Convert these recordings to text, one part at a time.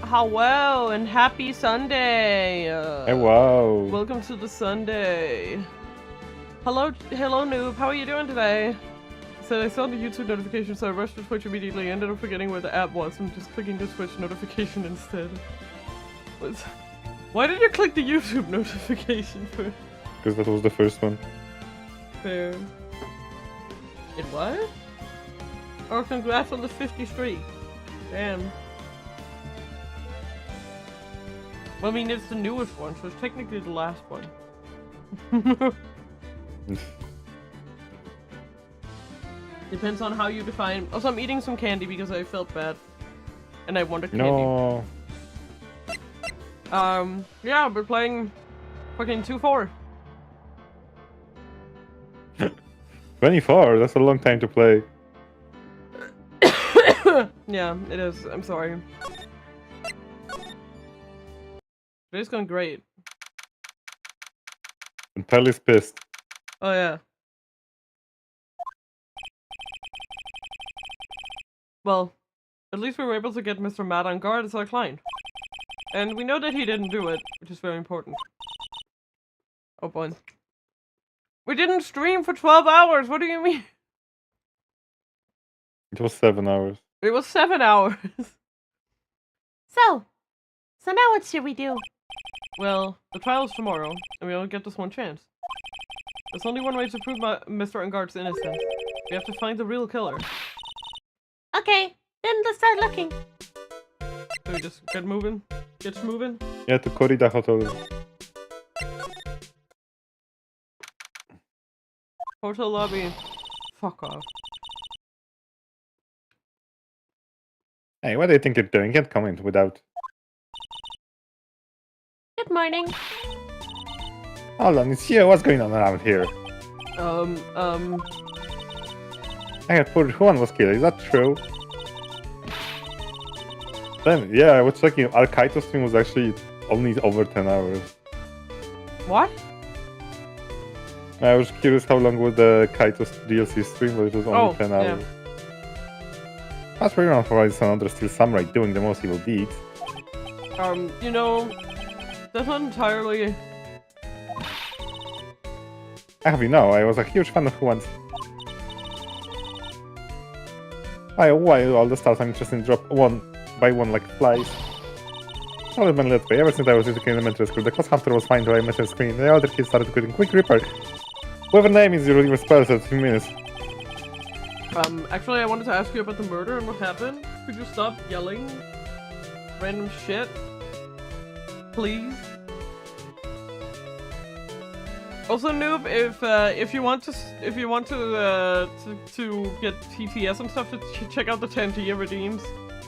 Hello and happy Sunday. Hey, wow. Welcome to the Sunday. Hello, noob. How are you doing today? So I saw the YouTube notification, so I rushed to Twitch immediately. I ended up forgetting where the app was and just clicking the Twitch notification instead. Why did you click the YouTube notification for? Because that was the first one. Fair. It was? Oh, congrats on the 50 streak. Damn. Well, I mean, it's the newest one, so it's technically the last one. Depends on how you define. Also, I'm eating some candy because I felt bad, and I wanted candy. No. Yeah, we're playing fucking 2-4. 24. That's a long time to play. Yeah, it is. I'm sorry. But it's going great. And Pelly's pissed. Oh yeah. Well, at least we were able to get Mr. Matt on guard as our client. And we know that he didn't do it, which is very important. Oh boy. We didn't stream for 12 hours, what do you mean? It was 7 hours. It was 7 hours. So now what should we do? Well, the trial's tomorrow, and we only get this one chance. There's only one way to prove Mr. Engard's innocence. We have to find the real killer. Okay, then let's start looking. So we just get moving? Get moving? Yeah, to Corrida Hotel. Hotel lobby. Fuck off. Hey, what do you think you're doing? You can't come in without... Good morning. Hold on, it's you. What's going on around here? I had heard Juan was killed. Is that true? Then, yeah, I was checking. Our Kaito stream was actually only over 10 hours. What? I was curious how long was the Kaito DLC stream, but it was only 10 hours. Yeah. That's pretty much why it's another Steel Samurai doing the most evil deeds. You know, that's not entirely... I have you know, I was a huge fan of Juan's. Why all the stars I'm interested in drop one by one like flies? Always been that way. Ever since I was in elementary school, the class hunter was fine though I met her screen. The other kids started quitting. Quick Ripper! Whoever name is your spells at 2 minutes. Actually I wanted to ask you about the murder and what happened. Could you stop yelling random shit? Please? Also, noob, if you want to get TTS and stuff, to check out the 10-tier redeems.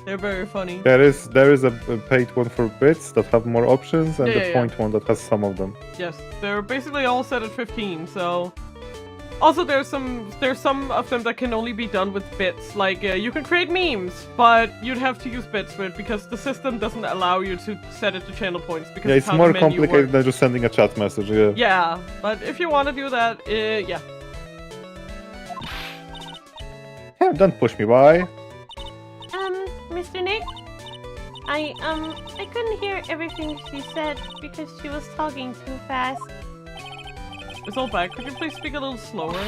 They're very funny. There is a paid one for bits that have more options, and the point one that has some of them. Yes, they're basically all set at 15. So, also there's some of them that can only be done with bits. Like you can create memes, but you'd have to use bits for it because the system doesn't allow you to set it to channel points. Because yeah, it's more complicated than just sending a chat message. Yeah. Yeah, but if you want to do that, yeah. Yeah, don't push me, why? Mr. Nick? I couldn't hear everything she said because she was talking too fast. It's all back. Could you please speak a little slower?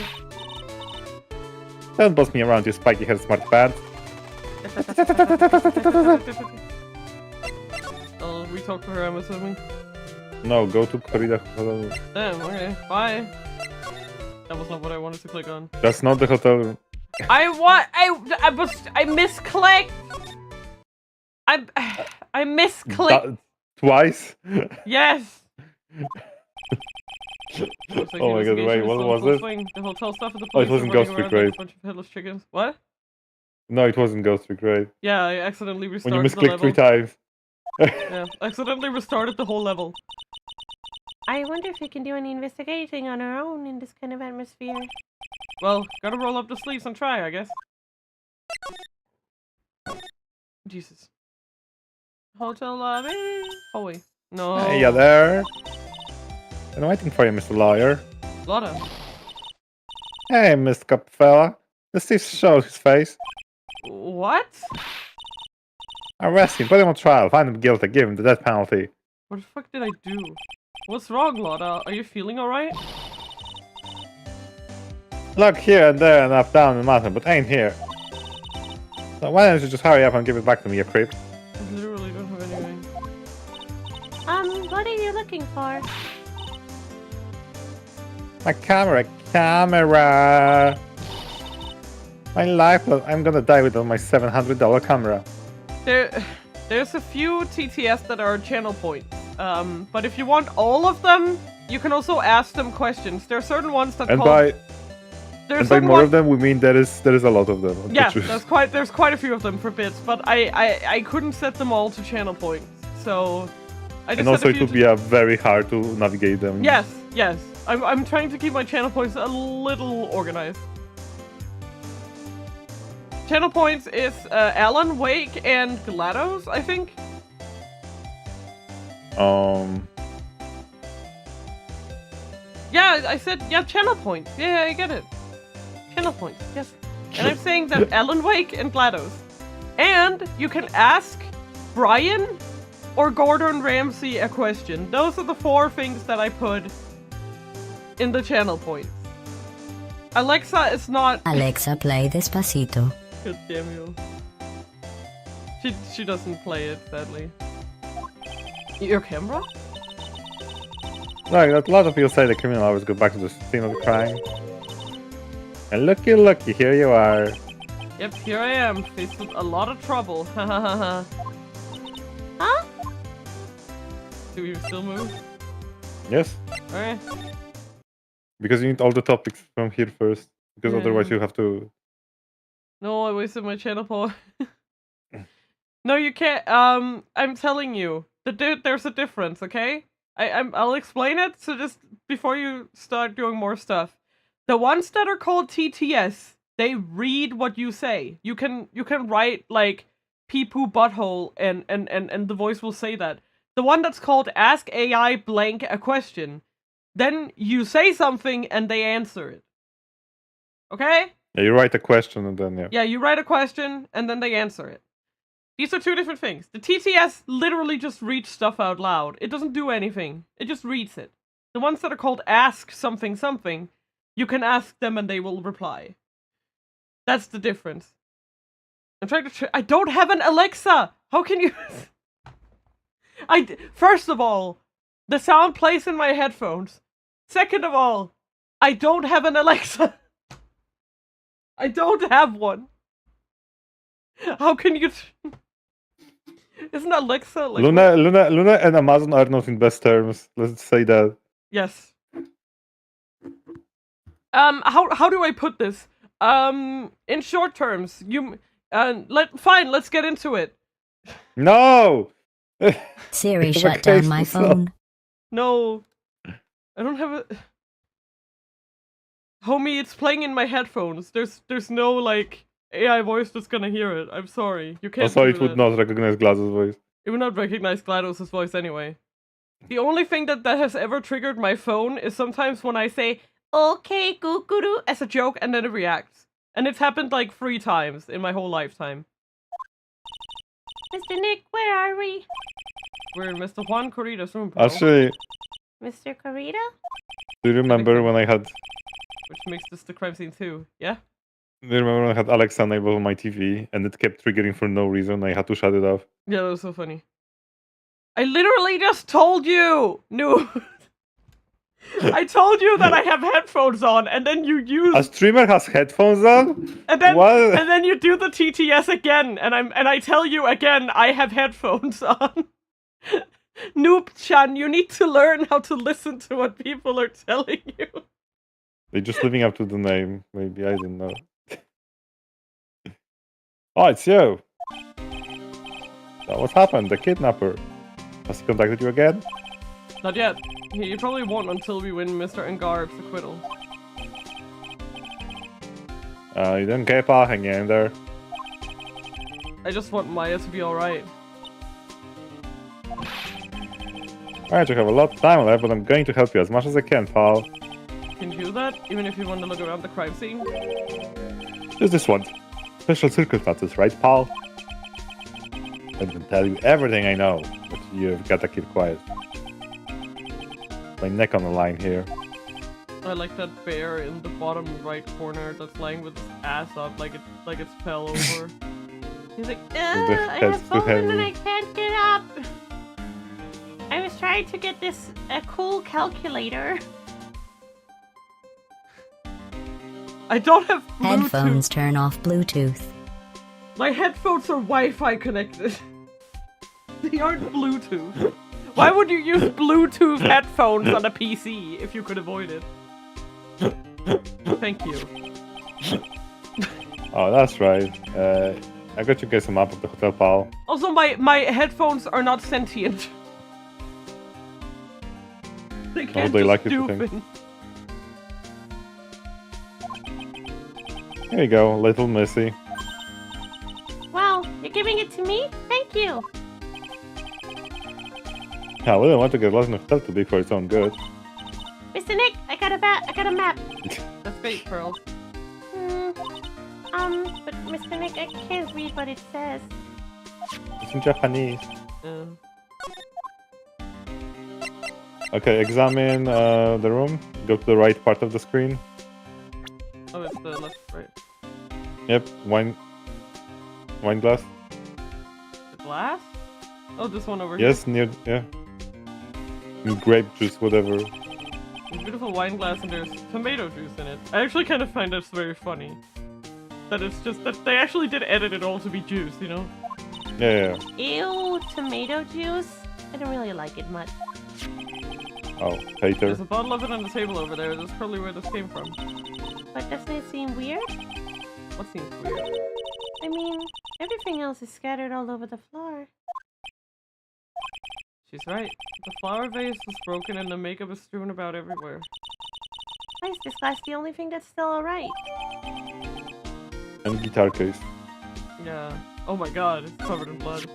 Don't boss me around, you spiky head smart pants. I'll re-talk to her, I'm assuming. No, go to Corrida. Damn, okay, bye. That was not what I wanted to click on. That's not the hotel room. I misclicked! I misclicked! Twice? Yes! Oh my god, wait, what was it? The hotel stuff at the Oh, it wasn't Ghost Trick Raid. A bunch of headless chickens. What? No, it wasn't Ghost Trick Raid. Yeah, I accidentally restarted when you misclicked 3 times. Yeah, accidentally restarted the whole level. I wonder if we can do any investigating on our own in this kind of atmosphere. Well, gotta roll up the sleeves and try, I guess. Jesus. Hotel lobby. Oh wait. No. Hey, you there? I'm waiting for you, Mr. Lawyer. Lotta. Hey, Mr. Cup fella. Let's see show his face. What? Arrest him, put him on trial, find him guilty, give him the death penalty. What the fuck did I do? What's wrong, Lotta? Are you feeling alright? Look here and there and up, down, and mountain, but ain't here. So why don't you just hurry up and give it back to me, you creep? I literally don't have anything. What are you looking for? My camera! My life, I'm gonna die without my $700 camera. There's a few TTS that are channel points. But if you want all of them, you can also ask them questions. There are certain ones that by more of them, we mean there is a lot of them. Yeah, there's quite a few of them for bits, but I couldn't set them all to channel points, so I just and also it would be very hard to navigate them. Yes. I'm trying to keep my channel points a little organized. Channel points is Alan Wake and GLaDOS, I think. Yeah, I said channel points. Yeah, I get it. Channel points, yes. And I'm saying that Alan Wake and GLaDOS. And you can ask Brian or Gordon Ramsay a question. Those are the 4 things that I put in the channel points. Alexa is not... Alexa, play Despacito. God damn you. She doesn't play it, sadly. Your camera? Right, a lot of people say the criminal always go back to the scene of the crime. And looky, here you are. Yep, here I am, faced with a lot of trouble. Huh? Do you still move? Yes. Alright. Because you need all the topics from here first. Because otherwise you have to... No, I wasted my channel point. No, you can't. I'm telling you. There's a difference, okay? I'll explain it, so just before you start doing more stuff. The ones that are called TTS, they read what you say. You can write like pee poo butthole and the voice will say that. The one that's called ask AI blank a question, then you say something and they answer it. Okay? Yeah, you write a question and then Yeah, you write a question and then they answer it. These are 2 different things. The TTS literally just reads stuff out loud. It doesn't do anything. It just reads it. The ones that are called ask something something, you can ask them and they will reply. That's the difference. I'm trying to... I don't have an Alexa! How can you... First of all, the sound plays in my headphones. Second of all, I don't have an Alexa. I don't have one. How can you... Isn't Alexa like... Luna and Amazon are not in best terms. Let's say that. Yes. How do I put this? In short terms, fine, let's get into it. No! Siri, shut down my phone. No. I don't have a... Homie, it's playing in my headphones. There's no, like, AI voice that's gonna hear it. I'm sorry. You can't Also, do it would not recognize GLaDOS' voice. It would not recognize GLaDOS' voice anyway. The only thing that has ever triggered my phone is sometimes when I say, okay, goo-goo-doo, as a joke, and then it reacts. And it's happened like 3 times in my whole lifetime. Mr. Nick, where are we? We're in Mr. Juan Corrida's room, bro. Actually, Mr. Corrida? do you remember when I had... Which makes this the crime scene too, yeah? Do you remember when I had Alexa enabled on my TV and it kept triggering for no reason? I had to shut it off. Yeah, that was so funny. I literally just told you! No. I told you that I have headphones on, and then you use... A streamer has headphones on? And then, what? And then you do the TTS again, and I tell you again, I have headphones on. Noob-chan, you need to learn how to listen to what people are telling you. They're just living up to the name. Maybe, I didn't know. Oh, it's you! So what happened? The kidnapper. Has he contacted you again? Not yet. He probably won't until we win Mr. Engar's acquittal. You don't keep hanging in there. I just want Maya to be alright. Alright, you have a lot of time left, but I'm going to help you as much as I can, pal. Can you do that, even if you want to look around the crime scene? Just this one. Special circumstances, right, pal? I can tell you everything I know, but you've got to keep quiet. My neck on the line here. I like that bear in the bottom right corner that's lying with his ass up like it fell over. He's like, I have fallen and I can't get up. I was trying to get this cool calculator. I don't have Bluetooth. Headphones turn off Bluetooth. My headphones are Wi-Fi connected. They aren't Bluetooth. Why would you use Bluetooth headphones on a PC if you could avoid it? Thank you. Oh, that's right. I got you guys a map of the Hotel Pal. Also, my headphones are not sentient. They can't they just like it to do think. things. Here you go, little Missy. Wow, you're giving it to me? Thank you. I wouldn't want to get lost in a hotel too big for its own good. Mr. Nick, I got a map. That's fake, Pearl. But Mr. Nick, I can't read what it says. It's in Japanese. Yeah. Okay, examine the room. Go to the right part of the screen. Oh, it's the left, right. Yep, wine glass. The glass? Oh, this one over Yes, near, yeah. Grape juice, whatever. here. Beautiful wine glass and there's tomato juice in it. I actually kind of find this very funny. That it's just that they actually did edit it all to be juice, you know? Yeah. Ew, tomato juice? I don't really like it much. Oh, hater. There's a bottle of it on the table over there. That's probably where this came from. But doesn't it seem weird? What seems weird? I mean, everything else is scattered all over the floor. She's right. The flower vase was broken and the makeup is strewn about everywhere. Why is this glass the only thing that's still alright? And guitar case. Yeah. Oh my god, it's covered in blood.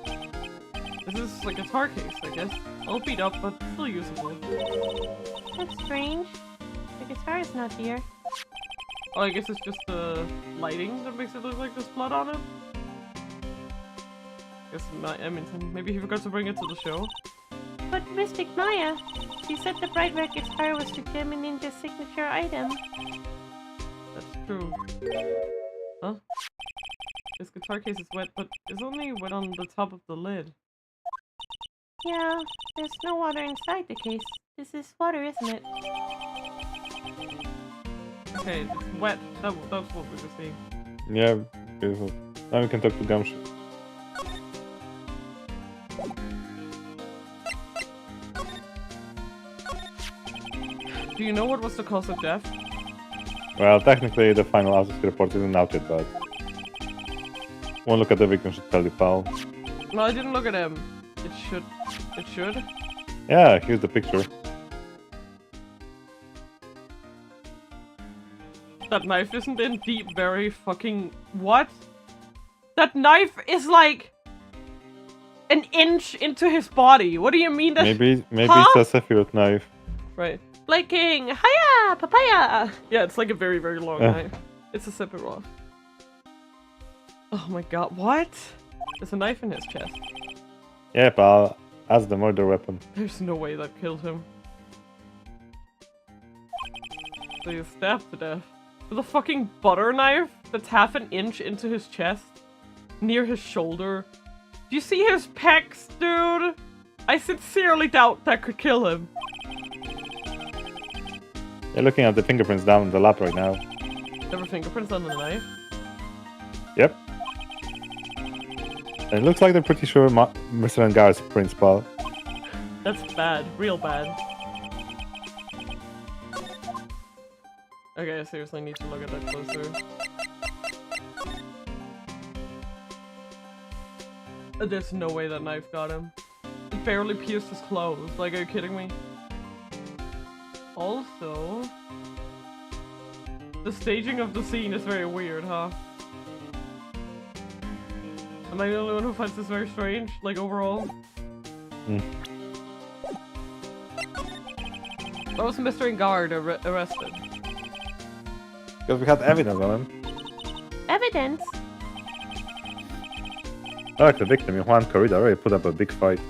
This is a guitar case, I guess. All beat up, but still usable. That's strange. The guitar is not here. Oh, I guess it's just the lighting that makes it look like there's blood on it? I mean, maybe he forgot to bring it to the show? But Mystic Maya, she said the bright red guitar was to Gemini Ninja's signature item. That's true. Huh? This guitar case is wet, but it's only wet on the top of the lid. Yeah, there's no water inside the case. This is water, isn't it? Okay, it's wet. That's what we were seeing. Yeah, beautiful. Now we can talk to Gumshoe. Do you know what was the cause of death? Well, technically the final autopsy report isn't out yet, but one look at the victim should tell you, pal. No, I didn't look at him. It should. It should? Yeah, here's the picture. That knife isn't in deep, very fucking... What? That knife is like... an inch into his body. What do you mean that... Maybe Huh? it's a Sephiroth knife. Right. Flaking! Hiya! Papaya! Yeah, it's like a very, very long knife. It's a Sephiroth. Oh my god, what? There's a knife in his chest. Yeah, pal. That's the murder weapon. There's no way that killed him. So he's stabbed to death. With a fucking butter knife that's half an inch into his chest. Near his shoulder. Do you see his pecs, dude? I sincerely doubt that could kill him. You're looking at the fingerprints down the lap right now. There were fingerprints on the knife? Yep. And it looks like they're pretty sure Mr. Angar's prints, pal. That's bad. Real bad. Okay, I seriously need to look at that closer. There's no way that knife got him. It barely pierced his clothes. Like, are you kidding me? Also... the staging of the scene is very weird, huh? Am I the only one who finds this very strange? Like, overall? Why was Mr. Ingard arrested? Because we had evidence on him. Evidence? I like the victim in one corridor. Already put up a big fight.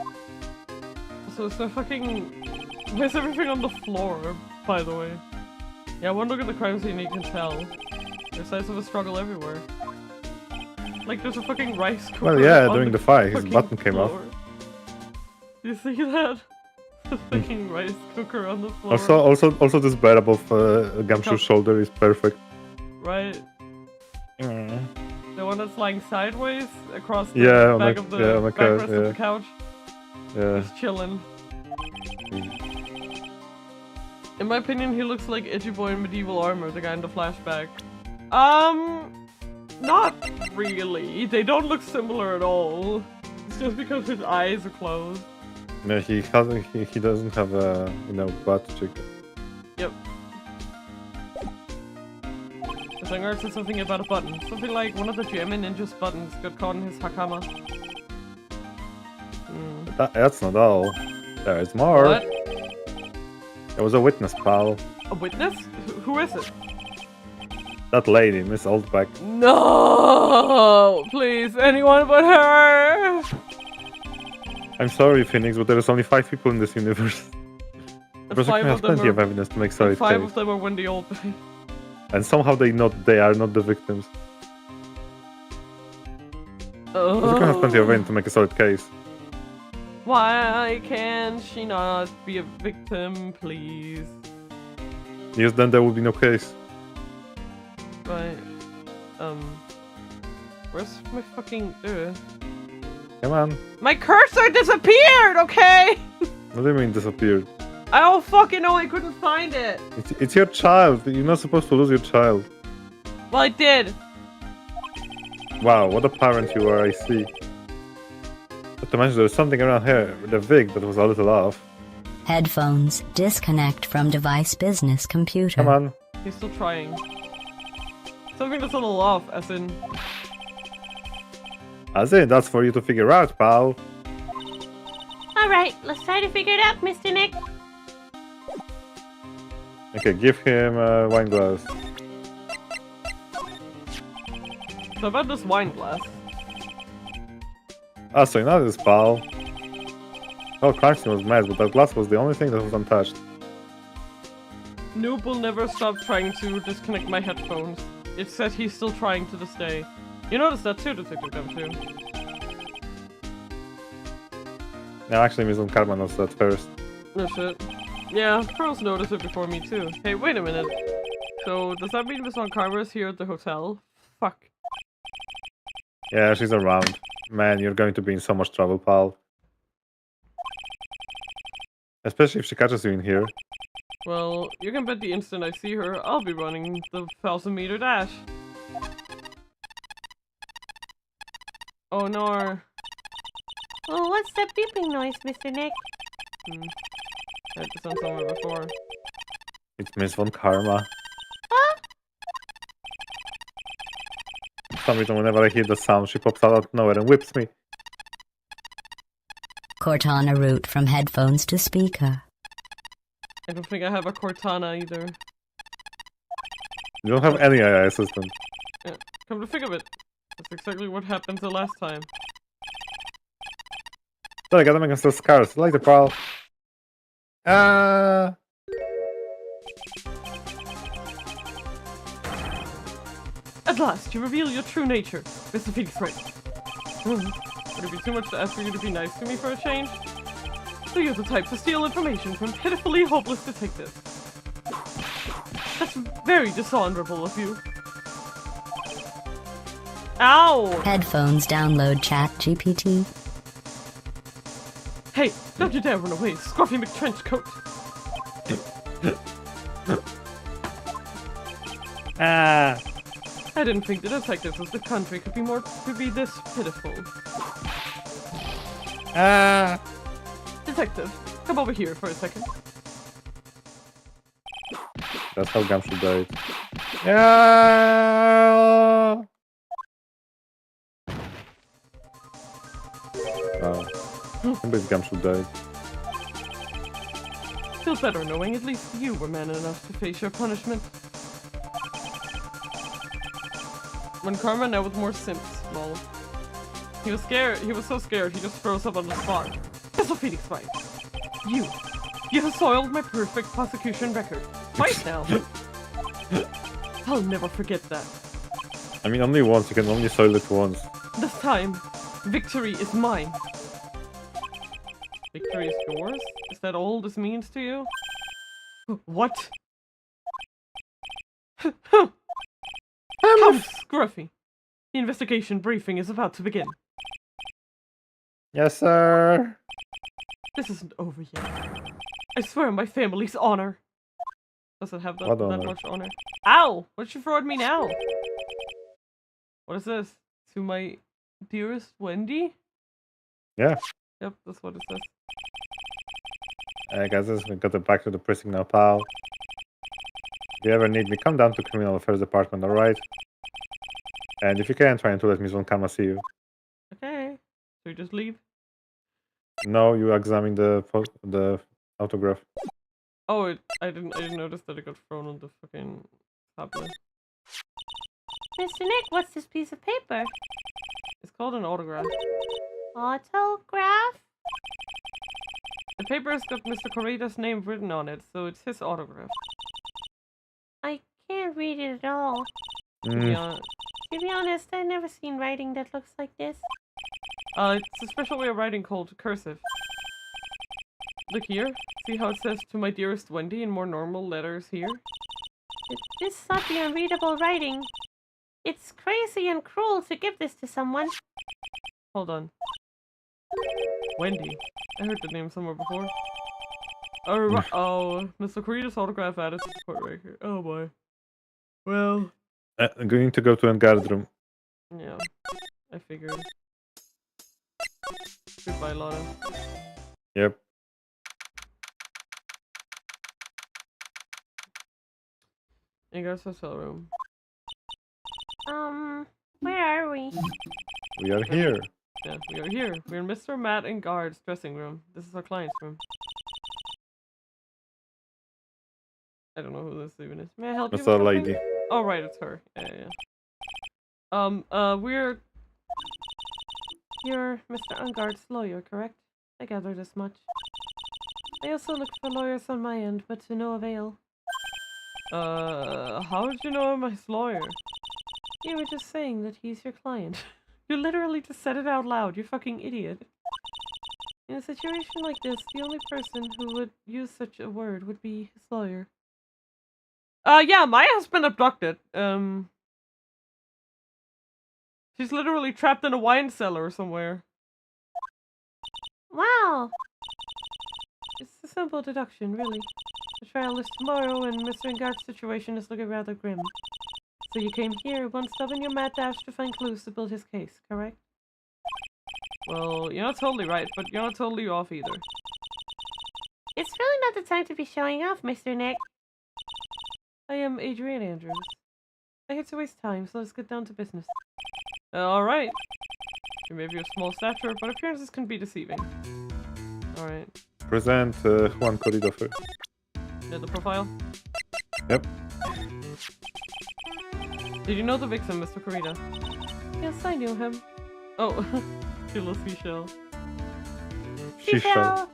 So is there fucking... Where's everything on the floor, by the way? Yeah, one look at the crime scene and you can tell. There's signs of a struggle everywhere. Like there's a fucking rice cooker. Well, yeah, on during the fight, his fucking button came off. floor. You see that? The fucking rice cooker on the floor. Also, this bear above Gumshoe's shoulder is perfect. Right. Mm. The one that's lying sideways across the Yeah, back of the backrest of the couch. Yeah. Just chilling. In my opinion, he looks like Itchy Boy in medieval armor, the guy in the flashback. Not really. They don't look similar at all. It's just because his eyes are closed. No, he doesn't have a butt cheek. Yep. The singer said something about a button. Something like one of the German ninja's buttons got caught in his hakama. That's not all. There's more. What? There was a witness, pal. A witness? Who is it? That lady, Miss Oldback. No! Please, anyone but her! I'm sorry, Phoenix, but there's only 5 people in this universe. The And prosecution has plenty of evidence to make solid 5 case. of them are Wendy Oldback. And somehow they are not the victims. The prosecution has plenty of evidence to make a solid case. Why can she not be a victim, please? Yes, then there would be no case. Right. Where's my fucking... Come on. My cursor disappeared, okay? What do you mean disappeared? I don't fucking know, I couldn't find it. It's your child. You're not supposed to lose your child. Well, I did. Wow, what a parent you are, I see. Not to mention there's something around here with the Vig that was a little off. Headphones. Disconnect from device business computer. Come on. He's still trying. Something that's a little off, as in... As in, that's for you to figure out, pal. Alright, let's try to figure it out, Mr. Nick. Okay, give him a wine glass. So about this wine glass. Ah, so you know this, pal. Oh, crime scene was mad, but that glass was the only thing that was untouched. Noob will never stop trying to disconnect my headphones. It said he's still trying to this day. You noticed that too, Detective Gum 2. No, actually, Miss Karma noticed that first. No shit. Yeah, Pearls noticed it before me too. Hey, wait a minute. So, does that mean Miss Karma is here at the hotel? Fuck. Yeah, she's around. Man, you're going to be in so much trouble, pal. Especially if she catches you in here. Well, you can bet the instant I see her, I'll be running the 1,000-meter dash. Oh no. Oh, what's that beeping noise, Mr. Nick? That was on somewhere before. It's Miss Von Karma. Huh? For some reason, whenever I hear the sound, she pops out of nowhere and whips me. Cortana route from headphones to speaker. I don't think I have a Cortana either. You don't have any AI assistant. Yeah, come to think of it, that's exactly what happened the last time. So I gotta make some scars. Like the pal. At last, you reveal your true nature, Mr. Phoenix Wright. Would it be too much to ask for you to be nice to me for a change? So you're the type to steal information from pitifully hopeless detectives. That's very dishonorable of you. Ow! Headphones download chat GPT. Hey, don't you dare run away, Scruffy McTrenchcoat! Ah! I didn't think the detectives of the country could be this pitiful. Ah! Detective, come over here for a second. That's how Gumshoe died. Yeah! Wow. Somebody's Gumshoe died. Feels better knowing at least you were man enough to face your punishment. When Karma now with more simps, lol. He was scared. He was so scared, he just froze up on the spot. That's a Phoenix Wright. You have soiled my perfect prosecution record. Twice now. I'll never forget that. I mean, only once. You can only soil it once. This time, victory is mine. Victory is yours? Is that all this means to you? What? Come, Scruffy. The investigation briefing is about to begin. Yes, sir. This isn't over yet. I swear on my family's honor. Does it have that much honor? Ow! What'd you throw at me now? What is this? To my dearest Wendy? Yeah. Yep, that's what it says. I guess we got it back to the precinct now, pal. If you ever need me, come down to Criminal Affairs Department, alright? And if you can, try and to let Miss Von Karma see you. Okay. So you just leave? No, you examine the autograph. Oh, I didn't notice that it got thrown on the fucking tablet. Mr. Nick, what's this piece of paper? It's called an autograph. Autograph? The paper has got Mr. Corrida's name written on it, so it's his autograph. I can't read it at all. To To be honest, I've never seen writing that looks like this. It's a special way of writing called cursive. Look here. See how it says "to my dearest Wendy" in more normal letters here? This is not the unreadable writing. It's crazy and cruel to give this to someone. Hold on. Wendy. I heard the name somewhere before. Oh, Mr. Corrida's autograph added to the support right here. Oh boy. Well. I'm going to go to a guard room. Yeah, I figured. Goodbye, Lana. Yep. You guys hotel room. Where are we? We are here. Yeah, we are here. We're in Mr. Matt and Guard's dressing room. This is our client's room. I don't know who this even is. May I help you? That's a lady. Oh, right, it's her. Yeah. You're Mr. Ungard's lawyer, correct? I gathered as much. I also looked for lawyers on my end, but to no avail. How did you know I'm his lawyer? You were just saying that he's your client. You literally just said it out loud, you fucking idiot. In a situation like this, the only person who would use such a word would be his lawyer. Yeah, Maya's been abducted. She's literally trapped in a wine cellar somewhere. Wow! It's a simple deduction, really. The trial is tomorrow, and Mr. Engard's situation is looking rather grim. So you came here, one step in your mad dash to find clues to build his case, correct? Well, you're not totally right, but you're not totally off either. It's really not the time to be showing off, Mr. Nick. I am Adrian Andrews. I hate to waste time, so let's get down to business. Alright. You may be of small stature, but appearances can be deceiving. Alright. Present Juan Corrido first. Yeah, the profile? Yep. Did you know the victim, Mr. Corrida? Yes, I knew him. Oh, Sheila Seashell. Seashell.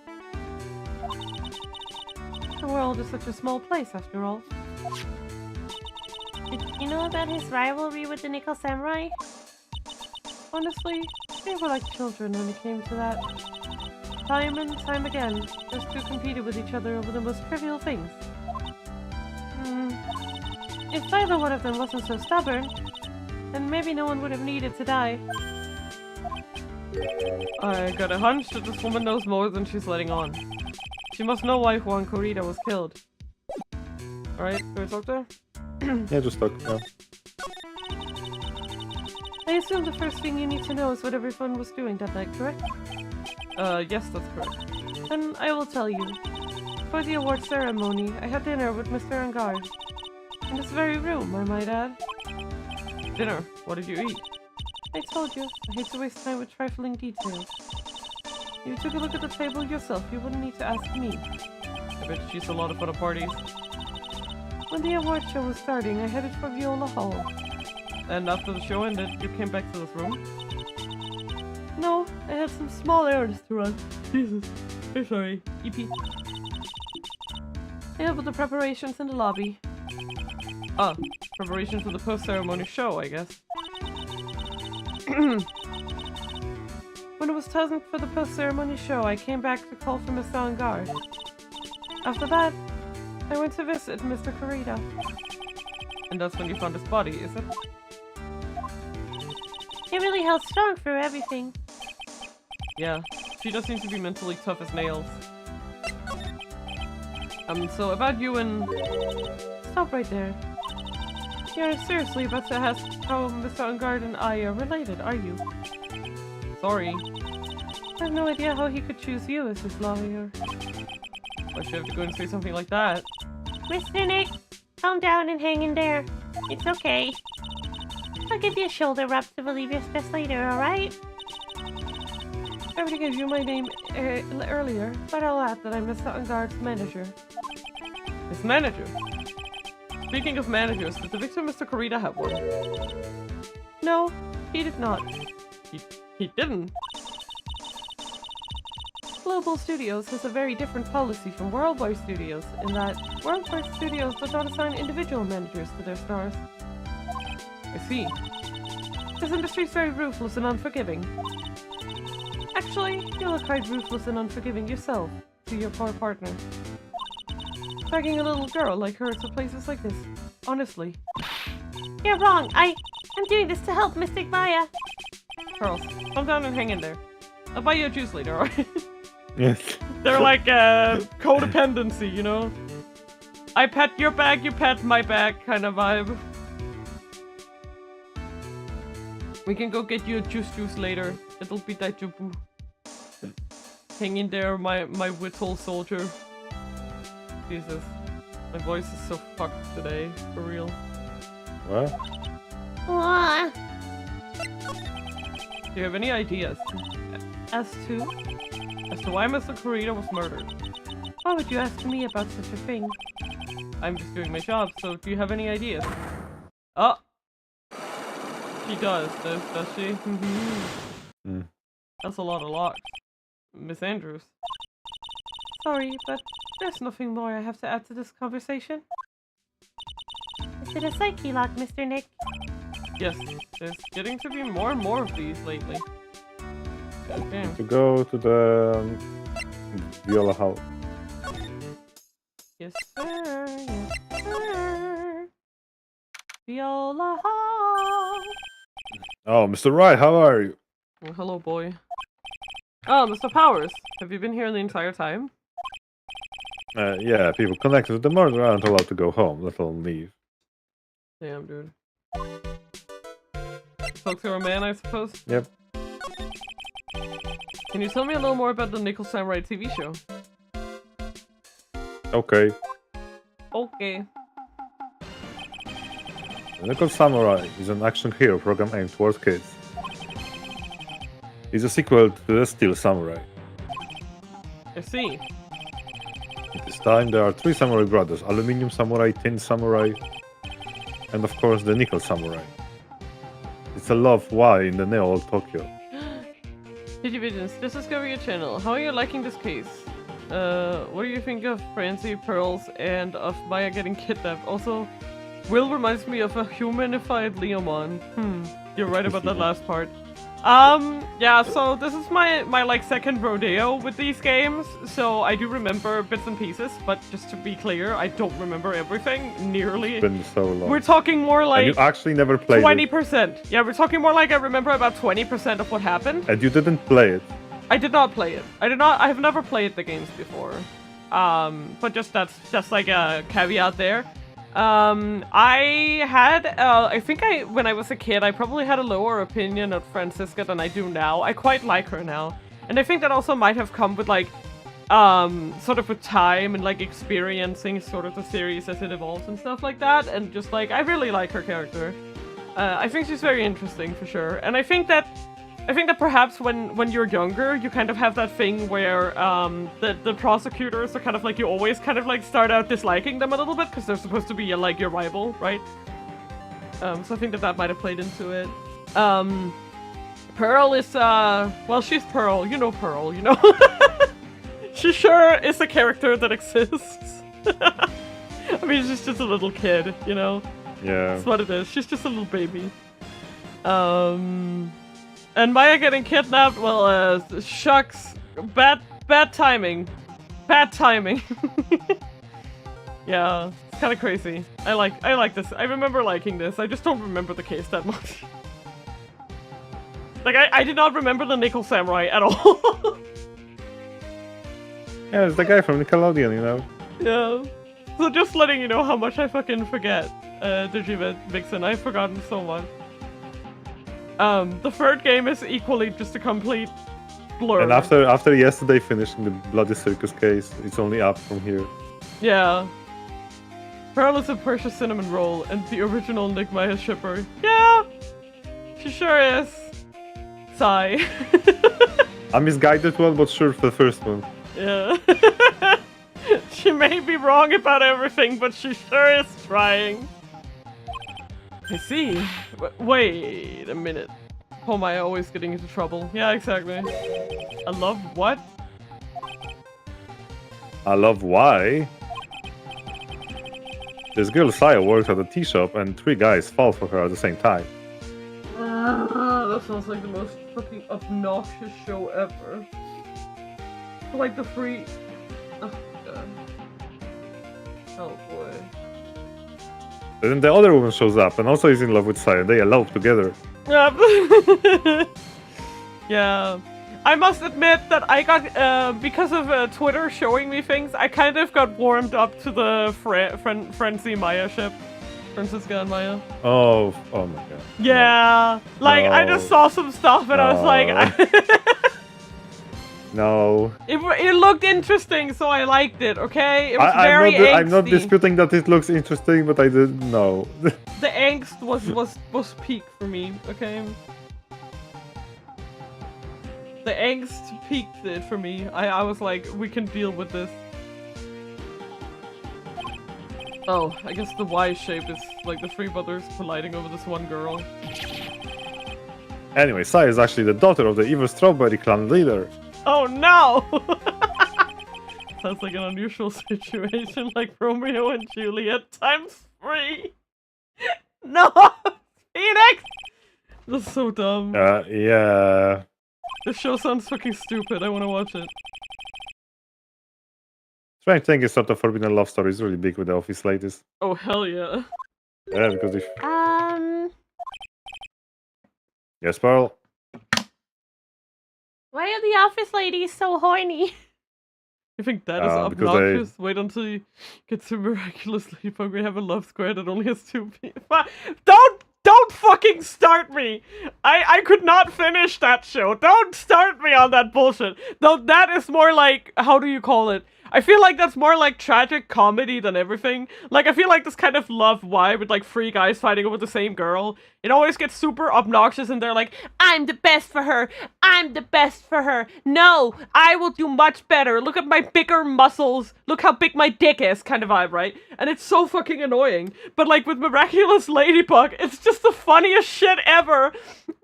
The world is such a small place, after all. Did you know about his rivalry with the Nickel Samurai? Honestly, they were like children when it came to that. Time and time again, those two competed with each other over the most trivial things. If either one of them wasn't so stubborn, then maybe no one would have needed to die. I got a hunch that this woman knows more than she's letting on. She must know why Juan Corrida was killed. Alright, can we talk to her? Yeah, just talk. Yeah. I assume the first thing you need to know is what everyone was doing that night, correct? Yes, that's correct. Then I will tell you. For the award ceremony, I had dinner with Mr. Angard. In this very room, I might add. Dinner? What did you eat? I told you, I hate to waste time with trifling details. You took a look at the table yourself, you wouldn't need to ask me. I bet she's a lot of fun at parties. When the award show was starting, I headed for Viola Hall. And after the show ended, you came back to this room? No, I had some small errands to run. Jesus. I'm sorry. EP. I help with the preparations in the lobby. Ah, preparations for the post-ceremony show, I guess. When it was time for the post-ceremony show, I came back to call for Mr. Angard. After that, I went to visit Mr. Kurita. And that's when you found his body, is it? He really held strong through everything. Yeah, she does seem to be mentally tough as nails. So about you and... Stop right there. You're seriously about to ask how Mr. Angard and I are related, are you? Sorry. I have no idea how he could choose you as his lawyer. Why'd you have to go and say something like that? Mr. Nick, calm down and hang in there. It's okay. I'll give you a shoulder rub to relieve your stress later, alright? I already gave you my name earlier, but I'll add that I'm Mr. Angard's manager. His manager? Speaking of managers, did the victim Mr. Kurita have one? No, he did not. He didn't? Global Studios has a very different policy from Worldwide Studios, in that Worldwide Studios does not assign individual managers to their stars. I see. This industry is very ruthless and unforgiving. Actually, you look quite ruthless and unforgiving yourself to your poor partner. Dragging a little girl like her to places like this. Honestly. You're wrong. I'm doing this to help Mystic Maya. Charles, calm down and hang in there. I'll buy you a juice later, alright? Yes. They're like codependency, you know? I pet your bag, you pet my bag kind of vibe. We can go get you a juice later. It'll be daijoubu. Hang in there, my whittle soldier. Jesus. My voice is so fucked today, for real. What? Do you have any ideas as to why Mr. Kurita was murdered? Why would you ask me about such a thing? I'm just doing my job, so do you have any ideas? Oh! She does she? That's a lot of locks. Miss Andrews. Sorry, but there's nothing more I have to add to this conversation. Is it a psyche lock, Mr. Nick? Yes, there's getting to be more and more of these lately. Okay. To go to the Viola house. Yes, sir. Yes, sir. Viola Hall. Oh, Mr. Wright, how are you? Oh, hello, boy. Oh, Mr. Powers. Have you been here the entire time? Yeah, people connected to the murder aren't allowed to go home, let alone leave. Damn, dude. Spoke to a man, I suppose? Yep. Can you tell me a little more about the Nickel Samurai TV show? Okay. Okay. The Nickel Samurai is an action hero program aimed towards kids. It's a sequel to the Steel Samurai. I see. At this time, there are 3 samurai brothers: Aluminium Samurai, Tin Samurai, and of course the Nickel Samurai. It's a love why in the neo-old Tokyo. Digivisions, this is Discovery Channel. How are you liking this case? What do you think of Francie, Pearls, and of Maya getting kidnapped? Also, Will reminds me of a humanified Leomon. You're right about that last part. Yeah, so this is my like second rodeo with these games, so I do remember bits and pieces, but just to be clear, I don't remember everything nearly. It's been so long. We're talking more like and you actually never played 20%. Yeah, we're talking more like I remember about 20% of what happened. And you didn't play it. I did not play it. I have never played the games before. But that's just like a caveat there. I had, I think when I was a kid, I probably had a lower opinion of Francisca than I do now. I quite like her now. And I think that also might have come with, like, sort of with time and, like, experiencing sort of the series as it evolves and stuff like that. And just, like, I really like her character. I think she's very interesting, for sure. And I think that perhaps when you're younger, you kind of have that thing where the prosecutors are kind of like, you always kind of like start out disliking them a little bit because they're supposed to be like your rival, right? So I think that might have played into it. Pearl is, well, she's Pearl. You know Pearl, you know? She sure is a character that exists. I mean, she's just a little kid, you know? Yeah. That's what it is. She's just a little baby. And Maya getting kidnapped, well, shucks. Bad timing. Bad timing. Yeah, it's kind of crazy. I like this. I remember liking this. I just don't remember the case that much. Like, I did not remember the Nickel Samurai at all. Yeah, it's the guy from Nickelodeon, you know? Yeah. So just letting you know how much I fucking forget, Vixen. I've forgotten so much. The third game is equally just a complete blur. And after yesterday finishing the Bloody Circus case, it's only up from here. Yeah. Pearl is a Persia cinnamon roll, and the original Nick Maya shipper. Yeah! She sure is. Sigh. A misguided one, but sure for the first one. Yeah. She may be wrong about everything, but she sure is trying. I see. Wait a minute. Oh, Maya always getting into trouble. Yeah, exactly. I love what? I love why. This girl Saya works at a tea shop and 3 guys fall for her at the same time. That sounds like the most fucking obnoxious show ever. Like the free... Oh, God. Oh, boy. Then the other woman shows up and also is in love with Saya. They elope together. Yeah. I must admit that I got, because of Twitter showing me things, I kind of got warmed up to the Frenzy Maya ship. Francisca and Maya. Oh my god. Yeah. No. Like, I just saw some stuff and I was like... No. It looked interesting, so I liked it, okay? It was very angsty. I'm not disputing that it looks interesting, but I didn't know. The angst was peak for me, okay? The angst peaked it for me. I was like, we can deal with this. Oh, I guess the Y shape is like the 3 brothers colliding over this one girl. Anyway, Saya is actually the daughter of the evil Strawberry Clan leader. Oh no! Sounds like an unusual situation, like Romeo and Juliet times 3. No! Phoenix! That's so dumb. Yeah. This show sounds fucking stupid. I want to watch it. Strange thing is sort of Forbidden Love Story is really big with the office ladies. Oh hell yeah. Yeah, because if... Yes, Pearl? Why are the office ladies so horny? You think that is obnoxious? Wait until you get to Miraculously Punk. We have a love square that only has 2 people. Don't fucking start me! I could not finish that show. Don't start me on that bullshit. Though that is more like, how do you call it? I feel like that's more like tragic comedy than everything. Like, I feel like this kind of love vibe with like 3 guys fighting over the same girl. It always gets super obnoxious and they're like, I'm the best for her. I'm the best for her. No, I will do much better. Look at my bigger muscles. Look how big my dick is kind of vibe, right? And it's so fucking annoying. But like with Miraculous Ladybug, it's just the funniest shit ever.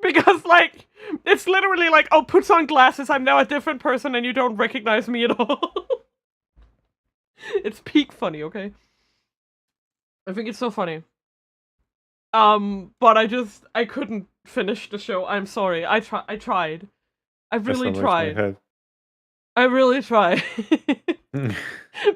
Because like, it's literally like, oh, put on glasses. I'm now a different person and you don't recognize me at all. It's peak funny, okay? I think it's so funny. But I couldn't finish the show. I'm sorry. I tried. I really tried. I really tried.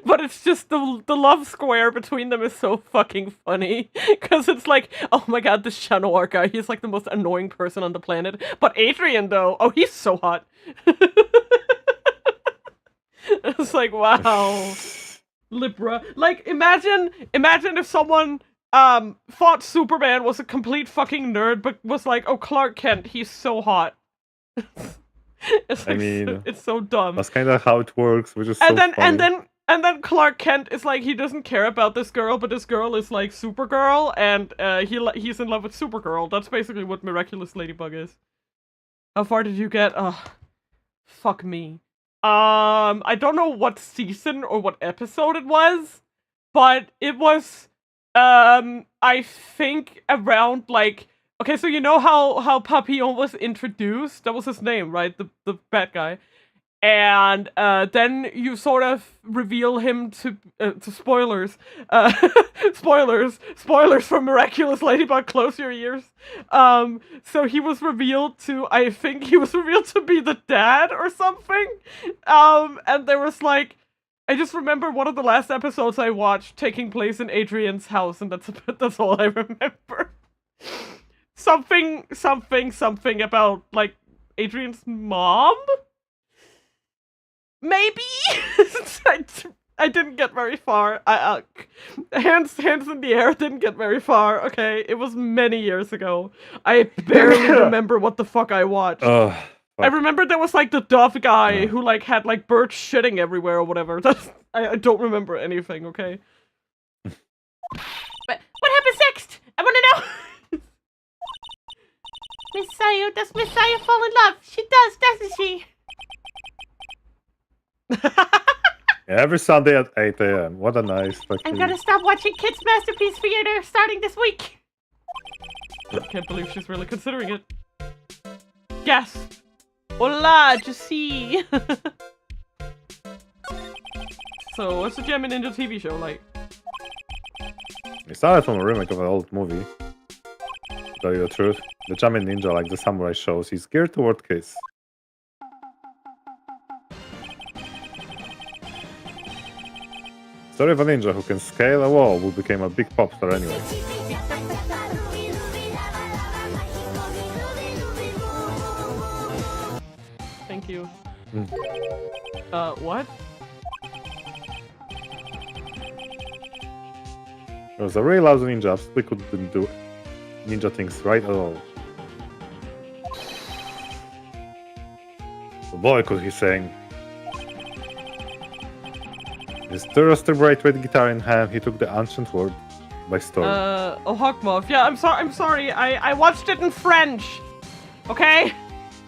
But it's just the love square between them is so fucking funny. Because it's like, oh my god, this Chat Noir guy, he's like the most annoying person on the planet. But Adrian, though, oh, he's so hot. It's like, wow. Libra. Like, imagine if someone thought Superman was a complete fucking nerd, but was like, oh, Clark Kent, he's so hot. It's like, it's so dumb. That's kind of how it works, which is so funny. And then Clark Kent is like, he doesn't care about this girl, but this girl is like Supergirl, and he's in love with Supergirl. That's basically what Miraculous Ladybug is. How far did you get? Fuck me. I don't know what season or what episode it was, but it was, I think around, like, Okay, so you know how Papillon was introduced? That was his name, right? The bad guy. And then you sort of reveal him to spoilers, spoilers for Miraculous Ladybug. Close your ears. So he was revealed to, I think he was revealed to be the dad or something. And there was like, I just remember one of the last episodes I watched taking place in Adrian's house, and that's all I remember. Something about like Adrian's mom. Maybe. I didn't get very far. Hands in the air, didn't get very far. Okay, it was many years ago. I barely remember what the fuck I watched. I remember there was like the dove guy who like had like birds shitting everywhere or whatever. I don't remember anything. Okay. But what happens next? I want to know. Miss Sayu, does Miss Sayu fall in love? She does, doesn't she? Every Sunday at 8 a.m. What a nice fucking... I'm gonna stop watching Kids Masterpiece Theater starting this week. I can't believe she's really considering it. Yes. Hola, Jessie. So, what's the Gem Ninja TV show like? It started from a remake of an old movie. To tell you the truth, the Jamin Ninja, like the samurai shows, is geared toward kids. Story of a ninja who can scale a wall who became a big pop star anyway. Thank you. What? It was a really lousy ninja, we couldn't do ninja things right at all. The boy could he sang. His thirsty bright-red guitar in hand, he took the ancient word by storm. Oh, Hawkmoth. Yeah, I'm sorry. I watched it in French. Okay?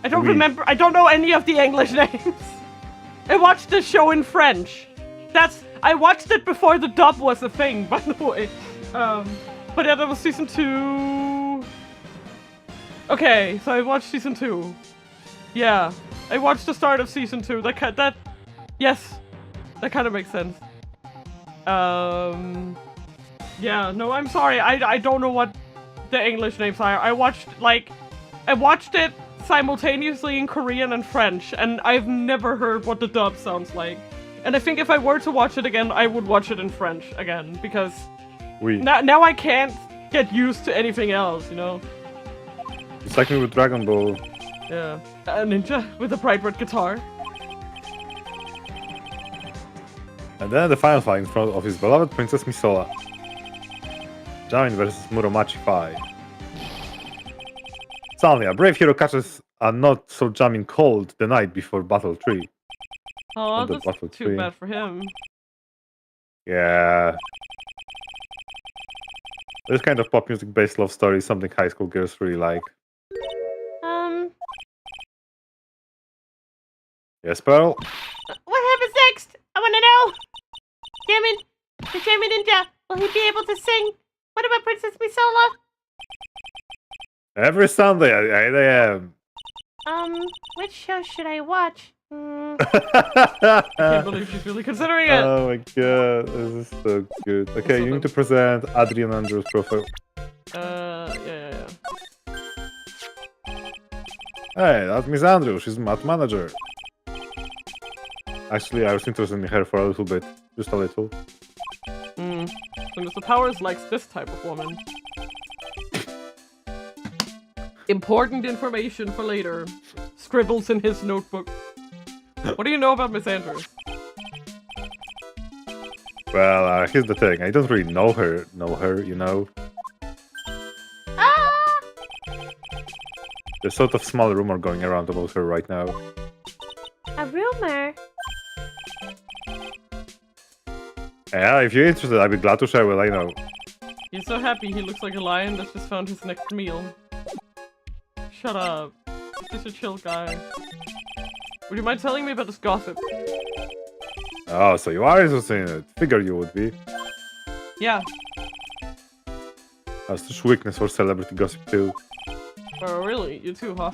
I don't remember. I don't know any of the English names. I watched the show in French. I watched it before the dub was a thing, by the way. But yeah, that was season 2. Okay, so I watched season 2. Yeah, I watched the start of season 2. Yes. That kind of makes sense. Yeah, no, I'm sorry. I don't know what the English names are. I watched it simultaneously in Korean and French, and I've never heard what the dub sounds like. And I think if I were to watch it again, I would watch it in French again, because now I can't get used to anything else, you know? It's like me with Dragon Ball. Yeah. A ninja with a bright red guitar. And then the final fight in front of his beloved Princess Misola. Jamin versus Muromachi 5. Suddenly, a brave hero catches a not so Jamin cold the night before Battle 3. Oh, that's too bad for him. Yeah. This kind of pop music based love story is something high school girls really like. Yes, Pearl? What happens next? I want to know. The Jamin Ninja, will he be able to sing? What about Princess Misola? Every Sunday at 8 a.m. Which show should I watch? I can't believe she's really considering it. Oh my god, this is so good. Okay, you need to present Adrian Andrews' profile. Yeah. Hey, that's Miss Andrews, she's math manager. Actually, I was interested in her for a little bit. Just a little. So Mr. Powers likes this type of woman. Important information for later. Scribbles in his notebook. What do you know about Miss Andrews? Well, here's the thing. I don't really know her, you know? There's sort of small rumor going around about her right now. A rumor? Yeah, if you're interested, I'd be glad to share what I know. He's so happy he looks like a lion that's just found his next meal. Shut up. He's just a chill guy. Would you mind telling me about this gossip? Oh, so you are interested in it. Figured you would be. Yeah. Has such weakness for celebrity gossip too. Oh, really? You too, huh?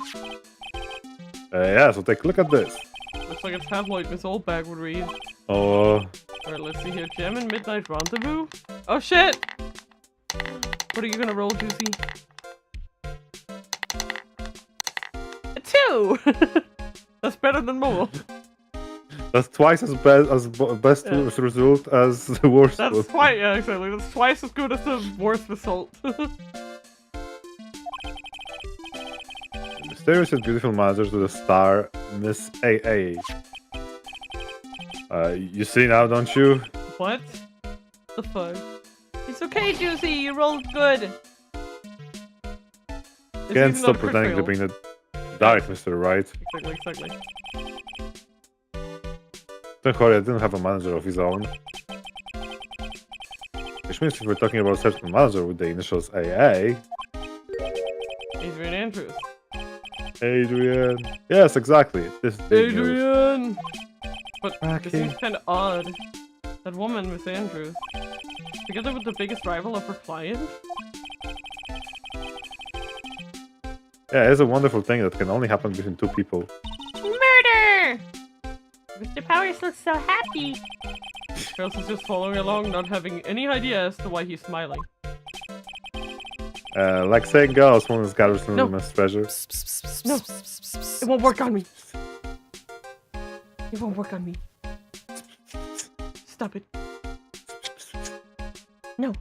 Yeah, so take a look at this. Looks like a tabloid Miss Oldbag would read. Oh, Alright, let's see here. Gem and Midnight Rendezvous? Oh, shit! What are you gonna roll, Juicy? A 2! That's better than Momo. that's twice as best Yeah. result as the worst That's one. twice, yeah, exactly. That's twice as good as the worst result. Mysterious and beautiful manager to the star, Miss AA. You see now, don't you? What? The fuck? It's okay, Juicy. You rolled good. It's Can't even stop not a crit pretending to fail. be the Dark Mister, right? Exactly. Don't worry, I didn't have a manager of his own. Which means if we're talking about a certain manager with the initials AA, Adrian Andrews. Adrian. Yes, exactly. This is big news. Adrian! But this Rocky. seems kind of odd. That woman, Miss Andrews. Together with the biggest rival of her client? Yeah, it's a wonderful thing that can only happen between two people. Murder! Mr. Powers looks so happy. Girls is just following along, not having any idea as to why he's smiling. Like saying girls, one is gathers No. them as treasure. No! It won't work on me! It won't work on me. Stop it. No.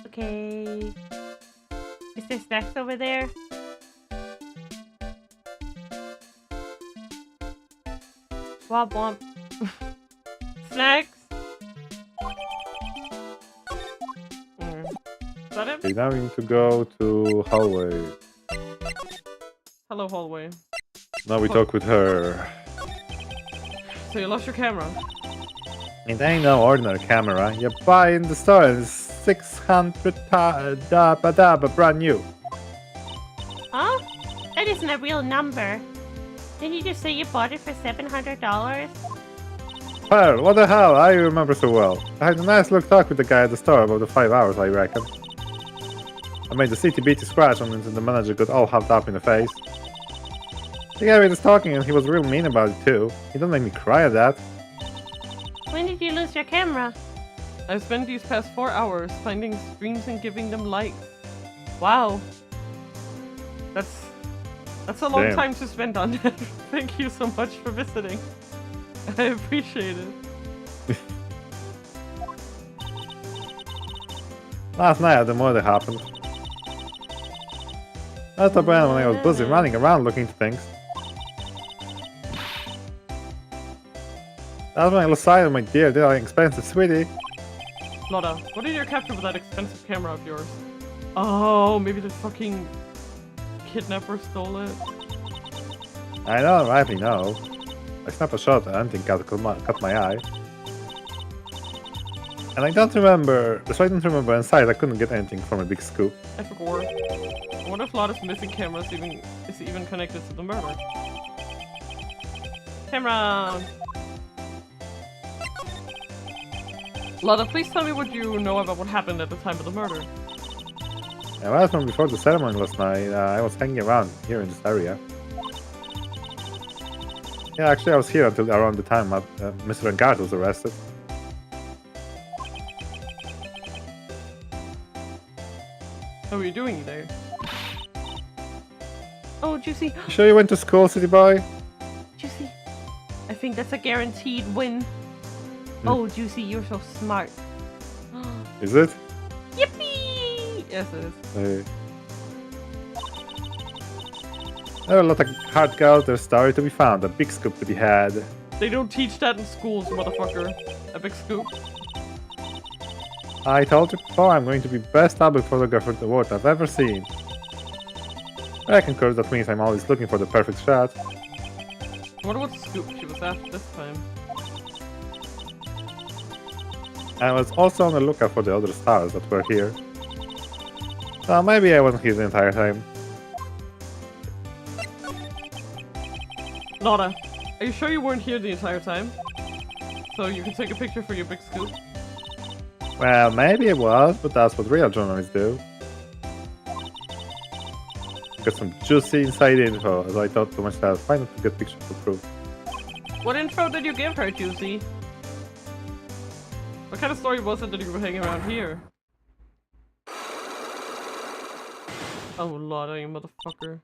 Okay. Is there snacks over there? Womp womp. Snacks? Is that it? Okay, now we need to go to hallway. Hello, hallway. Now we talk with her. So you lost your camera. It ain't no ordinary camera. You buy in the store and it's 600 dabba brand new. Huh? That isn't a real number. Didn't you just say you bought it for $700? Well, what the hell? I remember so well. I had a nice little talk with the guy at the store about the 5 hours, I reckon. I made the CTB to scratch on it and the manager got all huffed up in the face. The guy was talking and he was real mean about it too. He don't make me cry at that. When did you lose your camera? I've spent these past 4 hours finding streams and giving them likes. Wow. That's a long Damn. time to spend on that. Thank you so much for visiting. I appreciate it. Last night the murder happened. That's the brand when I was busy running around looking for things. That's when I decided, my dear, they are expensive, sweetie. Lotta, what did you capture with that expensive camera of yours? Oh, maybe the fucking kidnapper stole it. I don't rightly know. I snapped a shot and anything caught my eye. And I don't remember, so I don't remember inside I couldn't get anything from a big scoop. I forgot. I wonder if Lotta's missing camera is even connected to the murder. Camera! Lotta, please tell me what you know about what happened at the time of the murder. And last one before the ceremony last night, I was hanging around here in this area. Yeah, actually I was here until around the time Mr. Engard was arrested. How are you doing there? Oh, Juicy. You sure you went to school, city boy? Juicy. I think that's a guaranteed win. Oh, Juicy, you're so smart. Is it? Yippee! Yes, it is. Hey. There are a lot of hard girls, there's a story to be found, a big scoop to be had. They don't teach that in schools, motherfucker. Epic scoop. I told you before, I'm going to be best public photographer in the world I've ever seen. I concur that means I'm always looking for the perfect shot. I wonder what scoop she was after this time. I was also on the lookout for the other stars that were here. So maybe I wasn't here the entire time. Lotta, are you sure you weren't here the entire time? So you can take a picture for your big scoop? Well, maybe it was, but that's what real journalists do. Got some juicy inside info, so I thought to myself, why not get pictures to prove? What info did you give her, Juicy? What kind of story was it that you were hanging around here? Oh lord, you motherfucker.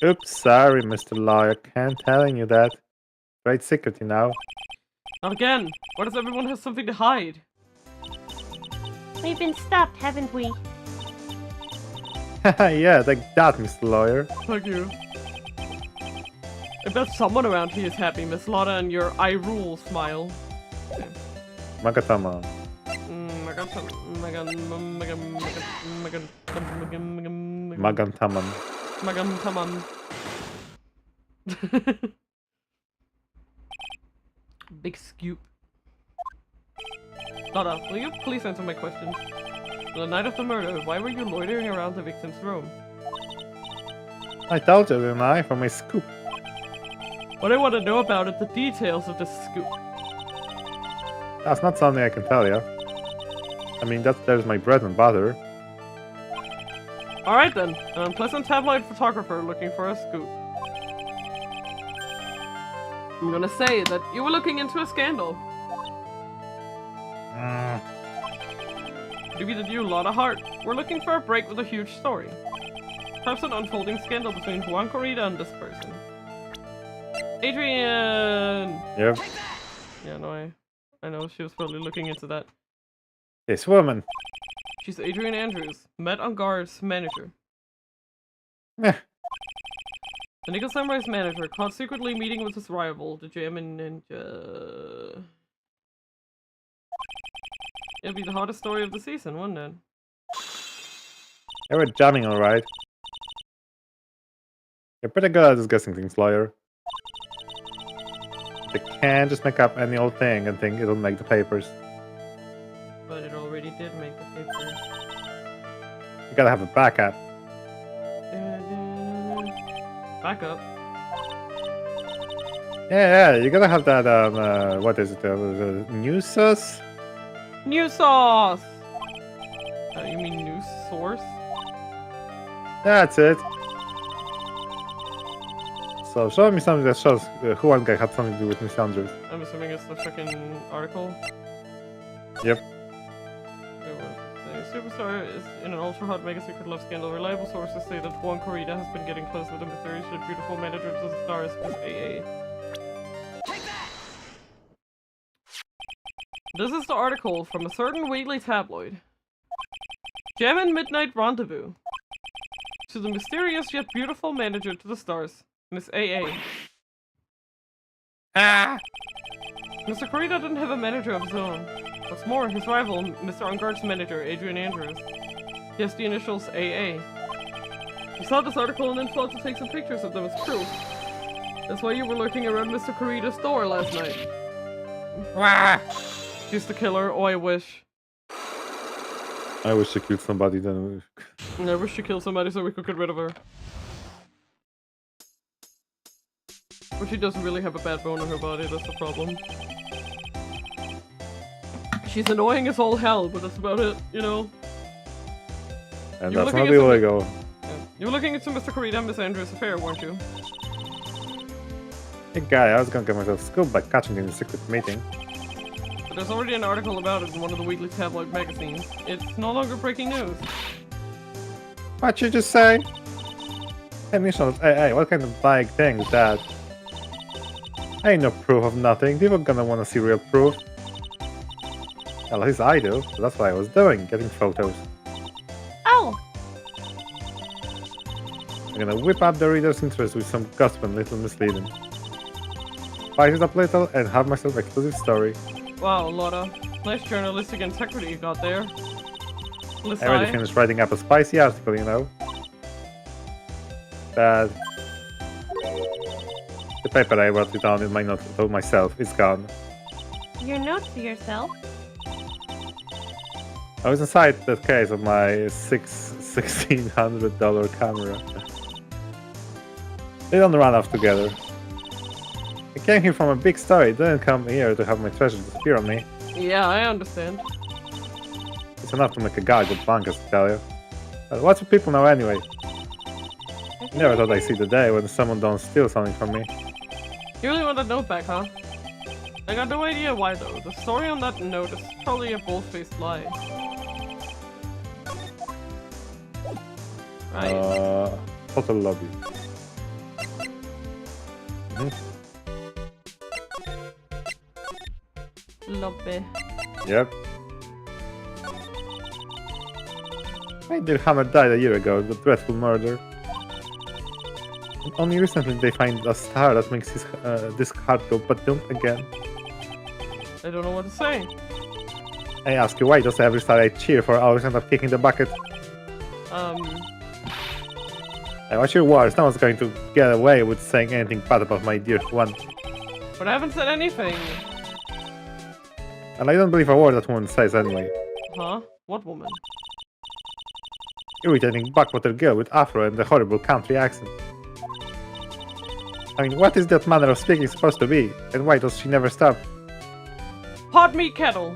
Oops, sorry, Mr. Lawyer, can't telling you that. Great secret, you know. Not again! Why does everyone have something to hide? We've been stopped, haven't we? Yeah, like that, Mr. Lawyer. Thank you. I bet someone around here is happy, Miss Lotta, and your I rule smile. Okay. Magatama. Magantaman. Magantaman. Big scoop. Lotta, will you please answer my questions? The night of the murder, why were you loitering around the victim's room? I told you, didn't I, for my scoop. What I want to know about is the details of this scoop. That's not something I can tell you. I mean, there's my bread and butter. Alright then, an unpleasant tabloid photographer looking for a scoop. I'm gonna say that you were looking into a scandal. Maybe did you, Lotta Hart? We're looking for a break with a huge story. Perhaps an unfolding scandal between Juan Corrida and this person. Adrian! Yep. Yeah, no, I know, she was probably looking into that. This woman. She's Adrian Andrews, Met Ungar's manager. Meh. The Nickel Samurai's manager, caught secretly meeting with his rival, the German ninja. It'd be the hottest story of the season, wouldn't it? They were jamming alright. You're pretty good at discussing things, Lawyer. They can't just make up any old thing and think it'll make the papers. But it already did make the papers. You gotta have a backup. Backup. Yeah, you gotta have that, what is it, news source? News sauce! You mean news source? That's it. So, show me something that shows who one guy had something to do with Miss Andrews. I'm assuming it's the freaking article. Yep. The superstar is in an ultra-hot mega-secret love scandal. Reliable sources say that Juan Corrida has been getting close with a mysterious yet beautiful manager to the stars, Miss AA. This is the article from a certain weekly tabloid. German Midnight Rendezvous. To the mysterious yet beautiful manager to the stars, Miss AA. Ah! Mr. Corrida didn't have a manager of his own. What's more, his rival, Mr. Ungar's manager, Adrian Andrews, he has the initials AA. You saw this article and then thought to take some pictures of them as proof. That's why you were lurking around Mr. Corrida's store last night. Wah! She's the killer, oh I wish. I wish she killed somebody then. I wish she killed somebody so we could get rid of her. But she doesn't really have a bad bone in her body, that's the problem. She's annoying as all hell, but that's about it, you know? And You were that's looking not at illegal. Yeah. You were looking into Mr. Corrida and Miss Andrews' affair, weren't you? Hey guy, I was gonna get myself scooped by catching him in a secret meeting. But there's already an article about it in one of the weekly tabloid magazines. It's no longer breaking news. What'd you just say? Hey, Mission, hey, what kind of vague thing is that? Ain't no proof of nothing. People gonna wanna see real proof. Well, at least I do. So that's what I was doing, getting photos. Oh! I'm gonna whip up the reader's interest with some gossip and little misleading. Spice it up little and have myself an exclusive story. Wow, Lotta. Nice journalistic integrity you got there. I already finished writing up a spicy article, you know. But the paper I wrote it down in my note to myself is gone. Your note to yourself? I was inside that case of my $1,600 camera. They don't run off together. I came here from a big story, didn't come here to have my treasure disappear on me. Yeah, I understand. It's enough to make a guy go bonkers, to tell you. But what's with people now anyway? Never thought I'd see the day when someone don't steal something from me. You really want that note back, huh? I got no idea why though. The story on that note is probably a bold-faced lie. Right. Hotel lobby. Lobby. Yep. My dear Hammer died a year ago, the dreadful murder. And only recently they find a star that makes his disc heart go ba-dum again. I don't know what to say. I ask you, why does every star I cheer for always end up kicking the bucket? I watch your words, no one's going to get away with saying anything bad about my dear one. But I haven't said anything. And I don't believe a word that woman says anyway. Huh? What woman? Irritating backwater girl with afro and a horrible country accent. I mean, what is that manner of speaking supposed to be? And why does she never stop? Hot meat kettle!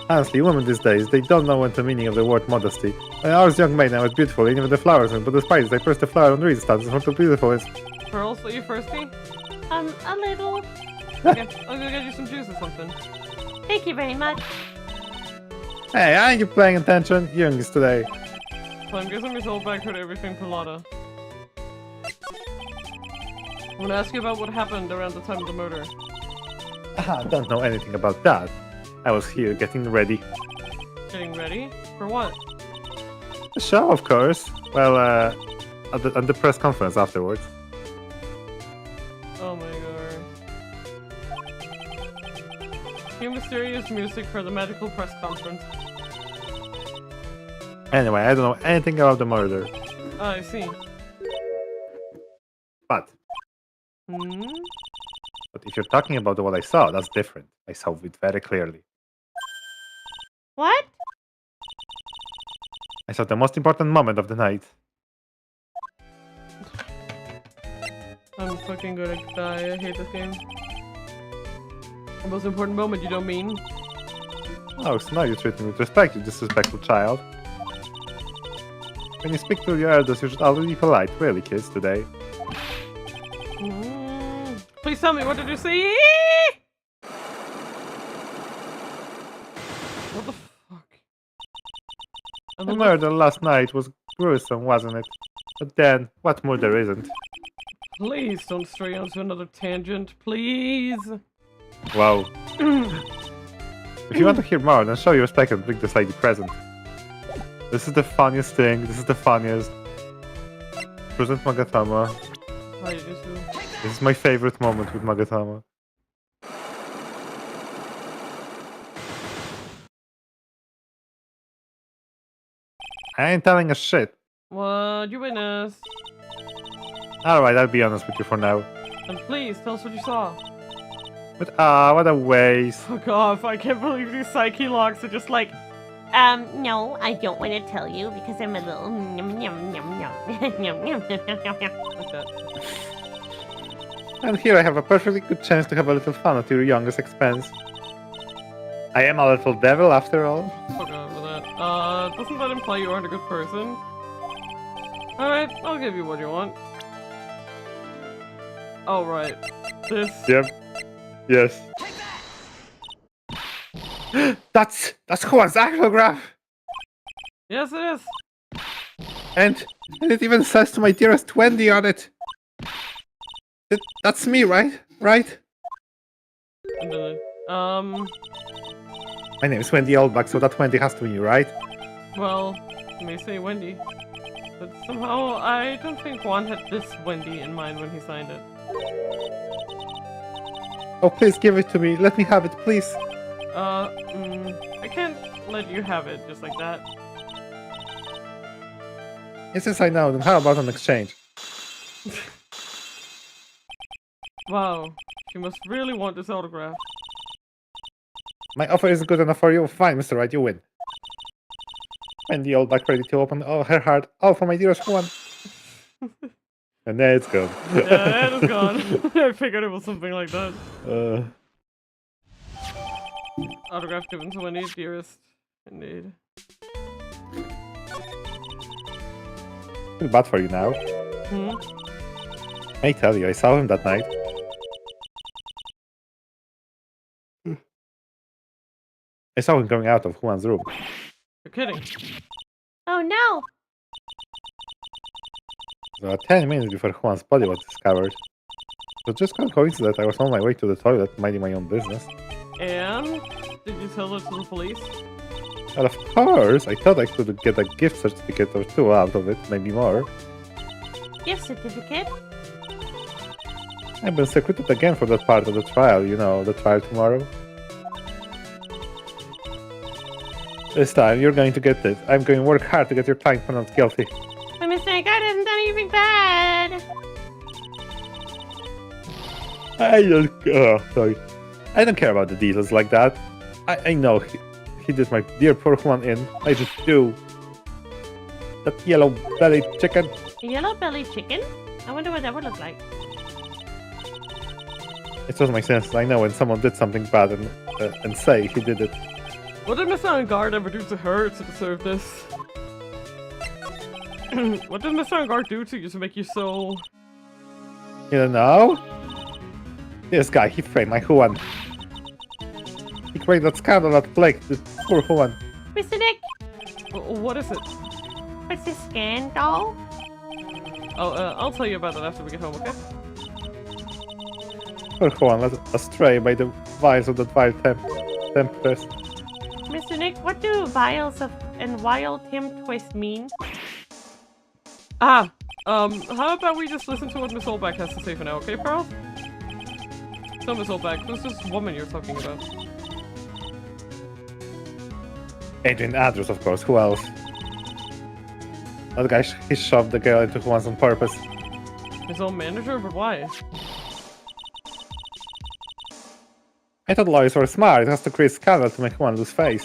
Honestly, women these days, they don't know what the meaning of the word modesty. When I was young maid, I was beautiful, even with the flowers in, but despite it, I pressed the flower on the reed stand for too beautiful is. Pearls, are you thirsty? A little. Okay, I'll go get you some juice or something. Thank you very much. Hey, aren't you paying attention? Youngest today. So I'm guessing we sold back to everything Pilata. I want to ask you about what happened around the time of the murder. I don't know anything about that. I was here getting ready. Getting ready? For what? The show, of course. Well, at the press conference afterwards. Oh my god. Cue mysterious music for the medical press conference. Anyway, I don't know anything about the murder. Oh, I see. But Hmm? But if you're talking about what I saw, that's different. I saw it very clearly. What? I saw the most important moment of the night. I'm fucking gonna die. I hate this game. The most important moment, you don't mean? Oh, so now you treat me with respect, you disrespectful child. When you speak to your elders, you should always be polite. Really, kids, today. Please tell me, what did you see? What the fuck? The murder last night was gruesome, wasn't it? But then, what murder isn't? Please don't stray onto another tangent, please. Wow. If you want to hear more, then show your respect and bring this lady present. This is the funniest thing. This is the funniest. Present Magatama. Hi, Jisoo. This is my favorite moment with Magatama. I ain't telling a shit. What you witnessed? Alright, I'll be honest with you for now. And please, tell us what you saw. But what a waste. Fuck off, I can't believe these psyche locks are just like... No, I don't want to tell you because I'm a little yum yum yum yum yum yum like that. And here I have a perfectly good chance to have a little fun at your youngest expense. I am a little devil after all. Fuck off with that. Doesn't that imply you aren't a good person? Alright, I'll give you what you want. Oh, right. This... Yep. Yes. That's Juan's autograph! Yes, it is! And it even says to my dearest Wendy on it. That's me, right? Right? My name is Wendy Oldback, so that Wendy has to be you, right? Well, you may say Wendy. But somehow, I don't think Juan had this Wendy in mind when he signed it. Oh, please give it to me. Let me have it, please. I can't let you have it just like that. Yes, yes, I know. Then how about an exchange? Wow, she must really want this autograph. My offer isn't good enough for you. Fine, Mr. Right, you win. Wendy Oldback ready to open her heart. All for my dearest Juan. And there it's gone. Yeah, it is gone. I figured it was something like that. Autograph given to Wendy, dearest. Indeed. feel bad for you now. Hmm? I tell you, I saw him that night. I saw him going out of Juan's room. You're kidding. Oh no! About 10 minutes before Juan's body was discovered. It was just a coincidence that I was on my way to the toilet, minding my own business. And did you tell it to the police? Well, of course, I thought I could get a gift certificate or two out of it, maybe more. Gift certificate? I've been secreted again for that part of the trial, you know, the trial tomorrow. This time, you're going to get it. I'm going to work hard to get your client pronounced guilty. But Mr. Agard hasn't done anything bad! Sorry. I don't care about the details like that. I know he did my dear poor Juan in. I just do. That yellow-bellied chicken. A yellow-bellied chicken? I wonder what that would look like. It doesn't make sense. I know when someone did something bad and say he did it. What did Mr. Angard ever do to her to deserve this? What did Mr. Angard do to you to make you so... You don't know? This guy, he framed my Juan. He created that scandal that plagued this poor Juan. Mr. Nick, What is it? what's this scandal? Oh, I'll tell you about it after we get home, okay? Poor Juan led astray by the vials of that vile temptress. Mr. Nick, what do vials of and wild twist mean? How about we just listen to what Miss Olbeck has to say for now, okay, Pearl? So, Miss Olbeck, who's this woman you're talking about? Adrian Andrews, of course. Who else? That guy, he shoved the girl into Juan's on purpose. His own manager? But why? I thought lawyers were smart. It has to create scandal to make Juan lose face.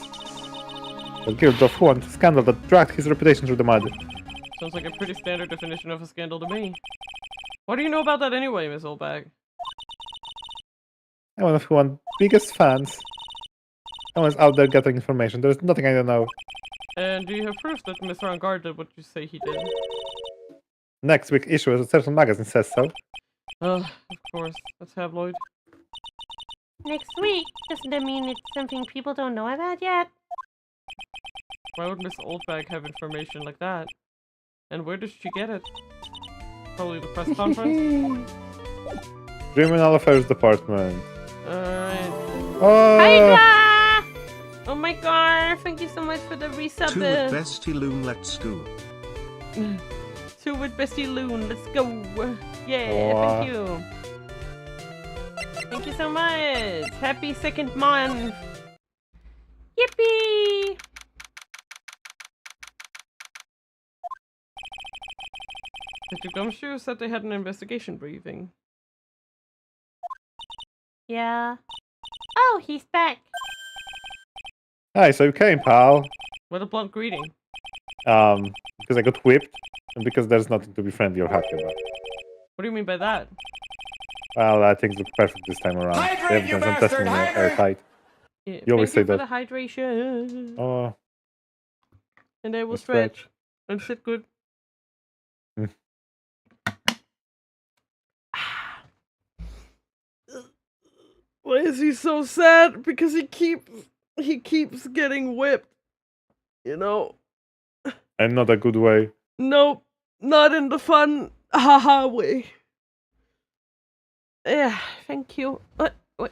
But guilt of Juan to scandal that dragged his reputation through the mud. Sounds like a pretty standard definition of a scandal to me. What do you know about that anyway, Miss Olbeck? I'm one of Juan's biggest fans. I was out there gathering information. There's nothing I don't know. And do you have proof that Mr. Angard did what you say he did? Next week's issue of a certain magazine says so. Of course. A tabloid. Next week? Doesn't that mean it's something people don't know about yet? Why would Miss Oldbag have information like that? And where did she get it? Probably the press conference? Criminal Affairs Department. Alright. Oh! Hydra! Oh my god, thank you so much for the resub. 2 with Bestie Lune, let's go. 2 with Bestie Lune, let's go! Yeah, Wow. thank you! Thank you so much! Happy 2nd month! Yippee! Did your gumshoe said they had an investigation briefing? Yeah. Oh, he's back. Hi, so you came, pal. What a blunt greeting. Because I got whipped, and because there's nothing to be friendly or happy about. What do you mean by that? Well, things look perfect this time around. The evidence and testimony are airtight. Yeah, You always thank say for that. the hydration. Oh, And I will the stretch and sit good. Hmm. Why is he so sad? Because he keeps getting whipped. You know? and not a good way. Nope. Not in the fun haha way. Yeah, thank you. Wait. Well.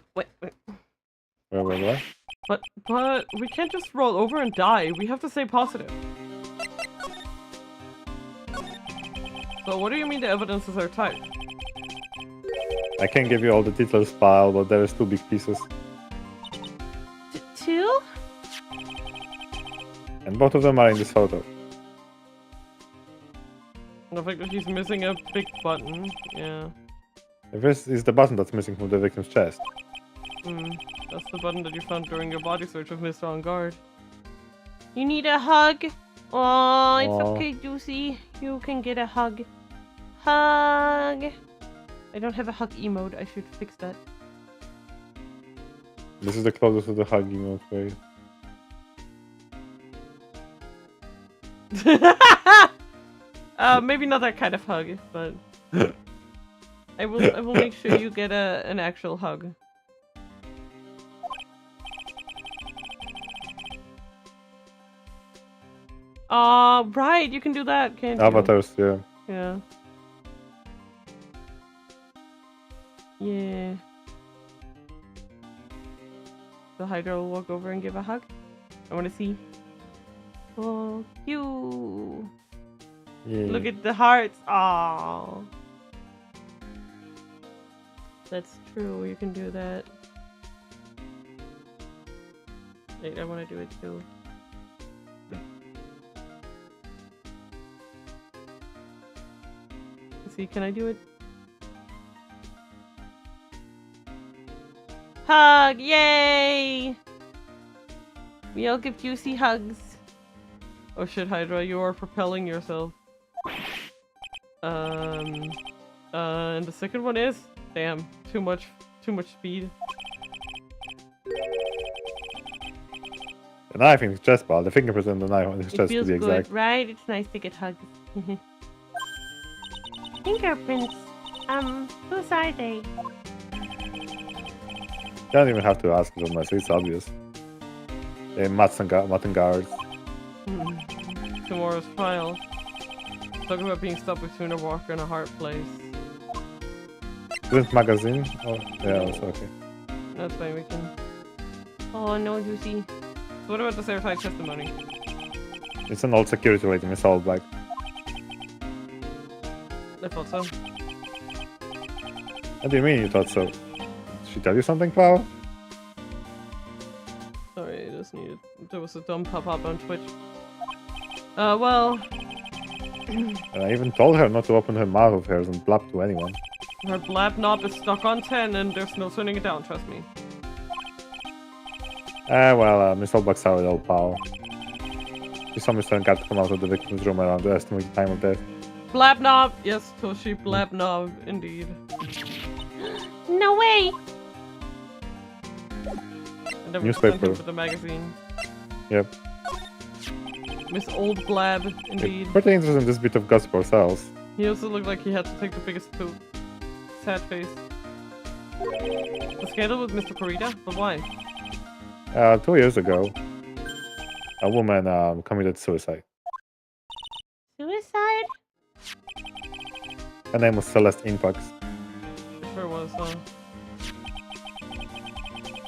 But we can't just roll over and die. We have to stay positive. So what do you mean the evidences are tight? I can't give you all the details, pal, but there is 2 big pieces. 2? And both of them are in this photo. The fact that he's missing a big button. Yeah. This is the button that's missing from the victim's chest. That's the button that you found during your body search of Mr. On Guard. You need a hug? Oh, it's Aw. okay, Juicy. You can get a hug. Hug. I don't have a hug emote. I should fix that. This is the closest to the hug emote way. Maybe not that kind of hug, but I will make sure you get an actual hug. Right, you can do that, can't you? Avatars, yeah. Yeah. Yeah. So Hydra will walk over and give a hug. I want to see. Oh, you. Yeah. Look at the hearts. Oh. That's true. You can do that. Wait, I want to do it too. See, can I do it? Hug! Yay! We all give juicy hugs. Oh shit, Hydra, you are propelling yourself. And the second one is? Damn, too much speed. The knife in his chest, pal. The fingerprint on the knife on his It chest, to feels be good, exact. right? It's nice to get hugs. Fingerprints. Whose are they? You don't even have to ask it unless it's obvious. They're Mattengard's. Tomorrow's trial. Talk about being stuck between a walker and a hard place. Isn't magazine? Oh, yeah, also okay. That's fine, we can... Oh no, Juicy. So what about the certified testimony? It's an old security lady, Miss All Black. I thought so. What do you mean you thought so? Did she tell you something, pal? Sorry, I just needed... There was a dumb pop-up on Twitch. Well... And I even told her not to open her mouth of hers and blab to anyone. Her blab knob is stuck on 10 and there's no turning it down, trust me. Well, Miss All Black's sour old pal. She saw Mr. Cat come out of the victim's room around the estimated time of death. Blab knob! Yes, Toshi, blab knob, indeed. No way! And then we Newspaper. sent him for the magazine. Yep. Miss Old Blab, indeed. Pretty interesting, this bit of gossip ourselves. He also looked like he had to take the biggest poop. Sad face. The scandal with Mr. Corrida? But why? 2 years ago, a woman committed suicide. Suicide? Her name was Celeste Inpax. It sure was,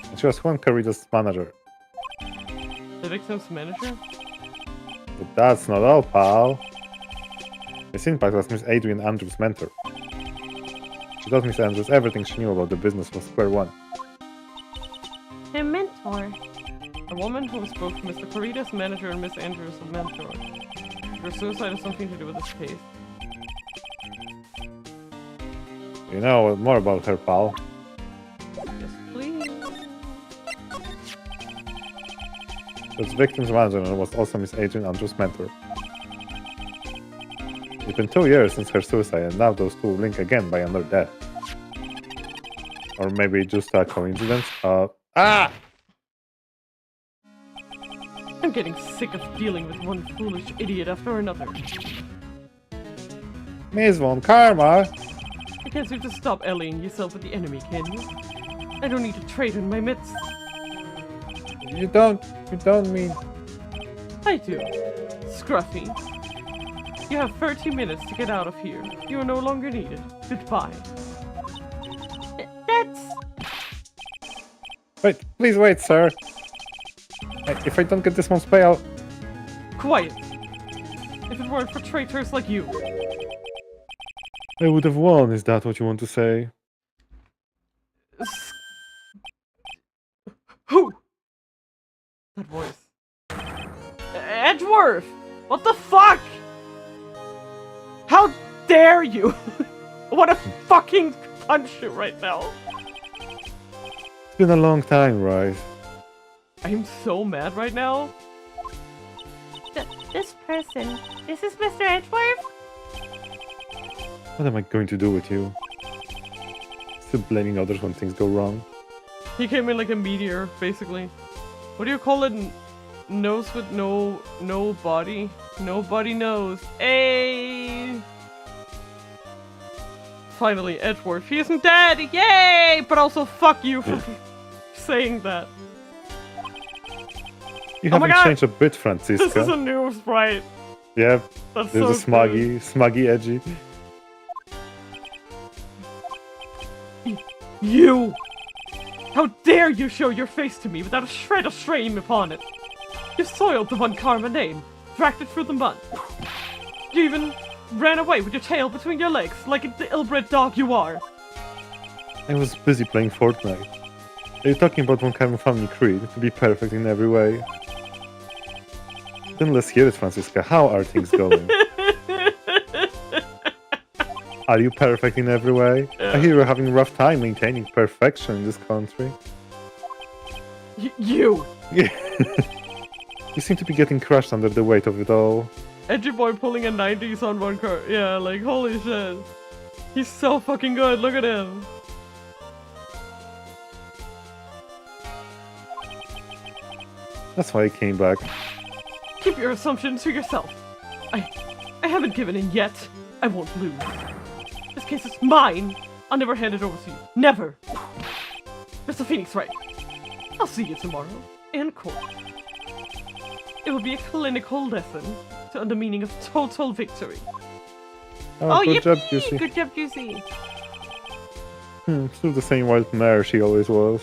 And she was Juan Corrida's manager. The victim's manager? But that's not all, pal. Miss Inpax was Miss Adrian Andrews' mentor. She taught Miss Andrews everything she knew about the business from square one. Her mentor. A woman who was both Mr. Corrida's manager and Miss Andrews' mentor. Her suicide has something to do with this case. You know more about her, pal. Yes, please. This victim's manager was also Miss Adrian Andrews' mentor. It's been 2 years since her suicide, and now those two link again by another death. Or maybe just a coincidence. Ah! I'm getting sick of dealing with one foolish idiot after another. Miss Von Karma! You can't seem to stop allying yourself with the enemy, can you? I don't need a traitor in my midst. You don't mean... I do. Scruffy. You have 30 minutes to get out of here. You are no longer needed. Goodbye. That's... Wait, please wait, sir. If I don't get this month's pay, I'll... Quiet. If it weren't for traitors like you. I would have won, is that what you want to say? Who? That voice. Edgeworth! What the fuck? How dare you? I want to fucking punch you right now. It's been a long time, right? I'm so mad right now. This person. This is Mr. Edgeworth? What am I going to do with you? Still blaming others when things go wrong. He came in like a meteor, basically. What do you call it? Nose with no body? Nobody knows. Hey! Finally, Edgeworth. He isn't dead! Yay! But also, fuck you for saying that. You Oh my haven't God! changed a bit, Francisca. This is a new sprite. Yeah, That's there's so a good. smuggy, edgy. You! How dare you show your face to me without a shred of shame upon it? You soiled the Von Karma name, dragged it through the mud. You even ran away with your tail between your legs, like the ill-bred dog you are. I was busy playing Fortnite. Are you talking about Von Karma Family Creed to be perfect in every way? Then let's hear it, Francisca. How are things going? Are you perfect in every way? I hear you're having a rough time maintaining perfection in this country. You! You seem to be getting crushed under the weight of it all. Edgy boy pulling a 90s on one car. Yeah, like, holy shit. He's so fucking good, look at him. That's why I came back. Keep your assumptions to yourself. I haven't given in yet. I won't lose. This case is mine. I'll never hand it over to you. Never. Mr. Phoenix, right? I'll see you tomorrow in court. It will be a clinical lesson on the meaning of total victory. Oh, good job, yippee! Juicy. Good job, Juicy. Still the same wild mare she always was.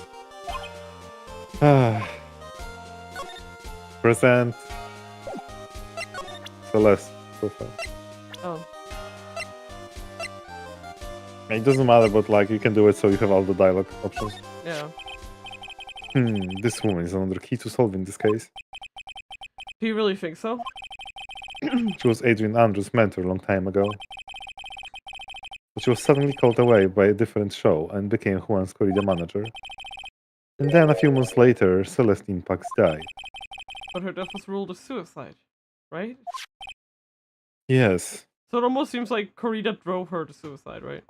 Present. Celeste, so far. Oh. It doesn't matter, but like you can do it so you have all the dialogue options. Yeah. This woman is another key to solving this case. Do you really think so? She was Adrian Andrews' mentor a long time ago. But she was suddenly called away by a different show and became Juan's corrida manager. And then a few months later, Celestine Pax died. But her death was ruled a suicide, right? Yes, So it almost seems like Corrida drove her to suicide, right?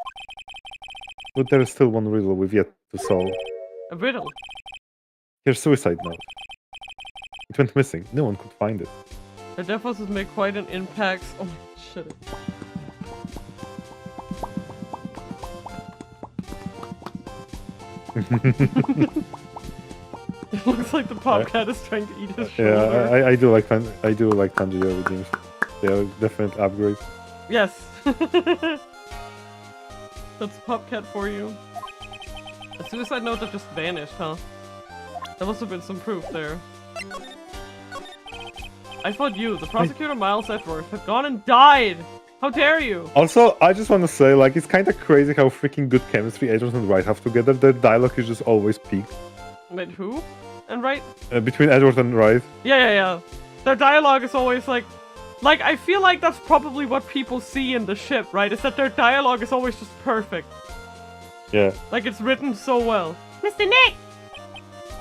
but there is still one riddle we've yet to solve. A riddle. Her suicide note. It went missing. No one could find it. Her death was made quite an impact. Oh my shit. It looks like the popcat is trying to eat his shoulder. Yeah, I do like Tanjiro games. They are definite upgrades. Yes. That's popcat for you. A suicide note that just vanished, huh? There must have been some proof there. I thought you, the prosecutor Miles Edgeworth, had gone and died! How dare you! Also, I just want to say, like, it's kind of crazy how freaking good chemistry Edgeworth and Wright have together. Their dialogue is just always peak. Wait, who? And right? Between Edgeworth and Wright. Yeah. Their dialogue is always like, I feel like that's probably what people see in the ship, right? Is that their dialogue is always just perfect. Yeah. Like, it's written so well. Mr. Nick!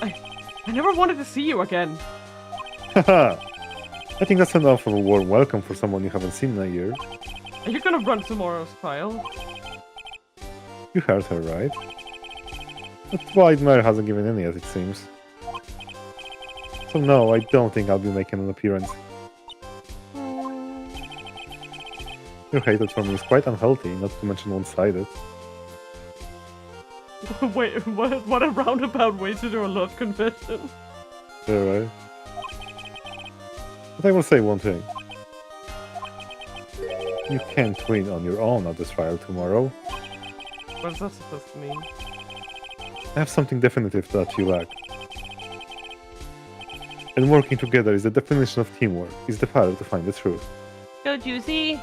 I never wanted to see you again. Haha. I think that's enough of a warm welcome for someone you haven't seen in a year. Are you gonna run tomorrow's trial? You heard her, right? But White Mare hasn't given in yet, it seems. So no, I don't think I'll be making an appearance. Your hatred for me is quite unhealthy, not to mention one-sided. Wait, what a roundabout way to do a love confession. Yeah, right? But I will say one thing. You can't win on your own at the trial tomorrow. What is that supposed to mean? I have something definitive that you lack. And working together is the definition of teamwork, is the power to find the truth. Go, Juicy!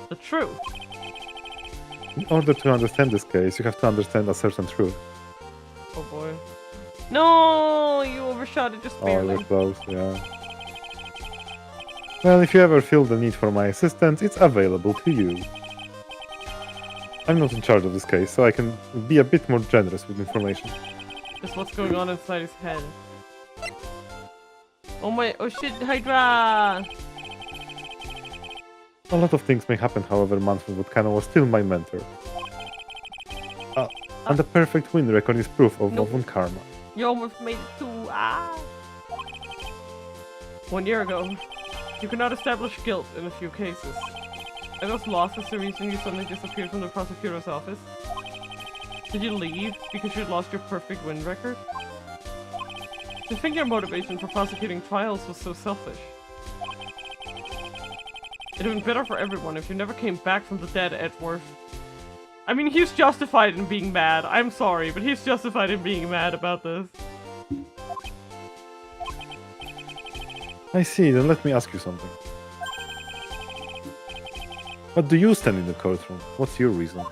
The truth. In order to understand this case, you have to understand a certain truth. Oh boy. No! You overshot it just Oh, barely. you're close, yeah. Well, if you ever feel the need for my assistance, it's available to you. I'm not in charge of this case, so I can be a bit more generous with information. Is what's going on inside his head. Oh shit, Hydra! A lot of things may happen, however, Manfred Vodkano was still my mentor. And the perfect win record is proof of Nope. Von Karma. You almost made it too. 1 year ago, you could not establish guilt in a few cases. I just lost is the reason you suddenly disappeared from the prosecutor's office. Did you leave because you'd lost your perfect win record? To think your motivation for prosecuting trials was so selfish. It'd have been better for everyone if you never came back from the dead, Edgeworth. I mean, he's justified in being mad. I'm sorry, but he's justified in being mad about this. I see, then let me ask you something. What do you stand in the courtroom? What's your reason?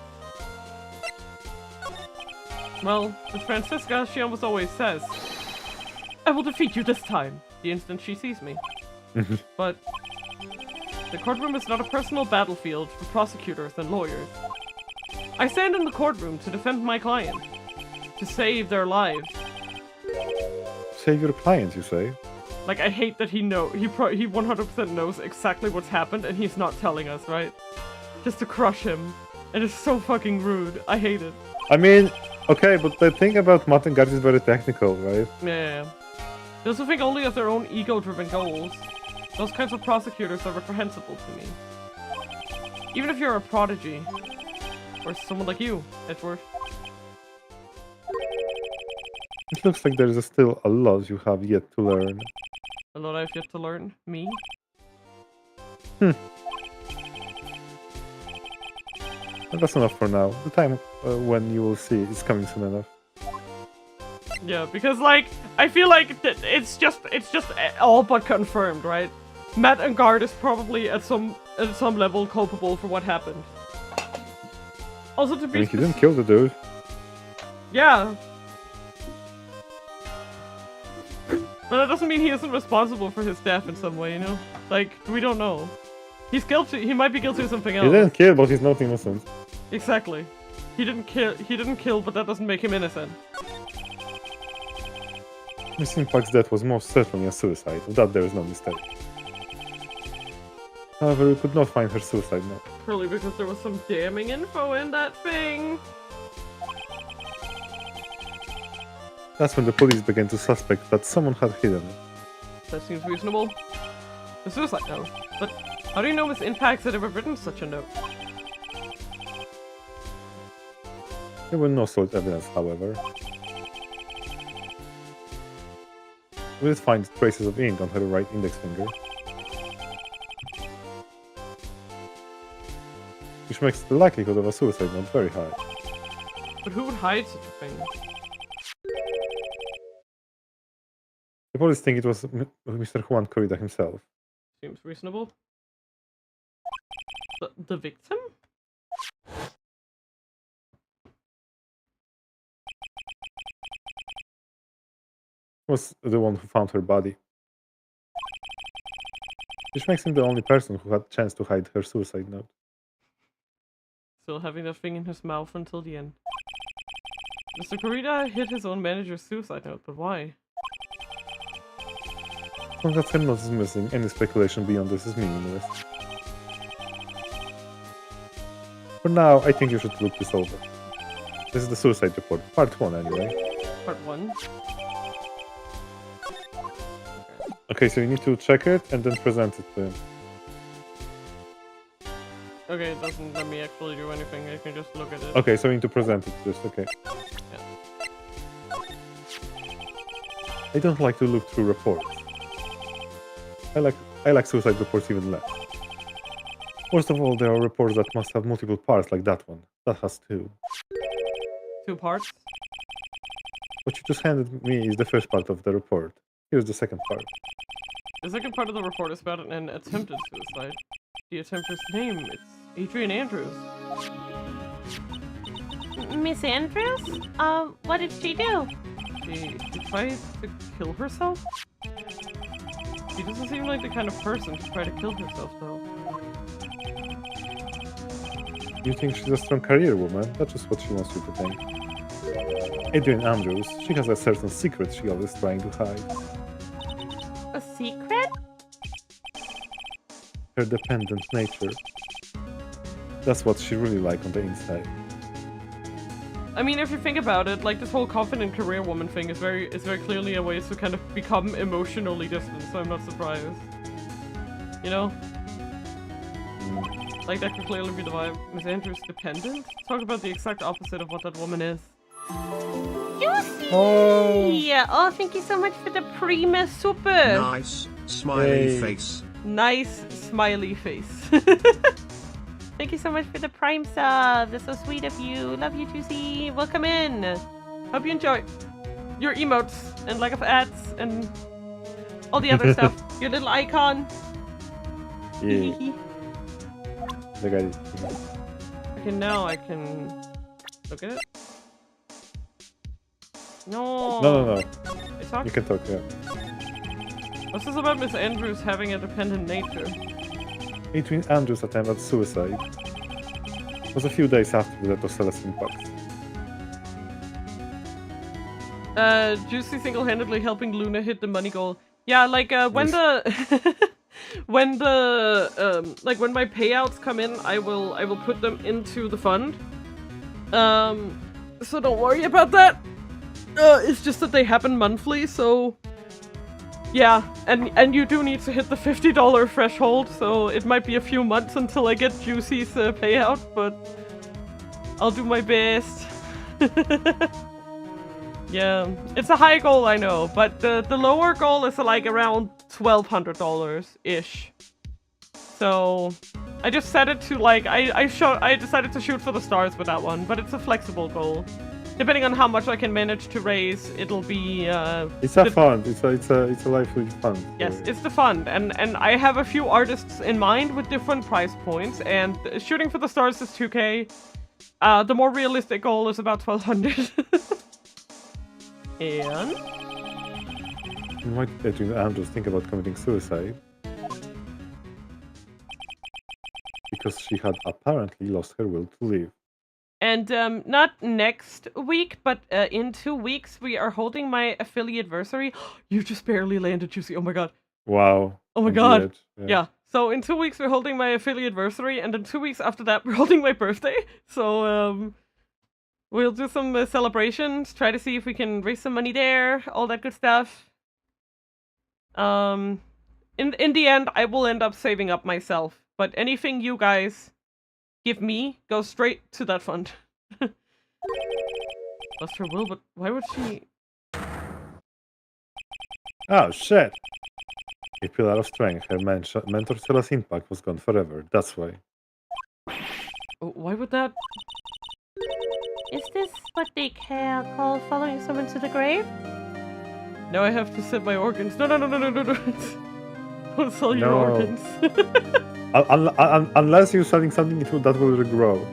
Well, as Francisca, she almost always says, I will defeat you this time, the instant she sees me. But the courtroom is not a personal battlefield for prosecutors and lawyers. I stand in the courtroom to defend my client, to save their lives. Save your client, you say? Like, I hate that he 100% knows exactly what's happened and he's not telling us, right? Just to crush him. And it's so fucking rude. I hate it. I mean, okay, but the thing about Martin Guard is very technical, right? Yeah. Those who think only of their own ego-driven goals, those kinds of prosecutors are reprehensible to me. Even if you're a prodigy, or someone like you, Edgeworth. It looks like there is still a lot you have yet to learn. A lot I've yet to learn. Me? But that's enough for now. The time when you will see is coming soon enough. Yeah, because like, I feel like it's just all but confirmed, right? Matt and Guard is probably at some level culpable for what happened. Also to be I mean, he didn't kill the dude. Yeah. But that doesn't mean he isn't responsible for his death in some way, you know? Like, we don't know. He's guilty. He might be guilty of something else. He didn't kill, but he's not innocent. Exactly. He didn't kill, but that doesn't make him innocent. Missing Park's death was most certainly a suicide. Of that there is no mistake. However, we could not find her suicide note. Probably because there was some damning info in that thing. That's when the police began to suspect that someone had hidden it. That seems reasonable. The suicide note. But how do you know Miss Impax had ever written such a note? There were no solid evidence, however. We did find traces of ink on her right index finger, which makes the likelihood of a suicide note very high. But who would hide such a thing? The police think it was Mr. Juan Corrida himself. Seems reasonable. The victim? Was the one who found her body. Which makes him the only person who had a chance to hide her suicide note. Still having that thing in his mouth until the end. Mr. Corrida hid his own manager's suicide note, but why? As long as her note is missing, any speculation beyond this is meaningless. For now, I think you should look this over. This is the suicide report, part 1 anyway. Part 1? Okay, so you need to check it and then present it to him. Okay, it doesn't let me actually do anything, I can just look at it. Okay, so you need to present it just, okay. Yeah. I don't like to look through reports. I like suicide reports even less. First of all, there are reports that must have multiple parts like that one. That has 2. 2 parts? What you just handed me is the first part of the report. Here's the second part. The second part of the report is about an attempted suicide. The attempter's name, it's Adrian Andrews. Miss Andrews? What did she do? She tried to kill herself? She doesn't seem like the kind of person to try to kill herself, though. You think she's a strong career woman? That's just what she wants you to think. Adrian Andrews, she has a certain secret she always trying to hide. A secret? Her dependent nature. That's what she really like on the inside. I mean, if you think about it, like this whole confident career woman thing is very clearly a way to kind of become emotionally distant, so I'm not surprised. You know? Like, that could clearly be the vibe. Miss Andrews dependent? Talk about the exact opposite of what that woman is. Juicy! Oh. Oh, thank you so much for the Prima Super. Nice, smiley Hey. face. Nice, smiley face. Thank you so much for the Prime sub. That's so sweet of you. Love you, Juicy. Welcome in. Hope you enjoy your emotes and lack of ads and all the other stuff. Your little icon. Yeah. Look at it. Okay, now I can look at it. No. No. It's not. You can talk, yeah. What's this about Miss Andrews having a dependent nature? Between Andrews' attempt at suicide. It was a few days after the death of Celestine Pax. Juicy single-handedly helping Luna hit the money goal. Yeah, like when the when my payouts come in, I will put them into the fund. So don't worry about that. It's just that they happen monthly, so yeah, and you do need to hit the $50 threshold, so it might be a few months until I get Juicy's payout, but I'll do my best. Yeah, it's a high goal, I know, but the lower goal is like around $1,200-ish. So I just set it to like I decided to shoot for the stars with that one, but it's a flexible goal. Depending on how much I can manage to raise, it'll be It's a fund. It's a lively fund. yes, it's the fund, and I have a few artists in mind with different price points, and shooting for the stars is 2K. The more realistic goal is about 1,200. And Why did Andrews think about committing suicide? Because she had apparently lost her will to live. And not next week, but in 2 weeks, we are holding my affiliate anniversary. You just barely landed, Juicy. Oh my god. Wow. Oh my On the god. edge, Yeah. So in 2 weeks, we're holding my affiliate anniversary, and then 2 weeks after that, we're holding my birthday. So we'll do some celebrations, try to see if we can raise some money there, all that good stuff. In the end, I will end up saving up myself, but anything you guys give me goes straight to that fund. Lost her will, but why would she? Oh shit! A pillar of strength. Her mentor Cella's impact was gone forever. That's why. Why would that? Is this what they call following someone to the grave? Now I have to set my organs. No. Don't sell your No. organs. Unless you're selling something that will regrow.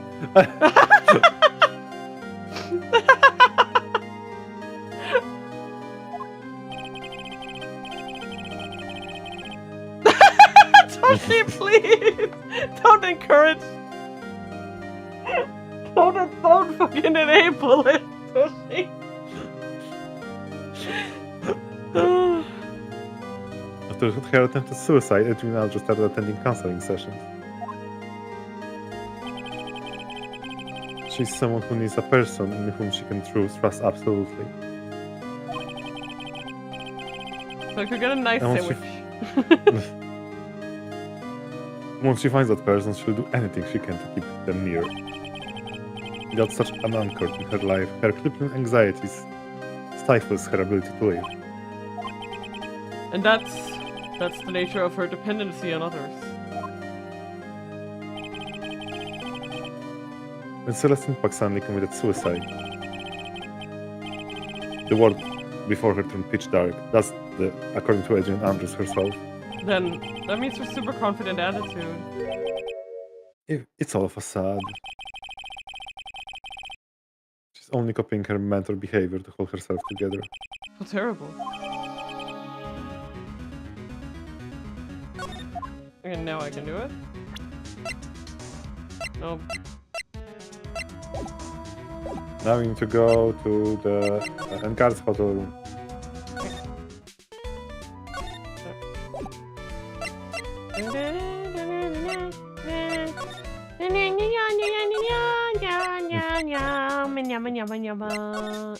Toshi, please! Don't encourage. Don't fucking enable it, Toshi. After her attempted suicide, Edwin Andrews started attending counseling sessions. She's someone who needs a person in whom she can trust absolutely. So I could get a nice And sandwich. Once she finds that person, she'll do anything she can to keep them near. Without such an anchor in her life, her crippling anxieties stifles her ability to live. And that's the nature of her dependency on others. When Celestine Pax suddenly committed suicide, the world before her turned pitch dark. That's according to Adrian Andrews herself. Then that means her super confident attitude. It's all a facade. She's only copying her mentor behavior to hold herself together. How terrible. And now I can do it. Nope. Now we need to go to the Encar's hotel room.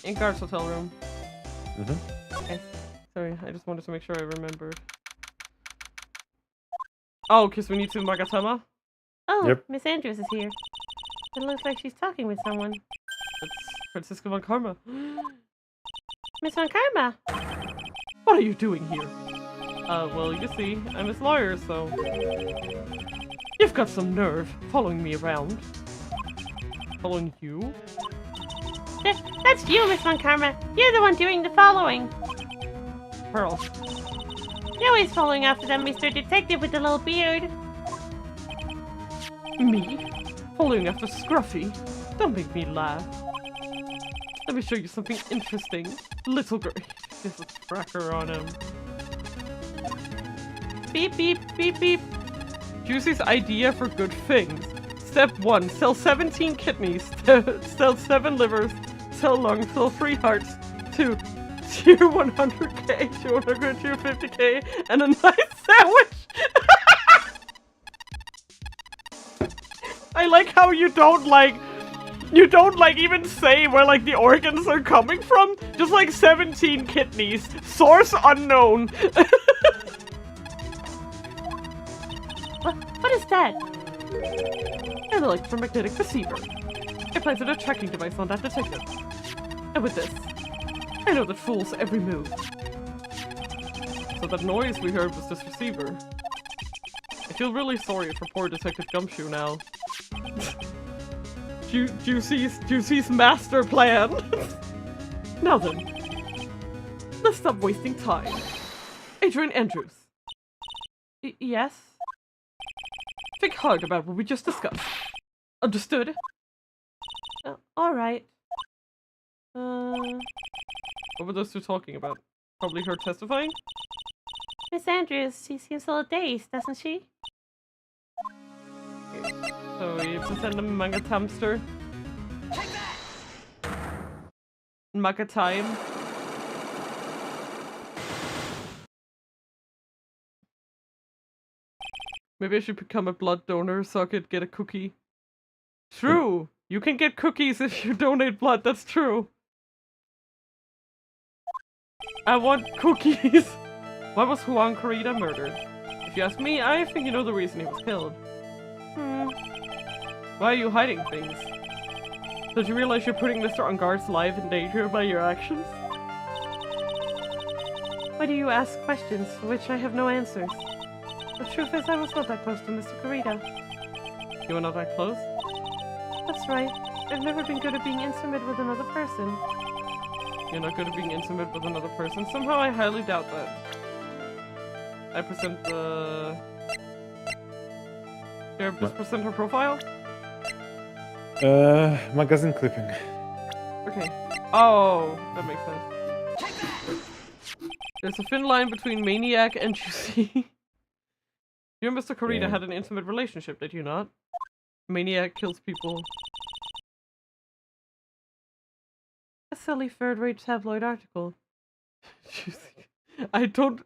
In Gar's hotel room. Mm-hmm. Okay. Sorry, I just wanted to make sure I remembered. Oh, because we need to Magatama? Oh, Yep. Miss Andrews is here. It looks like she's talking with someone. It's Francisca von Karma. Miss Von Karma! What are you doing here? Well, you see, I'm his lawyer, so... You've got some nerve following me around. Following you? That's you, Miss Von Karma. You're the one doing the following. Pearl. You're always following after that Mr. Detective with the little beard. Me? Following after Scruffy? Don't make me laugh. Let me show you something interesting. Little girl. There's a tracker on him. Beep, beep, beep, beep. Juicy's idea for good things. Step 1. Sell 17 kidneys. Sell 7 livers. Sell lungs. Sell 3 hearts. 2. Tier 100k, 200, 250k, and a nice sandwich! I like how you don't even say where like the organs are coming from. Just like 17 kidneys. Source unknown. What is that? An electromagnetic receiver. I planted a tracking device on that detective. And with this, I know that fool's every move. So that noise we heard was this receiver. I feel really sorry for poor Detective Gumshoe now. Juicy's master plan. Now then, let's stop wasting time. Adrian Andrews. Yes? Think hard about what we just discussed. Understood? Alright. What were those two talking about? Probably her testifying? Miss Andrews, she seems a little dazed, doesn't she? So you have to send them manga hamster. Manga time. Maybe I should become a blood donor so I could get a cookie. True! You can get cookies if you donate blood, that's true. I want cookies! Why was Juan Corrida murdered? If you ask me, I think you know the reason he was killed. Why are you hiding things? Don't you realize you're putting Mr. Ungar's life in danger by your actions? Why do you ask questions for which I have no answers? The truth is, I was not that close to Mr. Corrida. You were not that close? That's right. I've never been good at being intimate with another person. You're not good at being intimate with another person? Somehow I highly doubt that. I present the... Here, just present her profile? Magazine clipping. Okay. Oh, that makes sense. There's a thin line between Maniac and Juicy. You and Mr. Corrida had an intimate relationship, did you not? Maniac kills people. A silly third-rate tabloid article. Juicy. I don't...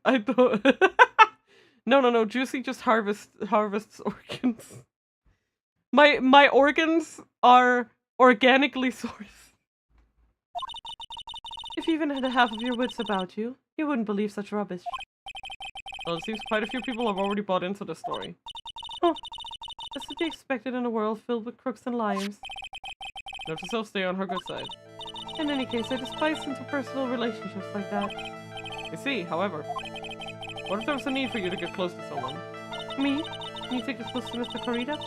No. Juicy just harvests organs. My organs are organically sourced. If you even had half of your wits about you, you wouldn't believe such rubbish. Well, it seems quite a few people have already bought into this story. Huh. As to be expected in a world filled with crooks and liars. Note to self, stay on her good side. In any case, I despise interpersonal relationships like that. I see, however. What if there was a need for you to get close to someone? Me? Can you take us close to Mr. Corrida?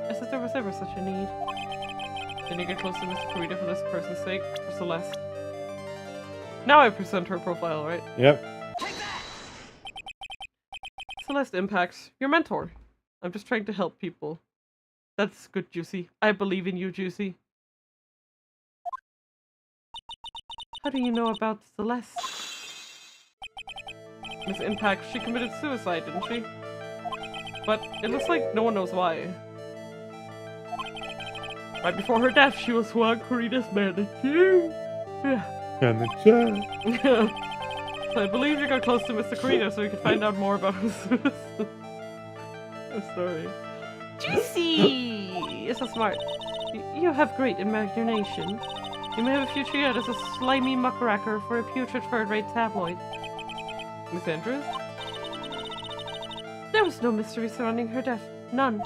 As if there was ever such a need. Can you get close to Mr. Corrida for this person's sake? For Celeste? Now I present her profile, right? Yep. Celeste Impacts, your mentor. I'm just trying to help people. That's good, Juicy. I believe in you, Juicy. How do you know about Celeste? Miss Impact, she committed suicide, didn't she? But it looks like no one knows why. Right before her death, she was Juan Corrida's manager. So I believe you got close to Mr. Corrida so we could find out more about his story. Juicy! You're so smart. You have great imagination. You may have a future yet as a slimy muckracker for a putrid third-rate tabloid. Miss Andrews? There was no mystery surrounding her death. None.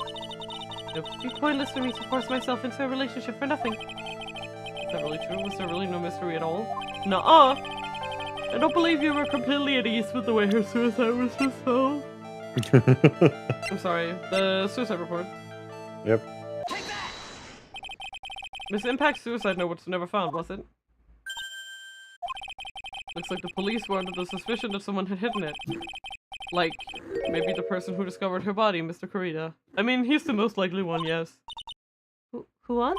It would be pointless for me to force myself into a relationship for nothing. Is that really true? Was there really no mystery at all? Nuh-uh! I don't believe you were completely at ease with the way her suicide was resolved. I'm sorry, the suicide report. Yep. Miss Impact's suicide note was never found, was it? Looks like the police were under the suspicion that someone had hidden it. Like, maybe the person who discovered her body, Mr. Kurita. I mean, he's the most likely one, yes. Who won?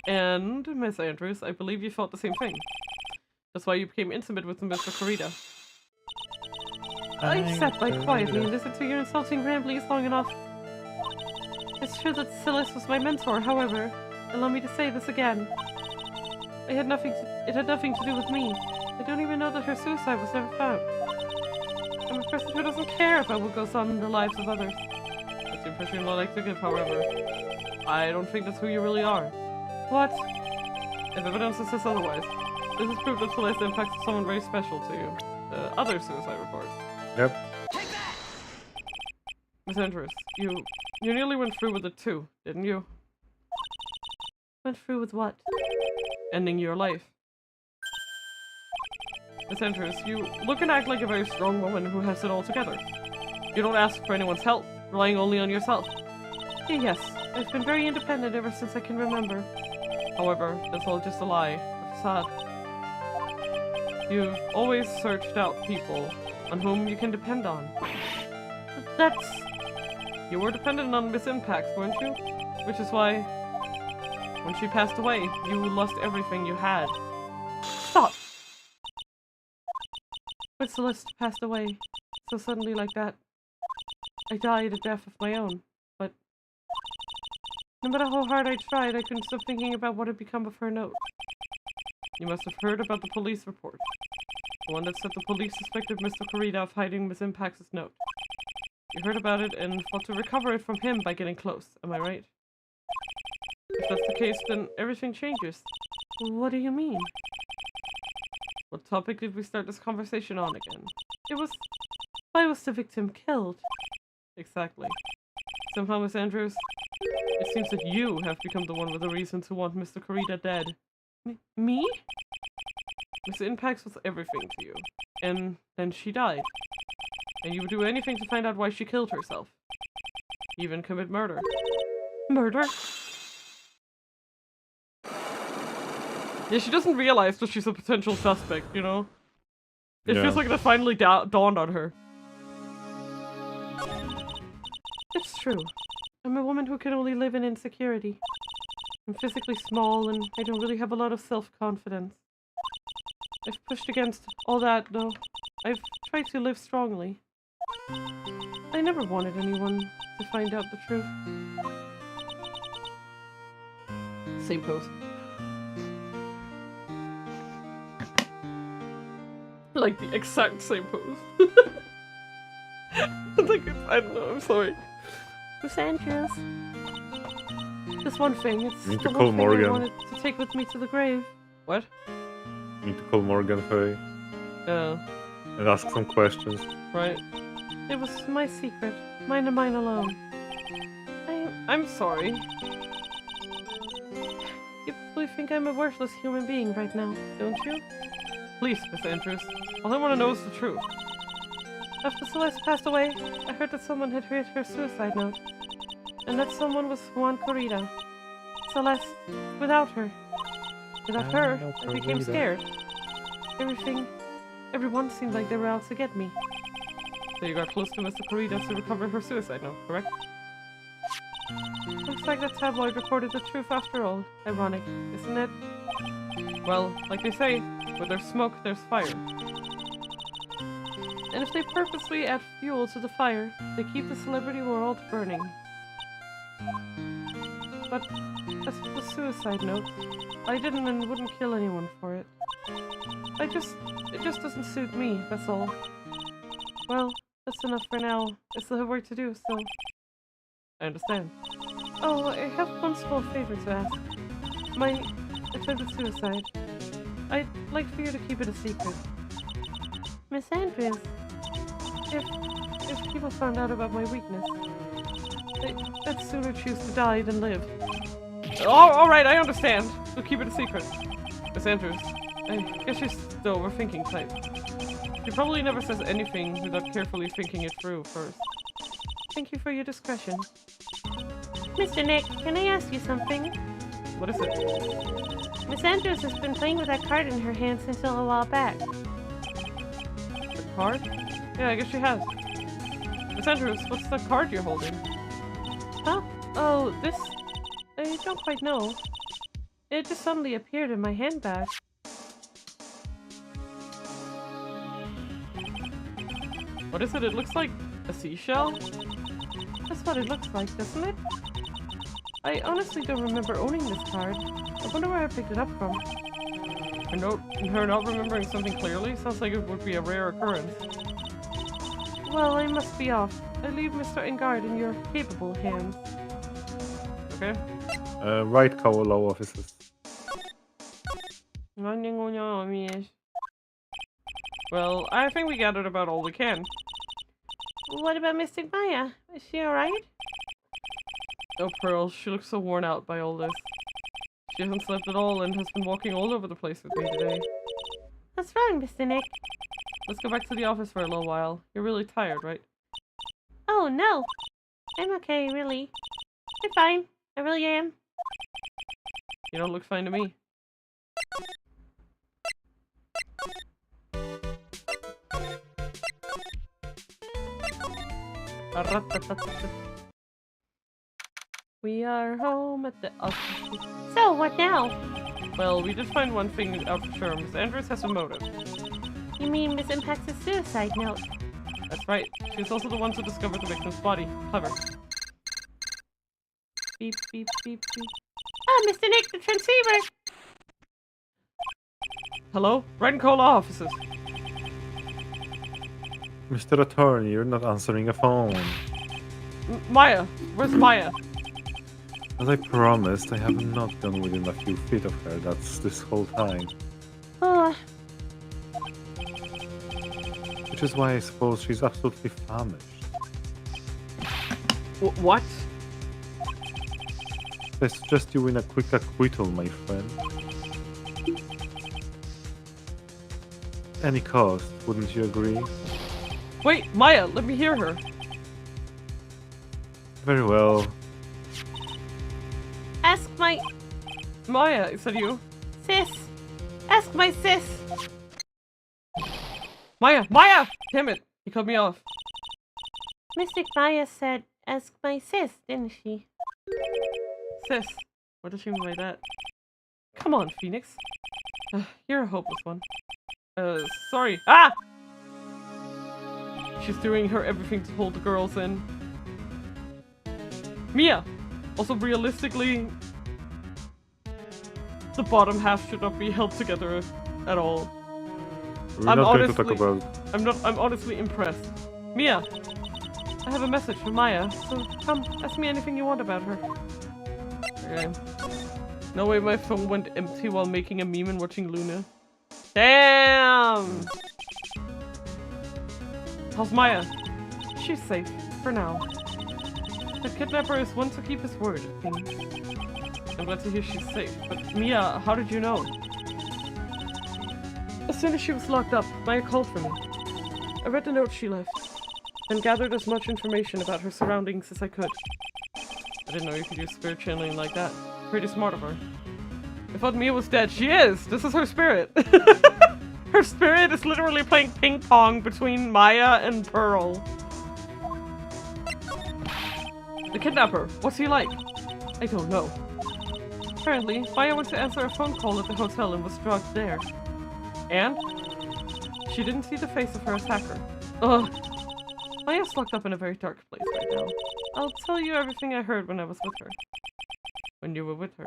And, Miss Andrews, I believe you thought the same thing. That's why you became intimate with Mr. Kurita. I sat by quietly and listened to your insulting ramblings long enough. It's true that Celeste was my mentor, however, allow me to say this again. It had nothing to do with me. I don't even know that her suicide was never found. I'm a person who doesn't care about what goes on in the lives of others. That's the impression I like to give, however. I don't think that's who you really are. What? If evidence says otherwise, this is proof that Celeste impacts someone very special to you. The other suicide report. Yep. Miss Andrews, you nearly went through with it too, didn't you? Went through with what? Ending your life. Miss Andrews, you look and act like a very strong woman who has it all together. You don't ask for anyone's help, relying only on yourself. Yes, I've been very independent ever since I can remember. However, that's all just a lie, a facade. You've always searched out people on whom you can depend on. That's... You were dependent on Miss Impact, weren't you? Which is why, when she passed away, you lost everything you had. Stop! When Celeste passed away, so suddenly like that, I died a death of my own, but no matter how hard I tried, I couldn't stop thinking about what had become of her note. You must have heard about the police report. The one that said the police suspected Mr. Kurita of hiding Miss Impact's note. You heard about it and fought to recover it from him by getting close, am I right? If that's the case, then everything changes. What do you mean? What topic did we start this conversation on again? It was... Why was the victim killed? Exactly. Somehow, Miss Andrews, it seems that you have become the one with a reason to want Mr. Kurita dead. Me? Miss Impact was everything to you. And then she died. And you would do anything to find out why she killed herself. Even commit murder. Murder? Yeah, she doesn't realize that she's a potential suspect, you know? It Yeah. feels like that finally dawned on her. It's true. I'm a woman who can only live in insecurity. I'm physically small and I don't really have a lot of self-confidence. I've pushed against all that, though. I've tried to live strongly. I never wanted anyone to find out the truth. Same pose. Like the exact same pose. Like, I don't know, I'm sorry. Miss Andrews. Just one thing, it's Need the to call one thing Morgan. I wanted to take with me to the grave. What? Need to call Morgan Fay and ask some questions. Right. It was my secret. Mine and mine alone. I'm sorry. You probably think I'm a worthless human being right now, don't you? Please, Miss Andrews. All I want to know is the truth. After Celeste passed away, I heard that someone had read her suicide note. And that someone was Juan Kurita. Celeste, without her. Without her, I became Kurita. scared. Everyone seemed like they were out to get me. So you got close to Mr. Kurita to recover her suicide note, correct? Looks like the tabloid reported the truth after all. Ironic, isn't it? Well, like they say, where there's smoke, there's fire. And if they purposely add fuel to the fire, they keep the celebrity world burning. But as for the suicide note, I didn't and wouldn't kill anyone for it. It just doesn't suit me, that's all. Well, that's enough for now. I still have work to do, so... I understand. Oh, I have one small favor to ask. My attempted suicide. I'd like for you to keep it a secret. Miss Andrews, if people found out about my weakness, I'd sooner choose to die than live. Oh, alright, I understand. We'll keep it a secret. Miss Andrews, I guess she's the overthinking type. She probably never says anything without carefully thinking it through first. Thank you for your discretion. Mr. Nick, can I ask you something? What is it? Miss Andrews has been playing with that card in her hand since a while back. The card? Yeah, I guess she has. Miss Andrews, what's the card you're holding? Huh? Oh, this... I don't quite know. It just suddenly appeared in my handbag. What is it? It looks like a seashell? That's what it looks like, doesn't it? I honestly don't remember owning this card. I wonder where I picked it up from. Her not remembering something clearly sounds like it would be a rare occurrence. Well, I must be off. I leave Mr. Engard in your capable hands. Okay. Right, law officers. Well, I think we gathered about all we can. What about Mystic Maya? Is she alright? Oh, Pearl, she looks so worn out by all this. She hasn't slept at all and has been walking all over the place with me today. What's wrong, Mr. Nick? Let's go back to the office for a little while. You're really tired, right? Oh, no. I'm okay, really. I'm fine. I really am. You don't look fine to me. We are home at the office. So, what now? Well, we did find one thing out for sure. Miss Andrews has a motive. You mean Miss Impact's suicide note? That's right. She's also the one who discovered the victim's body. Clever. Beep, beep, beep, beep. Oh, Mr. Nick, the transceiver! Hello? Red and Cola offices. Mr. Attorney, you're not answering a phone. Maya! Where's Maya? As I promised, I have not gone within a few feet of her. That's this whole time. Oh, Which is why I suppose she's absolutely famished. What? I suggest you win a quick acquittal, my friend. Any cost, wouldn't you agree? Wait, Maya, let me hear her. Very well. ask my Maya, is that you? sis. Ask my sis. Maya! Maya! Damn it, he cut me off. Mystic Maya said, ask my sis, didn't she? Sis, what does she mean by that? Come on, Phoenix. You're a hopeless one. Sorry. Ah! She's doing her everything to hold the girls in. Mia! Also, realistically, the bottom half should not be held together at all. We're not going to talk about... I'm honestly impressed. Mia! I have a message from Maya, so come, ask me anything you want about her. Okay. No way my phone went empty while making a meme and watching Luna. Damn! How's Maya? She's safe, for now. The kidnapper is one to keep his word, it seems. I'm glad to hear she's safe, but Mia, how did you know? As soon as she was locked up, Maya called for me. I read the note she left, and gathered as much information about her surroundings as I could. I didn't know you could use spirit channeling like that. Pretty smart of her. I thought Mia was dead. She is! This is her spirit! Her spirit is literally playing ping pong between Maya and Pearl. The kidnapper, what's he like? I don't know. Apparently, Maya went to answer a phone call at the hotel and was drugged there. And? She didn't see the face of her attacker. Ugh. Maya's locked up in a very dark place right now. I'll tell you everything I heard when I was with her. When you were with her.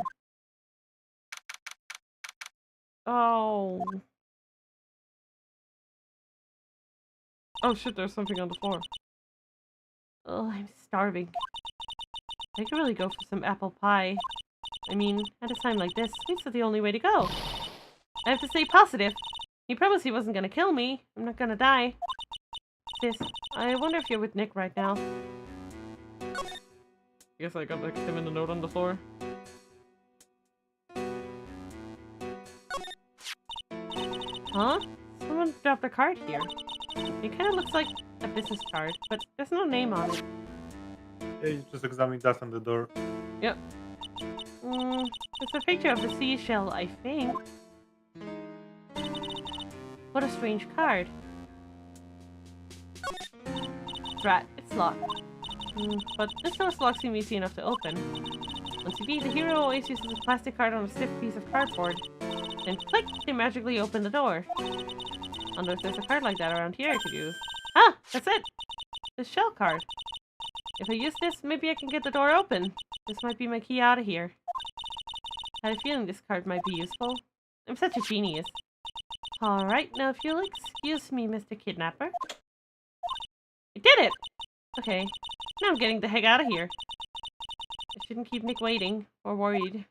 Oh. Oh shit, there's something on the floor. Oh, I'm starving. I could really go for some apple pie. I mean, at a time like this, sweets are the only way to go. I have to stay positive. He promised he wasn't gonna kill me. I'm not gonna die. Sis, I wonder if you're with Nick right now. I guess I got like him in a note on the floor. Huh? Someone dropped a card here. It kind of looks like a business card, but there's no name on it. Yeah, you just examine that on the door. Yep. It's a picture of a seashell, I think. What a strange card. Drat, it's locked. But this door's lock seems easy enough to open. On TV, the hero always uses a plastic card on a stiff piece of cardboard. Then click, they magically open the door. Wonder if there's a card like that around here I could use. Ah, that's it! The shell card. If I use this, maybe I can get the door open. This might be my key out of here. I had a feeling this card might be useful. I'm such a genius. Alright, now if you'll excuse me, Mr. Kidnapper. I did it! Okay, now I'm getting the heck out of here. I shouldn't keep Nick waiting, or worried.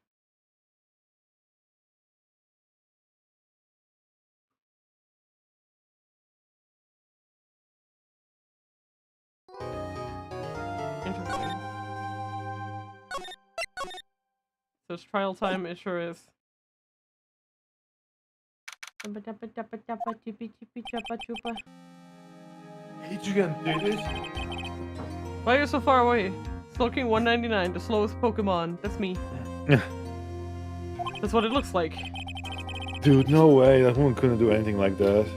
Interesting. So it's trial time, it sure is. Adrian did it. Why are you so far away? Slowking 199, the slowest Pokemon. That's me. That's what it looks like. Dude, no way. That woman couldn't do anything like that.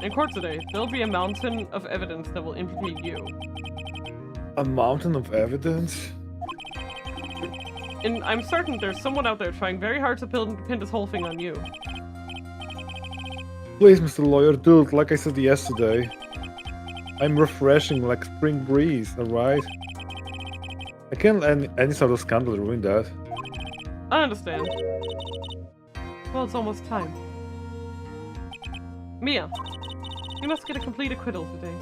In court today, there'll be a mountain of evidence that will implicate you. A mountain of evidence? And I'm certain there's someone out there trying very hard to pin this whole thing on you. Please, Mr. Lawyer, dude, like I said yesterday. I'm refreshing like spring breeze, alright? I can't let any sort of scandal ruin that. I understand. Well, it's almost time. Mia, you must get a complete acquittal today.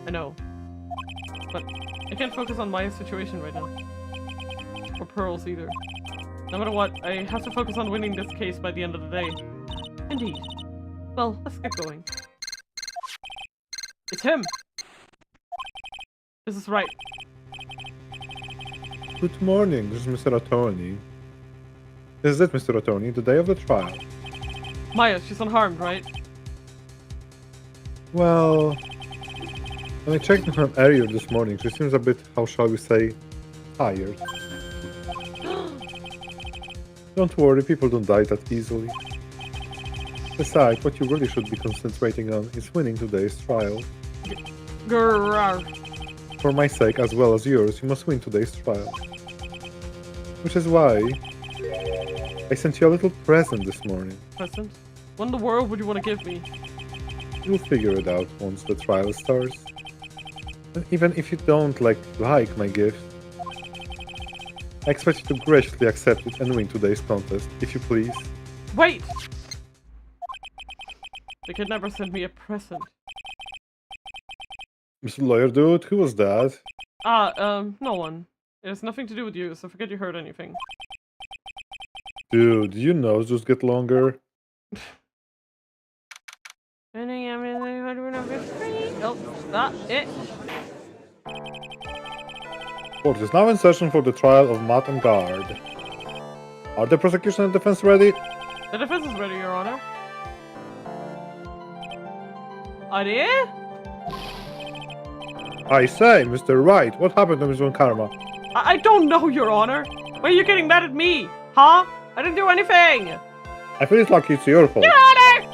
I know. But I can't focus on Maya's situation right now. Or Pearl's either. No matter what, I have to focus on winning this case by the end of the day. Indeed. Well, let's get going. It's him! This is right. Good morning, this is Mr. Attorney. Is it, Mr. Attorney, the day of the trial? Maya, she's unharmed, right? Well, when I checked her earlier this morning, she seems a bit, how shall we say, tired. Don't worry, people don't die that easily. Besides, what you really should be concentrating on is winning today's trial. Grrrr. For my sake, as well as yours, you must win today's trial. Which is why I sent you a little present this morning. Present? What in the world would you want to give me? You'll figure it out once the trial starts. And even if you don't like my gift, I expect you to graciously accept it and win today's contest, if you please. Wait! The kidnapper sent me a present. Mr. Lawyer dude, who was that? No one. It has nothing to do with you, so forget you heard anything. Dude, your nose just get longer. Oh, stop it! Court is now in session for the trial of Matt and Guard. Are the prosecution and defense ready? The defense is ready, Your Honor. Are they? I say, Mr. Wright, what happened to Miss Von Karma? I don't know, Your Honor. Why are you getting mad at me? Huh? I didn't do anything. I feel it's like it's your fault. Your Honor!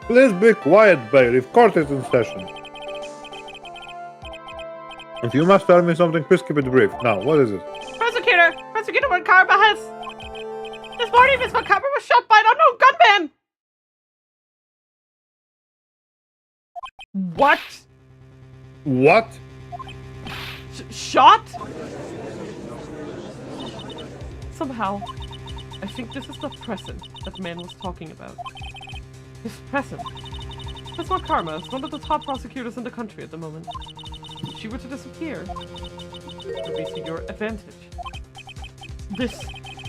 Please be quiet, bailiff. Court is in session. If you must tell me something, please keep it brief. Now, what is it? Prosecutor Von Karma has... This morning, Miss Von Karma was shot by an unknown gunman! What? What? Shot? Somehow, I think this is the present that man was talking about. His present. Miss Von Karma is one of the top prosecutors in the country at the moment. If she were to disappear, it would be to your advantage. This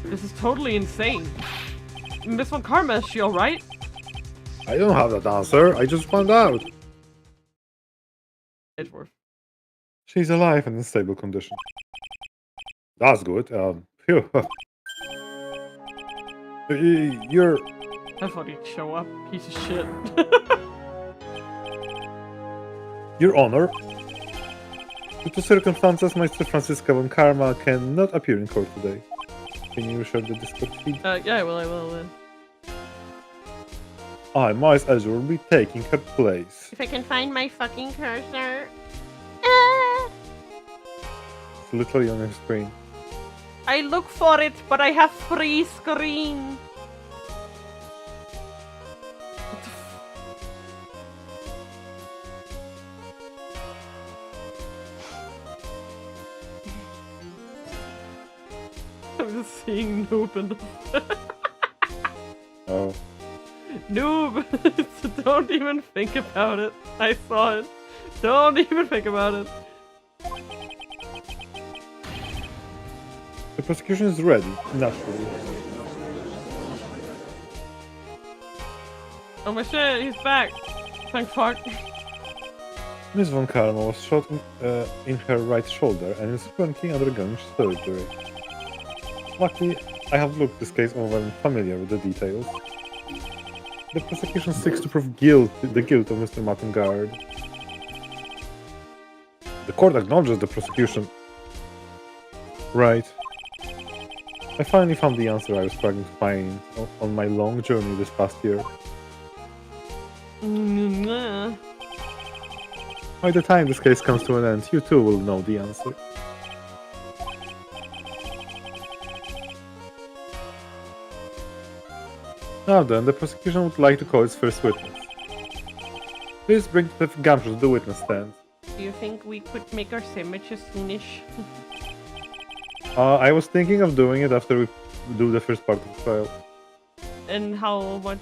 is totally insane. Miss Von Karma, is she alright? I don't have that answer. I just found out. Edgeworth. She's alive and in stable condition. That's good. Phew. You're... I thought he'd show up, piece of shit. Your Honor. Due to circumstances, Master Francisca von Karma cannot appear in court today. Can you share the Discord feed? Yeah, I will. I, Miles Azure, will be taking her place. If I can find my fucking cursor. It's literally on your screen. I look for it, but I have free screen. I'm just seeing Noob in the... Oh. Noob! Don't even think about it. I saw it. Don't even think about it. The prosecution is ready, naturally. Oh my shit, he's back. Thank fuck. Ms. von Karma was shot in her right shoulder and is currently undergoing surgery. Luckily, I have looked this case over and familiar with the details. The prosecution seeks to prove the guilt of Mr. Mattengard. The court acknowledges the prosecution. Right. I finally found the answer I was struggling to find on my long journey this past year. By the time this case comes to an end, you too will know the answer. Now then, the prosecution would like to call its first witness. Please bring the Gamshu to the witness stand. Do you think we could make our sandwiches soonish? I was thinking of doing it after we do the first part of the trial. And how much...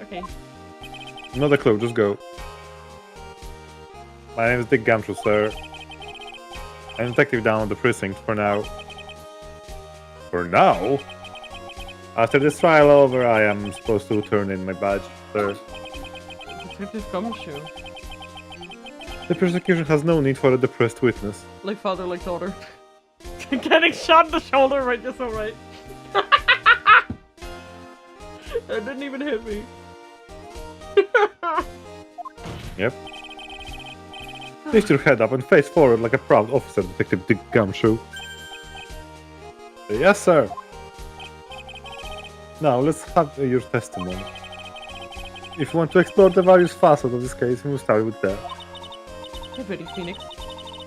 Okay. Not a clue, just go. My name is Dick Gamshu, sir. I'm detective down at the precinct for now. For now? After this trial over, I am supposed to turn in my badge, sir. Detective Gumshoe. The prosecution has no need for a depressed witness. Like father, like daughter. Getting shot in the shoulder right just so right. It didn't even hit me. Yep. Lift your head up and face forward like a proud officer, Detective Dick Gumshoe. Yes, sir. Now, let's have your testimony. If you want to explore the various facets of this case, we will start with that. Hey, Betty Phoenix.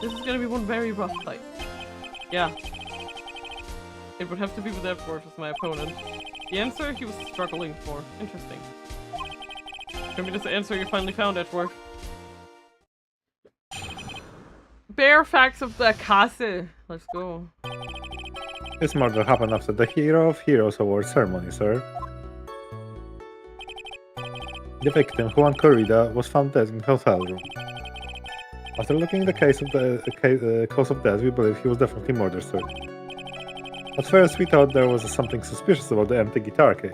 This is gonna be one very rough fight. Yeah. It would have to be with Edward as my opponent. The answer he was struggling for. Interesting. Show me this answer you finally found, Edward. Bare facts of the castle. Let's go. This murder happened after the Hero of Heroes Award ceremony, sir. The victim, Juan Corrida, was found dead in the hotel room. After looking at the case of the cause of death, we believe he was definitely murdered, sir. At first, we thought there was something suspicious about the empty guitar case.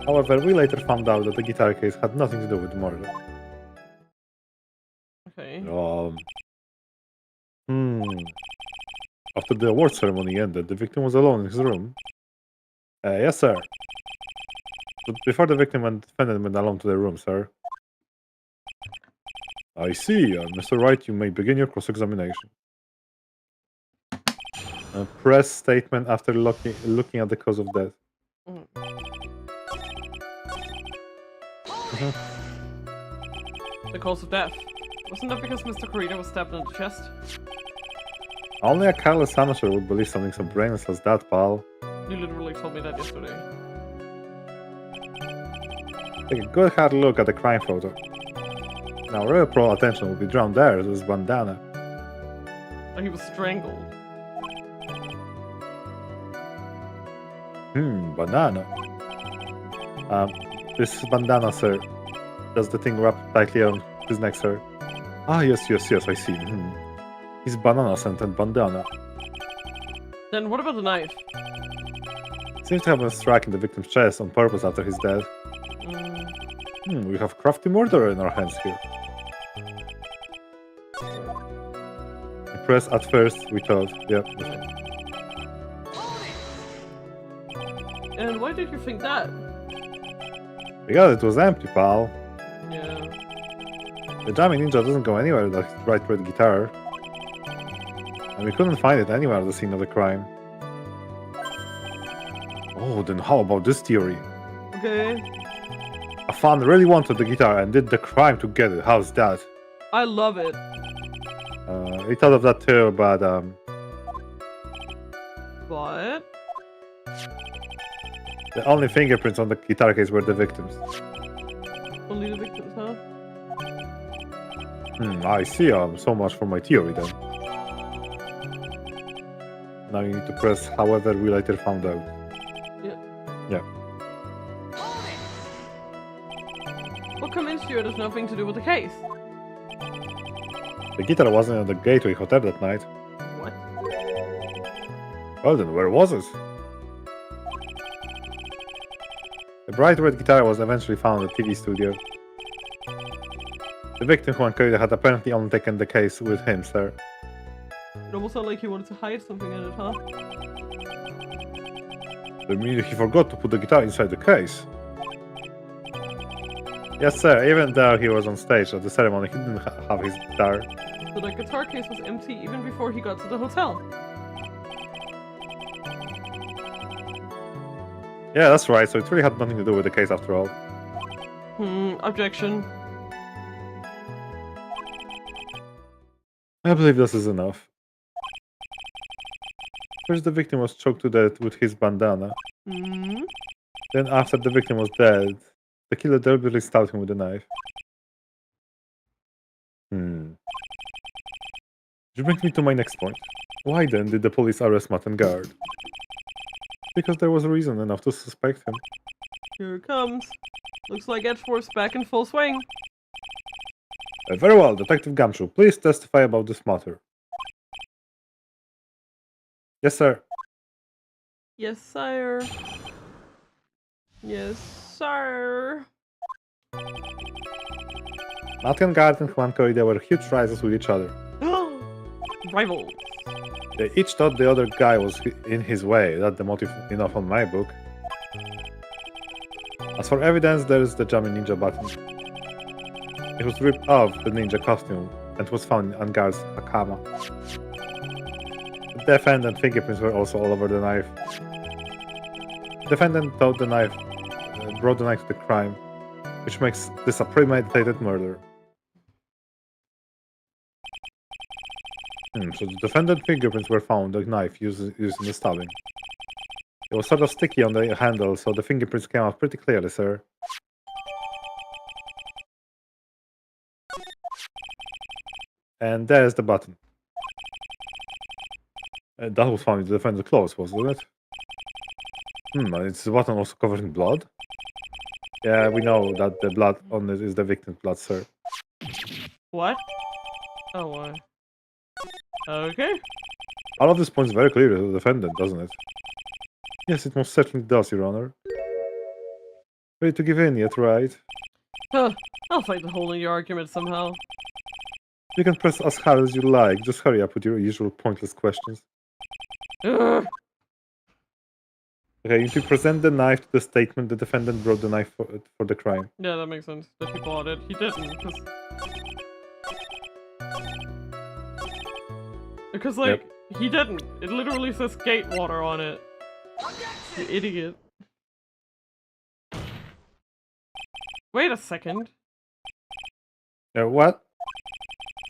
However, we later found out that the guitar case had nothing to do with the murder. Okay. After the award ceremony ended, the victim was alone in his room. Yes, sir. But before the victim and defendant went alone to their room, sir. I see. Mr. Wright, you may begin your cross-examination. Press statement after looking at the cause of death. The cause of death. Wasn't that because Mr. Corrida was stabbed in the chest? Only a careless amateur would believe something so brainless as that, pal. You literally told me that yesterday. Take a good hard look at the crime photo. Now, real pro attention will be drawn there to his bandana. Oh, he was strangled. Banana. This bandana, sir. Does the thing wrap tightly on his neck, sir? Ah, yes, I see. His banana-scented bandana. Then what about the knife? Seems to have been striking the victim's chest on purpose after his death. We have crafty murderer in our hands here. press at first, we thought. Yeah. This one. And why did you think that? Because it was empty, pal. Yeah. The jamming ninja doesn't go anywhere with that bright red guitar. And we couldn't find it anywhere at the scene of the crime. Oh, then how about this theory? Okay. A fan really wanted the guitar and did the crime to get it. How's that? I love it. We thought of that too, but What? the only fingerprints on the guitar case were the victims. Only the victims, huh? I see. So much for my theory then. Now you need to press however we later found out. Yeah. Yeah. What convinced you it has nothing to do with the case? The guitar wasn't at the Gateway Hotel that night. What? Well then, where was it? The bright red guitar was eventually found at the TV studio. The victim, Juan Coida, had apparently only taken the case with him, sir. It almost sounded like he wanted to hide something in it, huh? I mean, he forgot to put the guitar inside the case. Yes, sir. Even though he was on stage at the ceremony, he didn't have his guitar. So the guitar case was empty even before he got to the hotel. Yeah, that's right. So it really had nothing to do with the case after all. Objection. I believe this is enough. First, the victim was choked to death with his bandana. Then, after the victim was dead, the killer deliberately stabbed him with a knife. Which brings me to my next point. Why then did the police arrest Matt Guard? Because there was reason enough to suspect him. Here it comes. Looks like Edgeworth's back in full swing. Very well, Detective Gumshoe, please testify about this matter. Yes, sir. Yes, sire. Yes, sir. Matt Guard and Juan Coida were huge rivals with each other. Rivals. They each thought the other guy was in his way. That's the motive enough on my book. As for evidence, there is the Jamming Ninja button. It was ripped off the ninja costume and was found in Angar's hakama. The defendant fingerprints were also all over the knife. The defendant brought the knife to the crime, which makes this a premeditated murder. So the defendant fingerprints were found on the knife used in the stabbing. It was sort of sticky on the handle, so the fingerprints came out pretty clearly, sir. And there's the button. That was found in the defendant's clothes, wasn't it? Is the button also covered in blood? Yeah, we know that the blood on it is the victim's blood, sir. What? Oh, why? Okay. All of this points very clearly to the defendant, doesn't it? Yes, it most certainly does, Your Honor. Ready to give in yet, right? Huh. I'll find the hole in your argument somehow. You can press as hard as you like. Just hurry up with your usual pointless questions. Ugh. Okay, if you present the knife to the statement, the defendant brought the knife for the crime. Yeah, that makes sense. That he bought it. He didn't, because like, he didn't. It literally says Gatewater on it. You idiot. Wait a second. What?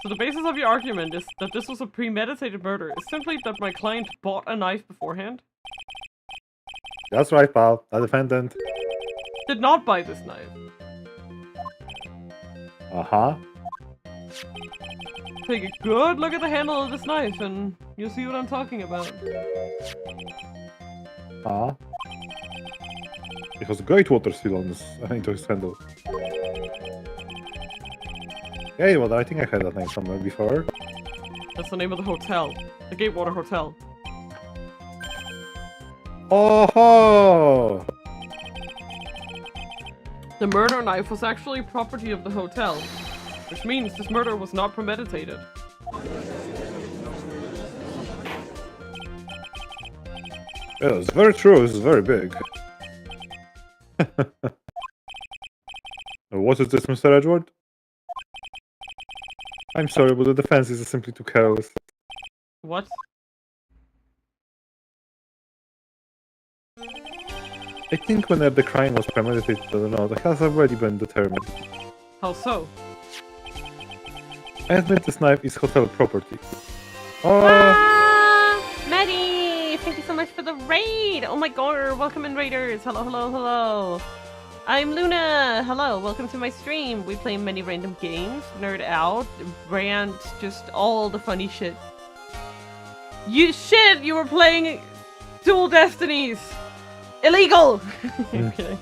So the basis of your argument is that this was a premeditated murder is simply that my client bought a knife beforehand? That's right, pal. The defendant Did not buy this knife. Uh-huh. Take a good look at the handle of this knife and you'll see what I'm talking about. It was Gatewater still on into his handle. Gatewater, I think I heard that name somewhere before. That's the name of the hotel. The Gatewater Hotel. Oh! The murder knife was actually property of the hotel, which means this murder was not premeditated. Yeah, it's very true. It's very big. What is this, Mr. Edward? I'm sorry, but the defense is simply too careless. What? I think whenever the crime was premeditated or not, it has already been determined. How so? I admit this knife is hotel property. Maddie! Thank you so much for the raid! Oh my god, welcome in raiders! Hello, hello, hello! I'm Luna! Hello, welcome to my stream. We play many random games, nerd out, rant, just all the funny shit. You were playing Dual Destinies! Illegal! I'm kidding.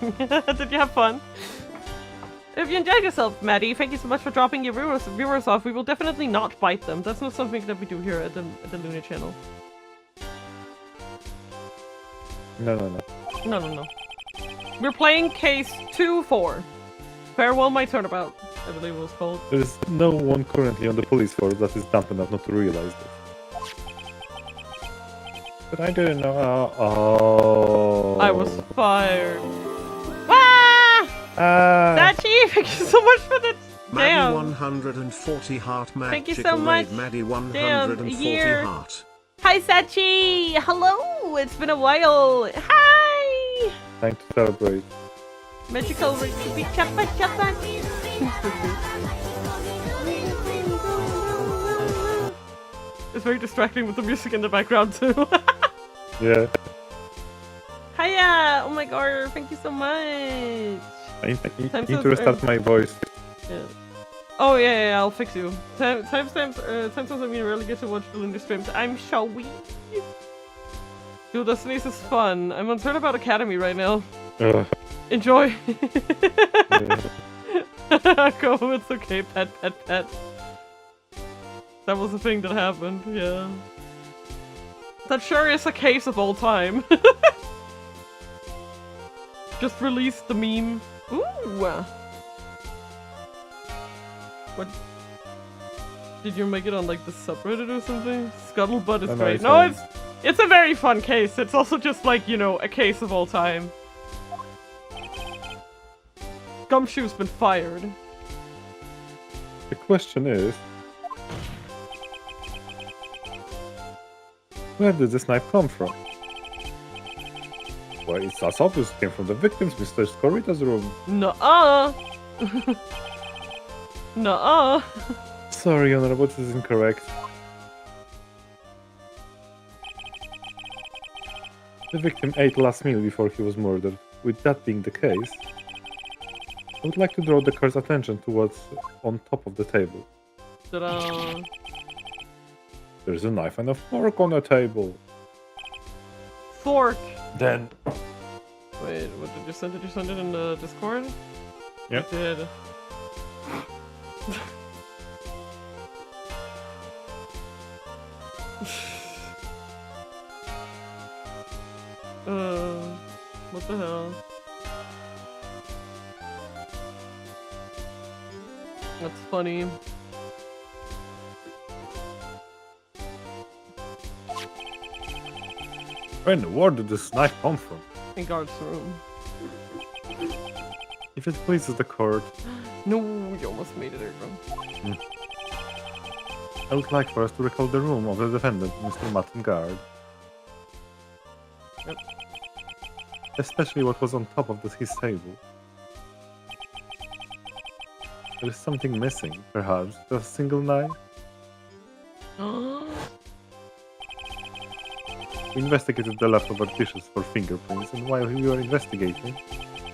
Did you have fun? If you enjoyed yourself, Maddie, thank you so much for dropping your viewers off. We will definitely not bite them. That's not something that we do here at the Luna channel. No. No. We're playing case 2-4. Farewell my turnabout, I believe it was called. There is no one currently on the police force that is dumb enough not to realize this. But I didn't know. Oh. I was fired. Wah! Sachi, thank you so much for the Maddie 140 heart magical Thank you so much. raid. Maddie Damn, 140 year. heart. Hi, Sachi! Hello! It's been a while. Hi! Time to celebrate. Magical chappa chappa. It's very distracting with the music in the background too. Yeah. Hiya! Oh my god, thank you so much. I need Time to zones restart my voice. Yeah. Oh yeah, I'll fix you. Timestamps I mean, rarely get to watch the Luna streams. I'm Shawi. Dude, Destinies is fun. I'm on Turnabout Academy right now. Ugh. Enjoy. Yeah. Go, it's okay, pet. That was the thing that happened, yeah. That sure is a case of all time. Just released the meme. Ooh! What? Did you make it on like the subreddit or something? Scuttlebutt is great. No, it's a very fun case. It's also just like, you know, a case of all time. Gumshoe's been fired. The question is, where did this knife come from? Well, it's as obvious it came from the victim's Mr. Scorita's room. Nuh-uh! Nuh-uh! Sorry, Honorable, this is incorrect. The victim ate last meal before he was murdered. With that being the case, I would like to draw the court's attention to what's on top of the table. Ta-da! There's a knife and a fork on the table. Fork! Then... Wait, what did you send? Did you send it in the Discord? Yep. I did. What the hell? That's funny. Where in the world did this knife come from? In guard's room. If it pleases the court, No, you almost made it, Aaron. I would like for us to recall the room of the defendant, Mr. Mattengard. Yep. Especially what was on top of his table. There is something missing, perhaps. Just a single knife? We investigated the leftover dishes for fingerprints, and while we were investigating,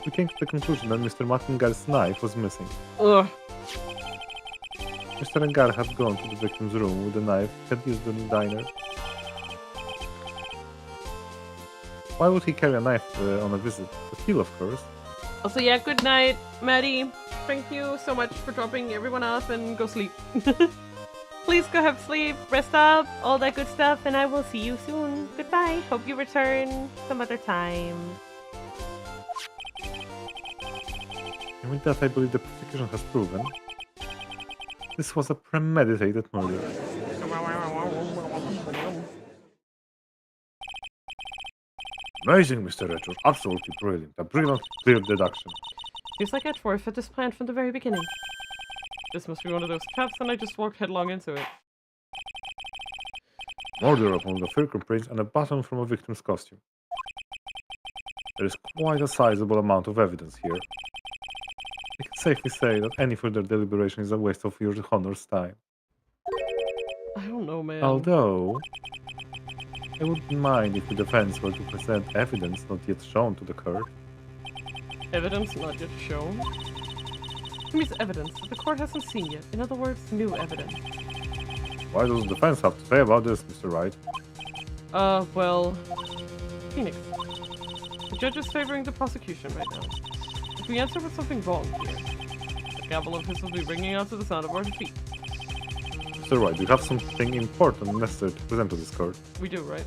we came to the conclusion that Mr. Mattengard's knife was missing. Ugh. Mr. Engar had gone to the victim's room with the knife he had used in the diner. Why would he carry a knife on a visit? To kill, of course. Also, yeah, good night, Maddie. Thank you so much for dropping everyone off and go sleep. Please go have sleep, rest up, all that good stuff, and I will see you soon. Goodbye. Hope you return some other time. And with that, I believe the prosecution has proven this was a premeditated murder. Amazing, Mr. Edgeworth. Absolutely brilliant. A brilliant, clear deduction. Seems like Edgeworth had this plan from the very beginning. This must be one of those traps, and I just walked headlong into it. Murder upon the fingerprints and a button from a victim's costume. There is quite a sizable amount of evidence here. I can safely say that any further deliberation is a waste of your Honor's time. I don't know, man. Although, I wouldn't mind if the defense were to present evidence not yet shown to the court. Evidence not yet shown? It means evidence that the court hasn't seen yet. In other words, new evidence. What does the defense have to say about this, Mr. Wright? Well... Phoenix. The judge is favoring the prosecution right now. If we answer with something wrong here, the gavel of his will be ringing out to the sound of our defeat. Mr. Wright, you have something important and necessary to present to this court. We do, right?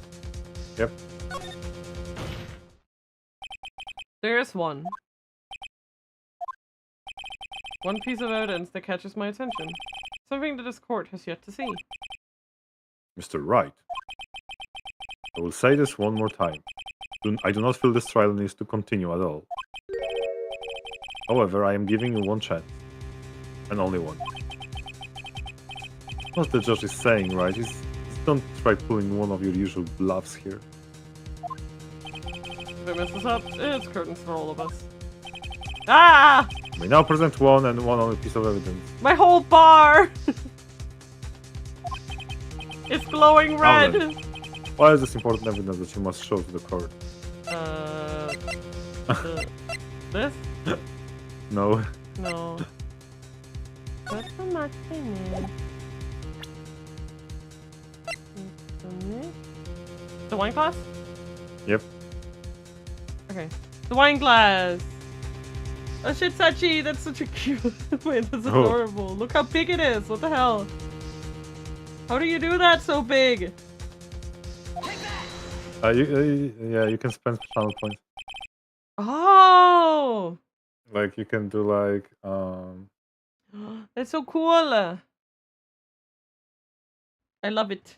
Yep. There's one. One piece of evidence that catches my attention. Something that this court has yet to see. Mr. Wright, I will say this one more time. I do not feel this trial needs to continue at all. However, I am giving you one chance. And only one. What the judge is saying, right, is don't try pulling one of your usual bluffs here. If I mess this up, it's curtains for all of us. Ah! We now present one and one other piece of evidence. My whole bar! It's glowing red! Why is this important evidence that you must show to the court? This? No. No. That's so much in it. The wine glass? Yep. Okay. The wine glass! Oh shit, Sachi! That's such a cute... Wait, that's adorable. Look how big it is! What the hell? How do you do that so big? Yeah, you can spend channel points. Oh! Like, you can do like, That's so cool! I love it.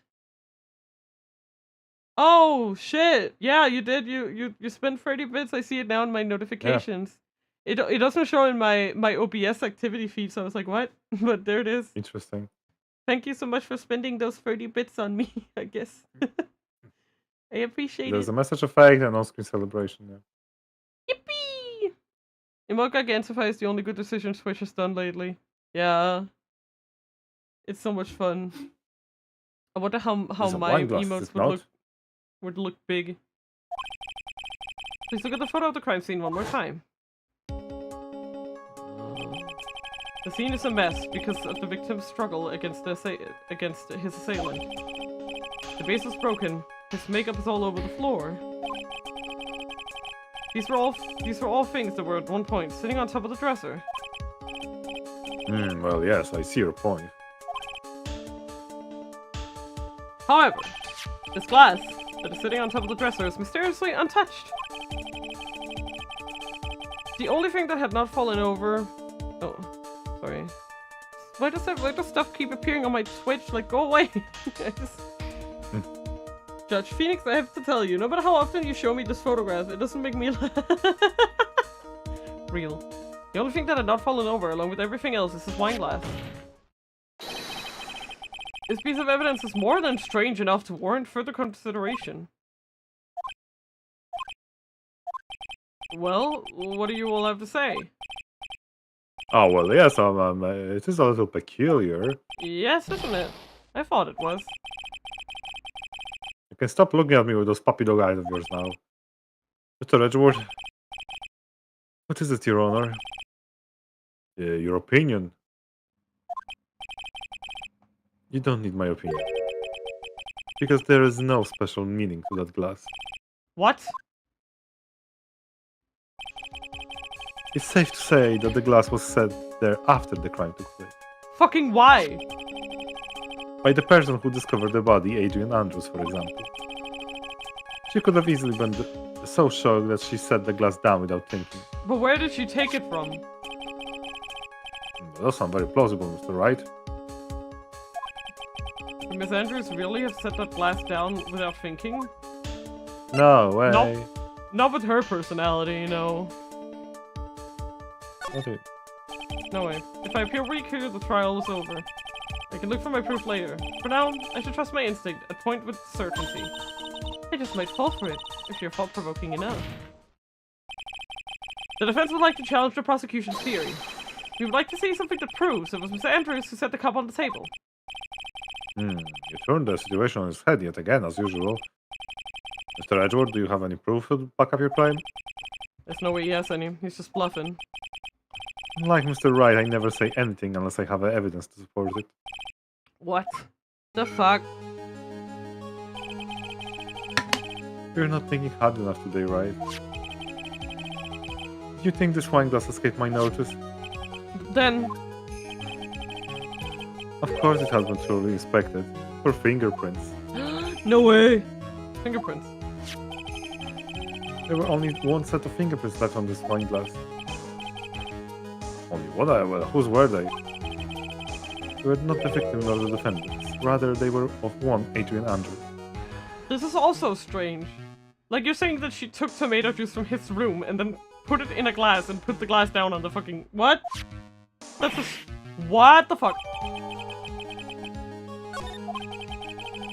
Oh shit! Yeah, you did. You spent 30 bits. I see it now in my notifications. Yeah. It doesn't show in my OBS activity feed, so I was like, what? But there it is. Interesting. Thank you so much for spending those 30 bits on me, I guess. I appreciate There's it. a message effect and on-screen celebration, yeah. Yippee! Emoka Gensify is the only good decision Switch has done lately. Yeah. It's so much fun. I wonder how my emotes would look big. Please look at the photo of the crime scene one more time. The scene is a mess because of the victim's struggle against his assailant. The vase was broken. His makeup is all over the floor. These were all things that were at one point sitting on top of the dresser. Well, yes, I see your point. However, this glass that is sitting on top of the dresser is mysteriously untouched. The only thing that had not fallen over... Oh, sorry. Why does stuff keep appearing on my Twitch? Like, go away! Judge Phoenix, I have to tell you, no matter how often you show me this photograph, it doesn't make me laugh. Real. The only thing that had not fallen over, along with everything else, is this wine glass. This piece of evidence is more than strange enough to warrant further consideration. Well, what do you all have to say? Oh, well, yes, it is a little peculiar. Yes, isn't it? I thought it was. You can stop looking at me with those puppy dog eyes of yours now. Mr. Edgeworth. What is it, Your Honor? Your opinion. You don't need my opinion. Because there is no special meaning to that glass. What? It's safe to say that the glass was set there after the crime took place. Fucking why? By the person who discovered the body, Adrian Andrews, for example. She could have easily been so shocked that she set the glass down without thinking. But where did she take it from? Those sound very plausible, Mr. Wright. Miss Andrews really have set that glass down without thinking? No way. Nope. Not with her personality, you know. Okay. No way. If I appear weak here, the trial is over. I can look for my proof later. For now, I should trust my instinct, and point with certainty. I just might fall for it, if you're thought-provoking enough. The defense would like to challenge the prosecution's theory. We would like to see something that proves it was Mr. Andrews who set the cup on the table. You turned the situation on its head yet again, as usual. Mr. Edgeworth, do you have any proof to back up your claim? There's no way he has any. He's just bluffing. Like Mr. Wright, I never say anything unless I have evidence to support it. What the fuck? You're not thinking hard enough today, right? You think this wine glass escaped my notice? Then, Of course it has been thoroughly inspected. For fingerprints. no way. Fingerprints. There were only one set of fingerprints left on this wine glass. Only one? Well, whose were they? They were not the victim nor the defendants. Rather, they were of one Adrian Andrews. This is also strange. Like, you're saying that she took tomato juice from his room and then put it in a glass and put the glass down on the fucking... What? That's just... What the fuck?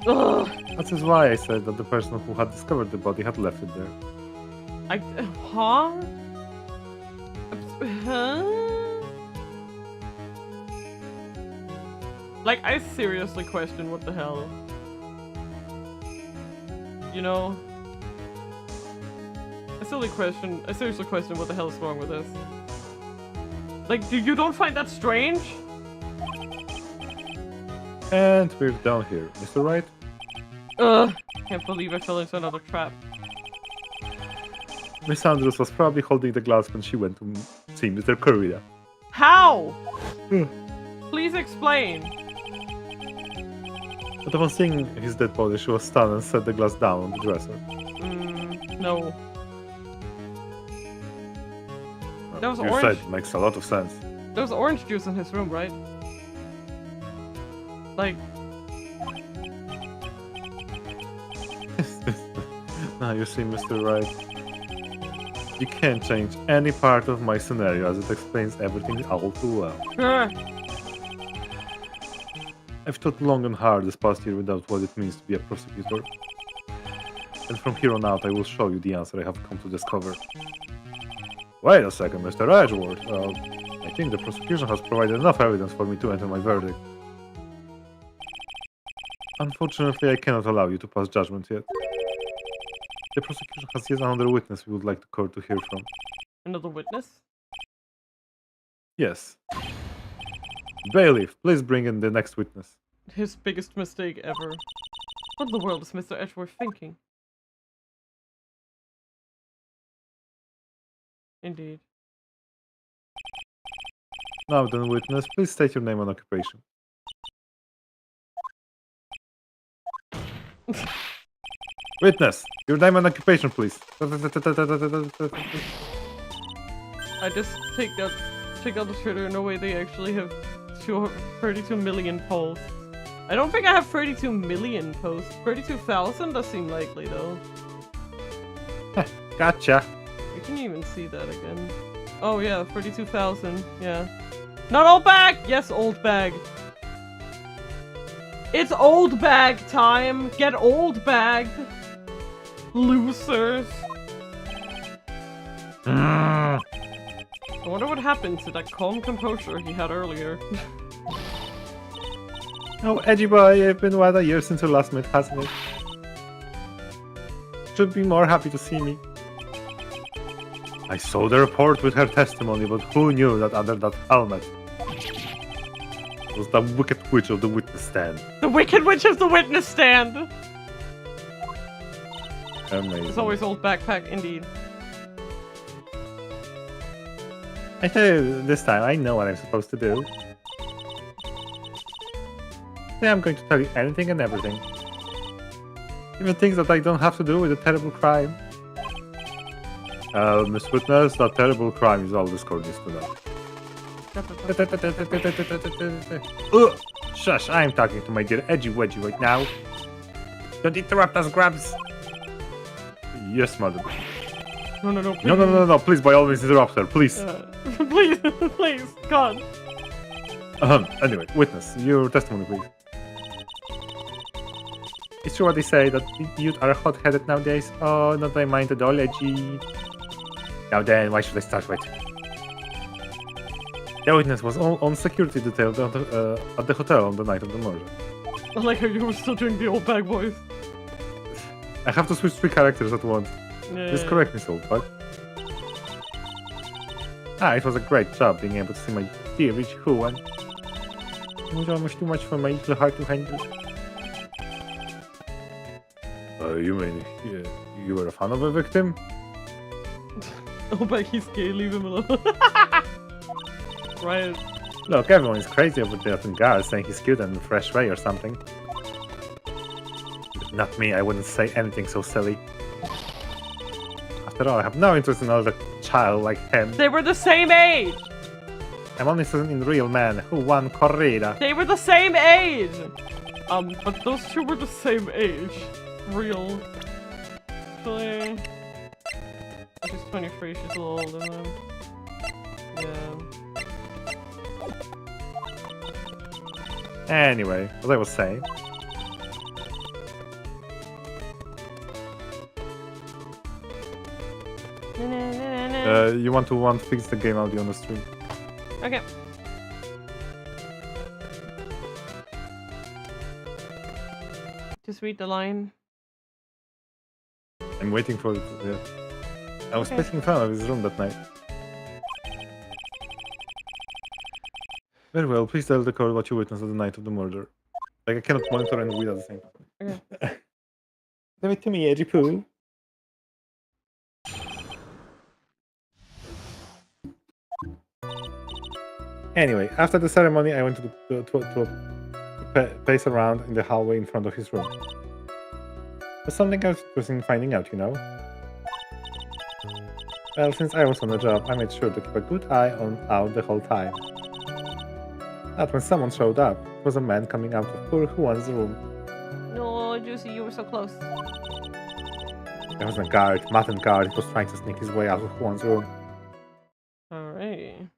Ugh. That is why I said that the person who had discovered the body had left it there. Huh? Huh? Like, I seriously question what the hell. You know? I seriously question what the hell is wrong with this. Like, you don't find that strange? And we're down here. Mr. Wright? Ugh. Can't believe I fell into another trap. Miss Andrews was probably holding the glass when she went to see Mr. Corrida. How? Please explain. But upon seeing his dead body, she was stunned and set the glass down on the dresser. No. That was You orange. said makes a lot of sense. There was orange juice in his room, right? Like... Now you see, Mr. Wright. You can't change any part of my scenario as it explains everything all too well. I've thought long and hard this past year without what it means to be a prosecutor. And from here on out I will show you the answer I have come to discover. Wait a second, Mr. Edgeworth. I think the prosecution has provided enough evidence for me to enter my verdict. Unfortunately, I cannot allow you to pass judgment yet. The prosecution has yet another witness we would like the court to hear from. Another witness? Yes. Bailiff, please bring in the next witness. His biggest mistake ever. What in the world is Mr. Edgeworth thinking? Indeed. Now then, witness, please state your name and occupation. Witness, your name and occupation, please. I just take out the Twitter. No way they actually have 32 million posts. I don't think I have 32 million posts. 32,000 does seem likely though. Gotcha. You can even see that again. Oh yeah, 32,000. Yeah. Not old bag! Yes, old bag. It's old bag time! Get old bagged! Losers! I wonder what happened to that calm composure he had earlier. Oh, Edgy boy, it's been what, a year since your last met, hasn't it? Should be more happy to see me. I saw the report with her testimony, but who knew that under that helmet was the wicked witch of the witness stand? The Wicked Witch of the Witness Stand! Amazing. It's always old backpack, indeed. I tell you, this time I know what I'm supposed to do. Today I'm going to tell you anything and everything. Even things that I don't have to do with a terrible crime. Miss Witness, that terrible crime is all this court needs to know. Ugh! Shush, I'm talking to my dear Edgy Wedgie right now. Don't interrupt us, Grabs! Yes, madam. No, please. No, please, by all means, interrupt her, please. Please, please, God. Anyway, witness, your testimony, please. It's true what they say, that youth are hot-headed nowadays. Oh, not my methodology. Now then, why should I start with? The witness was on security detail at the hotel on the night of the murder. I like how you were still doing the old bag voice. I have to switch 3 characters at once. Just correct me, so, but... it was a great job being able to see my dear rich Juan. It was almost too much for my little heart to handle. You mean you were a fan of a victim? Oh, but he's gay, leave him alone. Right. Look, everyone is crazy over that guy saying he's cute and fresh way or something. But not me, I wouldn't say anything so silly. After all, I have no interest in another child like him. They were the same age! I'm only interested in real men who won corrida. They were the same age! But those two were the same age. Real. Actually... She's 23, she's a little older than him. Yeah. Anyway, as I was saying... you want to fix the game audio on the stream. Okay. Just read the line. I'm waiting for it. Yeah. I was making fun of his room that night. Very well, please tell the court what you witnessed on the night of the murder. Like, I cannot monitor and read at the same time. Okay. Give it to me, Edgy Poo. Anyway, after the ceremony, I went to pace around in the hallway in front of his room. But something else interesting finding out, you know? Well, since I was on the job, I made sure to keep a good eye out the whole time. But when someone showed up, it was a man coming out of poor Juan's room. No, Juicy, you were so close. There was a guard, mutton guard, who was trying to sneak his way out of Juan's room. Alright.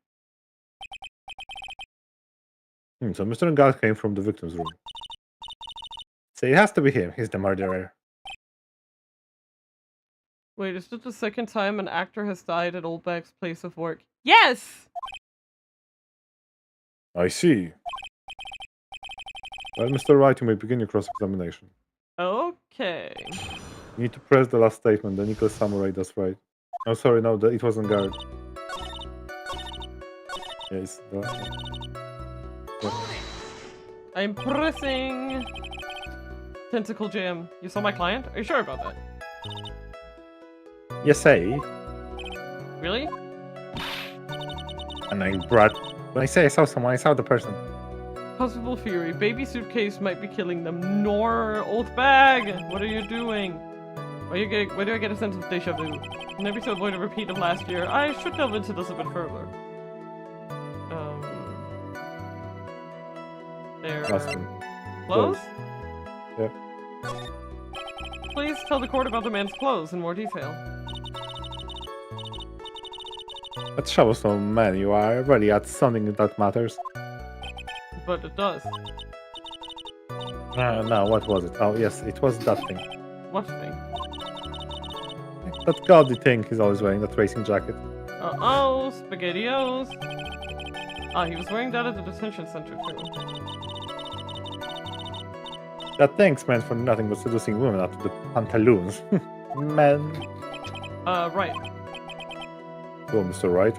So Mr. Guard came from the victim's room. So it has to be him, he's the murderer. Wait, is this the second time an actor has died at Oldback's place of work? Yes! I see. Well, Mr. Wright, you may begin your cross-examination. Okay. You need to press the last statement, the Nicholas Samurai, that's right. Oh, sorry, no, it wasn't Guard. Yes, yeah. I'm pressing... Tentacle Jam. You saw my client? Are you sure about that? Yes, say. Really? Annoying brat. When I say I saw someone, I saw the person. Possible theory. Baby suitcase might be killing them. Nor old bag! What are you doing? Why do I get a sense of deja vu? Maybe to avoid a repeat of last year, I should delve into this a bit further. They're clothes? Yeah. Please tell the court about the man's clothes in more detail. That troublesome man you are, really at something that matters. But it does. No, what was it? Oh, yes, it was that thing. What thing? That gaudy thing he's always wearing, that racing jacket. Uh-oh, SpaghettiOs. Ah, he was wearing that at the detention center too. That thing's meant for nothing but seducing women out of the pantaloons. Man. Right. Go, Mr. Wright.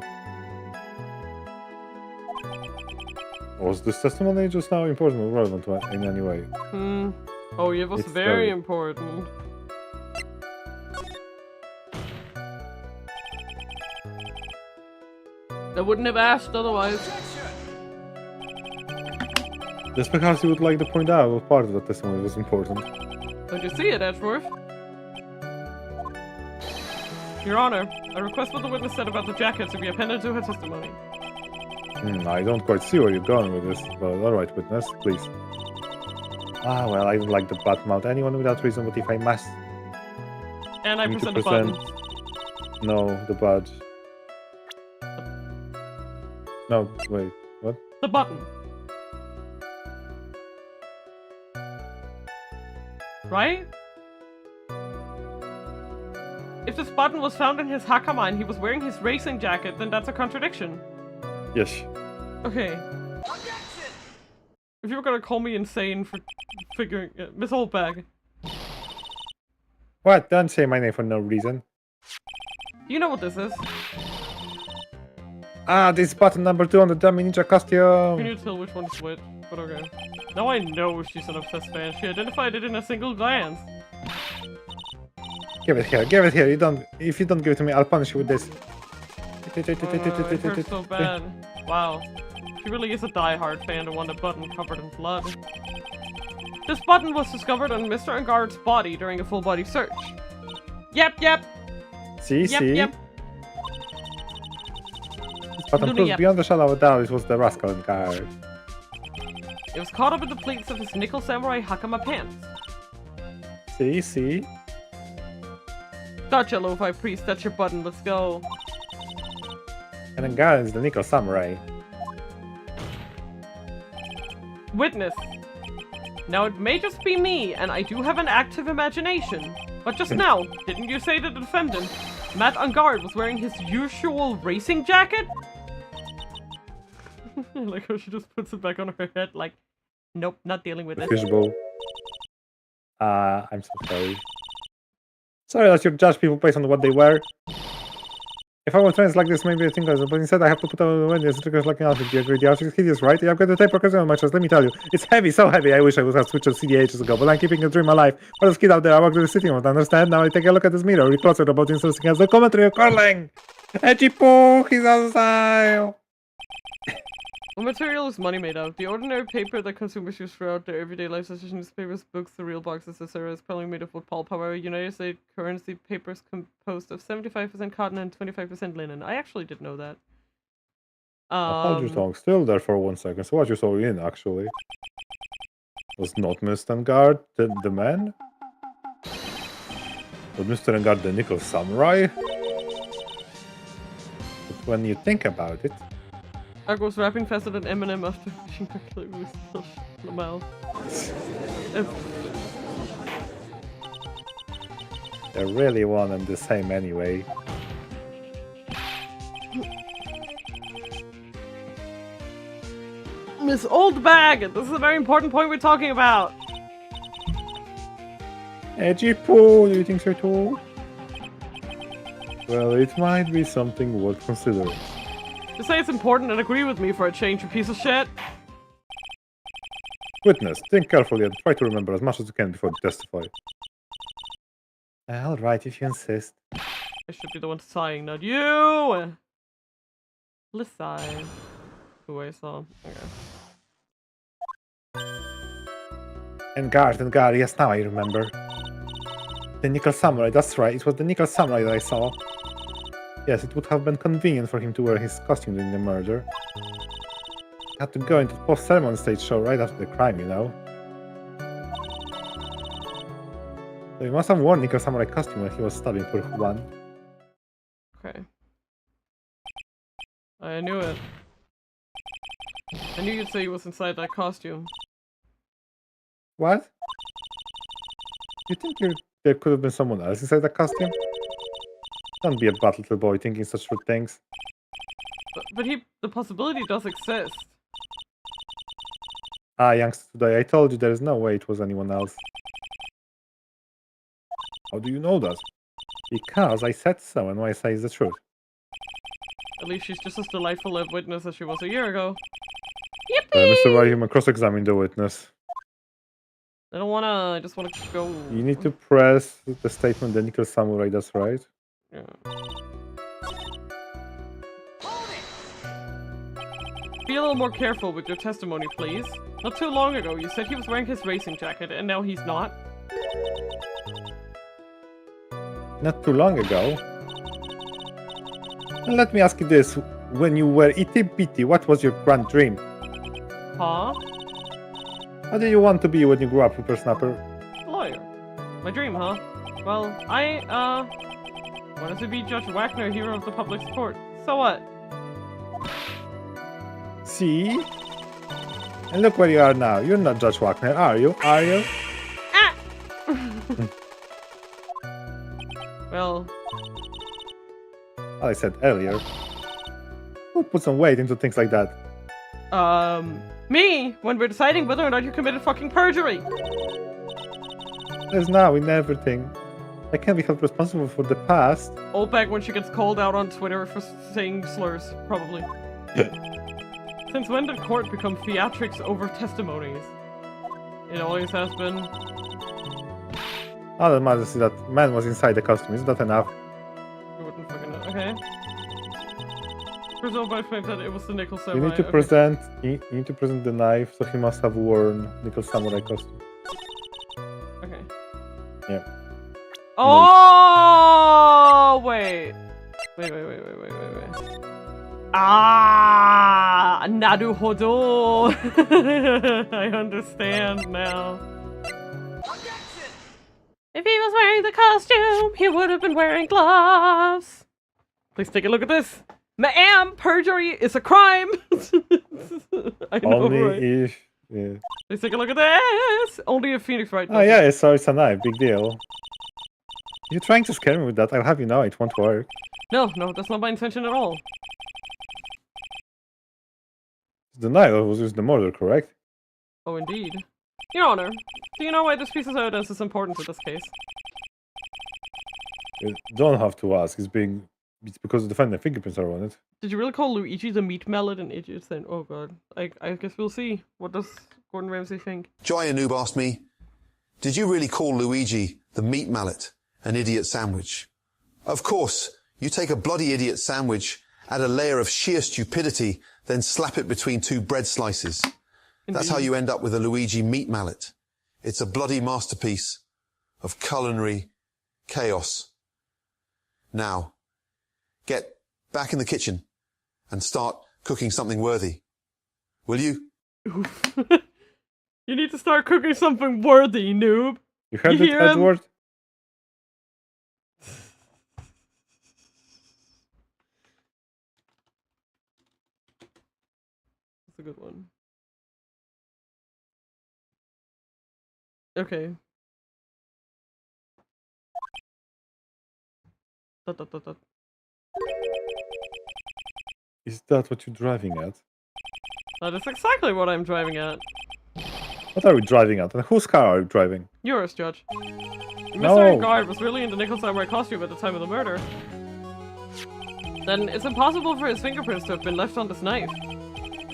Was this testimony just now important or relevant in any way? Oh, it was It's very important. I wouldn't have asked otherwise. Just because you would like to point out what part of the testimony was important. Don't you see it, Edgeworth? Your Honor, I request what the witness said about the jacket to be appended to her testimony. I don't quite see where you're going with this, but alright, witness, please. Ah, well, I don't like to badmouth anyone without reason, but if I must... And I need to present a button. No, the badge. No, wait, what? The button. Right? If this button was found in his hakama and he was wearing his racing jacket, then that's a contradiction. Yes. Okay. If you were gonna call me insane for figuring Miss Oldbag. What? Don't say my name for no reason. You know what this is. Ah, this button number 2 on the dummy ninja Can costume. you tell which one's which? But okay. Now I know she's an obsessed fan. She identified it in a single glance. Give it here, give it here. You don't. If you don't give it to me, I'll punish you with this. It hurts so bad. Wow. She really is a die-hard fan to want a button covered in blood. This button was discovered on Mr. Angard's body during a full-body search. Yep. See, Yep, see. yep. This button Lune, proves yep. beyond a shadow of a doubt it was the rascal in guard. It was caught up in the pleats of his nickel samurai hakama pants. See, see. Gotcha, Lo-Fi Priest. That's your button. Let's go. And then guard is the nickel samurai. Witness. Now it may just be me, and I do have an active imagination. But just now, didn't you say that the defendant, Matt Angard, was wearing his usual racing jacket? I like how she just puts it back on her head like, nope, not dealing with The it. fishbowl. I'm so sorry. Sorry that you judge people based on what they wear. If I were trends like this, maybe I think but instead I have to put on the windows triggers like an outfit. Do you agree? The outfit is hideous, right? Yeah, I've got the tape recorder on my chest, let me tell you. It's heavy, so heavy. I wish I would have switched to CD ages ago, but I'm keeping the dream alive. What a kid out there, I work at the city, won't understand? Now I take a look at this mirror, recloser about interesting as the commentary of curling. Edgy poo, he's on style. What material is money made of? The ordinary paper that consumers use throughout their everyday lives, such as newspapers, books, the real boxes, etc., is probably made of wood pulp. However, United States currency paper is composed of 75% cotton and 25% linen. I actually did know that. Hold your tongue still there for 1 second. So what you saw in, actually, was not Mr. Angard the man? But Mr. Angard the nickel samurai? But when you think about it, I was rapping faster than Eminem after finishing quickly with lmao. they're really one and the same anyway. Miss Oldbag! This is a very important point we're talking about! Edgy poo, do you think so too? Well, it might be something worth considering. Just say it's important and agree with me for a change, you piece of shit! Witness, think carefully and try to remember as much as you can before you testify. Alright, if you insist. I should be the one sighing, not you! Let's sigh. Who I saw. Okay. Angard, yes, now I remember. The nickel samurai, that's right, it was the nickel samurai that I saw. Yes, it would have been convenient for him to wear his costume during the murder. He had to go into the post-ceremony stage show right after the crime, you know. So he must have worn nickel samurai costume when he was stabbing poor Juan. Okay. I knew it. I knew you'd say he was inside that costume. What? You think there could have been someone else inside that costume? Don't be a bad little boy thinking such rude things. But the possibility does exist. Ah, youngster, today I told you there is no way it was anyone else. How do you know that? Because I said so, and what I say is the truth. At least she's just as delightful a witness as she was a year ago. Mr. Ryham, cross-examine the witness. I don't wanna, I just wanna go. You need to press the statement the nickel samurai, that's right. Yeah. Be a little more careful with your testimony, please. Not too long ago, you said he was wearing his racing jacket, and now he's not. Not too long ago. Let me ask you this. When you were itty bitty, what was your grand dream? Huh? How do you want to be when you grow up, whippersnapper? Lawyer. My dream, huh? Well, Why does it be Judge Wagner, hero of the public's court? So what? See? And look where you are now. You're not Judge Wagner, are you? Are you? Ah! Well, As I said earlier. Who put some weight into things like that? me, when we're deciding whether or not you committed fucking perjury. There's now in everything. I can't be held responsible for the past. Old back when she gets called out on Twitter for saying slurs, probably. Since when did court become theatrics over testimonies? It always has been. All that matters is that man was inside the costume. Is that enough? You wouldn't fucking know. Okay. Presumed by fact that it was the nickel samurai. You need to okay. present. You need to present the knife, so he must have worn nickel samurai costume. Okay. Yeah. Oh wait. Wait. Ah, naruhodo. I understand now. If he was wearing the costume, he would have been wearing gloves. Please take a look at this. Ma'am, perjury is a crime. I know, Only right? if. Yeah. Please take a look at this. Only if Phoenix Wright. Oh yeah, so it's a knife. Big deal. You're trying to scare me with that. I'll have you know it won't work. No, that's not my intention at all. The knife was used in the murder, correct? Oh, indeed. Your Honor, do you know why this piece of evidence is important to this case? You don't have to ask. It's because the defendant fingerprints are on it. Did you really call Luigi the meat mallet an idiot then? Oh god. I guess we'll see. What does Gordon Ramsay think? Joy Noob asked me, did you really call Luigi the meat mallet an idiot sandwich? Of course, you take a bloody idiot sandwich, add a layer of sheer stupidity, then slap it between two bread slices. That's how you end up with a Luigi meat mallet. It's a bloody masterpiece of culinary chaos. Now, get back in the kitchen and start cooking something worthy. Will you? You need to start cooking something worthy, noob. You heard You it, hear him? Edward? That's a good one. Okay. Dot. Is that what you're driving at? That is exactly what I'm driving at. What are we driving at? And whose car are you driving? Yours, Judge. The No. mystery guard was really into nickel samurai costume at the time of the murder. Then it's impossible for his fingerprints to have been left on this knife.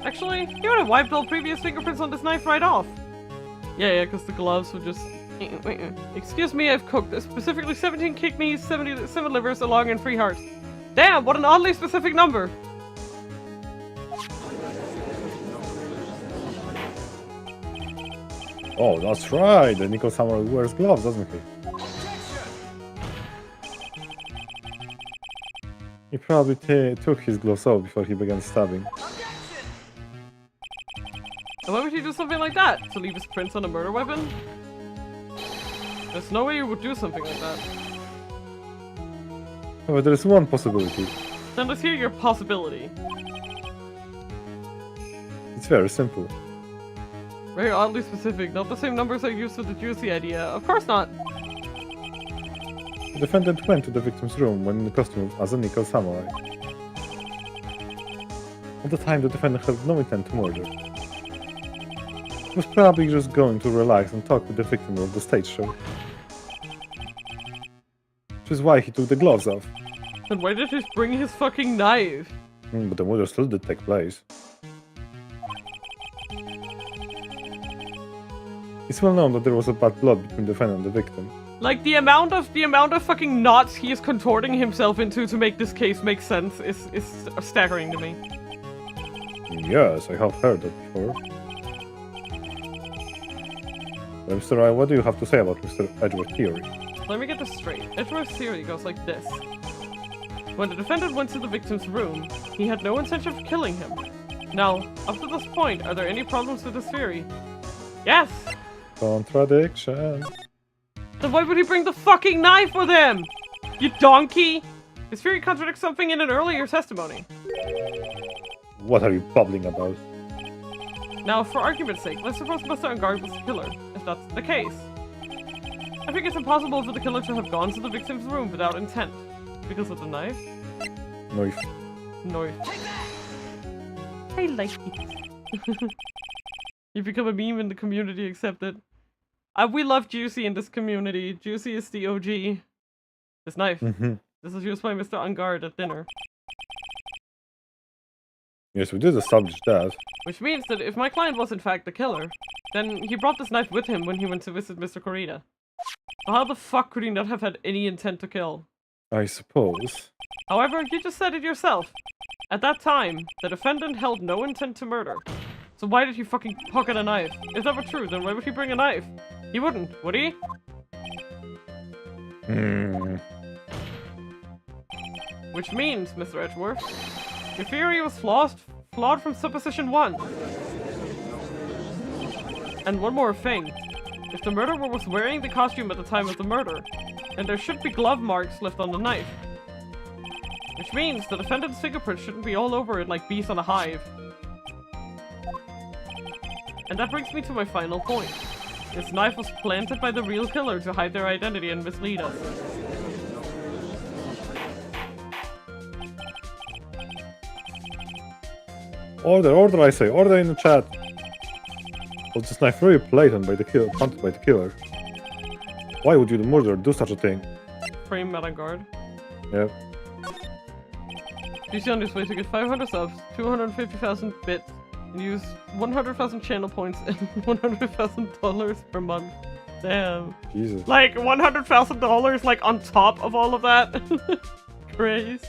Actually, he would have wiped all previous fingerprints on this knife right off. Yeah, because the gloves would just... Excuse me, I've cooked specifically 17 kidneys, 77 livers, a lung, and 3 hearts. Damn, what an oddly specific number! Oh, that's right. The nickel samurai wears gloves, doesn't he? He probably took his gloves off before he began stabbing. And why would he do something like that? To leave his prints on a murder weapon? There's no way you would do something like that. However, there is one possibility. Then let's hear your possibility. It's very simple. Very oddly specific. Not the same numbers I used to deduce the idea. Of course not. The defendant went to the victim's room when in the costume as a nickel samurai. At the time, the defendant had no intent to murder. He was probably just going to relax and talk with the victim of the stage show. Which is why he took the gloves off. Then why did he bring his fucking knife? But the murder still did take place. It's well known that there was a bad blood between the defendant and the victim. Like the amount of fucking knots he is contorting himself into to make this case make sense is staggering to me. Yes, I have heard that before. Well, Mr. I, what do you have to say about Mr. Edward's theory? Let me get this straight. Edward's theory goes like this. When the defendant went to the victim's room, he had no intention of killing him. Now, up to this point, are there any problems with this theory? Yes! Contradiction. Then why would he bring the fucking knife with him? You donkey! His theory contradicts something in an earlier testimony. What are you babbling about? Now, for argument's sake, let's suppose Mr. Angard was the killer, if that's the case. I think it's impossible for the killer to have gone to the victim's room without intent. Because of the knife? Knife. Knife. I like it. You become a meme in the community, accept it. We love Juicy in this community. Juicy is the OG. This knife. This is used by Mr. Angard at dinner. Yes, we did establish that. Which means that if my client was in fact the killer, then he brought this knife with him when he went to visit Mr. Corrida. So how the fuck could he not have had any intent to kill? I suppose. However, you just said it yourself. At that time, the defendant held no intent to murder. So why did he fucking pocket a knife? If that were true, then why would he bring a knife? He wouldn't, would he? Which means, Mr. Edgeworth, your theory was flawed from supposition 1. And one more thing. If the murderer was wearing the costume at the time of the murder, then there should be glove marks left on the knife. Which means the defendant's fingerprints shouldn't be all over it like bees on a hive. And that brings me to my final point. This knife was planted by the real killer to hide their identity and mislead us. Order, I say. Order in the chat. Was this knife really planted by the killer? Why would you, the murderer, do such a thing? Frame Metagard. Yeah. He's on his way to get 500 subs, 250,000 bits, and use 100,000 channel points and $100,000 per month. Damn. Jesus. Like, $100,000, like, on top of all of that? Crazy.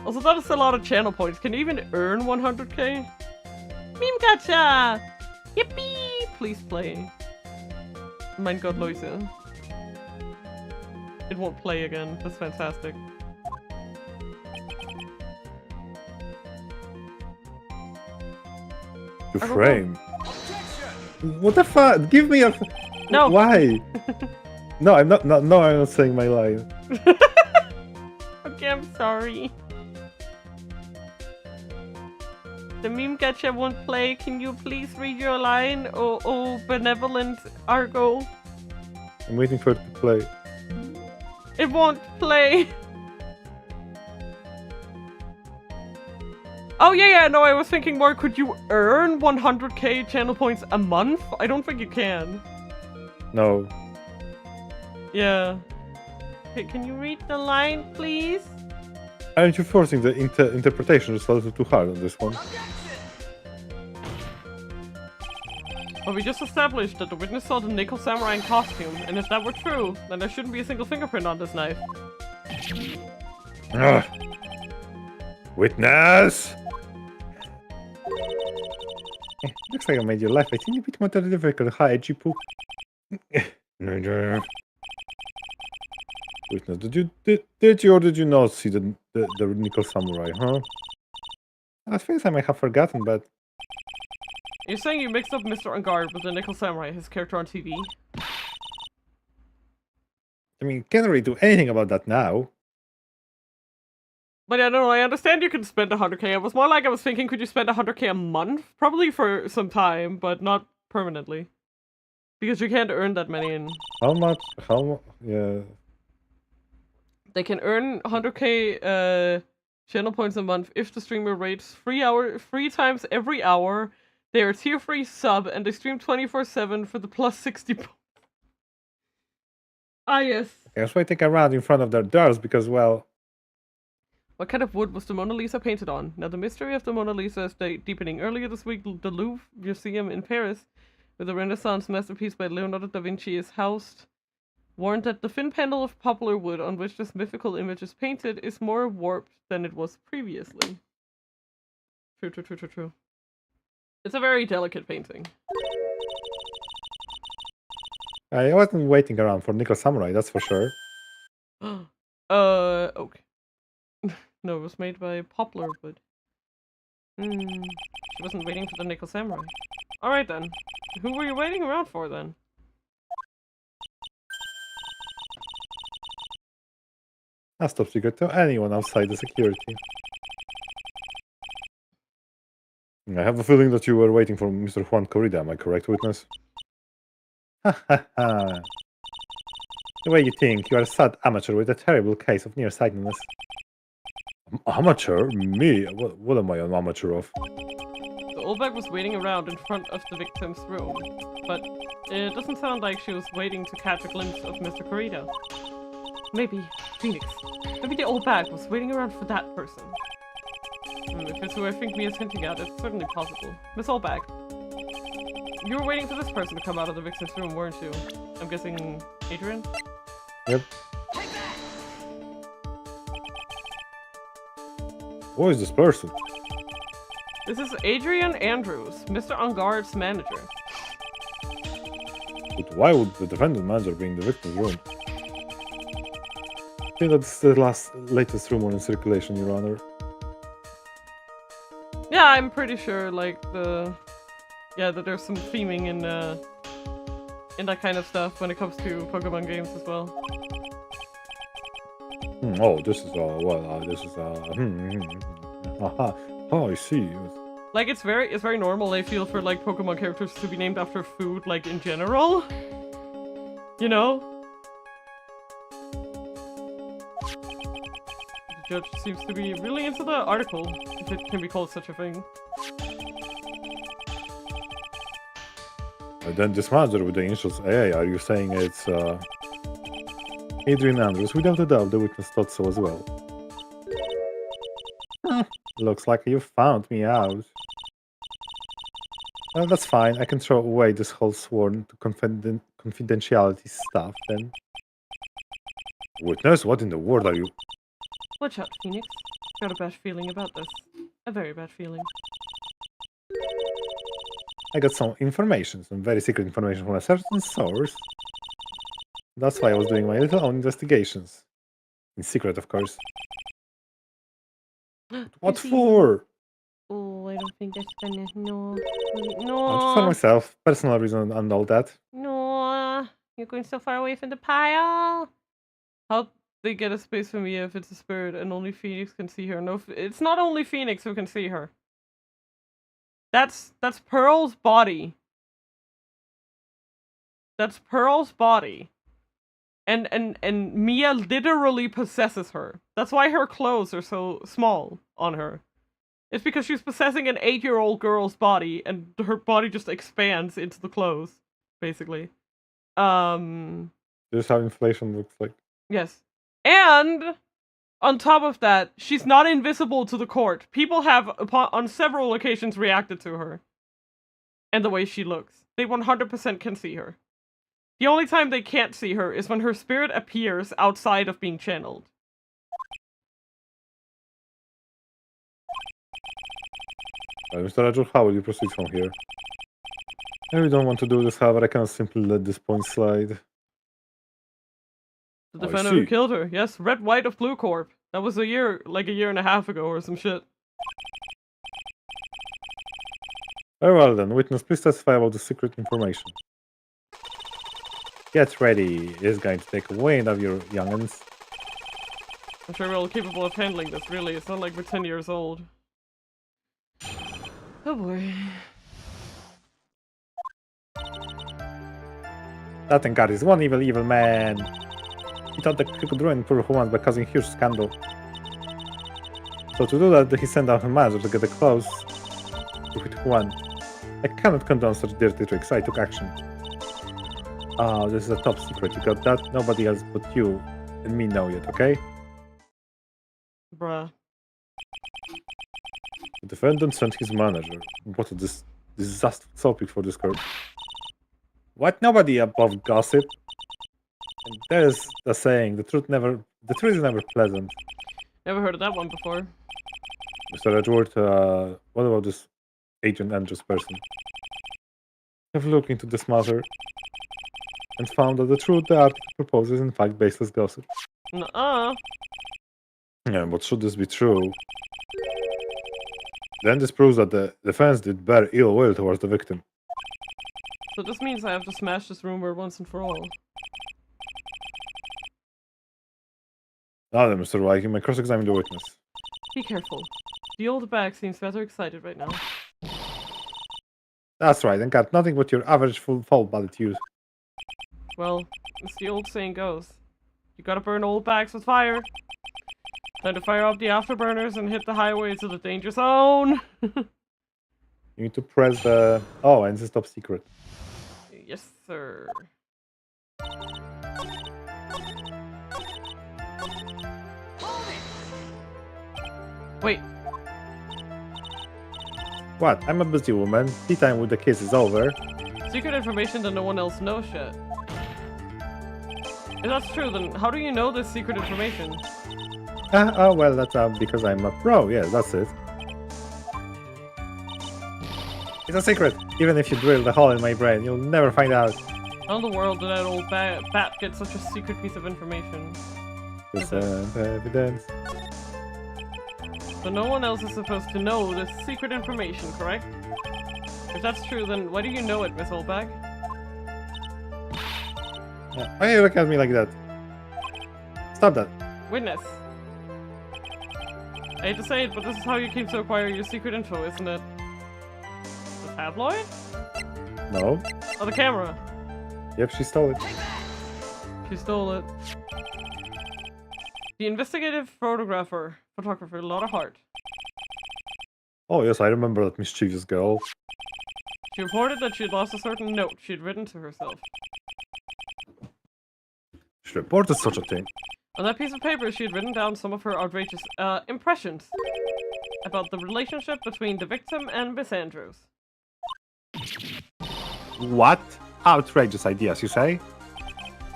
Also, that is a lot of channel points. Can you even earn 100k? Meme gacha! Yippee! Please play. Mein Gott, Leute. It won't play again. That's fantastic. To frame. What the fuck? Give me a. No. Why? No, I'm not. No, I'm not saying my line. Okay, I'm sorry. The meme gacha won't play. Can you please read your line? Oh, benevolent Argo. I'm waiting for it to play. It won't play. Oh, yeah, no, I was thinking more, could you earn 100k channel points a month? I don't think you can. No. Yeah. Okay, can you read the line, please? Aren't you forcing the interpretation just a little too hard on this one? Well, we just established that the witness saw the Nickel Samurai in costume, and if that were true, then there shouldn't be a single fingerprint on this knife. Ugh. Witness! Looks like I made your life a teeny bit more difficult. Hi, Jipu. Witness, did you or did you not see the Nickel Samurai, huh? I think I may have forgotten, but... You're saying you mixed up Mr. Angard with the Nickel Samurai, his character on TV? I mean, can't really do anything about that now. But I don't know, I understand you can spend 100k. It was more like I was thinking, could you spend 100k a month? Probably for some time, but not permanently. Because you can't earn that many in... How much? Yeah. They can earn 100k channel points a month if the streamer rates 3 times every hour. They are tier 3 sub and they stream 24/7 for the plus 60 points. Ah, yes. I was waiting around in front of their doors because, well... What kind of wood was the Mona Lisa painted on? Now, the mystery of the Mona Lisa is deepening. Earlier this week, the Louvre Museum in Paris, with a Renaissance masterpiece by Leonardo da Vinci is housed, warned that the thin panel of poplar wood on which this mythical image is painted is more warped than it was previously. True. It's a very delicate painting. I wasn't waiting around for Nickel Samurai, that's for sure. Okay. No, it was made by poplar wood. She wasn't waiting for the Nickel Samurai. Alright then. Who were you waiting around for then? That's top secret to anyone outside the security. I have a feeling that you were waiting for Mr. Juan Corrida, am I correct, witness? Ha ha ha. The way you think, you are a sad amateur with a terrible case of nearsightedness. Amateur? Me? What am I an amateur of? The old bag was waiting around in front of the victim's room, but it doesn't sound like she was waiting to catch a glimpse of Mr. Corrida. Maybe, Phoenix. Maybe the old bag was waiting around for that person. If it's who I think Mia's hinting at, it's certainly possible. Miss Oldbag, you were waiting for this person to come out of the victim's room, weren't you? I'm guessing Adrian? Yep. Who is this person? This is Adrian Andrews, Mr. Engard's manager. But why would the defendant manager be in the victim's room? I think that's the latest rumor in circulation, Your Honor. Yeah, I'm pretty sure, like, that there's some theming in that kind of stuff when it comes to Pokemon games as well. Oh, this is, oh, I see. Like, it's very normal, I feel, for, like, Pokemon characters to be named after food, like, in general. You know? The judge seems to be really into the article, if it can be called such a thing. And then this manager with the initials AA, are you saying it's, Adrian Andrews? Without a doubt, the witness thought so as well. Looks like you found me out. Well, that's fine. I can throw away this whole sworn to confidentiality stuff then. Witness, what in the world are you? Watch out, Phoenix. Got a bad feeling about this. A very bad feeling. I got some information, some very secret information from a certain source. That's why I was doing my little own investigations. In secret, of course. What for? Oh, I don't think that's gonna... No. Just for myself, personal reason and all that. No. You're going so far away from the pile. How'd they get a space for Mia if it's a spirit and only Phoenix can see her? No, it's not only Phoenix who can see her. That's Pearl's body. That's Pearl's body. And Mia literally possesses her. That's why her clothes are so small on her. It's because she's possessing an 8-year-old girl's body, and her body just expands into the clothes, basically. This is how inflation looks like. Yes. And on top of that, she's not invisible to the court. People have, on several occasions, reacted to her. And the way she looks. They 100% can see her. The only time they can't see her is when her spirit appears outside of being channeled. Mr. Rajul, how will you proceed from here? I really don't want to do this, however, I cannot simply let this point slide. The defender who killed her. Yes, Red White of Blue Corp. That was a year and a half ago or some shit. Very well then, witness, please testify about the secret information. Get ready, it is going to take a wind of your young'uns. I'm sure we're all capable of handling this, really. It's not like we're 10 years old. Oh boy. That Engard is one evil man. He thought that he could ruin poor humans by causing a huge scandal. So to do that, he sent out a manager to get the clothes to hit Juan. I cannot condone such dirty tricks, I took action. Oh, this is a top secret, you got that? Nobody else but you and me know yet, okay? Bruh. The defendant sent his manager. What a disastrous topic for this court. What? Nobody above gossip? And there's the saying, the truth is never pleasant. Never heard of that one before. Mr. Edward, what about this Agent Andrews person? I've looked into this matter and found that the truth the article proposes is in fact baseless gossip. Nuh-uh. Yeah, but should this be true, then this proves that the defense did bear ill will towards the victim. So this means I have to smash this rumor once and for all. Now then, Mr. White, you may cross-examine the witness. Be careful. The old bag seems rather excited right now. That's right, and got nothing but your average full-bodied use. Well, as the old saying goes, you gotta burn old bags with fire. Time to fire up the afterburners and hit the highways of the danger zone. You need to press the... Oh, and it's a top secret. Yes, sir. Wait, What? I'm a busy woman. Tea time with the kids is over. secret information that no one else knows yet. If that's true, then how do you know this secret information? Oh, well, that's because I'm a pro. Yes, that's it. It's a secret. Even if you drill the hole in my brain, you'll never find out. How in the world did that old bat get such a secret piece of information? There's evidence. So no one else is supposed to know this secret information, correct? If that's true, then why do you know it, Miss Oldbag? Why you look at me like that? Stop that. Witness. I hate to say it, but this is how you came to acquire your secret info, isn't it? The tabloid? No. Oh, the camera. Yep, she stole it. She stole it. The investigative photographer, a lot of heart. Oh, yes, I remember that mischievous girl. She reported that she had lost a certain note she had written to herself. She reported such a thing. On that piece of paper, she had written down some of her outrageous impressions about the relationship between the victim and Miss Andrews. What? Outrageous ideas, you say?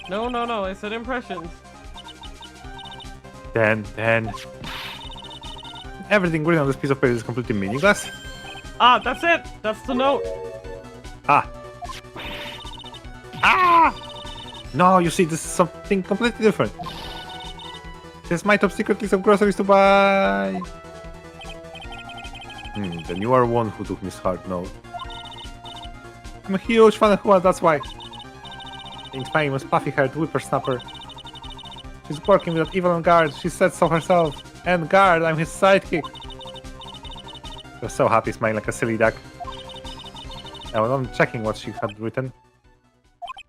No, I said impressions. Then... Everything written on this piece of paper is completely meaningless? Ah, that's it! That's the note! Ah! No, you see, this is something completely different. This is my top secret list of groceries to buy. Then you are one who took Miss Hart note. I'm a huge fan of Hua, that's why. Being famous puffy-haired whippersnapper. She's working with that evil guard, she said so herself. And guard, I'm his sidekick. She was so happy, smiling like a silly duck. I was on checking what she had written.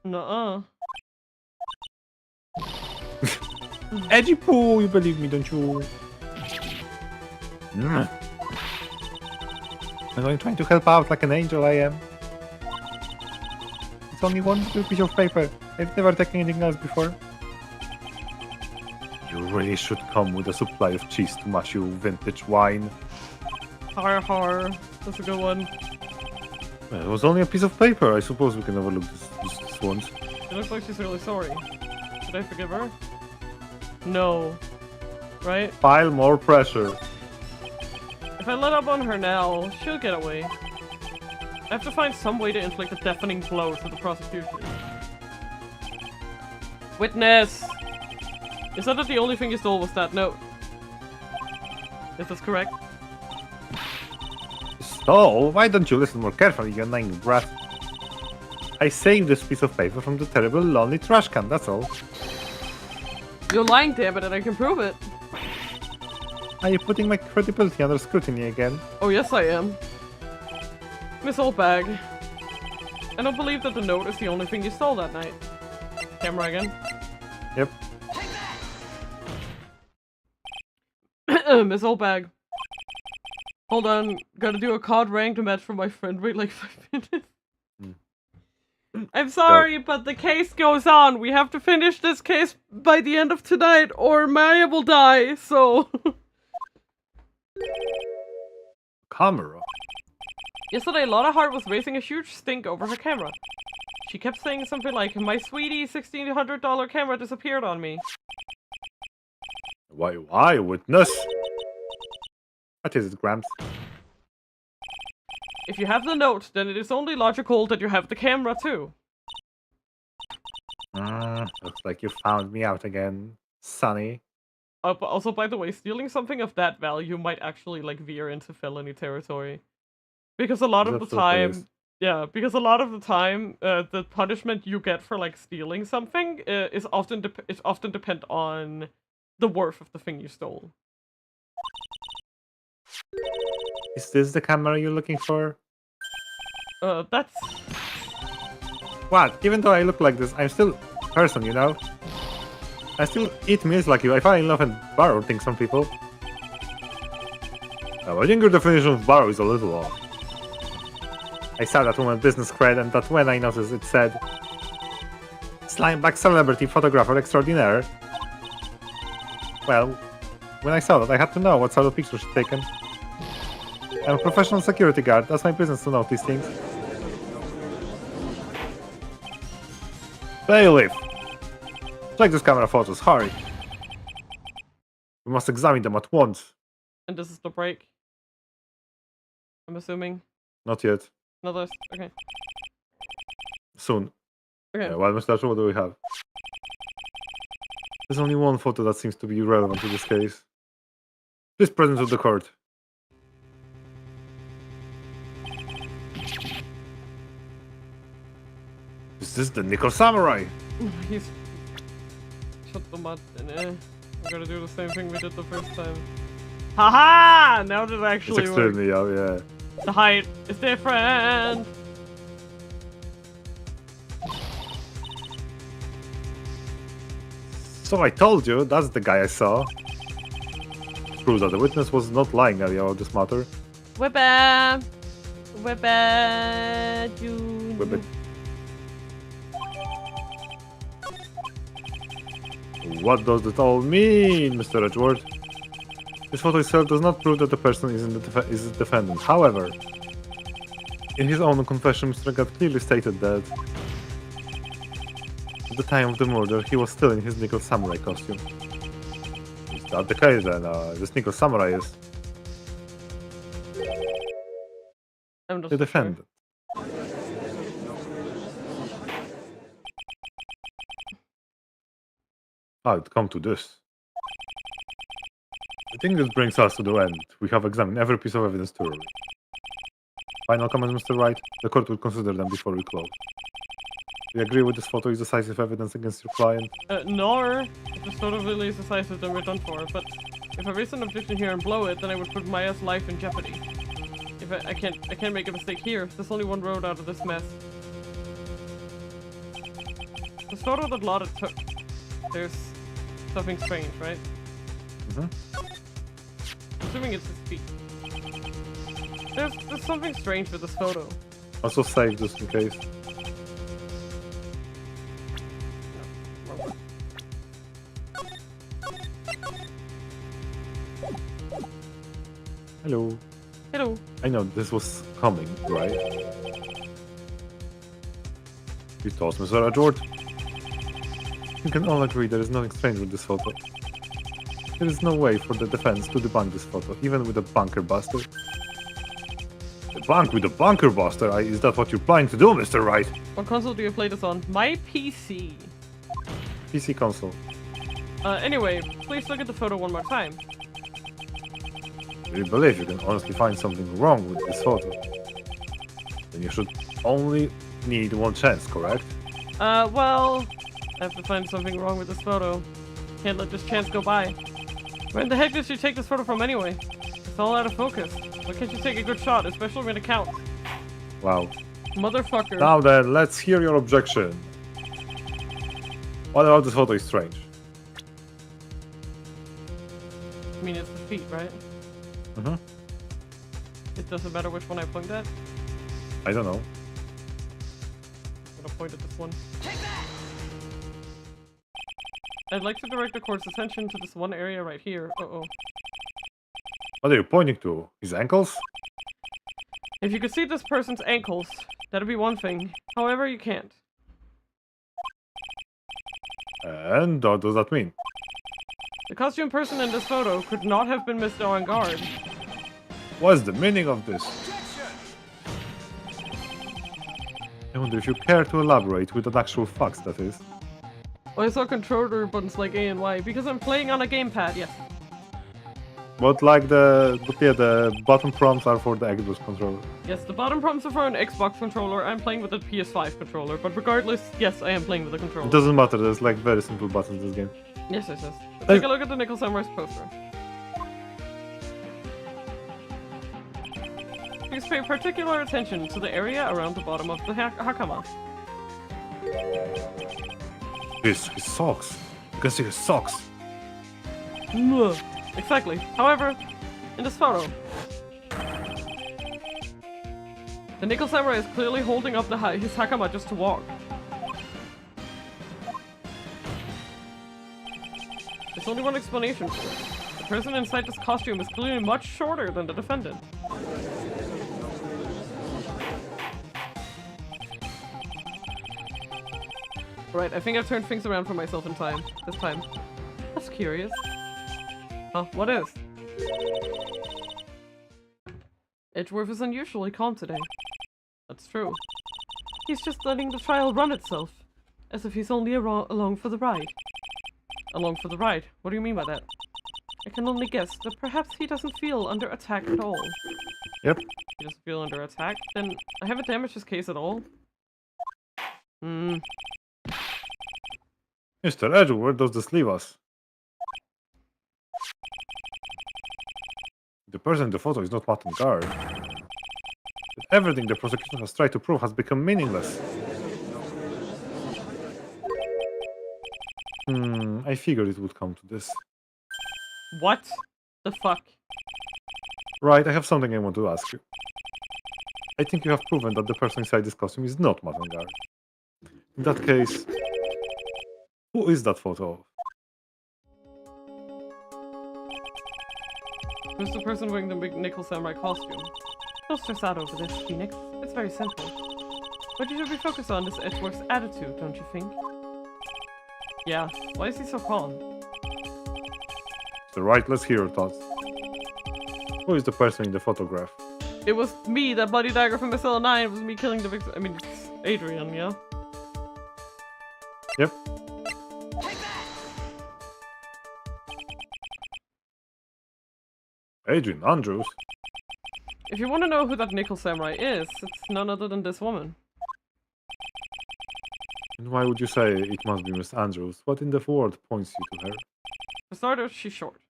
Nuh-uh. Edgy poo, you believe me, don't you? I'm only trying to help out like an angel I am. It's only one little piece of paper. I've never taken anything else before. You really should come with a supply of cheese to match your vintage wine. Har. That's a good one. Well, it was only a piece of paper. I suppose we can overlook this once. It looks like she's really sorry. Should I forgive her? No. Right? Pile more pressure. If I let up on her now, she'll get away. I have to find some way to inflict a deafening blow to the prosecution. Witness! You said that the only thing you stole was that note. Is this correct? So, why don't you listen more carefully, you annoying brat? I saved this piece of paper from the terrible lonely trash can, that's all. You're lying, damn it, and I can prove it. Are you putting my credibility under scrutiny again? Oh, yes, I am. Miss Oldbag. I don't believe that the note is the only thing you stole that night. Camera again. Yep. Miss Oldbag. Hold on, gotta do a COD rank to match for my friend. Wait like 5 minutes. I'm sorry, but the case goes on. We have to finish this case by the end of tonight, or Maya will die, so... Camera? Yesterday, Lotta Hart was raising a huge stink over her camera. She kept saying something like, my sweetie $1,600 camera disappeared on me. Why, witness? What is it, Gramps? If you have the note, then it is only logical that you have the camera too. Looks like you found me out again, Sonny. But also, by the way, stealing something of that value might actually, like, veer into felony territory. Because a lot of the time... Yeah, because a lot of the time, the punishment you get for, like, stealing something is often depend on the worth of the thing you stole. Is this the camera you're looking for? That's... What? Even though I look like this, I'm still a person, you know? I still eat meals like you. I fall in love and borrow things from people. Now, I think your definition of borrow is a little off. I saw that woman's business cred, and that when I noticed it said Slimeback celebrity photographer extraordinaire. Well, when I saw that, I had to know what sort of pictures she'd taken. I'm a professional security guard. That's my business to know these things. Bailiff! Check these camera photos, hurry! We must examine them at once. And this is the break. I'm assuming. Not yet. Another... Okay. Soon. Okay. Well, Mr. Archer, what do we have? There's only one photo that seems to be relevant to this case. Please present to the court. Is this the Nickel Samurai? He's... Shut the mud and we're gonna do the same thing we did the first time. Haha! Now that It's actually extremely, yeah. The height is different! So I told you, that's the guy I saw. Proves that the witness was not lying about this matter. Whipper! Whipper! June! Whip it. What does it all mean, Mr. Edgeworth? This photo itself does not prove that the person is the defendant. However, in his own confession, Mr. Gadd clearly stated that at the time of the murder, he was still in his Nickel Samurai costume. Is that the case then? This Nickel Samurai is I'm just the defendant. How it come to this? I think this brings us to the end. We have examined every piece of evidence thoroughly. Final comments, Mr. Wright? The court will consider them before we close. Do you agree with this photo is decisive evidence against your client? No. If this photo really is decisive, then we're done for. But if I raise an objection here and blow it, then I would put Maya's life in jeopardy. If I can't make a mistake here. There's only one road out of this mess. The photo that Lotta took. There's something strange, right? Mm-hmm. Assuming it's his feet. There's something strange with this photo. Also save just in case. Hello. Hello. I know this was coming, right? You told Mr. Edgeworth. You can all agree there is nothing strange with this photo. There is no way for the defense to debunk this photo, even with a bunker buster. Debunk with a bunker buster? Is that what you're planning to do, Mr. Wright? What console do you play this on? My PC. PC console. Anyway, please look at the photo one more time. Do you believe you can honestly find something wrong with this photo? Then you should only need one chance, correct? Well, I have to find something wrong with this photo. Can't let this chance go by. Where in the heck did you take this photo from anyway? It's all out of focus. Why can't you take a good shot, especially when it counts? Wow. Motherfucker. Now then, let's hear your objection. What about this photo is strange? I mean, it's the feet, right? Mm-hmm. It doesn't matter which one I point at. I don't know. I'm gonna point at this one. I'd like to direct the court's attention to this one area right here. Uh-oh. What are you pointing to? His ankles? If you could see this person's ankles, that'd be one thing. However, you can't. And what does that mean? The costume person in this photo could not have been Mr. On Guard. What's the meaning of this? I wonder if you care to elaborate with an actual facts, that is. Well, I saw controller buttons like A and Y because I'm playing on a gamepad, yes. But like the bottom prompts are for the Xbox controller. Yes, the bottom prompts are for an Xbox controller. I'm playing with a PS5 controller, but regardless, yes, I am playing with a controller. It doesn't matter, there's like very simple buttons in this game. Yes. Take a look at the Nickel Samurai's poster. Please pay particular attention to the area around the bottom of the hakama. His socks. You can see his socks. Exactly. However, in this photo, the Nickel Samurai is clearly holding up his hakama just to walk. There's only one explanation for it. The person inside this costume is clearly much shorter than the defendant. Right, I think I've turned things around for myself in time. This time. That's curious. Huh, what is? Edgeworth is unusually calm today. That's true. He's just letting the trial run itself. As if he's only along for the ride. Along for the ride? What do you mean by that? I can only guess that perhaps he doesn't feel under attack at all. Yep. He doesn't feel under attack? Then I haven't damaged his case at all? Mr. Edgeworth, does this leave us? The person in the photo is not Martin Guard. But everything the prosecution has tried to prove has become meaningless. I figured it would come to this. What the fuck? Right, I have something I want to ask you. I think you have proven that the person inside this costume is not Martin Guard. In that case, who is that photo of? Who's the person wearing the big Nickel Samurai costume? Don't stress out over this, Phoenix. It's very simple. What you should be focused on is Edgeworth's attitude, don't you think? Yeah, why is he so calm? The right, let's hear your thoughts. Who is the person in the photograph? It was me, that bloody dagger from SL9 was me killing the victim. I mean, it's Adrian, yeah? Yep. Adrian Andrews? If you want to know who that Nickel Samurai is, it's none other than this woman. And why would you say it must be Miss Andrews? What in the world points you to her? For starters, she's short.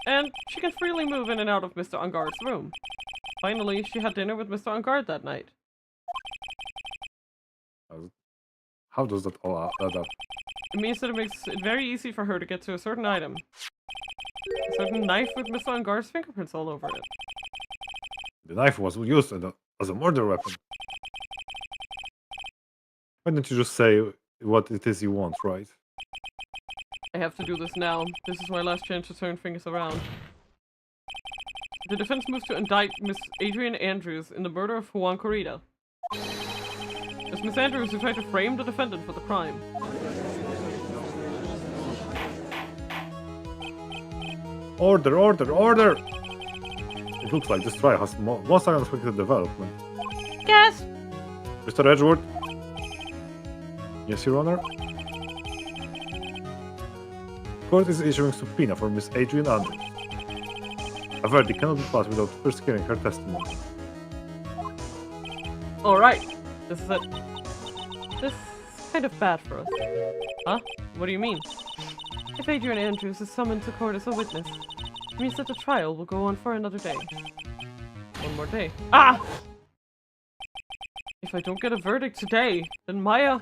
And she can freely move in and out of Mr. Ungard's room. Finally, she had dinner with Mr. Ungard that night. How does that all add up? It means that it makes it very easy for her to get to a certain item. A certain knife with Mr. Ungard's fingerprints all over it. The knife was used as a murder weapon. Why don't you just say what it is you want, right? I have to do this now. This is my last chance to turn things around. The defense moves to indict Miss Adrian Andrews in the murder of Juan Corrida. It's Miss Andrews who tried to frame the defendant for the crime. Order, order, order! It looks like this trial has most unexpected development. Yes! Mr. Edgeworth? Yes, Your Honor? Court is issuing subpoena for Miss Adrian Andrews. A verdict cannot be passed without first hearing her testimony. Alright, this is it. This is kind of bad for us. Huh? What do you mean? If Adrian Andrews is summoned to court as a witness, it means that the trial will go on for another day. One more day. Ah! If I don't get a verdict today, then Maya...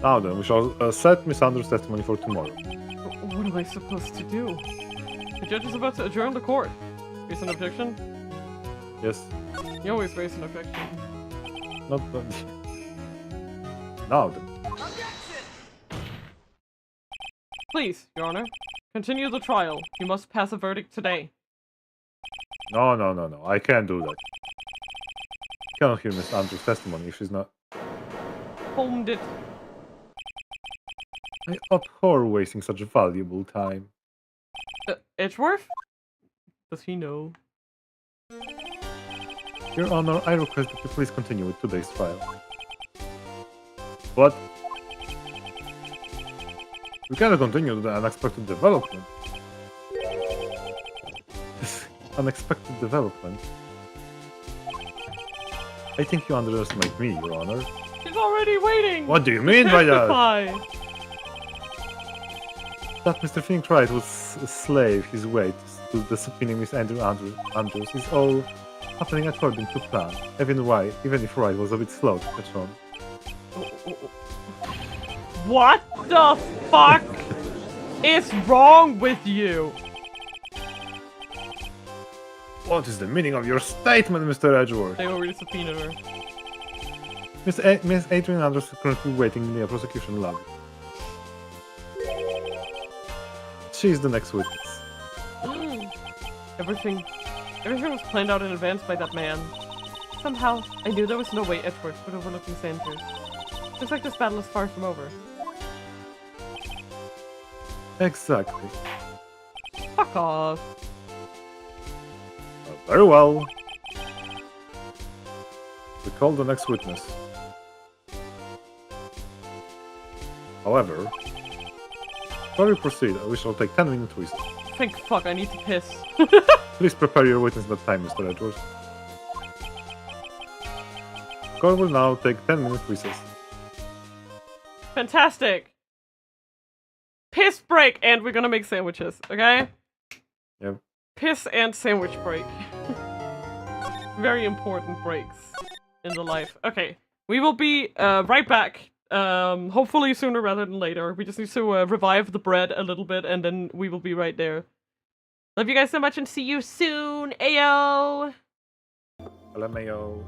Now then, we shall set Miss Andrews' testimony for tomorrow. What am I supposed to do? The judge is about to adjourn the court. Raise an objection? Yes. You always raise an objection. Not now then. Please, Your Honor. Continue the trial. You must pass a verdict today. No. I can't do that. I cannot hear Miss Andrews' testimony if she's not... Homed it. I abhor wasting such valuable time. Edgeworth? Does he know? Your Honor, I request that you please continue with today's trial. What? We cannot continue the unexpected development. This unexpected development. I think you underestimate me, Your Honor. She's already waiting! What do you mean by that? Testify. That Mr. Fink tried would slave his way to disciplining Miss Andrews is all happening according to plan, even if Wright was a bit slow to catch on. What the fuck is wrong with you? What is the meaning of your statement, Mr. Edgeworth? They already subpoenaed her. Miss Adrian Andrews is currently waiting in the prosecution lab. She is the next witness. Everything was planned out in advance by that man. Somehow, I knew there was no way Edgeworth would overlook Miss Andrews. Looks like this battle is far from over. Exactly. Fuck off. Very well. We call the next witness. However, before we proceed, we shall take 10-minute recess. Thank fuck, I need to piss. Please prepare your witness that time, Mr. Edgeworth. Court will now take 10-minute recess. Fantastic! Piss break, and we're gonna make sandwiches, okay? Yep. Piss and sandwich break. Very important breaks in the life. Okay, we will be right back. Hopefully sooner rather than later. We just need to revive the bread a little bit, and then we will be right there. Love you guys so much, and see you soon. Ayo! LMAO.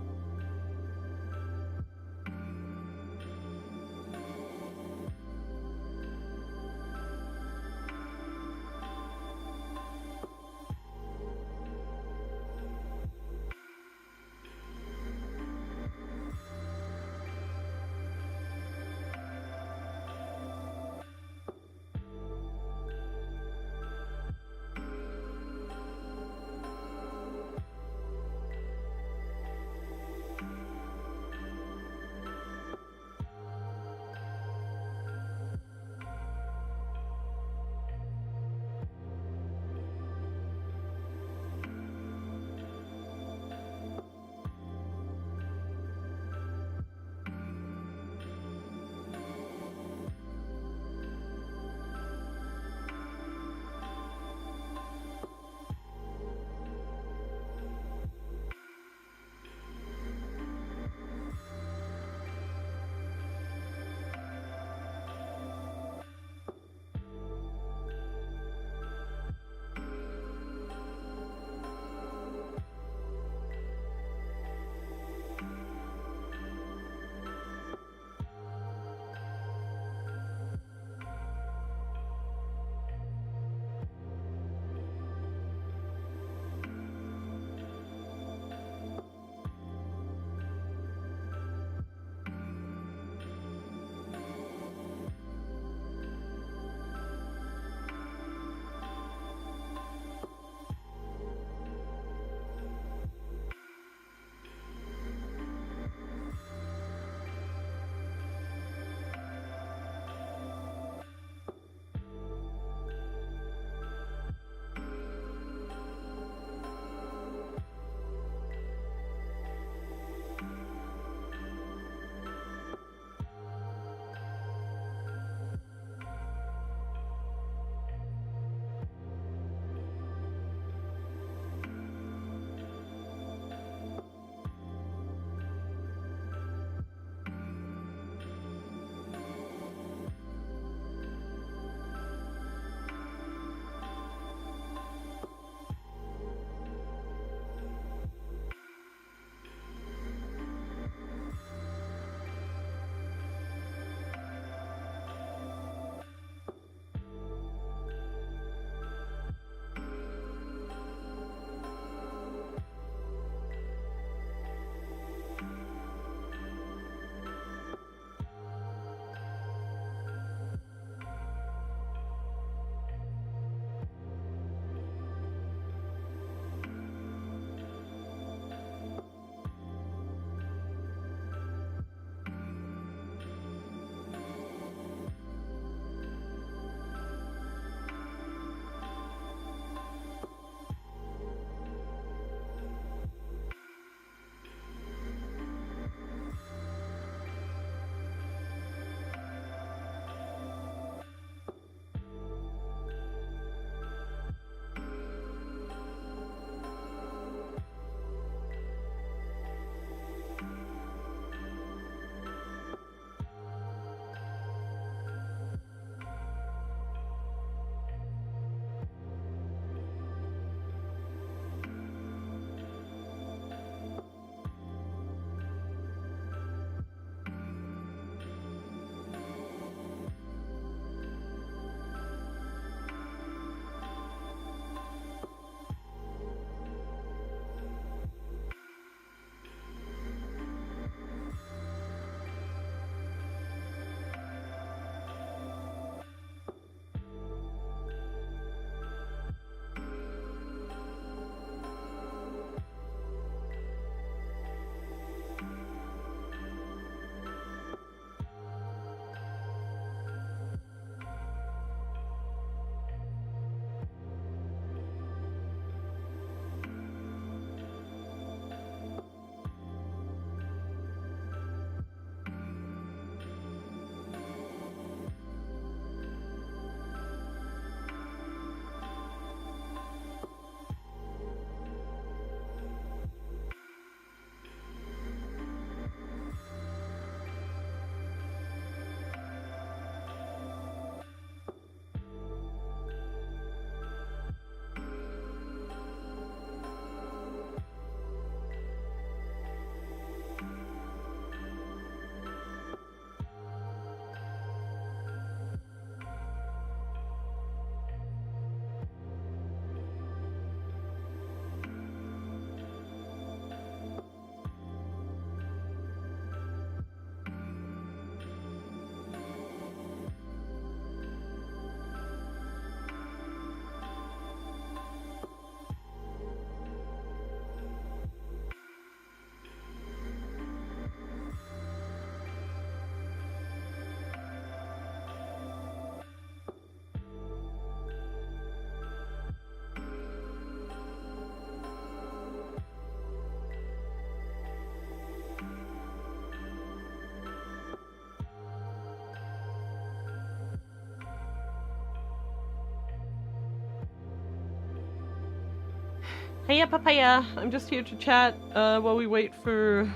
Hiya, papaya. I'm just here to chat while we wait for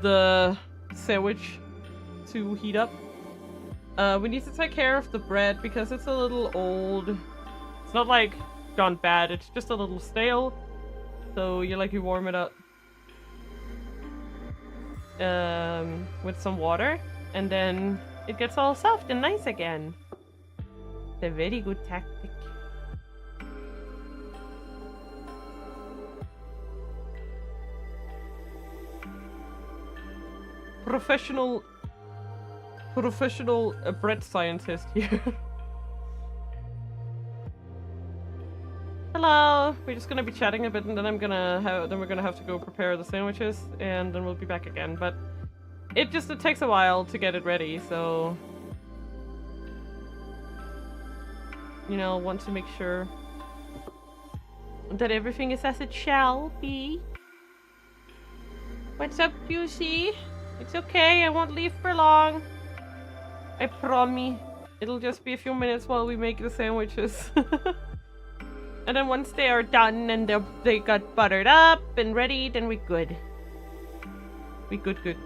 the sandwich to heat up. We need to take care of the bread because it's a little old. It's not like gone bad, it's just a little stale. So you warm it up with some water, and then it gets all soft and nice again. It's a very good tactic. Professional bread scientist here. Hello. We're just gonna be chatting a bit, and then we're gonna have to go prepare the sandwiches, and then we'll be back again. But it takes a while to get it ready, so want to make sure that everything is as it shall be. What's up, Juicy? It's okay, I won't leave for long. I promise. It'll just be a few minutes while we make the sandwiches. And then once they are done and they got buttered up and ready, then we good. We good.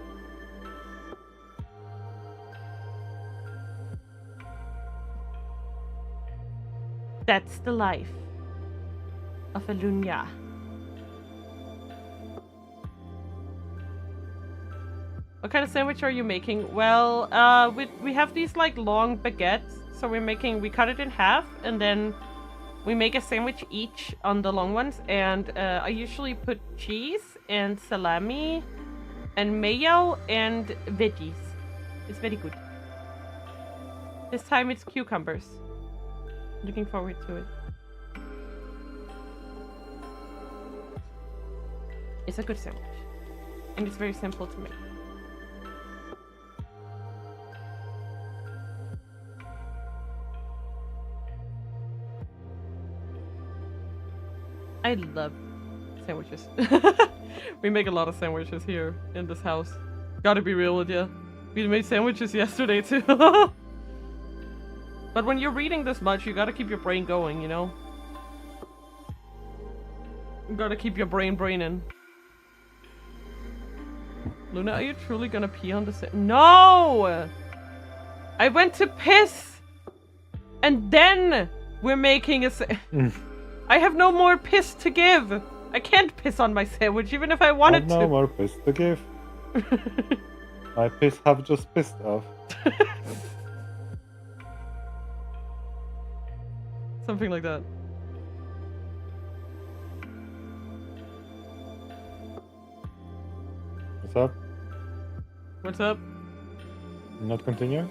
That's the life of a Lunya. What kind of sandwich are you making? Well, we have these like long baguettes, so we cut it in half, and then we make a sandwich each on the long ones, and I usually put cheese and salami and mayo and veggies. It's very good. This time it's cucumbers. Looking forward to it. It's a good sandwich, and it's very simple to make. I love sandwiches. We make a lot of sandwiches here in this house. Gotta be real with you. We made sandwiches yesterday too. But when you're reading this much, you gotta keep your brain going, you know? You gotta keep your brain braining. Luna, are you truly gonna pee on the No! I went to piss! And then we're making a I have no more piss to give! I can't piss on my sandwich even if I wanted to. No more piss to give. My piss have just pissed off. Something like that. What's up? What's up? Not continue?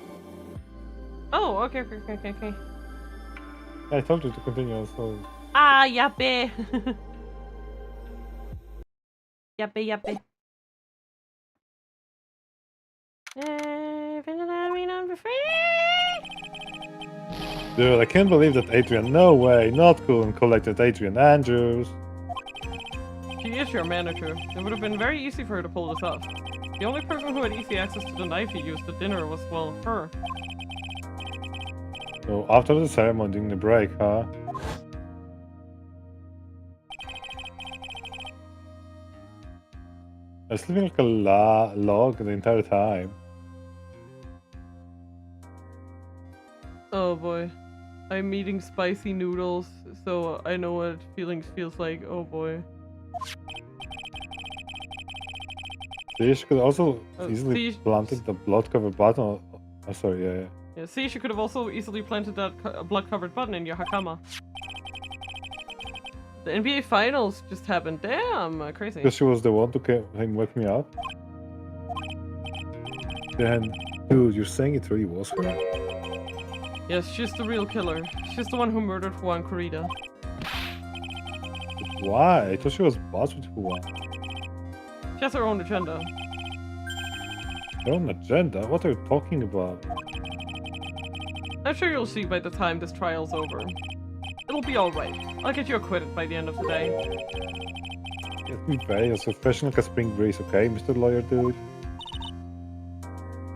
Oh, okay. I told you to continue, so... Ah, yappe! Yappe. Dude, I can't believe that Adrian, no way, not cool, and collected Adrian Andrews. She is your manager. It would have been very easy for her to pull this off. The only person who had easy access to the knife he used at dinner was, well, her. So after the ceremony during the break, huh? I was sleeping like a log the entire time. Oh boy. I'm eating spicy noodles, so I know what feels like. Oh boy. See, she could also easily see, planted the blood-covered button. Oh, sorry, yeah. Yeah, see, she could have also easily planted that blood-covered button in your hakama. The NBA Finals just happened. Damn, crazy. Because she was the one to wake me up. Then, dude, you're saying it really was her? Yes, she's the real killer. She's the one who murdered Juan Corrida. But why? I thought she was boss with Juan. She has her own agenda. Her own agenda? What are you talking about? I'm sure you'll see by the time this trial's over. It'll be alright. I'll get you acquitted by the end of the day. Get me pay as professional like a spring breeze, okay, Mr. Lawyer Dude?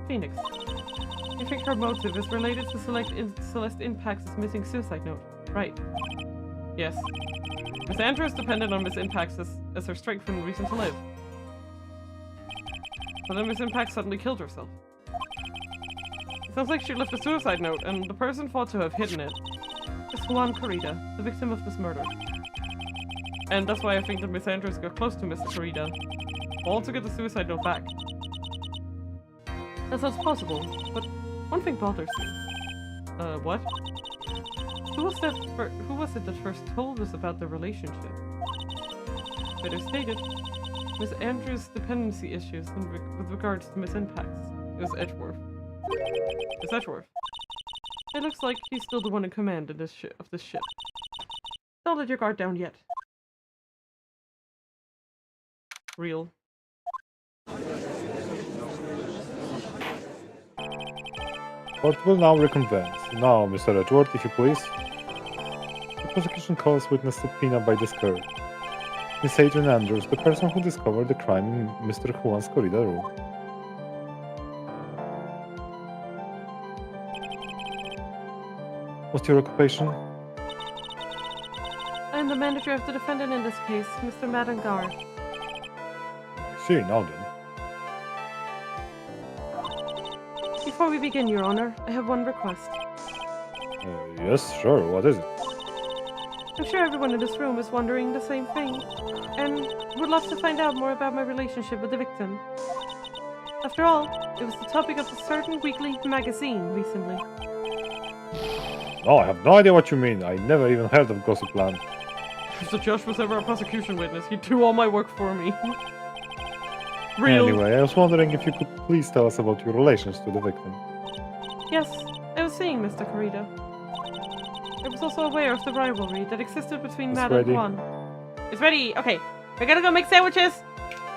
Phoenix. You think her motive is related to Celeste Impact's missing suicide note, right? Yes. Miss Andrew is dependent on Miss Impax as her strength and reason to live. But then Miss Impax suddenly killed herself. It sounds like she left a suicide note, and the person thought to have hidden it is Juan Corrida, the victim of this murder. And that's why I think that Miss Andrews got close to Mr. Corrida, all to get the suicide note back. That sounds possible, but one thing bothers me. What? Who was it that first told us about the relationship? Better stated, Miss Andrews' dependency issues with regards to Miss Impax. It was Edgeworth. Miss Edgeworth. It looks like he's still the one in command of this ship. Don't let your guard down yet. Real. Court will now reconvene. Now, Mr. Edgeworth, if you please. The prosecution calls witness subpoena by this court. Miss Adrian Andrews, the person who discovered the crime in Mr. Juan's corridor room. What's your occupation? I am the manager of the defendant in this case, Mr. Madangar. I see, now then. Before we begin, Your Honor, I have one request. Yes, sure, what is it? I'm sure everyone in this room is wondering the same thing, and would love to find out more about my relationship with the victim. After all, it was the topic of a certain weekly magazine recently. No, I have no idea what you mean. I never even heard of Gossip Land. If Sir Josh was ever a prosecution witness, he'd do all my work for me. Real. Anyway, I was wondering if you could please tell us about your relations to the victim. Yes, I was seeing Mr. Corrida. I was also aware of the rivalry that existed between It's Matt ready. and Juan. It's ready. Okay, we're gonna go make sandwiches.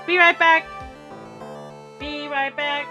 Be right back. Be right back.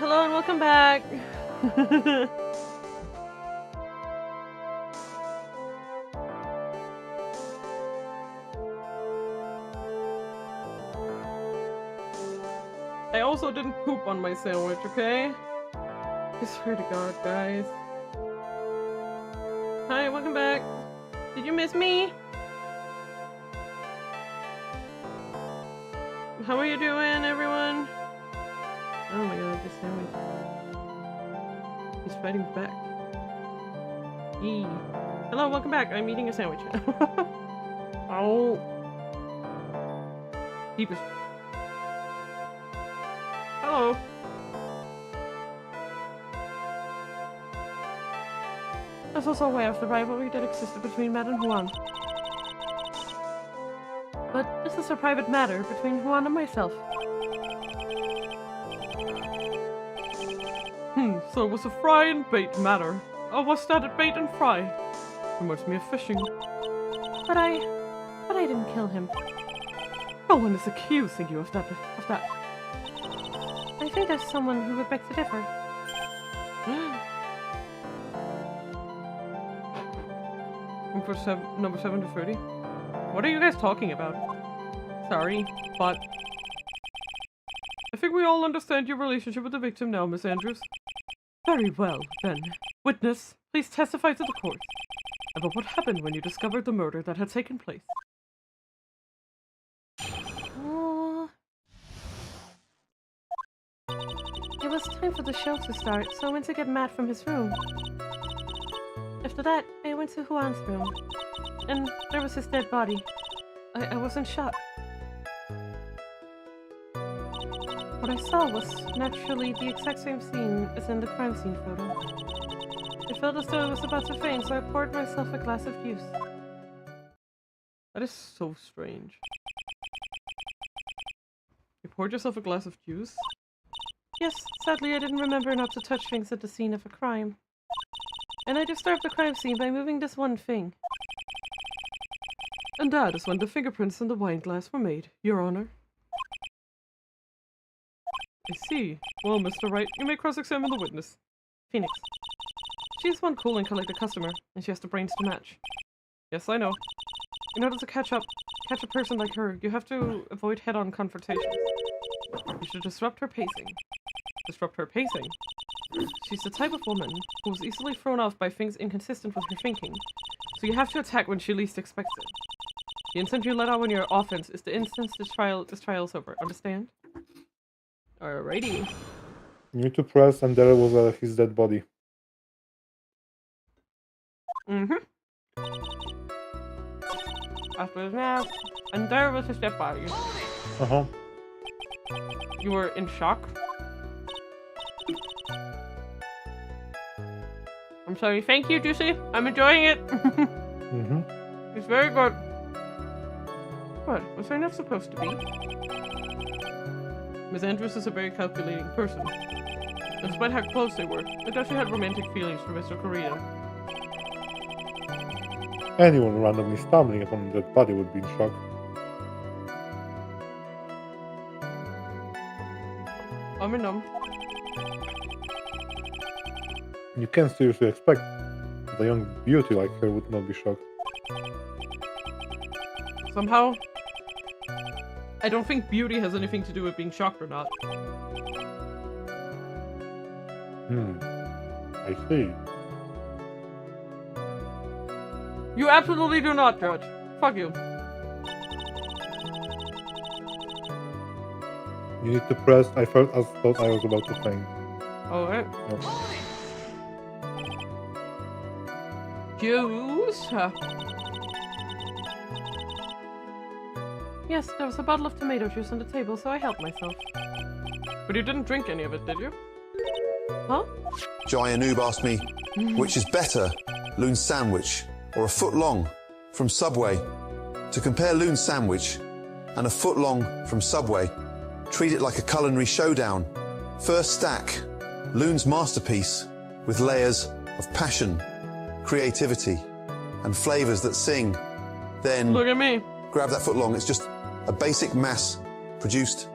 hello and welcome back. I also didn't poop on my sandwich, okay? I swear to God, guys. Hi, welcome back. Did you miss me? How are you doing, everyone? Oh my God, this sandwich. He's fighting back. Yee. Hello, welcome back. I'm eating a sandwich. Oh. Keep it. Hello. I was also aware of the rivalry that existed between Matt and Juan. But this is a private matter between Juan and myself. So it was a fry and bait matter. Or was that a bait and fry? Reminds me of fishing. But I didn't kill him. No one is accusing you of that. I think there's someone who would beg to differ. Number 7 to 30. What are you guys talking about? Sorry, but I think we all understand your relationship with the victim now, Miss Andrews. Very well, then. Witness, please testify to the court about what happened when you discovered the murder that had taken place. It was time for the show to start, so I went to get Matt from his room. After that, I went to Juan's room, and there was his dead body. I was in shock. What I saw was naturally the exact same scene as in the crime scene photo. I felt as though I was about to faint, so I poured myself a glass of juice. That is so strange. You poured yourself a glass of juice? Yes, sadly I didn't remember not to touch things at the scene of a crime. And I disturbed the crime scene by moving this one thing. And that is when the fingerprints in the wine glass were made, Your Honor. I see. Well, Mr. Wright, you may cross-examine the witness. Phoenix. She's one cool and collected customer, and she has the brains to match. Yes, I know. In order to catch a person like her, you have to avoid head-on confrontations. You should disrupt her pacing. Disrupt her pacing? She's the type of woman who is easily thrown off by things inconsistent with her thinking, so you have to attack when she least expects it. The instant you let out on your offense is the instant this trial's over. Understand? Alrighty. You need to press, and there was his dead body. After that, and there was his dead body. You were in shock? I'm sorry. Thank you, Juicy. I'm enjoying it. It's very good. What? Was I not supposed to be? Miss Andrews is a very calculating person. Despite how close they were, I thought she had romantic feelings for Mr. Corino. Anyone randomly stumbling upon that body would be in shock. You can seriously expect that a young beauty like her would not be shocked. Somehow, I don't think beauty has anything to do with being shocked or not. I see. You absolutely do not, Judge. Fuck you. You need to press. I thought I was about to faint. Alright. No. Juice? Yes, there was a bottle of tomato juice on the table, so I helped myself. But you didn't drink any of it, did you? Huh? Jaya Noob asked me, which is better, Lune's sandwich or a foot long from Subway? To compare Lune's sandwich and a foot long from Subway, treat it like a culinary showdown. First stack Lune's masterpiece with layers of passion, creativity, and flavors that sing. Then look at me. Grab that foot long. It's just a basic mass-produced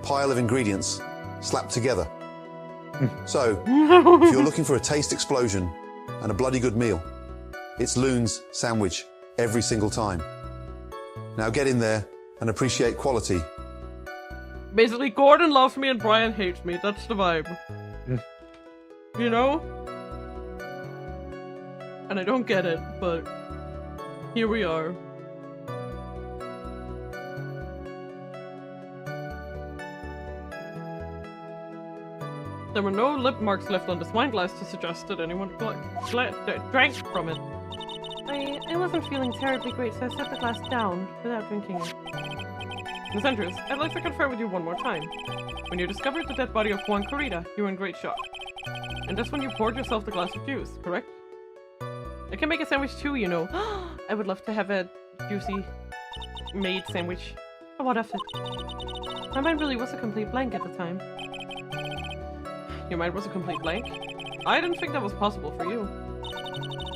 pile of ingredients slapped together. So, if you're looking for a taste explosion and a bloody good meal, it's Lune's sandwich every single time. Now get in there and appreciate quality. Basically, Gordon loves me and Brian hates me. That's the vibe. You know? And I don't get it, but here we are. There were no lip marks left on this wine glass to suggest that anyone drank from it. I wasn't feeling terribly great, so I set the glass down without drinking it. Miss Andrews, I'd like to confirm with you one more time. When you discovered the dead body of Juan Corrida, you were in great shock. And that's when you poured yourself the glass of juice, correct? I can make a sandwich too, you know. I would love to have a juicy made sandwich. Oh, what of it? My mind really was a complete blank at the time. Your mind was a complete blank? I didn't think that was possible for you.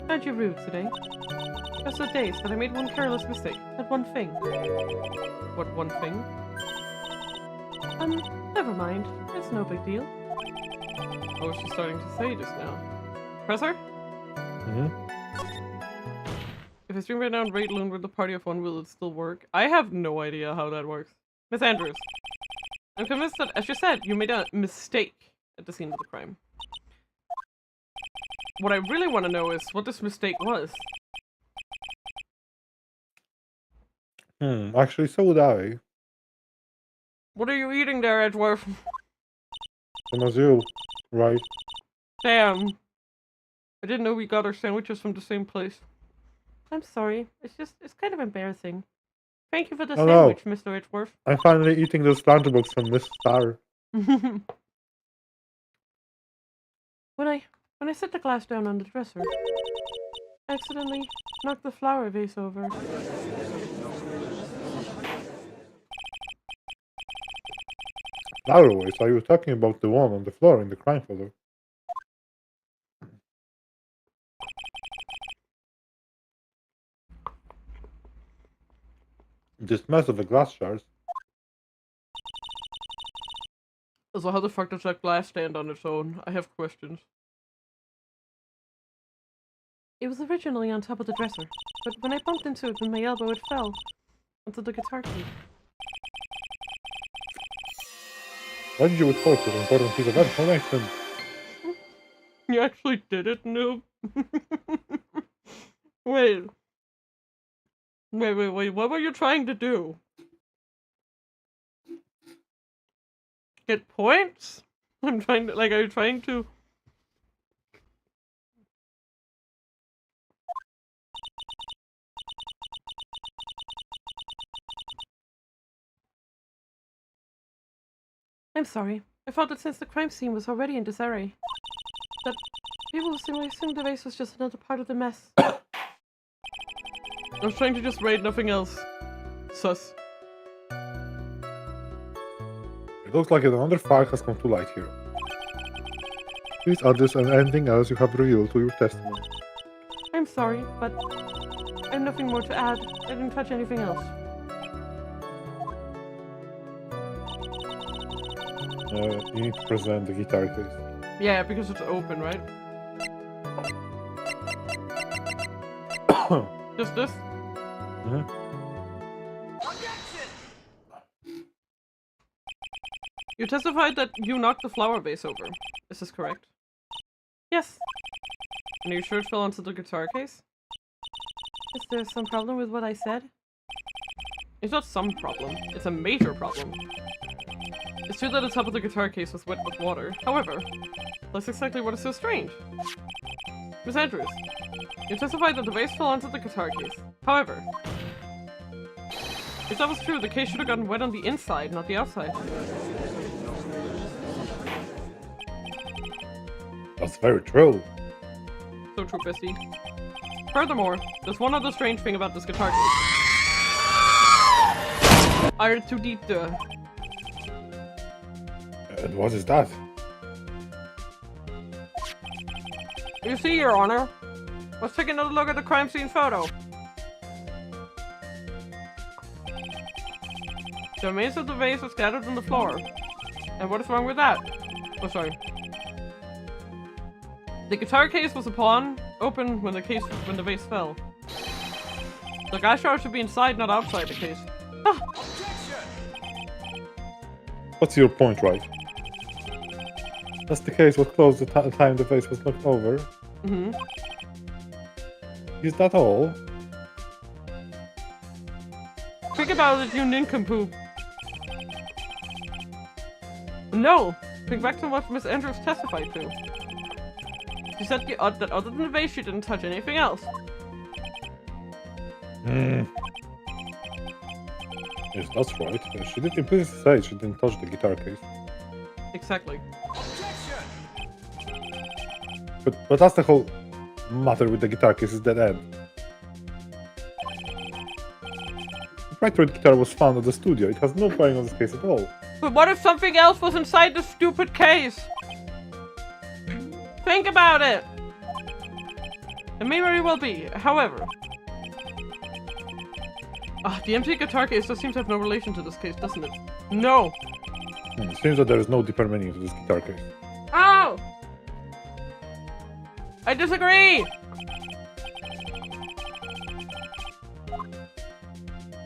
Aren't you rude today? I was so dazed that I made one careless mistake. That one thing. What one thing? Never mind. It's no big deal. What was she starting to say just now? Press her? If I stream right now and raid Lune with the party of one, will it still work? I have no idea how that works. Miss Andrews, I'm convinced that, as you said, you made a mistake at the scene of the crime. What I really want to know is what this mistake was. Actually, so would I. What are you eating there, Edgeworth? Same as you, right? Damn. I didn't know we got our sandwiches from the same place. I'm sorry. It's kind of embarrassing. Thank you for the Hello. sandwich, Mr. Edgeworth. I'm finally eating this lunchbox from Miss Star. When I set the glass down on the dresser, I accidentally knocked the flower vase over. Flower vase? Are you talking about the one on the floor in the crime photo? This mess of the glass shards. So how the fuck does that glass stand on its own? I have questions. It was originally on top of the dresser, but when I bumped into it with my elbow, it fell onto the guitar key. Why did you withhold such an important piece of information? You actually did it, noob? Wait, what were you trying to do? Get points? Are you trying to... I'm sorry. I thought that since the crime scene was already in disarray, that people would assume the vase was just another part of the mess. I was trying to just raid, nothing else. Sus. It looks like another fact has come to light here. Please add this and anything else you have revealed to your testimony. I'm sorry, but I have nothing more to add. I didn't touch anything else. You need to present the guitar case. Yeah, because it's open, right? Just this? You testified that you knocked the flower vase over. Is this correct? Yes. And are you sure it fell onto the guitar case? Is there some problem with what I said? It's not some problem. It's a major problem. It's true that the top of the guitar case was wet with water. However, that's exactly what is so strange. Miss Andrews, you testified that the vase fell onto the guitar case. However, if that was true, the case should have gotten wet on the inside, not the outside. That's very true. So true, bestie. Furthermore, there's one other strange thing about this guitar case. R2D2. And what is that? You see, Your Honor. Let's take another look at the crime scene photo. The remains of the vase are scattered on the floor. And what is wrong with that? Oh, sorry. The guitar case was upon open when the vase fell. The glass jar should be inside, not outside the case. Ah. What's your point, right? As the case was closed the time the vase was knocked over. Mm-hmm. Is that all? Think about it, you nincompoop. No! Think back to what Miss Andrews testified to. She said that other than the vase, she didn't touch anything else. Yes, that's right. She did implicitly say she didn't touch the guitar case. Exactly. But that's the whole matter with the guitar case, is dead end. The proprietary guitar was found at the studio. It has no bearing on this case at all. But what if something else was inside the stupid case? Think about it! It may very well be, however. The empty guitar case does seem to have no relation to this case, doesn't it? No! It seems that there is no deeper meaning to this guitar case. Oh! I disagree!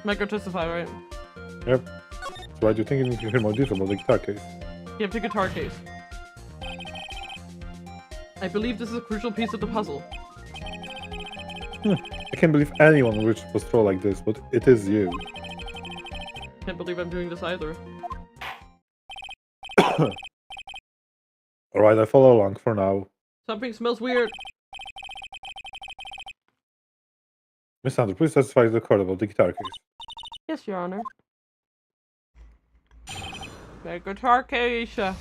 Micro testify, right? Yep. So why do you think you need to hear more detail about the guitar case? The empty guitar case. I believe this is a crucial piece of the puzzle. I can't believe anyone would reach a throw like this, but it is you. Can't believe I'm doing this either. Alright, I follow along for now. Something smells weird. Miss Sandra, please testify to the court about the guitar case. Yes, Your Honor. The guitar case. I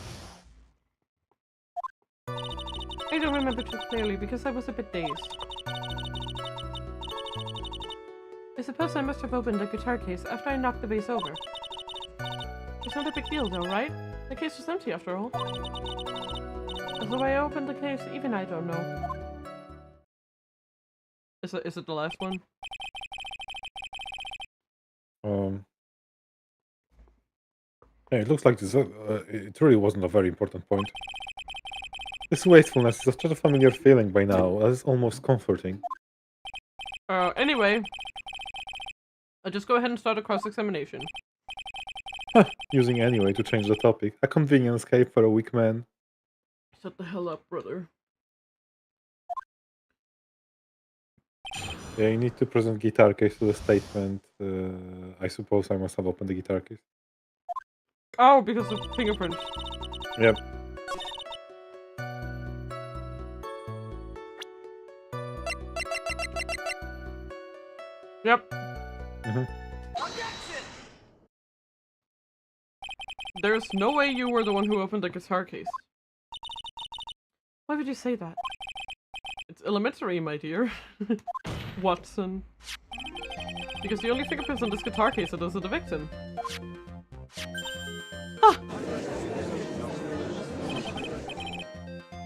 don't remember too clearly because I was a bit dazed. I suppose I must have opened the guitar case after I knocked the vase over. It's not a big deal though, right? The case was empty after all. Although I opened the case, even I don't know. Is it the last one? Yeah, it looks like this. It really wasn't a very important point. This wastefulness is such a familiar feeling by now, as it's almost comforting. Anyway. I'll just go ahead and start a cross-examination. Using anyway to change the topic. A convenient escape for a weak man. Shut the hell up, brother. Yeah, you need to present guitar case to the statement. I suppose I must have opened the guitar case. Oh, because of fingerprints. Yep. Yep. There's no way you were the one who opened the guitar case. Why would you say that? It's elementary, my dear. Watson. Because the only fingerprints on this guitar case are those of the victim. Ah!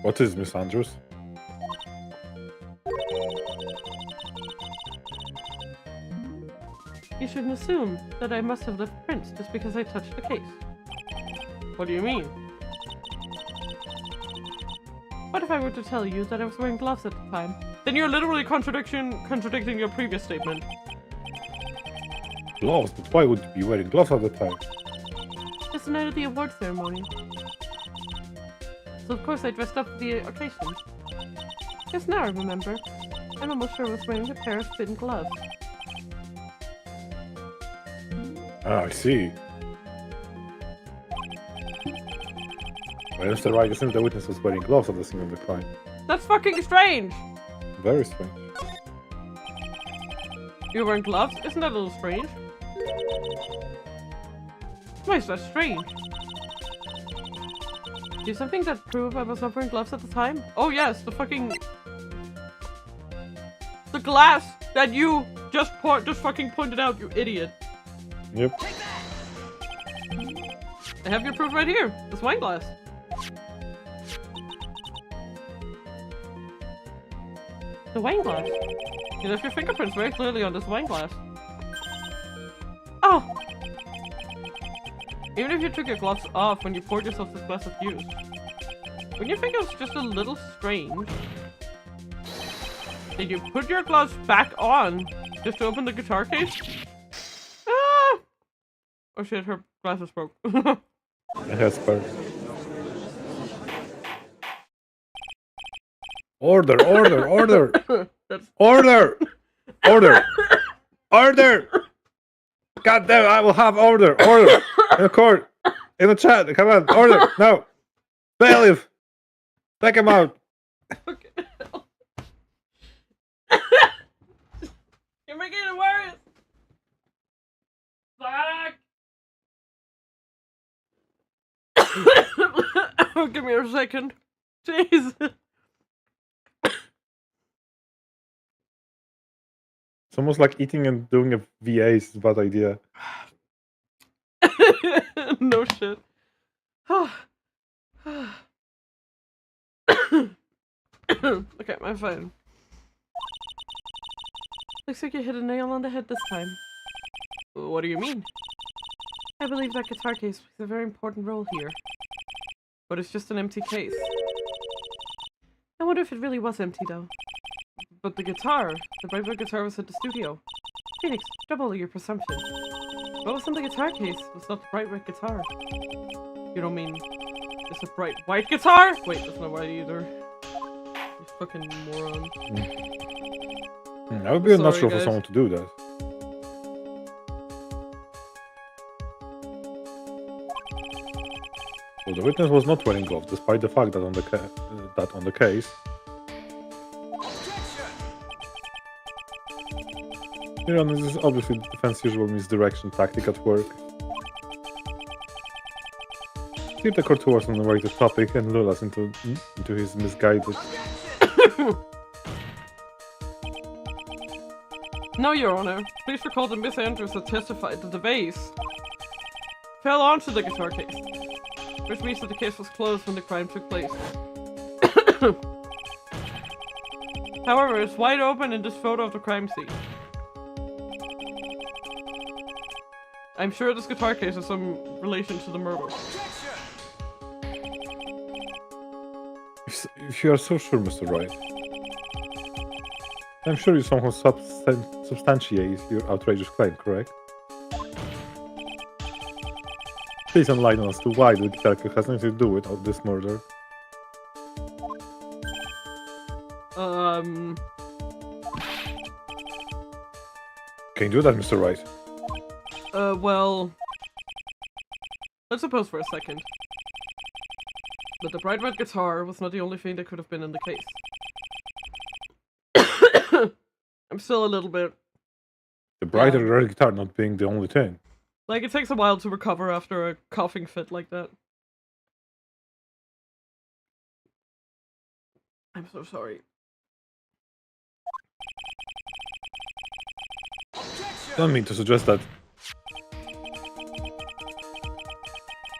What is Miss Andrews? You shouldn't assume that I must have left prints just because I touched the case. What do you mean? What if I were to tell you that I was wearing gloves at the time? Then you're literally contradicting your previous statement. Gloves? But why would you be wearing gloves at the time? It's the night of the award ceremony. So of course I dressed up for the occasion. Just now I remember. I'm almost sure I was wearing a pair of thin gloves. Ah, I see. I understand right, assume the witness was wearing gloves at the scene of the crime. That's fucking strange! Very strange. You're wearing gloves? Isn't that a little strange? Why is that strange? Do you have something that prove I was not wearing gloves at the time? Oh yes, the fucking... The glass that you just fucking pointed out, you idiot. Yep. I have your proof right here. This wine glass. The wine glass. You left your fingerprints very clearly on this wine glass. Oh! Even if you took your gloves off when you poured yourself this glass of juice, When you think it's just a little strange, did you put your gloves back on just to open the guitar case? Ah! Oh shit, her glasses broke. It has spurs. Order! Order! Order! Order! Order! Order! God damn! I will have order! Order! In the court! In the chat! Come on! Order! No! Bailiff! Take him out! Okay. You're making it worse! Fuck! Give me a second. Jeez. It's almost like eating and doing a VA is a bad idea. No shit. Okay, I'm fine. Looks like you hit a nail on the head this time. What do you mean? I believe that guitar case plays a very important role here. But it's just an empty case. I wonder if it really was empty though. But the guitar, the bright red guitar was at the studio. Phoenix, double your presumption. What was in the guitar case was not the bright red guitar. You don't mean it's a bright white guitar? Wait, that's not white either. You fucking moron. I would be Sorry, unnatural for guys. someone to do that. Well, the witness was not wearing gloves, despite the fact that on the case. Here on this is obviously the defense usual misdirection tactic at work. Keep the court towards on the right topic and lure us into his misguided. No, Your Honor. Please recall that Miss Andrews had testified that the vase fell onto the guitar case, which means that the case was closed when the crime took place. However, it's wide open in this photo of the crime scene. I'm sure this guitar case has some relation to the murder. If you are so sure, Mr. Wright, I'm sure you somehow substantiate your outrageous claim, correct? Please enlighten us to why the guitar case has nothing to do with this murder. Can you do that, Mr. Wright? Well... Let's suppose for a second that the bright red guitar was not the only thing that could have been in the case. I'm still a little bit... The brighter red guitar not being the only thing. Like, it takes a while to recover after a coughing fit like that. I'm so sorry. Don't mean to suggest that.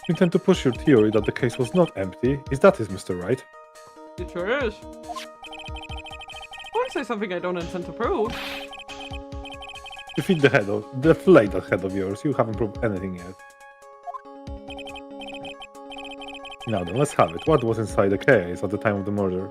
You intend to push your theory that the case was not empty. Is that it, Mr. Wright? It sure is. Don't say something I don't intend to prove. Deflate that head of yours. You haven't proved anything yet. Now then, let's have it. What was inside the case at the time of the murder?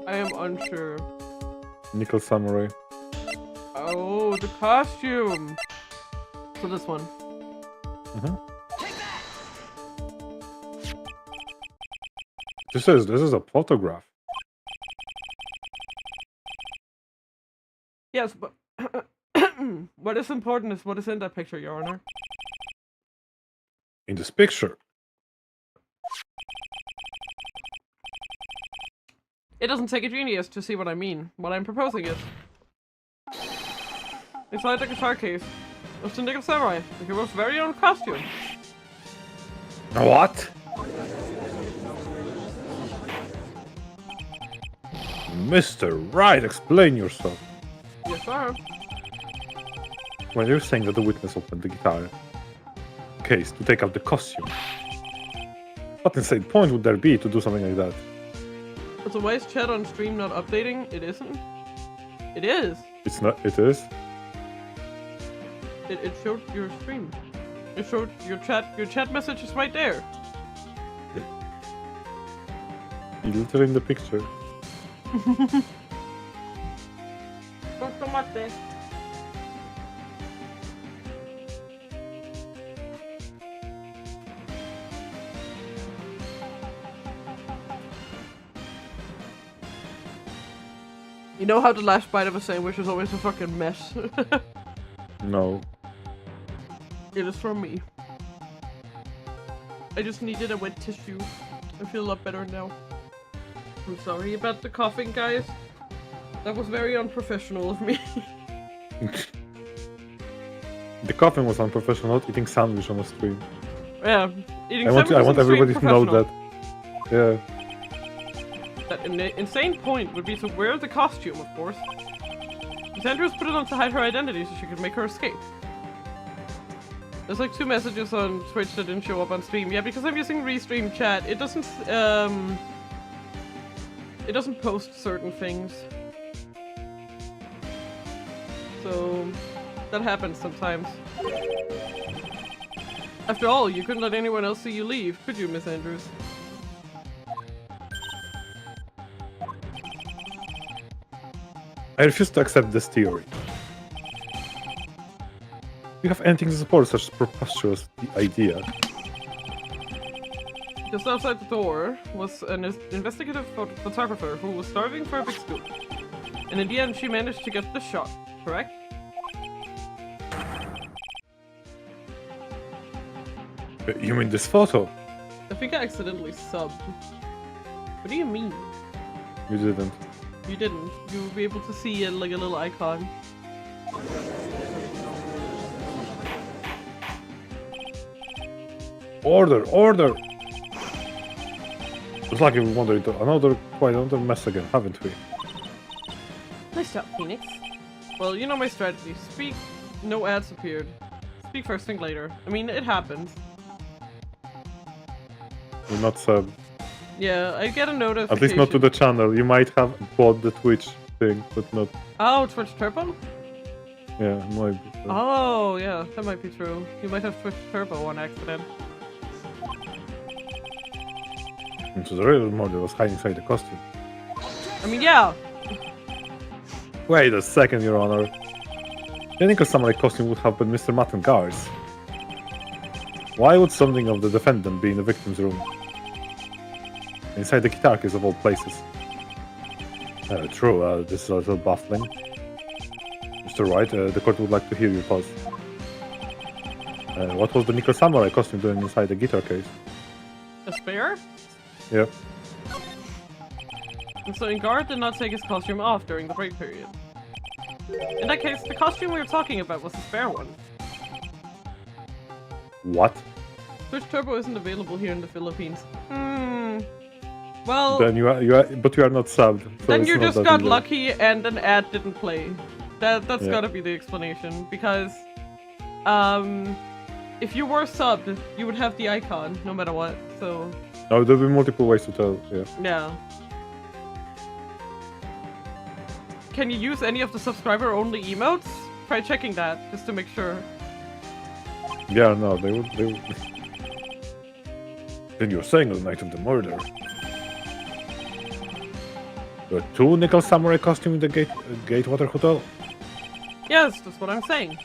I am unsure. Nickel Samurai. Oh, the costume! So this one. This is a photograph. Yes, but what is important is what is in that picture, Your Honor. In this picture. It doesn't take a genius to see what I mean. What I'm proposing is... inside the guitar case was the Nickel Samurai, the hero's very own costume. What? Mr. Wright, explain yourself. Yes, sir. When you're saying that the witness opened the guitar case to take out the costume, what insane point would there be to do something like that? So why is chat on stream not updating? It isn't? It is. It's not. It is. It showed your stream. It showed your chat message is right there. Literally in the picture. Tomate. You know how the last bite of a sandwich is always a fucking mess? No. It is from me. I just needed a wet tissue. I feel a lot better now. I'm sorry about the coughing, guys. That was very unprofessional of me. The coughing was unprofessional, not eating sandwich on a stream. Yeah, eating I sandwiches want on stream, everybody to know professional. that. Yeah. That insane point would be to wear the costume, of course. Miss Andrews put it on to hide her identity so she could make her escape. There's like 2 messages on Twitch that didn't show up on stream. Yeah, because I'm using Restream chat, it doesn't post certain things. So that happens sometimes. After all, you couldn't let anyone else see you leave, could you, Miss Andrews? I refuse to accept this theory. Do you have anything to support such preposterous idea? Just outside the door was an investigative photographer who was starving for a big scoop. And in the end, she managed to get the shot, correct? You mean this photo? I think I accidentally subbed. What do you mean? You didn't. You didn't. You will be able to see it like a little icon. Order! Order! Looks like we wandered into quite another mess again, haven't we? Nice job, Phoenix. Well, you know my strategy. Speak. No ads appeared. Speak first, think later. I mean, it happens. You're not sub. Yeah, I get a notification. At least not to the channel. You might have bought the Twitch thing, but not. Oh, Twitch Turbo? Yeah, might be. So. Oh, yeah, that might be true. You might have Twitch Turbo on accident. And so the real murder was hiding inside the costume. I mean, yeah. Wait a second, Your Honor. The Nickel Samurai costume would have been Mr. Mattengar's. Why would something of the defendant be in the victim's room? Inside the guitar case of all places. True, this is a little baffling. Mr. Wright, the court would like to hear your thoughts. What was the Nickel Samurai costume doing inside the guitar case? A spare? Yeah. And so Ingard did not take his costume off during the break period. In that case, the costume we were talking about was the spare one. What? Twitch Turbo isn't available here in the Philippines. Well, Then you are not subbed. So then it's you not just that got easy. lucky and an ad didn't play. That's Yeah. gotta be the explanation, because if you were subbed, you would have the icon no matter what. So No, there'll be multiple ways to tell. Yeah. yeah. Can you use any of the subscriber-only emotes? Try checking that just to make sure. Yeah, no, they would. Then you're saying the night of the murder. There are 2 Nickel Samurai costumes in the Gatewater Hotel? Yes, that's what I'm saying.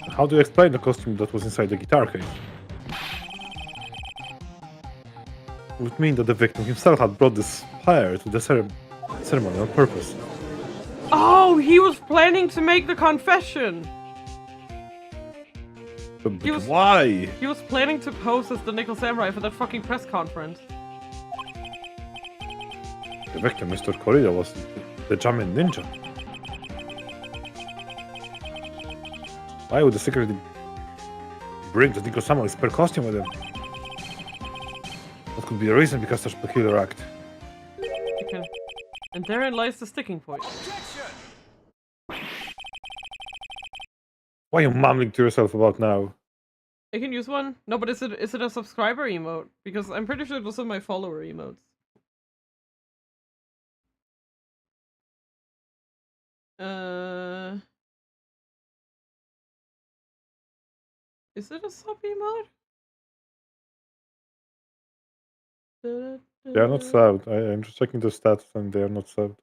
How do you explain the costume that was inside the guitar case? It would mean that the victim himself had brought this fire to the ceremony on purpose. Oh, he was planning to make the confession! But He was- why? He was planning to pose as the Nickel Samurai for that fucking press conference. The victim, Mr. Corrida, was the Jamin ninja. Why would the secretary bring the Nickel Samurai's spare costume with him? What could be the reason because such peculiar act? Okay. And therein lies the sticking point. Why are you mumbling to yourself about now? I can use one? No, but is it a subscriber emote? Because I'm pretty sure those are my follower emotes. Is it a sub emote? They are not subbed. I'm just checking the stats and they are not subbed.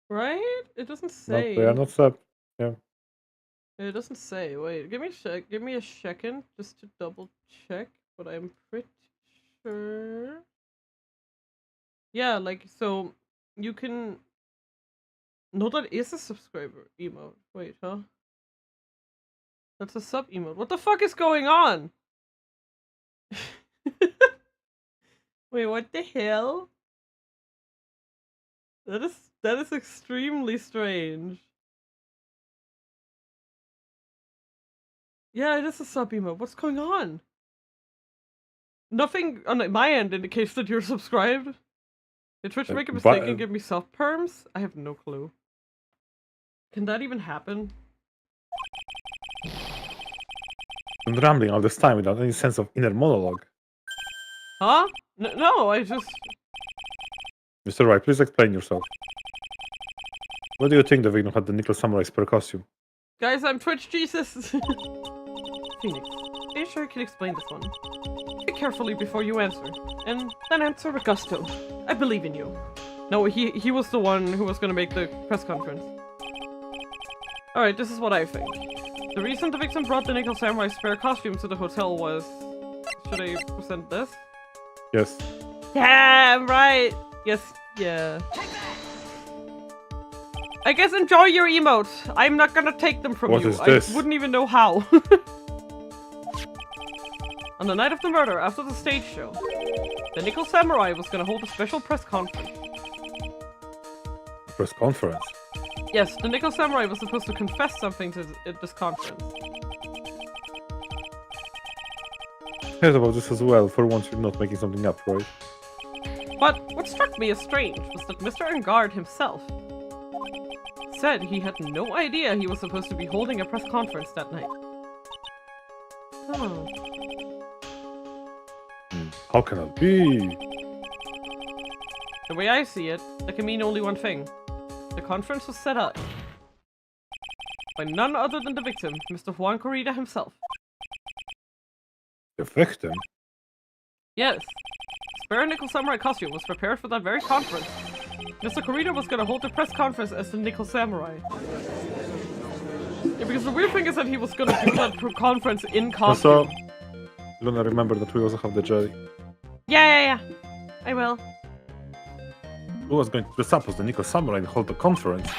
Right? It doesn't No, say. they are not subbed. Yeah. It doesn't say. Wait, give me a second just to double check, but I'm pretty sure. Yeah, like so you can. No, that is a subscriber emote. Wait, huh? That's a sub emote. What the fuck is going on? Wait, what the hell? That is extremely strange. Yeah, it is a sub emote. What's going on? Nothing on my end indicates that you're subscribed. Did Twitch make a mistake and give me sub perms? I have no clue. Can that even happen? I'm rambling all this time without any sense of inner monologue. Huh? No, I just... Mr. Wright, please explain yourself. What do you think the victim had the nickel samurai spare costume? Guys, I'm Twitch Jesus! Phoenix, are you sure you can explain this one? Think carefully before you answer, and then answer with gusto. I believe in you. No, he was the one who was gonna make the press conference. Alright, this is what I think. The reason the victim brought the nickel samurai spare costume to the hotel was... Should I present this? Yes. Damn right! Yes, yeah. I guess enjoy your emotes. I'm not gonna take them from What you. is this? I wouldn't even know how. On the night of the murder, after the stage show, the Nickel Samurai was gonna hold a special press conference. Press conference? Yes, the Nickel Samurai was supposed to confess something at this conference. I heard about this as well. For once, you're not making something up, right? But what struck me as strange was that Mr. Engard himself said he had no idea he was supposed to be holding a press conference that night. Oh. How can it be? The way I see it, that can mean only one thing. The conference was set up by none other than the victim, Mr. Juan Corrida himself. The victim? Yes. Spare Nickel Samurai costume was prepared for that very conference. Mr. Corrida was gonna hold the press conference as the Nickel Samurai. Yeah, because the weird thing is that he was gonna do that conference in costume. Also, Luna, remember that we also have the jelly. Yeah. I will. Who was going to dress up as the Nickel Samurai and hold the conference?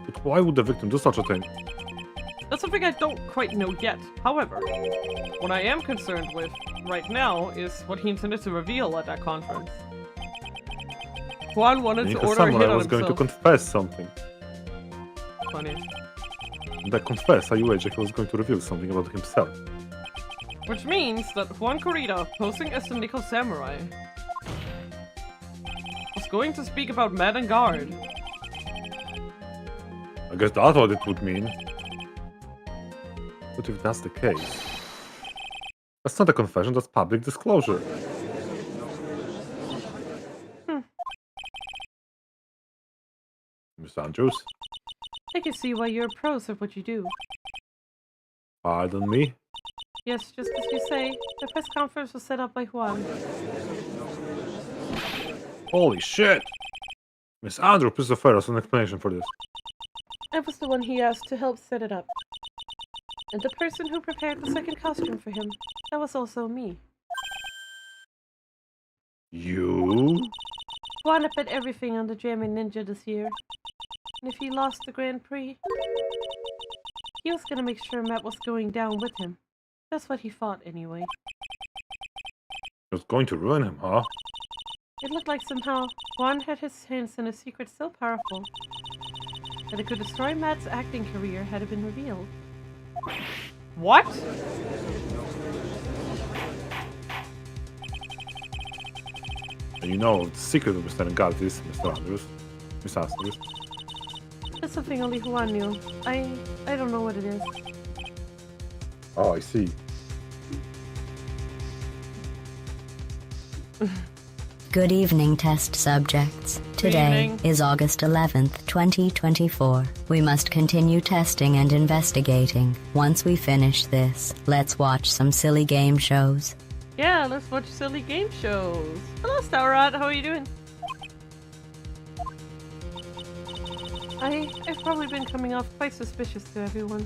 But why would the victim do such a thing? That's something I don't quite know yet. However, what I am concerned with right now is what he intended to reveal at that conference. Juan wanted to Nickel order a hit Samurai on was going to himself. confess something. Funny. And that confess, I wager he was going to reveal something about himself. Which means that Juan Corrida, posing as the Nickel Samurai, was going to speak about Mad and Guard. I guess that's what it would mean. But if that's the case... That's not a confession, that's public disclosure. Miss Andrews? I can see why you're pros at what you do. Pardon me? Yes, just as you say, the press conference was set up by Juan. Holy shit! Miss Andrew, please offer us an explanation for this. I was the one he asked to help set it up. And the person who prepared the second costume for him, that was also me. You? Juan bet everything on the German Ninja this year. And if he lost the Grand Prix, he was gonna make sure Matt was going down with him. That's what he thought anyway. He was going to ruin him, huh? It looked like somehow Juan had his hands in a secret so powerful that it could destroy Matt's acting career had it been revealed. What? And you know the secret of Mr. Engard is, Mr. Andrews. Miss Andrews. That's something only Juan knew. I don't know what it is. Oh, I see. Good evening, test subjects. Today evening. is August 11th, 2024. We must continue testing and investigating. Once we finish this, let's watch some silly game shows. Yeah, let's watch silly game shows. Hello, Staurot. How are you doing? I've probably been coming off quite suspicious to everyone.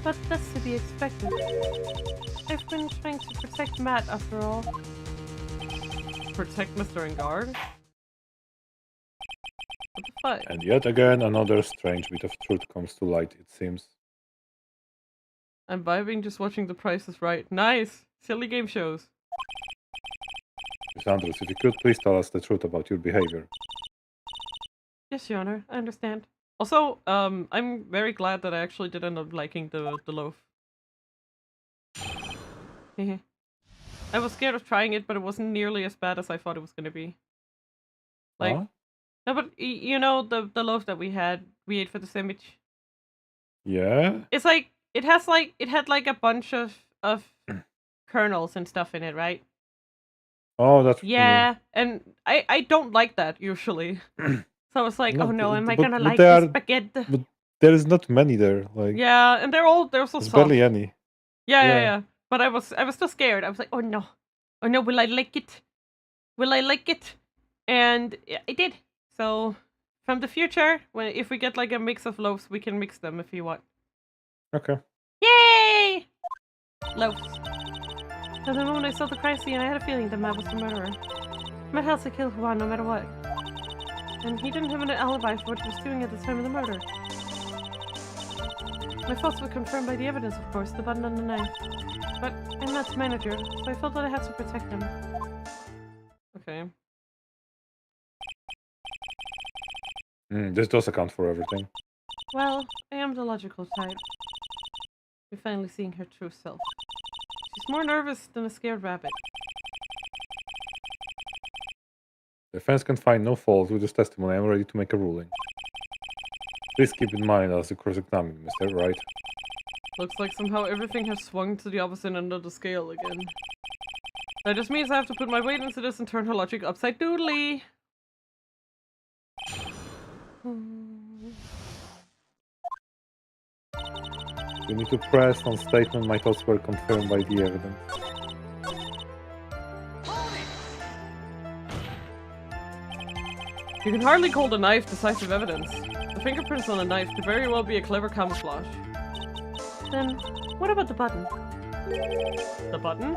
But that's to be expected. I've been trying to protect Matt after all. Protect Mr. Engard? What the fuck? And yet again, another strange bit of truth comes to light, it seems. I'm vibing just watching The Price is Right. Nice! Silly game shows. Miss Andrews, if you could please tell us the truth about your behavior. Yes, Your Honor. I understand. Also, I'm very glad that I actually did end up liking the loaf. I was scared of trying it, but it wasn't nearly as bad as I thought it was gonna be. Like, Huh? no, but you know the loaf that we ate for the sandwich. Yeah? It's like it had like a bunch of kernels and stuff in it, right? Oh, that's... Yeah, and I don't like that usually. So I was like, No, oh no, am I but gonna like there this are- spaghetti? But there is not many there, like... Yeah, and they're so There's soft. barely any. Yeah. But I was still scared. I was like, oh no, will I like it? Will I like it? And yeah, I did. So from the future, if we get like a mix of loaves, we can mix them if you want. Okay. Yay! Loaves. At the moment I saw the crime scene, I had a feeling that Matt was the murderer. Matt has to kill Juan no matter what. And he didn't have an alibi for what he was doing at the time of the murder. My thoughts were confirmed by the evidence, of course, the button on the knife. But I'm Matt's manager, so I felt that I had to protect him. Okay. This does account for everything. Well, I am the logical type. We're finally seeing her true self. She's more nervous than a scared rabbit. The defense can find no fault with this testimony. I'm ready to make a ruling. Please keep in mind as you cross-examine, Mr. Wright. Looks like somehow everything has swung to the opposite end of the scale again. That just means I have to put my weight into this and turn her logic upside doodly. You need to press on statement my thoughts were confirmed by the evidence. You can hardly call the knife decisive evidence. The fingerprints on the knife could very well be a clever camouflage. Then, what about the button? The button?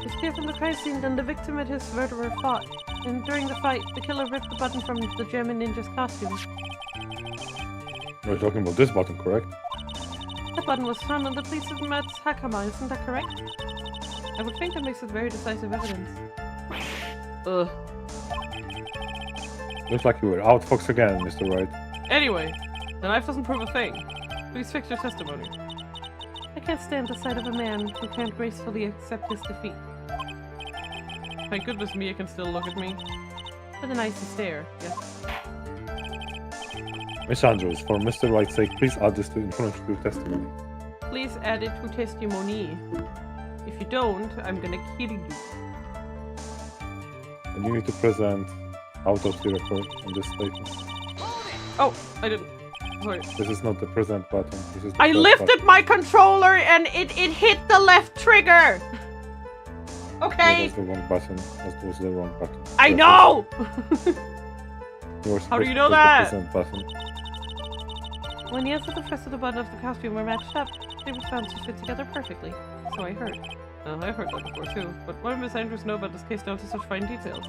It's clear from the crime scene that the victim and his murderer fought, and during the fight, the killer ripped the button from the German ninja's costume. We're talking about this button, correct? The button was found on the police of Matt's Hakama, isn't that correct? I would think that makes it very decisive evidence. Ugh. Looks like you were outfoxed again, Mr. Wright. Anyway, the knife doesn't prove a thing. Please fix your testimony. I can't stand the sight of a man who can't gracefully accept his defeat. Thank goodness Mia can still look at me. With a nice stare, yes. Miss Andrews, for Mr. Wright's sake, please add this to in front of your testimony. Please add it to testimony. If you don't, I'm gonna kill you. And you need to present autopsy report on this statement. Oh, I didn't. Sorry. This is not the present button. This is the I press lifted button. my controller and it hit the left trigger! No, Okay! that's the wrong button. That was the wrong button. I Press know! it. You were How do supposed you to know press that? the present button. When the ends of the rest of the button of the costume were matched up, they were found to fit together perfectly. So I heard. I've heard that before too, but what did Miss Andrews know about this case down to such fine details?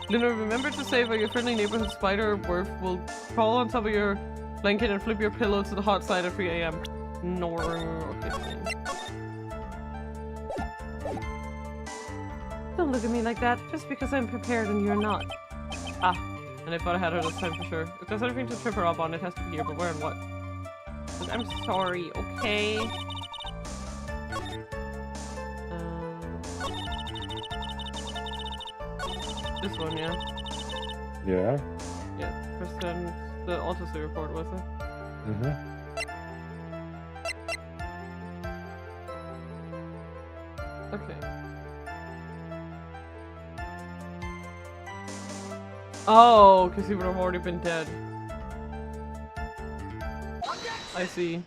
Luna, remember to say about your friendly neighborhood spider Worf will crawl on top of your blanket and flip your pillow to the hot side at 3 AM. Okay, fine. Don't look at me like that, just because I'm prepared and you're not. Ah, and I thought I had her this time for sure. If there's anything to trip her up on, it has to be here, but where and what? Look, I'm sorry, okay? This one, yeah? Yeah. Yeah, percent the autopsy report, was it? Mm-hmm. Okay. Oh, because he would have already been dead. I see.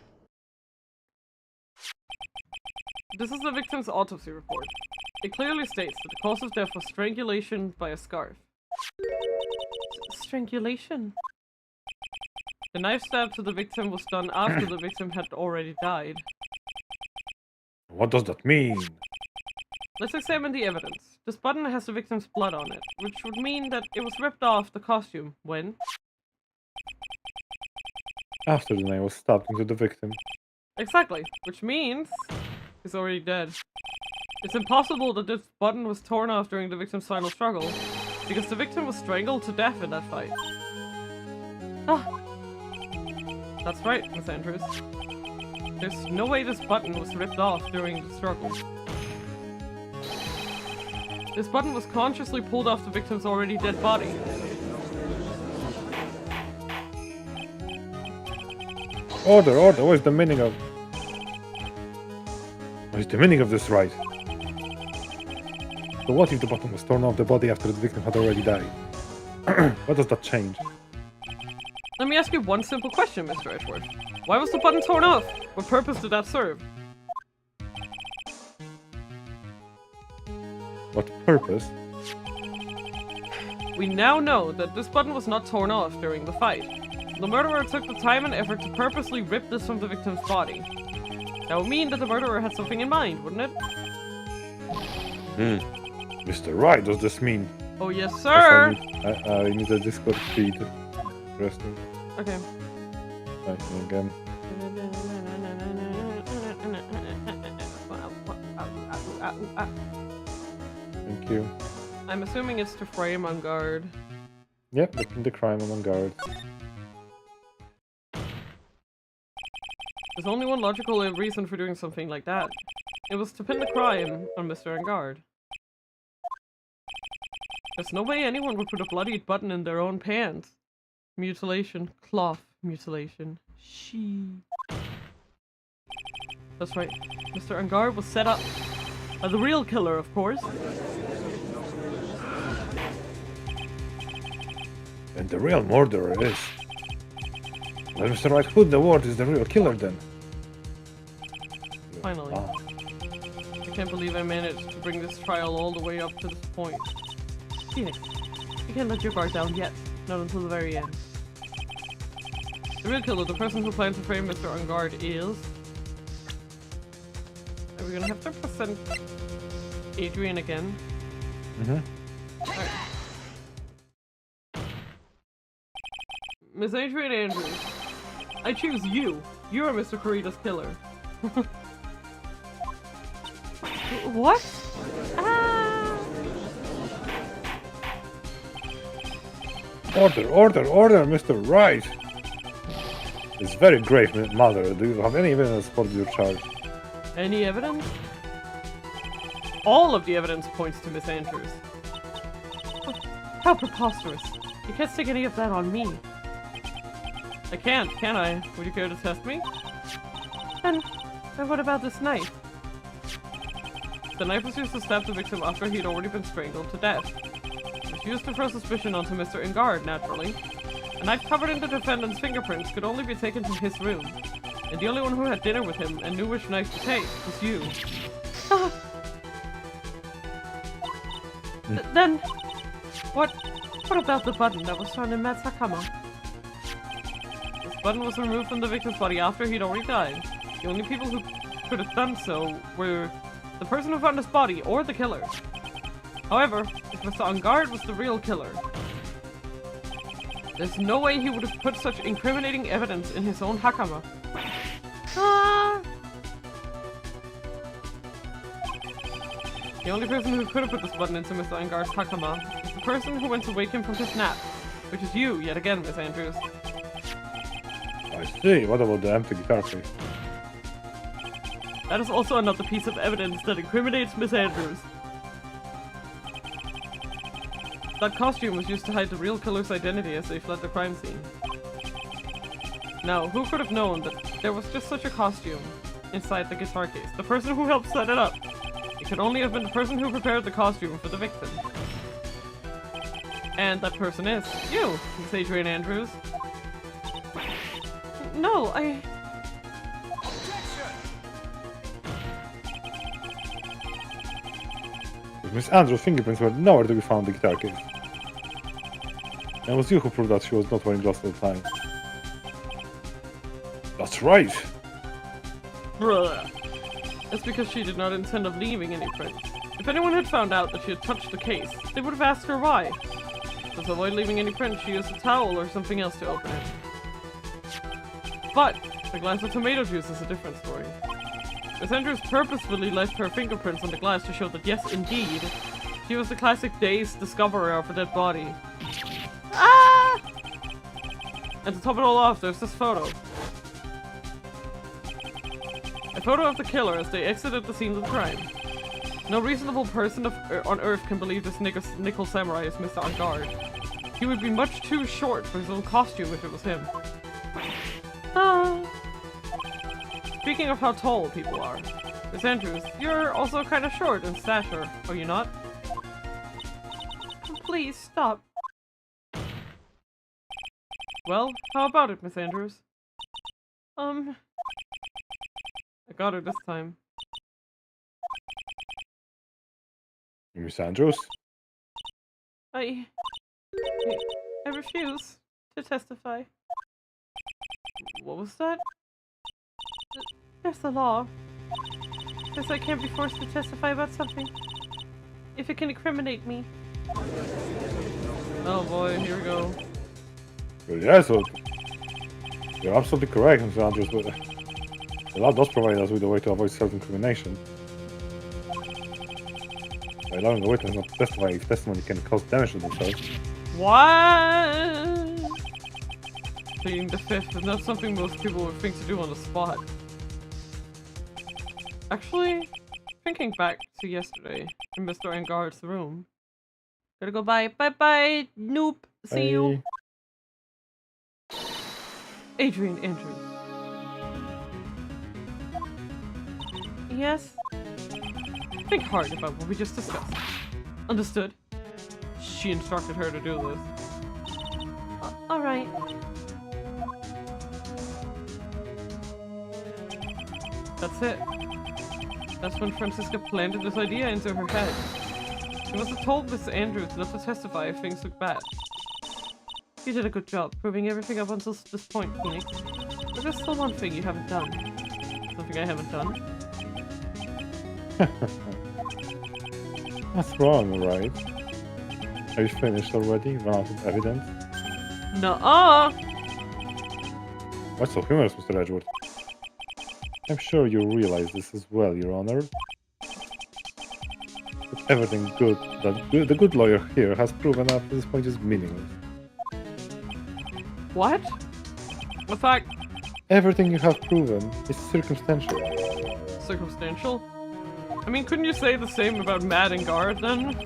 This is the victim's autopsy report. It clearly states that the cause of death was strangulation by a scarf. Strangulation? The knife stab to the victim was done after the victim had already died. What does that mean? Let's examine the evidence. This button has the victim's blood on it, which would mean that it was ripped off the costume when? After the knife was stabbed into the victim. Exactly, which means he's already dead. It's impossible that this button was torn off during the victim's final struggle, because the victim was strangled to death in that fight. Ah! That's right, Miss Andrews. There's no way this button was ripped off during the struggle. This button was consciously pulled off the victim's already dead body. Order, order, what is the meaning of... What is the meaning of this right? So what if the button was torn off the body after the victim had already died? What does that change? Let me ask you one simple question, Mr. Edgeworth. Why was the button torn off? What purpose did that serve? What purpose? We now know that this button was not torn off during the fight. The murderer took the time and effort to purposely rip this from the victim's body. That would mean that the murderer had something in mind, wouldn't it? Mr. Right, does this mean? Oh yes, sir! I need a Discord feed. Interesting. Okay. Again. Thank you. I'm assuming it's to frame on guard. Yep, the crime on guard. There's only one logical reason for doing something like that. It was to pin the crime on Mr. Engard. There's no way anyone would put a bloodied button in their own pants. Mutilation. Cloth mutilation. That's right. Mr. Engard was set up by the real killer, of course. And the real murderer is... Well, Mr. Right Hood, the ward is the real killer then. Finally. I can't believe I managed to bring this trial all the way up to this point. Phoenix, you can't let your guard down yet. Not until the very end. The real killer, the person who planned to frame Mr. Engard is... Are we gonna have to present Adrian again? Alright. Miss Adrian Andrews, I choose you. You are Mr. Corita's killer. What? Ah! Order, Mr. Right! It's very grave, mother. Do you have any evidence for your charge? Any evidence? All of the evidence points to Miss Andrews. How preposterous. You can't stick any of that on me. I can't, can I? Would you care to test me? And what about this knife? The knife was used to stab the victim after he had already been strangled to death. It was used to throw suspicion onto Mr. Engard, naturally. A knife covered in the defendant's fingerprints could only be taken to his room, and the only one who had dinner with him and knew which knife to take was you. Then, what about the button that was found in Matt's Hakama? This button was removed from the victim's body after he'd already died. The only people who could have done so were the person who found his body or the killer. However, if Mr. Engard was the real killer, there's no way he would have put such incriminating evidence in his own Hakama. The only person who could have put this button into Mr. Engard's Hakama is the person who went to wake him from his nap, which is you, yet again, Miss Andrews. I see. What about the empty guitar case? That is also another piece of evidence that incriminates Miss Andrews. That costume was used to hide the real killer's identity as they fled the crime scene. Now, who could have known that there was just such a costume inside the guitar case? The person who helped set it up. It could only have been the person who prepared the costume for the victim. And that person is you, Miss Adrian Andrews. No, I... Miss Andrews' fingerprints were nowhere to be found in the guitar case. And it was you who proved that she was not wearing glasses at the time. That's right! Bruh. It's because she did not intend of leaving any prints. If anyone had found out that she had touched the case, they would have asked her why. To avoid leaving any prints, she used a towel or something else to open it. But the glass of tomato juice is a different story. Miss Andrews purposefully left her fingerprints on the glass to show that yes, indeed, she was the classic dazed discoverer of a dead body. Ah! And to top it all off, there's this photo. A photo of the killer as they exited the scene of the crime. No reasonable person on Earth can believe this nickel samurai is Mr. On Guard. He would be much too short for his own costume if it was him. Ah. Speaking of how tall people are, Miss Andrews, you're also kind of short in stature, are you not? Please, stop. Well, how about it, Miss Andrews? I got her this time. Miss Andrews? I refuse to testify. What was that? There's the law. Says I can't be forced to testify about something if it can incriminate me. Oh boy, here we go. Well, yeah, so you're absolutely correct, Miss Andrews, but the law does provide us with a way to avoid self-incrimination. By allowing the witness not to testify if testimony can cause damage to themselves. What? Pleading the fifth is not something most people would think to do on the spot. Actually, thinking back to yesterday in Mr. Engard's room. Gotta go bye. Bye-bye, noob. See you. Adrian Andrews. Yes? Think hard about what we just discussed. Understood? She instructed her to do this. Alright. That's it. That's when Francisca planted this idea into her head. She must have told Miss Andrews not to testify if things look bad. You did a good job proving everything up until this point, Phoenix. But there's still one thing you haven't done. Something I haven't done? What's wrong, alright? Are you finished already? Run out of evidence? Nuh-uh! What's so humorous, Mr. Edgeworth? I'm sure you realize this as well, Your Honor. But everything good that the good lawyer here has proven up to this point is meaningless. What? The fact... Everything you have proven is circumstantial. Circumstantial? I mean, couldn't you say the same about Mad and Guard, then?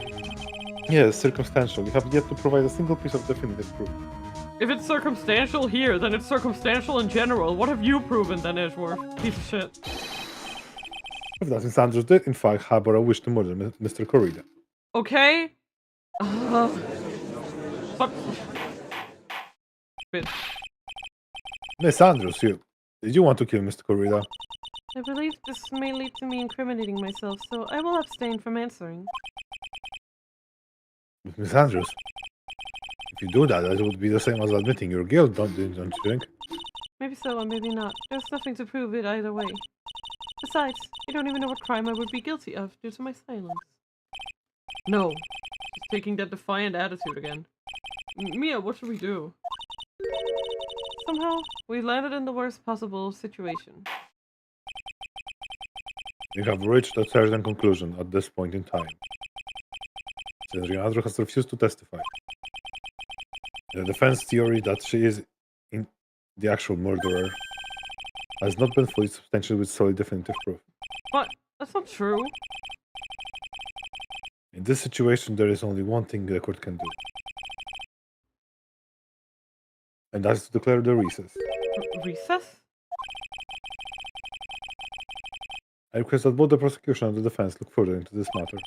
Yes, circumstantial. You have yet to provide a single piece of definitive proof. If it's circumstantial here, then it's circumstantial in general. What have you proven, then, Edgeworth? Piece of shit. If that Miss Andrews did, in fact, harbor a wish to murder Mr. Corrida. Okay? Fuck. Bitch. Miss Andrews, did you want to kill Mr. Corrida? I believe this may lead to me incriminating myself, so I will abstain from answering. Miss Andrews, if you do that, that would be the same as admitting your guilt, don't you think? Maybe so, or maybe not. There's nothing to prove it either way. Besides, you don't even know what crime I would be guilty of due to my silence. No. She's taking that defiant attitude again. Mia, what should we do? Somehow, we landed in the worst possible situation. We have reached a certain conclusion at this point in time. Since Riandro has refused to testify. The defense theory that she is the actual murderer has not been fully substantiated with solid definitive proof. But that's not true. In this situation, there is only one thing the court can do. And that is to declare the recess. Recess? I request that both the prosecution and the defense look further into this matter.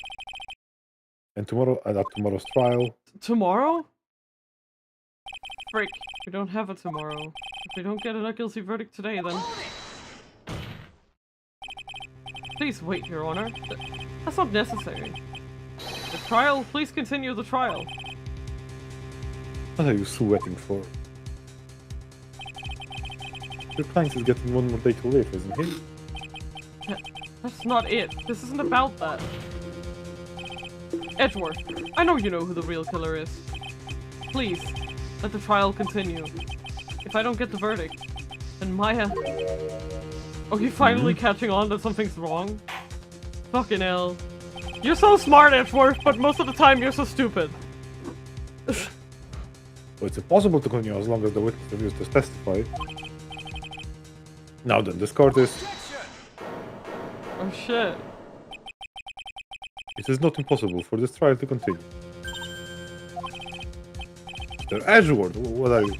And tomorrow, at tomorrow's trial. Tomorrow? Frick, we don't have a tomorrow. If we don't get a not guilty verdict today, then... Please wait, Your Honor. That's not necessary. The trial, please continue the trial. What are you sweating for? Your client is getting one more day to live, isn't he? That's not it. This isn't about that. Edgeworth, I know you know who the real killer is. Please, let the trial continue. If I don't get the verdict, then Maya... Oh, you finally catching on that something's wrong? Fucking hell. You're so smart, Edgeworth, but most of the time you're so stupid. So it's impossible to continue as long as the witness refuses to testify. Now then, this court is... Oh shit. It is not impossible for this trial to continue. Mr. Edgeworth, what are you?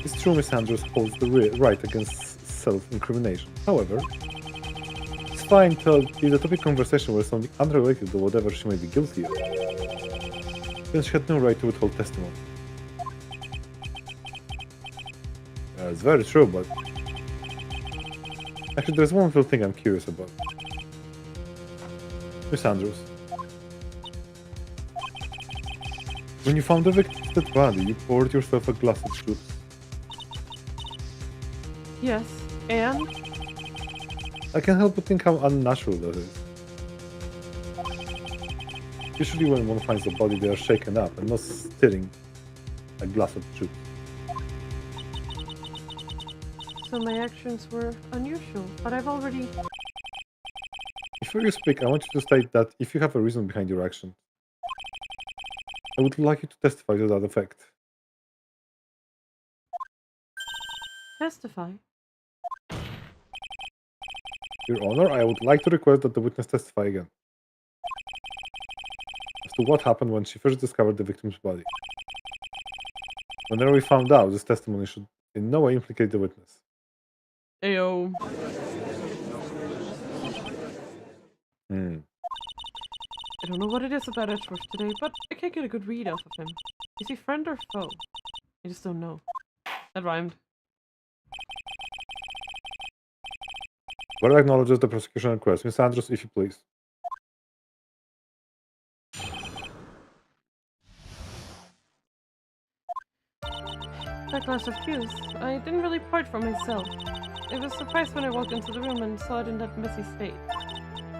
It's true Miss Andrews holds the right against self-incrimination. However, it's fine to leave the topic conversation with something unrelated to whatever she may be guilty of. Then she had no right to withhold testimony. It's very true, but... Actually, there's one little thing I'm curious about. Miss Andrews. When you found the victim's dead body, you poured yourself a glass of juice. Yes, and? I can't help but think how unnatural that is. Usually when one finds a body, they are shaken up and not stirring a glass of juice. So my actions were unusual, but I've already... Before you speak, I want you to state that if you have a reason behind your action, I would like you to testify to that effect. Testify? Your Honor, I would like to request that the witness testify again. As to what happened when she first discovered the victim's body. Whenever we found out, this testimony should in no way implicate the witness. Ayo. I don't know what it is about Edgeworth today, but I can't get a good read off of him. Is he friend or foe? I just don't know. That rhymed. Court acknowledges the prosecution request. Miss Andrews, if you please. That glass of juice, I didn't really pour it for myself. I was surprised when I walked into the room and saw it in that messy state.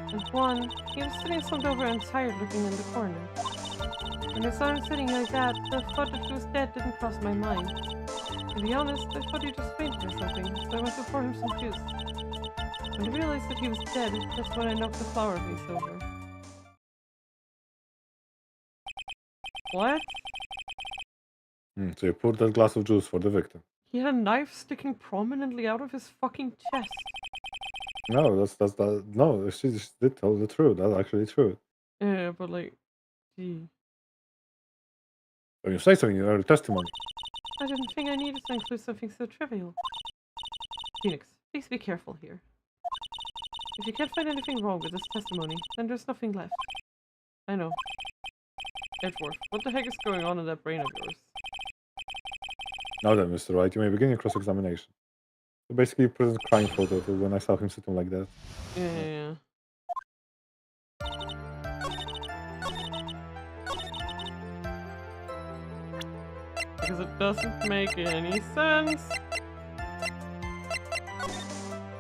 And Juan, he was sitting slumped over and tired looking in the corner. When I saw him sitting like that, the thought that he was dead didn't cross my mind. To be honest, I thought he just fainted or something, so I went to pour him some juice. When I realized that he was dead, that's when I knocked the flower vase over. What? So you poured that glass of juice for the victim. He had a knife sticking prominently out of his fucking chest. No, no, she did tell the truth. That's actually true. Yeah, but like, gee. When you say something in your testimony. I didn't think I needed to include something so trivial. Phoenix, please be careful here. If you can't find anything wrong with this testimony, then there's nothing left. I know. Edgeworth, what the heck is going on in that brain of yours? Now then, Mr. Wright, you may begin your cross-examination. So basically, you present crime photo to when I saw him sitting like that. Yeah. Because it doesn't make any sense.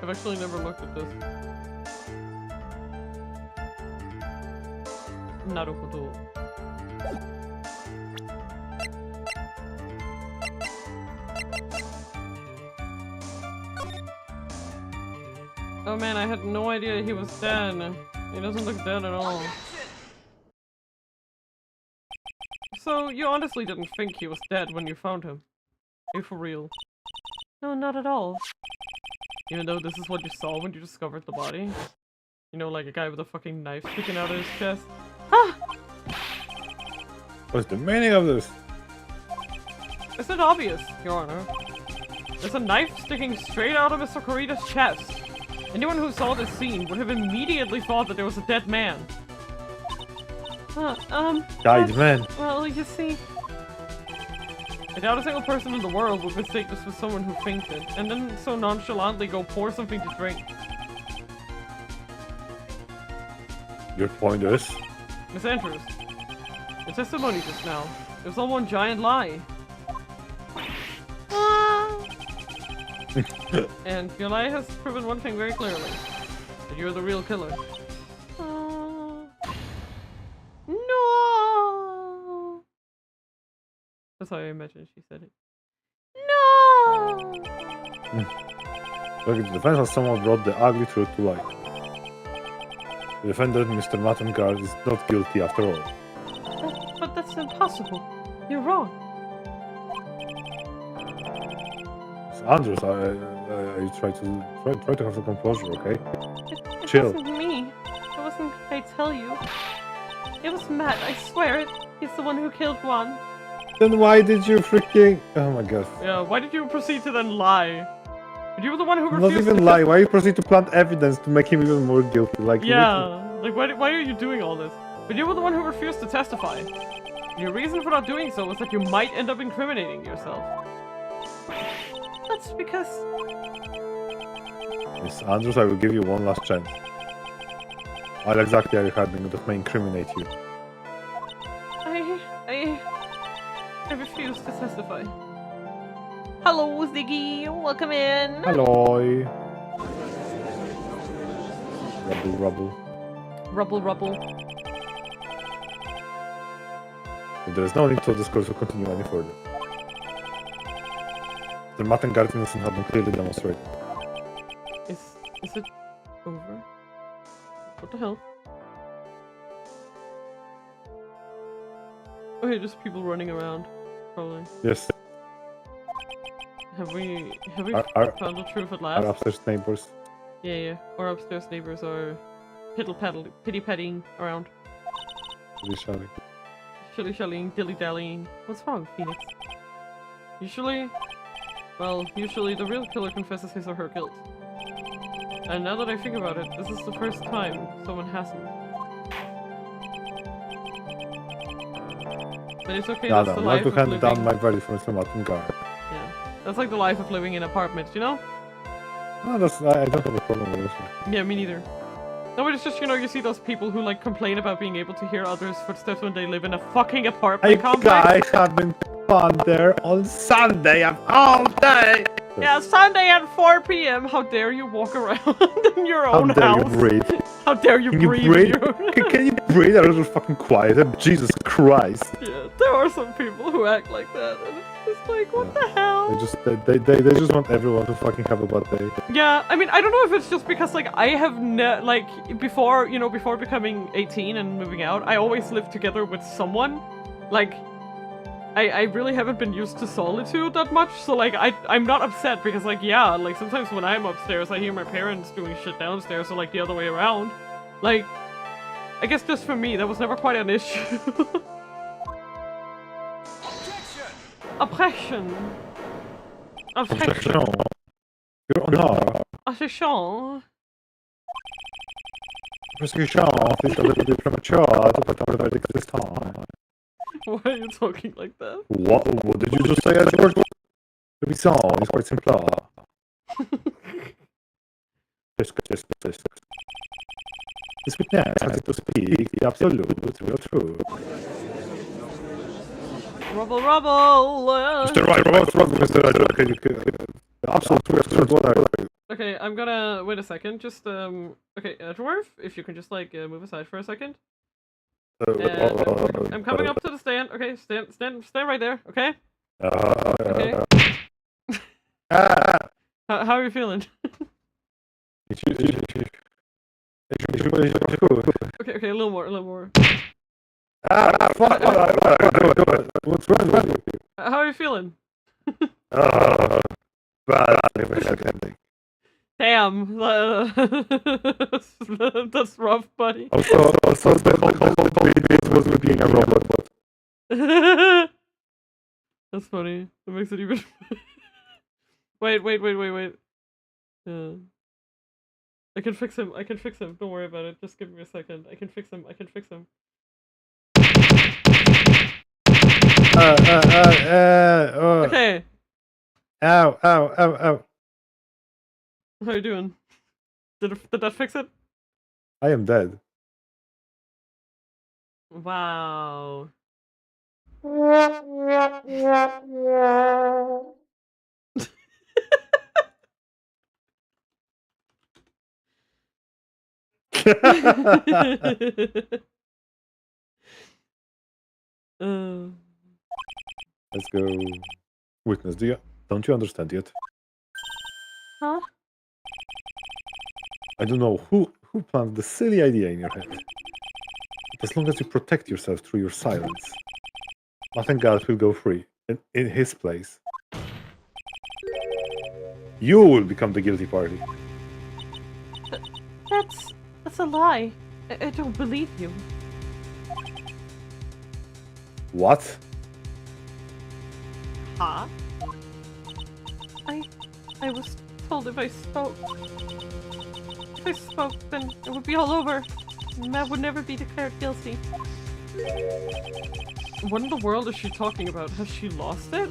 I've actually never looked at this. Naruhodo. Oh man, I had no idea he was dead. He doesn't look dead at all. So, you honestly didn't think he was dead when you found him? Are you for real? No, not at all. Even though this is what you saw when you discovered the body? You know, like a guy with a fucking knife sticking out of his chest? Ah! What's the meaning of this? It's not obvious, Your Honor. There's a knife sticking straight out of Mr. Corita's chest. Anyone who saw this scene would have immediately thought that there was a dead man. Guide, man. Well, you see, I doubt a single person in the world would mistake this for someone who fainted, and then so nonchalantly go pour something to drink. Your point is? Miss Andrews, your testimony just now, it was all one giant lie. And your lie has proven one thing very clearly, that you're the real killer. No! That's how I imagine she said it. No! Look, the defense has somehow brought the ugly truth to light. The defendant, Mr. Mattengard, is not guilty after all. But that's impossible. You're wrong. Andrews, I try to have some composure, okay? It Chill. wasn't me. It wasn't, I tell you. It was Matt, I swear it. He's the one who killed Juan. Then why did you freaking... Oh my god. Yeah, why did you proceed to then lie? But you were the one who Not refused even to lie, why you proceed to plant evidence to make him even more guilty? Like, yeah, like why are you doing all this? But you were the one who refused to testify. And your reason for not doing so was that you might end up incriminating yourself. That's because... Miss Andrews, I will give you one last chance. What exactly are you hiding that may incriminate you? I refuse to testify. Hello, Ziggy. Welcome in. Hello. Rubble. Rubble. There is no need for this course to continue any further. The Mattengard innocent had been clearly demonstrated. Is it over? What the hell? Okay, just people running around, probably. Yes. Have we found the truth at Our last? upstairs neighbors. Yeah. Our upstairs neighbors are pity-patting around. Really shouting. Shilly-shallying, dilly-dallying. What's wrong, Phoenix? Usually the real killer confesses his or her guilt. And now that I think about it, this is the first time someone hasn't. But it's okay, that's the I'd life like to of hand living... down my verdict for Mr. Mattengard. Yeah, that's like the life of living in apartments, you know? No, I don't have a problem with this. Yeah, me neither. No, but it's just, you know, you see those people who, like, complain about being able to hear others' footsteps when they live in a fucking apartment complex. I have been fun there on Sunday and all day! Yeah, Sunday at 4 p.m. How dare you walk around in your own house? How dare you breathe? How dare you Can you breathe? breathe? In your own... Can you breathe a little fucking quiet? Jesus Christ! Yeah, there are some people who act like that, and it's just like, what the hell? They just want everyone to fucking have a bad day. Yeah, I mean, I don't know if it's just because, like, I have before becoming 18 and moving out, I always lived together with someone. Like, I really haven't been used to solitude that much, so, like, I'm not upset because, like, yeah, like, sometimes when I'm upstairs, I hear my parents doing shit downstairs, or, like, the other way around. Like, I guess just for me, that was never quite an issue. Oppression! Objection! Your Honor. Objection! Prosecution is a little bit premature to put out a verdict this time. Why are you talking like that? What did you just say, Edward? The reason is quite simple. This witness has to speak the absolute real truth. Rubble! Mr. Right, Mr. Right, the absolute truth, what are you? Okay, I'm gonna... Wait a second, just, Okay, Dwarf, if you can just, like, move aside for a second. I'm coming up to the stand. Okay, stand right there, okay? Okay. How are you feeling? Okay, a little more. What's wrong with you? How are you feeling? Damn, that's rough, buddy. Also, the baby was being a robot. That's funny. That makes it even. Wait. I can fix him. Don't worry about it. Just give me a second. I can fix him. Okay, Ow, ow, ow, ow. how you doing? Did that fix it? I am dead. Wow. uh, Let's go. Witness, don't you understand yet? huh? I don't know who planted the silly idea in your head. But as long as you protect yourself through your silence, nothing else will go free. In his place, you will become the guilty party. That's a lie. I don't believe you. What? Huh? I was told if I spoke, then it would be all over. Matt would never be declared guilty. What in the world is she talking about? Has she lost it?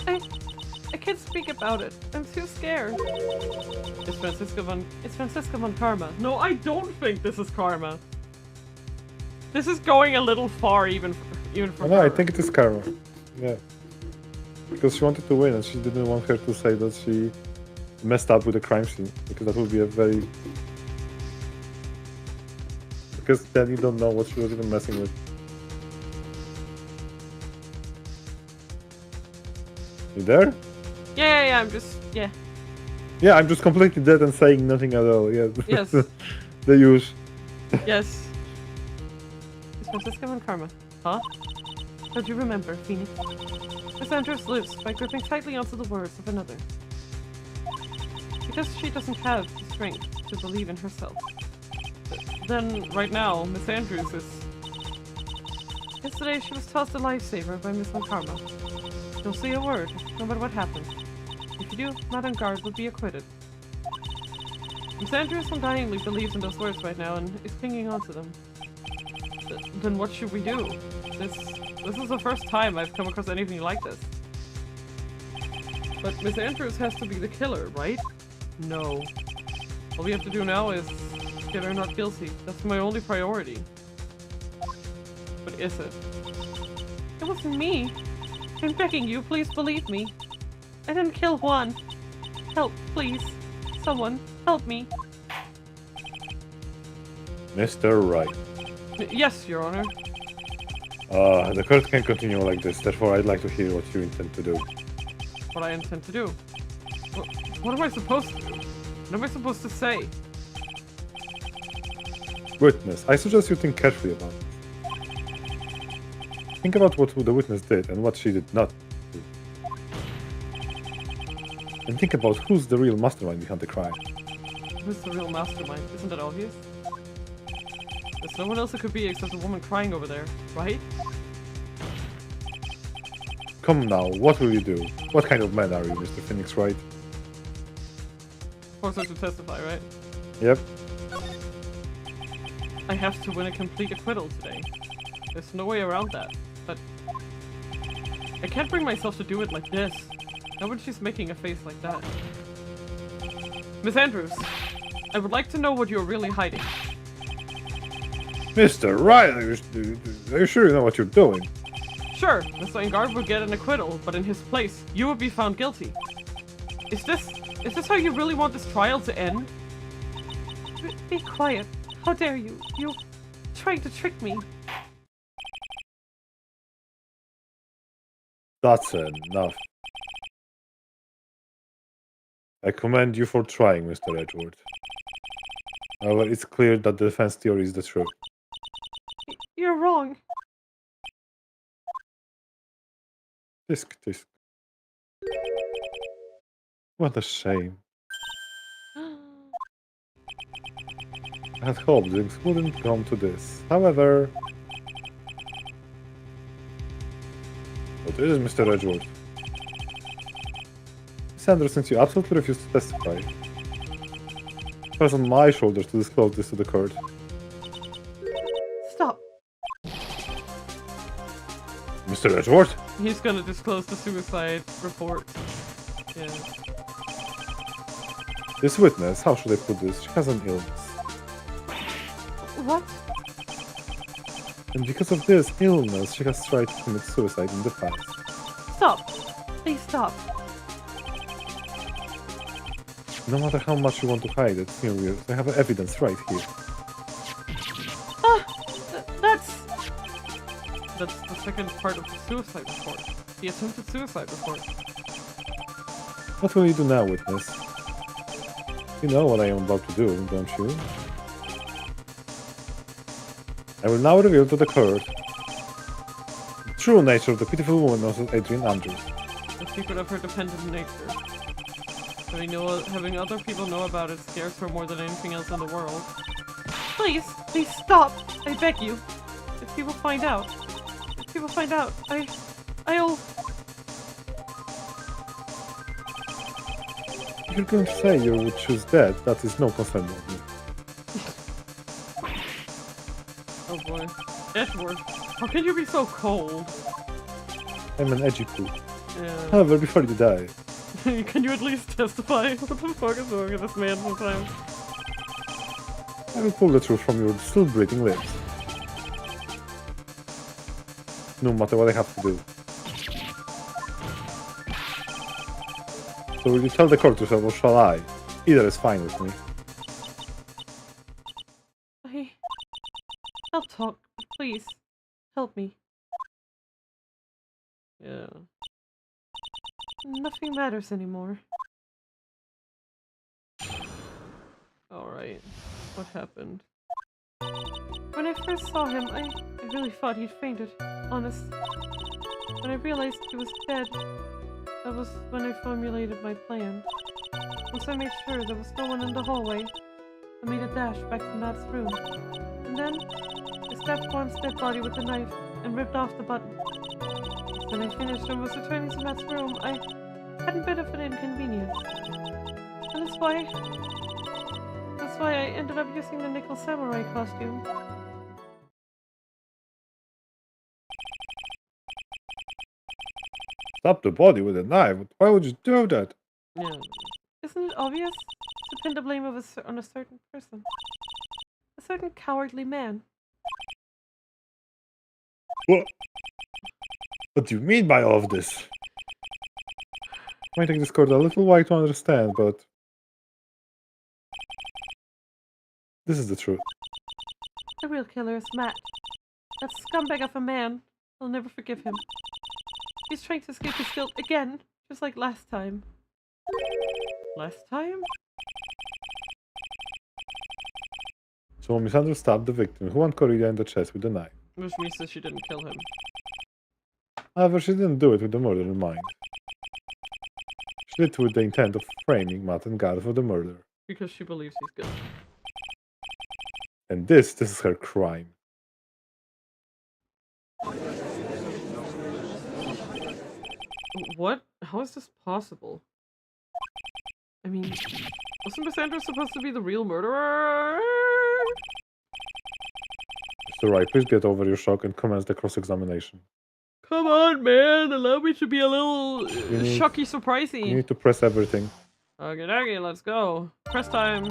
I can't speak about it. I'm too scared. It's Francisca von Karma. No, I don't think this is Karma. This is going a little far, even for No, her. I think it is Karma. Yeah. Because she wanted to win and she didn't want her to say that she messed up with the crime scene. Because that would be a very... Because then you don't know what she was even messing with. You there? Yeah, I'm just... Yeah. Yeah, I'm just completely dead and saying nothing at all. Yeah. Yes. The use. Yes. It's Francisca von Karma. Huh? Don't you remember, Phoenix? Miss Andrews lives by gripping tightly onto the words of another. Because she doesn't have the strength to believe in herself. Then, right now, Miss Andrews is... Yesterday, she was tossed a lifesaver by Miss von Karma. Don't say a word, no matter what happens. If you do, Madame Guard would be acquitted. Miss Andrews undyingly believes in those words right now and is clinging on to them. Then what should we do? This is the first time I've come across anything like this. But Miss Andrews has to be the killer, right? No. All we have to do now is get her not guilty. That's my only priority. But is it? It wasn't me. I'm begging you, please believe me. I didn't kill Juan. Help, please. Someone, help me. Mr. Wright. Yes, Your Honor. The court can't continue like this, therefore I'd like to hear what you intend to do. What I intend to do? What am I supposed to do? What am I supposed to say? Witness, I suggest you think carefully about it. Think about what the witness did and what she did not do. And think about who's the real mastermind behind the crime. Who's the real mastermind? Isn't that obvious? There's no one else it could be except the woman crying over there, right? Come now, what will you do? What kind of man are you, Mr. Phoenix Wright? Force her to testify, right? Yep. I have to win a complete acquittal today. There's no way around that, but... I can't bring myself to do it like this. Not when she's making a face like that. Miss Andrews, I would like to know what you're really hiding. Mr. Wright, are you sure you know what you're doing? Sure, Miss Vanguard would get an acquittal, but in his place, you would be found guilty. Is this how you really want this trial to end? Be quiet. How dare you? You're trying to trick me. That's enough. I commend you for trying, Mr. Edward. However, it's clear that the defense theory is the truth. You're wrong. Tisk. What a shame. I had hoped things wouldn't come to this. However... What is Mr. Edgeworth? Sandra, since you absolutely refuse to testify, it was on my shoulders to disclose this to the court. Stop. Mr. Edgeworth? He's gonna disclose the suicide report. Yeah. This witness, how should I put this? She has an illness. What? And because of this illness, she has tried to commit suicide in the past. Stop. Please stop. No matter how much you want to hide it, here I have evidence right here. That's the second part of the suicide report. The attempted suicide report. What will you do now, witness? You know what I am about to do, don't you? I will now reveal to the court the true nature of the pitiful woman known as Adrian Andrews. The secret of her dependent nature. Having other people know about it scares her more than anything else in the world. Please stop! I beg you. If people find out, I'll... If you're going to say you would choose death, that is no concern of me. Oh boy. Edgeworth, how can you be so cold? I'm an edgy poo. Yeah. However, before you die, Can you at least testify? What the fuck is wrong with this man sometimes? I will pull the truth from your still breathing lips. No matter what I have to do. So will you tell the court yourself or shall I? Either is fine with me. I'll talk. Please. Help me. Yeah. Nothing matters anymore. Alright. What happened? When I first saw him, I really thought he'd fainted. Honest. When I realized he was dead, that was when I formulated my plan. Once I made sure there was no one in the hallway, I made a dash back to Matt's room. And then, I stabbed Juan's dead body with a knife and ripped off the button. When I finished and was returning to Matt's room, I had a bit of an inconvenience. And that's why I ended up using the nickel samurai costume. Stab the body with a knife? Why would you do that? Yeah. Isn't it obvious? To pin the blame on a certain person. A certain cowardly man. What do you mean by all of this? Might take this court a little while to understand, but this is the truth. The real killer is Matt. That scumbag of a man. I'll never forgive him. He's trying to escape his guilt again, just like last time. Last time? So Miss Andrews stabbed the victim, who went Cordelia in the chest with a knife. Which means that she didn't kill him. However, she didn't do it with the murder in mind. She did it with the intent of framing Matt and Garth for the murder. Because she believes he's guilty. And this is her crime. What? How is this possible? I mean, wasn't Miss Andrews supposed to be the real murderer? Mr. Wright, please get over your shock and commence the cross-examination. Come on, man! Allow me to be a little shocky, surprisey. You need to press everything. Okay, let's go. Press time.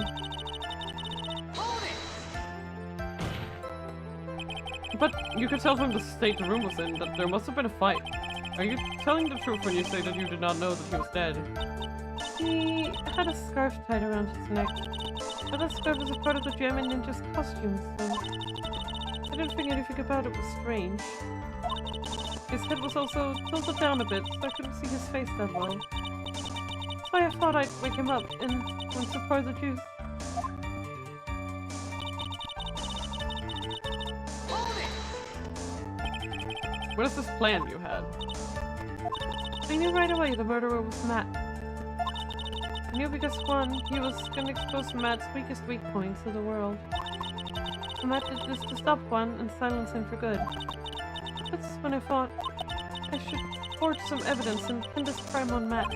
But you could tell from the state the room was in that there must have been a fight. Are you telling the truth when you say that you did not know that he was dead? He had a scarf tied around his neck. But that scarf was a part of the German ninja's costume, so I didn't think anything about it was strange. His head was also tilted down a bit, so I couldn't see his face that well. That's why I thought I'd wake him up and want to pour the juice. What is this plan you had? I knew right away the murderer was Matt. I knew because one, he was gonna expose Matt's weakest weak points to the world. So Matt did this to stop one and silence him for good. That's when I thought I should forge some evidence and pin this crime on Matt.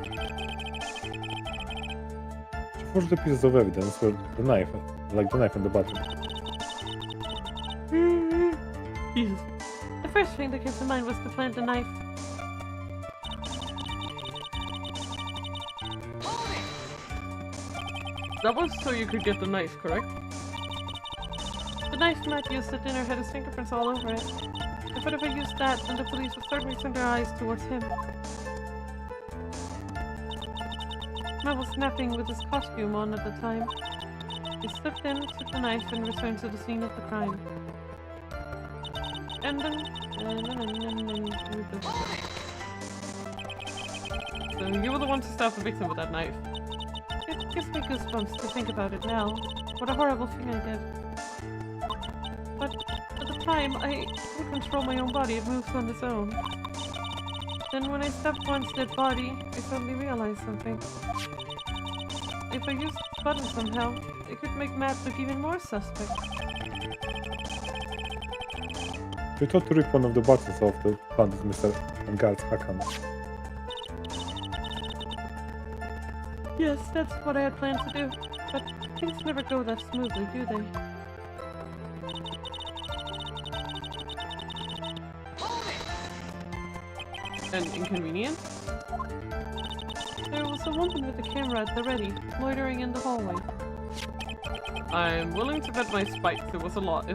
She forged the pieces of evidence with the knife, like the knife in the button. Jesus. At first thing that came to mind was to plant a knife. That was so you could get the knife, correct? The knife Matt used at dinner had his fingerprints all over it. I thought if I used that, then the police would certainly turn their eyes towards him. Matt was napping with his costume on at the time. He slipped in, took the knife, and returned to the scene of the crime. And then... So you were the one to stab the victim with that knife. It gives me goosebumps to think about it now. What a horrible thing I did. But at the time, I couldn't control my own body. It moves on its own. Then when I stepped on's dead body, I suddenly realized something. If I used this button somehow, it could make Matt look even more suspect. You thought to rip one of the buttons off the bandit Mr. Guard's Hakan. Yes, that's what I had planned to do. But things never go that smoothly, do they? And inconvenient? There was a woman with a camera at the ready, loitering in the hallway. I'm willing to bet my spikes. It was a lot.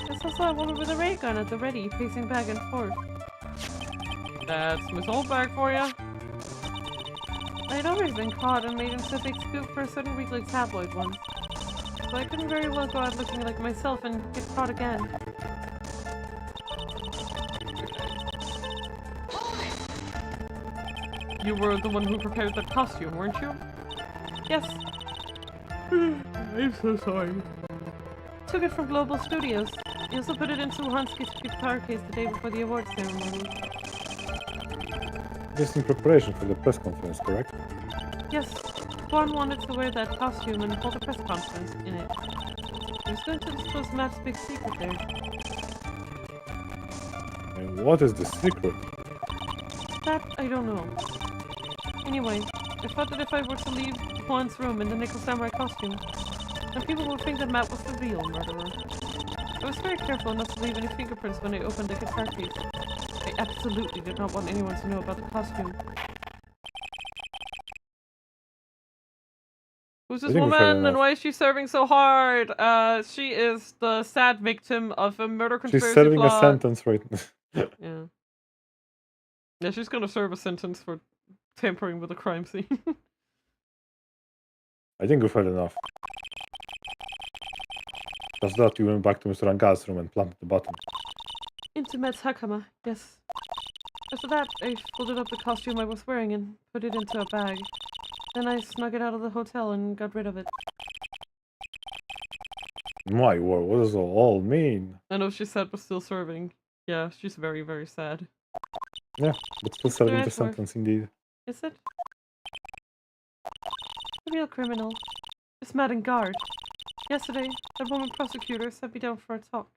Yes, I saw a woman with a ray gun at the ready, pacing back and forth. That's Miss Oldbag for ya. I had already been caught and made into a big scoop for a certain weekly tabloid once. So I couldn't very well go out looking like myself and get caught again. You were the one who prepared that costume, weren't you? Yes, I'm so sorry. took it from Global Studios. He also put it into Hansky's guitar case the day before the awards ceremony. Just in preparation for the press conference, correct? Yes, Juan wanted to wear that costume and hold a press conference in it. He was going to disclose Matt's big secret there. And what is the secret? That, I don't know. Anyway, I thought that if I were to leave Juan's room in the Nickel Samurai costume, then people would think that Matt was the real murderer. I was very careful not to leave any fingerprints when I opened the guitar case. I absolutely did not want anyone to know about the costume. Who's this woman and why is she serving so hard? She is the sad victim of a murder conspiracy She's serving plot. a sentence right now. Yeah. Yeah, she's gonna serve a sentence for tampering with a crime scene. I think we've heard enough. Just that you went back to Mr. Angal's room and planted the button. Into Matt's hakama, yes. After that, I folded up the costume I was wearing and put it into a bag. Then I snuck it out of the hotel and got rid of it. My word, what does it all mean? I know she said was still serving. Yeah, she's very, very sad. Yeah, but still serving the Right, Mark. sentence indeed. Is it? The real criminal is Matt and Guard. Yesterday, that woman prosecutor sent me down for a talk.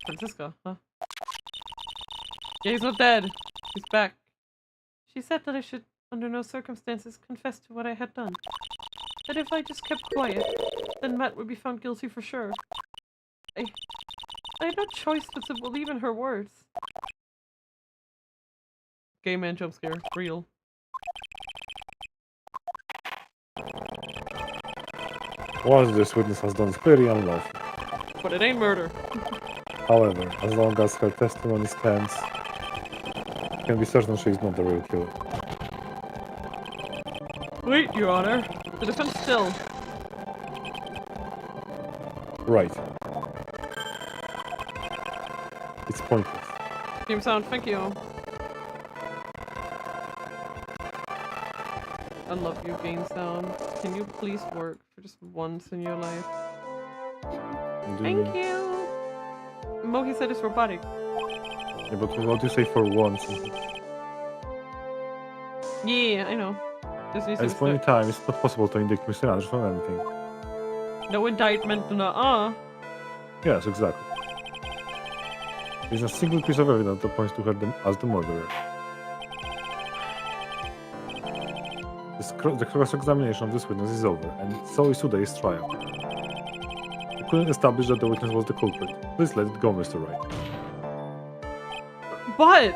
Francisca, huh? Yeah, he's not dead. He's back. She said that I should, under no circumstances, confess to what I had done. That if I just kept quiet, then Matt would be found guilty for sure. I had no choice but to believe in her words. Gay man jump scare. Real. What this witness has done is clearly unlawful. But it ain't murder. However, as long as her testimony stands, you can be certain she is not the real killer. Wait, Your Honor. The defense still. Right. It's pointless. Game sound, thank you. I love you, game sound. Can you please work for just once in your life? Thank you! Mohi said it's robotic. Yeah, but what do you say for once? Yeah, I know. Just needs At this to point in time, it's not possible to indict Mr. Anders for anything. no indictment, no Yes, exactly. There's a single piece of evidence that points to her as the murderer. The cross-examination of this witness is over, and so is today's trial. The couldn't establish that the witness was the culprit. Please let it go, Mr. Wright. But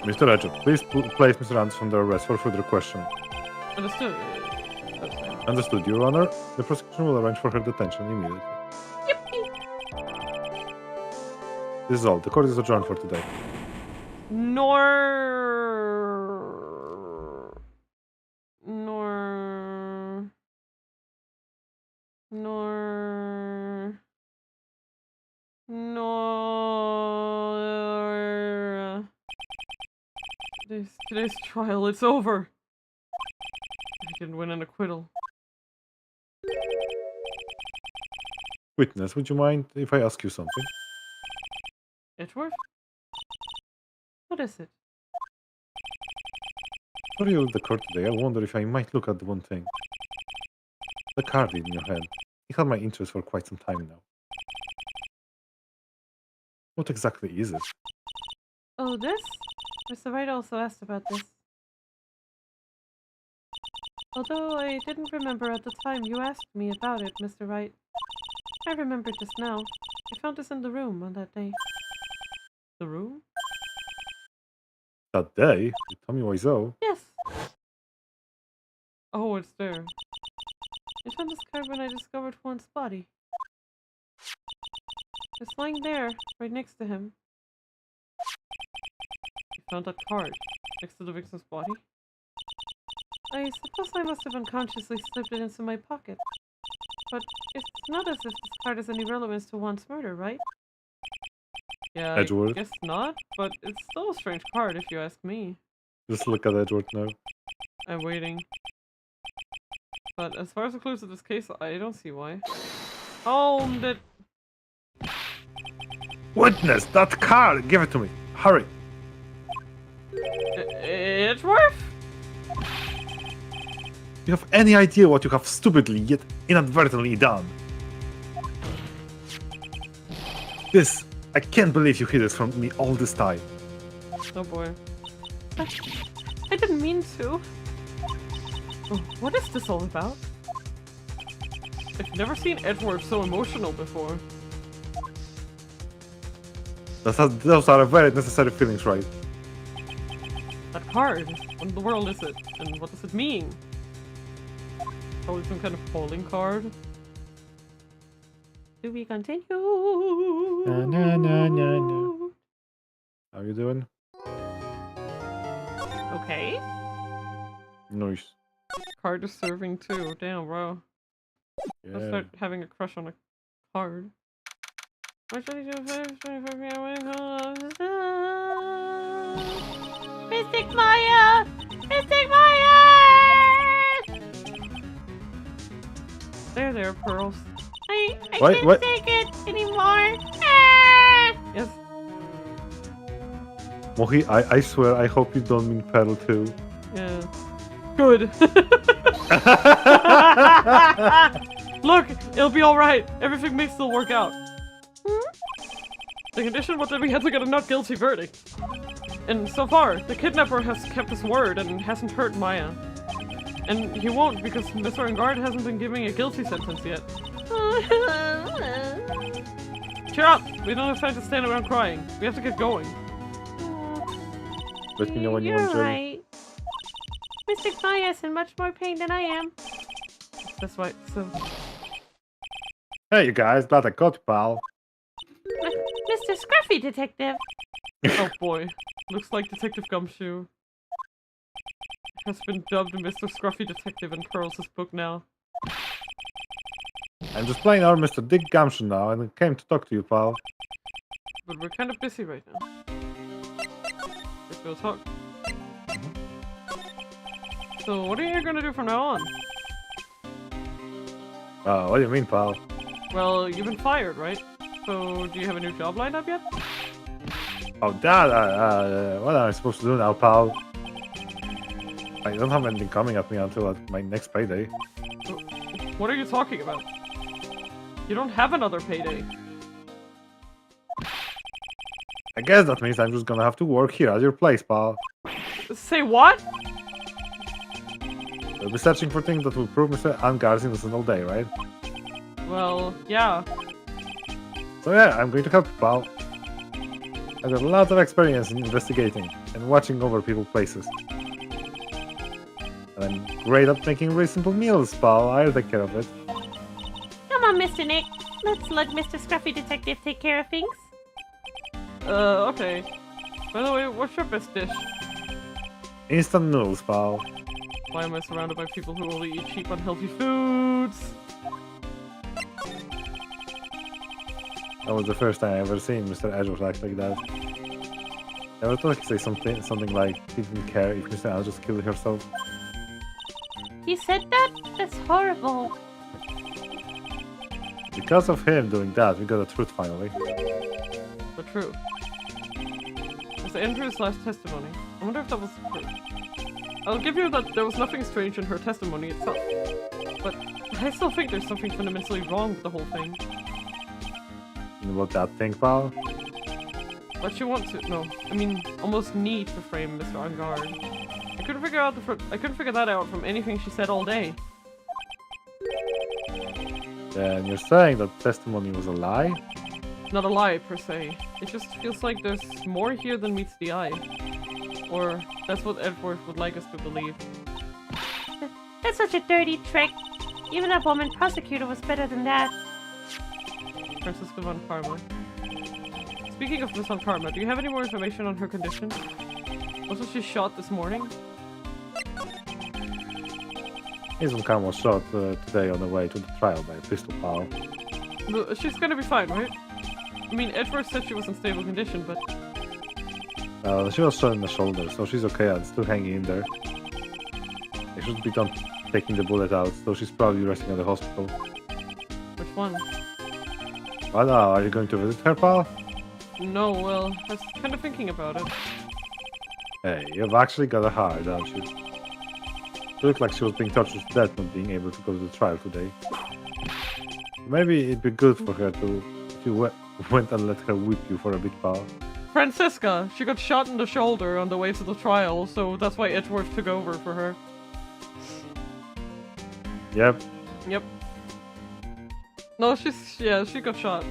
Mr. Edgeworth, please place Mr. Anderson under arrest for further questioning. understood. That's fine. Understood, Your Honor. The prosecution will arrange for her detention immediately. This is all. The court is adjourned for today. Nor. Today's trial, it's over. I didn't win an acquittal. Witness, would you mind if I ask you something? Edgeworth? What is it? Before you leave the court today, I wonder if I might look at one thing. The card in your hand. It had my interest for quite some time now. What exactly is it? Oh, this? Mr. Wright also asked about this. Although I didn't remember at the time you asked me about it, Mr. Wright. I remembered this now. I found this in the room on that day. The room? That day? You tell me why so? Yes! Oh, it's there. I found this card when I discovered Juan's body. It's lying there, right next to him. You found that card, next to the victim's body? I suppose I must have unconsciously slipped it into my pocket. But it's not as if this card has any relevance to Juan's murder, right? Yeah, Edgeworth. I guess not, but it's still a strange card if you ask me. Just look at Edgeworth now. I'm waiting. But as far as the clues of this case, I don't see why. Found it! Witness! That card! Give it to me! Hurry! Edgeworth? Do you have any idea what you have stupidly yet inadvertently done? This... I can't believe you hid this from me all this time. Oh boy. I didn't mean to. Oh, what is this all about? I've never seen Edgeworth so emotional before. Those are very necessary feelings, right? That card, what in the world is it? And what does it mean? Probably some kind of polling card. Do we continue? No. How you doing? Okay. Nice. Card is serving too. Damn, bro. I'll Yeah. start having a crush on a card. Mystic Maya! Mystic Maya! There, Pearls. I can't take it anymore. Ah! Yes. Mohi, I swear, I hope you don't mean Pearl too. Yeah. Good. Look, it'll be alright. Everything may still work out. The condition was that we had to get a not guilty verdict. And so far, the kidnapper has kept his word and hasn't hurt Maya. And he won't because Mr. Engard hasn't been giving a guilty sentence yet. Cheer up! We don't have time to stand around crying. We have to get going. Let me know when you want to join. Right. Mystic Maya's in much more pain than I am. That's right, so... Hey, you guys, glad I got you, pal. Mr. Scruffy Detective! Oh boy. Looks like Detective Gumshoe has been dubbed Mr. Scruffy Detective in Pearls' book now. I'm just playing our Mr. Dick Gumshoe now, and I came to talk to you, pal. But we're kind of busy right now. Let's go talk. So, what are you gonna do from now on? What do you mean, pal? Well, you've been fired, right? So, do you have a new job lined up yet? Oh, that, what am I supposed to do now, pal? I don't have anything coming at me until my next payday. What are you talking about? You don't have another payday. I guess that means I'm just gonna have to work here at your place, pal. Say what? We'll be searching for things that will prove Mr. Angar's innocent all day, right? Well, yeah. So yeah, I'm going to help you, pal. I've got a lot of experience in investigating and watching over people's places. And I'm great at making really simple meals, pal. I'll take care of it. Come on, Mr. Nick. Let's let Mr. Scruffy Detective take care of things. Okay. By the way, what's your best dish? Instant noodles, pal. Why am I surrounded by people who only eat cheap, unhealthy foods? That was the first time I ever seen Mr. Edgeworth act like that. Ever thought he'd say something like he didn't care if Mr. Edgeworth just killed herself? He said that? That's horrible. Because of him doing that, we got the truth finally. The truth. Was Andrew's last testimony. I wonder if that was true. I'll give you that there was nothing strange in her testimony itself. But I still think there's something fundamentally wrong with the whole thing. And what that thing, pal? But you want to, no, I mean, almost need to frame Mr. Angard. I couldn't figure that out from anything she said all day. Then you're saying that testimony was a lie? Not a lie, per se. It just feels like there's more here than meets the eye. Or that's what Edgeworth would like us to believe. That's such a dirty trick. Even a woman prosecutor was better than that. Francisca von Karma. Speaking of Miss von Karma, do you have any more information on her condition? Wasn't she shot this morning? Miss von Karma was shot today on the way to the trial by a pistol, pal. She's gonna be fine, right? I mean, Edgeworth said she was in stable condition, but... She was shot in the shoulder, so she's okay and still hanging in there. They should be done taking the bullet out, so she's probably resting at the hospital. Which one? What, are you going to visit her, pal? No, well, I was kind of thinking about it. Hey, you've actually got a heart, don't you? You look like she was being tortured to death not being able to go to the trial today. Maybe it'd be good for her to, if you went and let her whip you for a bit, pal. Francisca! She got shot in the shoulder on the way to the trial, so that's why Edgeworth took over for her. Yep. Yep. No, she got shot.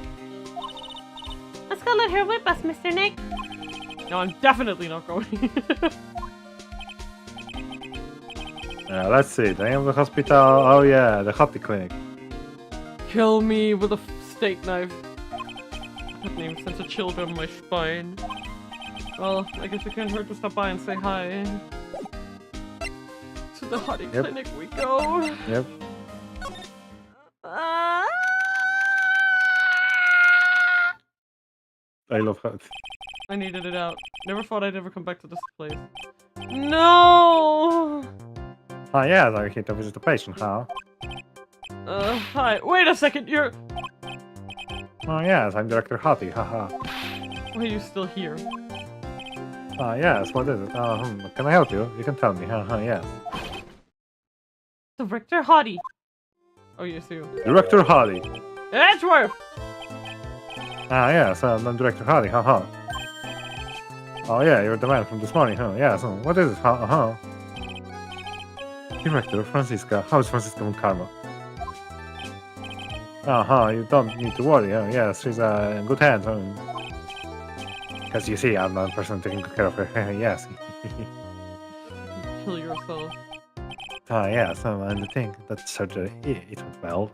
Let's go let her whip us, Mr. Nick. No, I'm definitely not going. Let's see, the name of the hospital, oh yeah, the Hottie Clinic. Kill me with a steak knife. That name sends a chill down my spine. Well, I guess it can't hurt to stop by and say hi. To the Hottie Clinic we go. Yep. I love her. I needed it out. Never thought I'd ever come back to this place. No! Oh yeah, they're here to visit the patient, huh? Hi. Wait a second, you're... Oh yes, I'm Director Hottie, haha. Why are you still here? Yes, what is it? Can I help you? You can tell me, yes. Director Hottie. Oh, yes, you. Director Hottie. Edgeworth! Yes, I'm Director Hottie, haha. Oh yeah, you're the man from this morning, huh? Yes, what is it, Director Francisca. How is Francisca von Karma? You don't need to worry, yes, she's in good hands, Because you see, I'm the person taking good care of her, yes. Kill yourself. Yes, and the thing, that surgery, it went well.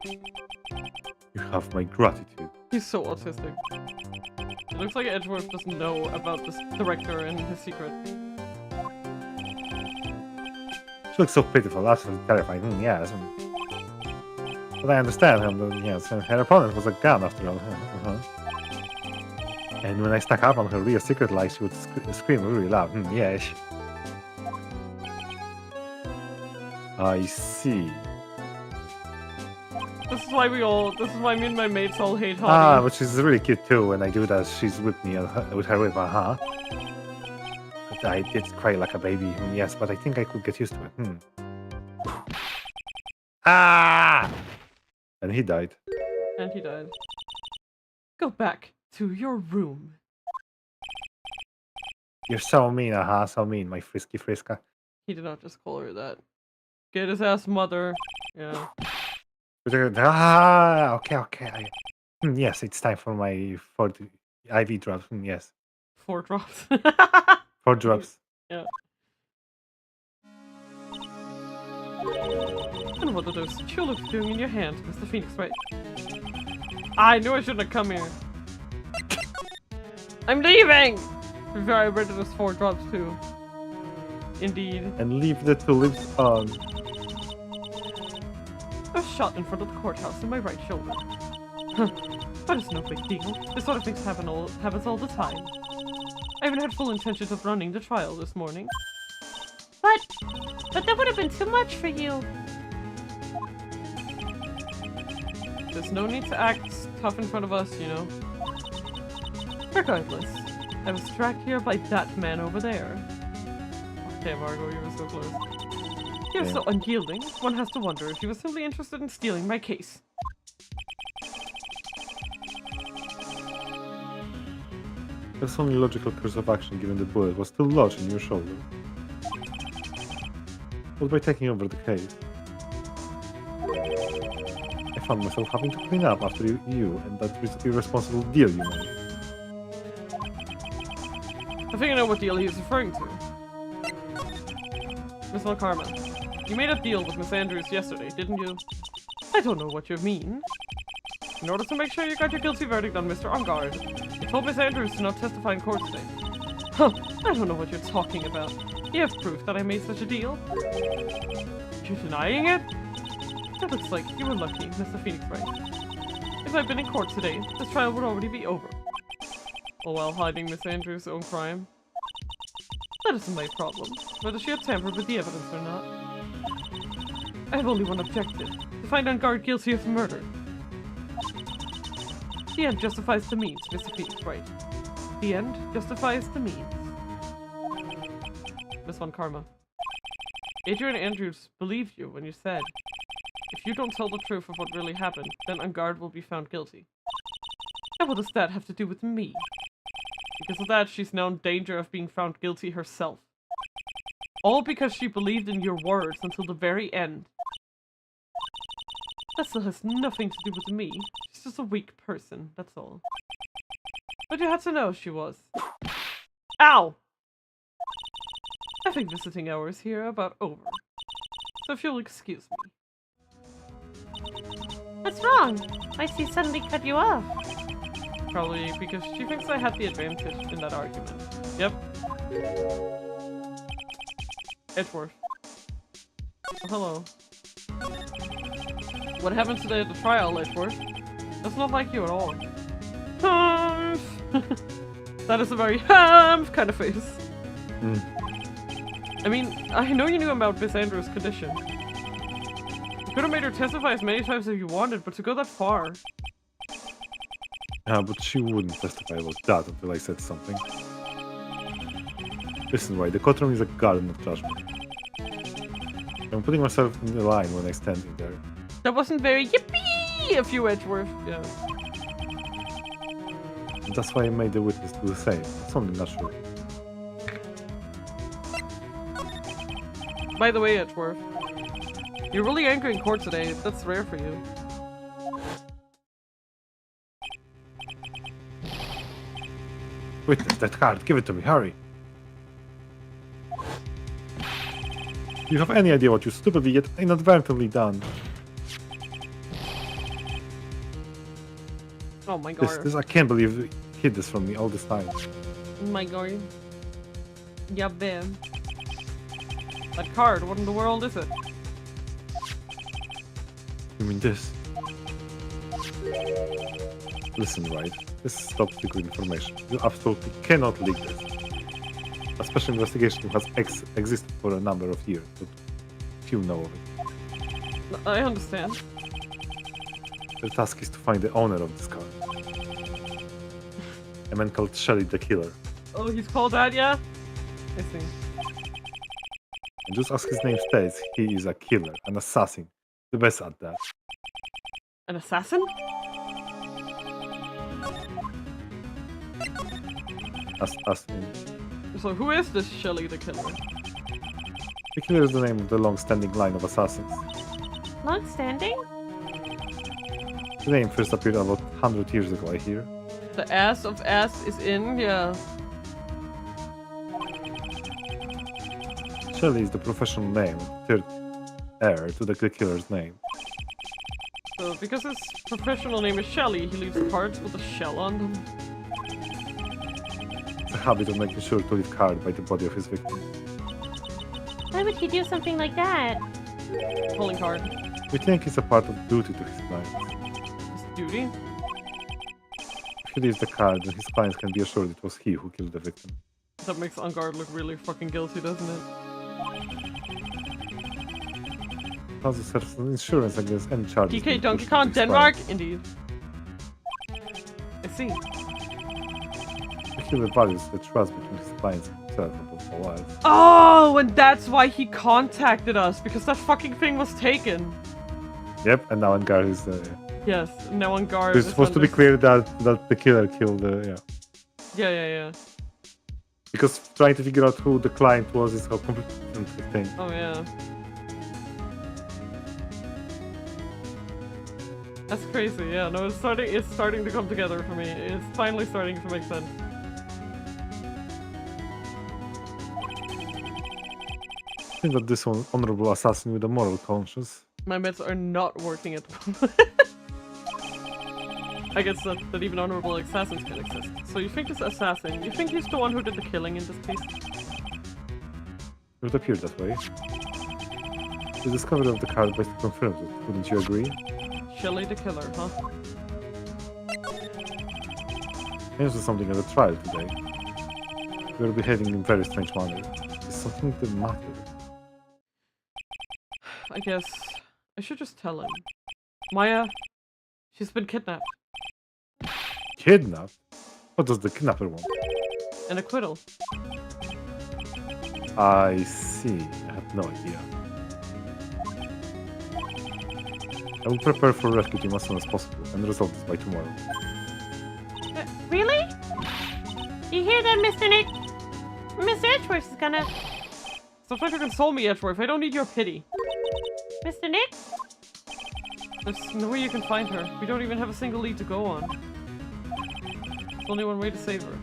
You have my gratitude. He's so autistic. It looks like Edgeworth doesn't know about this director and his secret. She looks so pitiful, absolutely terrifying, yes. But I understand him, yes, her opponent was a gun after all. And when I stuck up on her real secret life, she would scream really loud, yes. I see. This is why me and my mates all hate Hottie. But she's really cute too. When I do that, she's with me with her whip, But I did cry like a baby, yes, but I think I could get used to it, And he died. And he died. Go back to your room. You're so mean, so mean, my frisky friska. He did not just call her that. Get his ass, mother. Yeah. Okay. Yes, it's time for my 40 IV drops. Yes, 4 drops. 4 drops. Yeah. And what are those tulips doing in your hand, Mr. Phoenix, right? I knew I shouldn't have come here. I'm leaving! Before I read those 4 drops too. Indeed. And leave the tulips on. I was shot in front of the courthouse in my right shoulder. But it's no big deal. This sort of thing happens all the time. I even had full intentions of running the trial this morning. But that would have been too much for you. There's no need to act tough in front of us, you know. Regardless, I was dragged here by that man over there. Okay, Margot, you were so close. He was so unyielding, one has to wonder if he was simply interested in stealing my case. There's only logical course of action given the bullet was still lodged in your shoulder. But by taking over the case, I found myself having to clean up after you and that irresponsible deal you made. I think I know what deal he was referring to. Miss Von Karma, you made a deal with Miss Andrews yesterday, didn't you? I don't know what you mean. In order to make sure you got your guilty verdict on Mr. Engard, you told Miss Andrews to not testify in court today. Huh, I don't know what you're talking about. You have proof that I made such a deal? You're denying it? It looks like you were lucky, Mr. Phoenix Wright. If I'd been in court today, this trial would already be over. All while hiding Miss Andrews' own crime. That isn't my problem, whether she had tampered with the evidence or not. I have only one objective, to find Engard guilty of murder. The end justifies the means, Mr. Phoenix Wright. The end justifies the means. Miss Von Karma. Adrian Andrews believed you when you said, if you don't tell the truth of what really happened, then Engard will be found guilty. And what does that have to do with me? Because of that, she's now in danger of being found guilty herself. All because she believed in your words until the very end. That still has nothing to do with me. She's just a weak person, that's all. But you had to know she was. Ow! I think visiting hours here are about over. So if you'll excuse me. What's wrong? Why she suddenly cut you off? Probably because she thinks I had the advantage in that argument. Yep. Edgeworth. Oh, hello. What happened today at the trial, Edgeworth? That's not like you at all. That is a very kind of face. I mean, I know you knew about Miss Andrews' condition. You could have made her testify as many times as you wanted, but to go that far... Yeah, but she wouldn't testify about that until I said something. Listen, right, the courtroom is a garden of judgment. I'm putting myself in the line when I stand in there. That wasn't very yippee of you, Edgeworth. Yeah. And that's why I made the witness do the same. It's only natural. By the way, Edgeworth, you're really angry in court today. That's rare for you. Witness that card, give it to me, hurry! Do you have any idea what you stupidly yet inadvertently done? Oh my god. This I can't believe you hid this from me all this time. Oh my god. Yeah, man. That card, what in the world is it? You mean this? Listen, right? This is top secret information. You absolutely cannot leak this. A special investigation has existed for a number of years, but few know of it. I understand. The task is to find the owner of this card. A man called Shelly the Killer. Oh, he's called that, yeah? I see. And just as his name states, he is a killer, an assassin. The best at that. An assassin? Assassin. So who is this Shelly the Killer? The Killer is the name of the long-standing line of assassins. Long-standing? The name first appeared about 100 years ago, I hear. The ass of ass is in, yeah. Shelly is the professional name, third heir to the killer's name. So, because his professional name is Shelly, he leaves cards with a shell on them. It's a habit of making sure to leave card by the body of his victim. Why would he do something like that? Pulling card. We think it's a part of duty to his clients. His duty? If he leaves the card, then his clients can be assured it was he who killed the victim. That makes Ungard look really fucking guilty, doesn't it? Also serves as insurance against any charges. DK Donkey Kong Denmark? Indeed. I see. The killer values the trust between his clients and himself above all else. Oh, and that's why he contacted us, because that fucking thing was taken. Yep, and now Angar is Yes, now Ungard it's is supposed to be clear that the killer killed Yeah. Because trying to figure out who the client was is a completely different thing. Oh, yeah. That's crazy, yeah. No, it's starting to come together for me. It's finally starting to make sense. I think that this honorable assassin with a moral conscience. My meds are not working at the moment. I guess that even honorable assassins can exist. So you think this assassin, you think he's the one who did the killing in this case? It would appear that way. The discovery of the card basically confirms it, wouldn't you agree? Shelly the killer, huh? I noticed something at the trial today. You are behaving in very strange manner. Is something the matter? I guess I should just tell him. Maya, she's been kidnapped. Kidnapped? What does the kidnapper want? An acquittal. I see. I had no idea. I will prepare for rescue team as soon as possible and resolve this by tomorrow. Really? You hear that, Mr. Nick? Mr. Edgeworth is gonna... Stop trying to console me, Edgeworth. I don't need your pity. Mr. Nick? There's no way you can find her. We don't even have a single lead to go on. There's only one way to save her.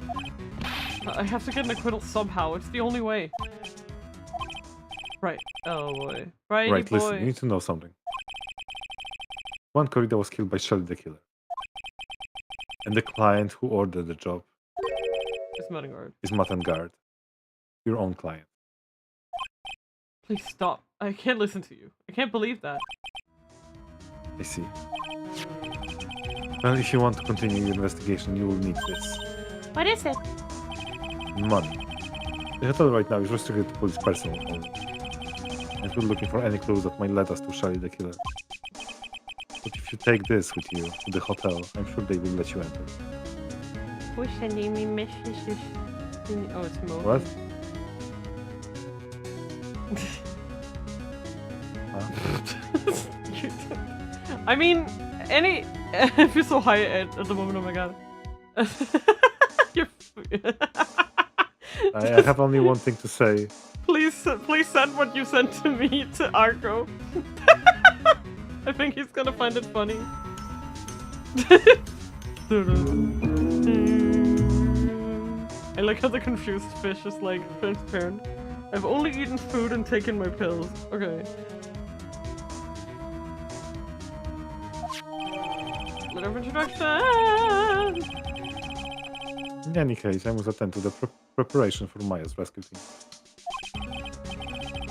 I have to get an acquittal somehow. It's the only way. Right. Oh boy. Right, boy. Listen, you need to know something. One corrida was killed by Shelly the killer. And the client who ordered the job It's Metangard. is Matangard. Your own client. Please stop. I can't listen to you. I can't believe that. I see. Well, if you want to continue your investigation, you will need this. What is it? Money. The hotel right now is restricted to police personnel only. And we're looking for any clues that might lead us to Shelly the killer. But if you take this with you to the hotel, I'm sure they will let you enter. Who's sending me messages? Oh, it's Mo. What? I mean, I feel so high at the moment, oh my god. You're I have only one thing to say. Please send what you sent to me to Arco. I think he's gonna find it funny. I like how the confused fish is like transparent. I've only eaten food and taken my pills. Okay. Letter of introduction! In any case, I must attend to the preparation for Maya's rescue team.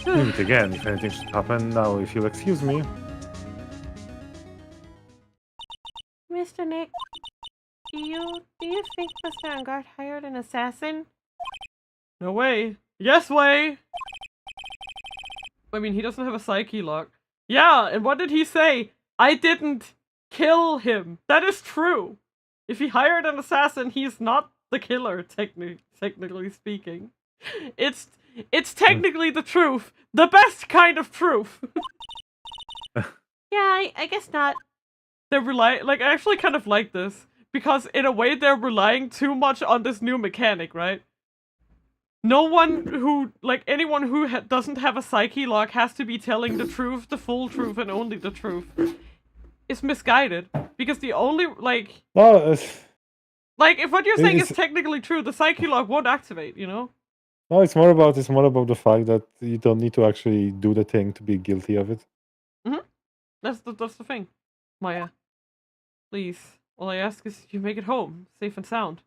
We'll meet again if anything should happen. Now, if you'll excuse me. Mr. Nick, do you think Mr. Ungard hired an assassin? No way. Yes way! I mean, he doesn't have a psyche lock. Yeah, and what did he say? I didn't kill him. That is true. If he hired an assassin, he's not the killer, technically speaking. It's technically the truth. The best kind of truth. Yeah, I guess not. They're I actually kind of like this. Because in a way, they're relying too much on this new mechanic, right? No one who, anyone who doesn't have a psyche lock has to be telling the truth, the full truth, and only the truth. It's misguided. Because the only, like... No, Like, if what you're saying is it's technically true, the psyche log won't activate, you know? no, it's more about the fact that you don't need to actually do the thing to be guilty of it. That's the thing. Maya, please. All I ask is you make it home, safe and sound.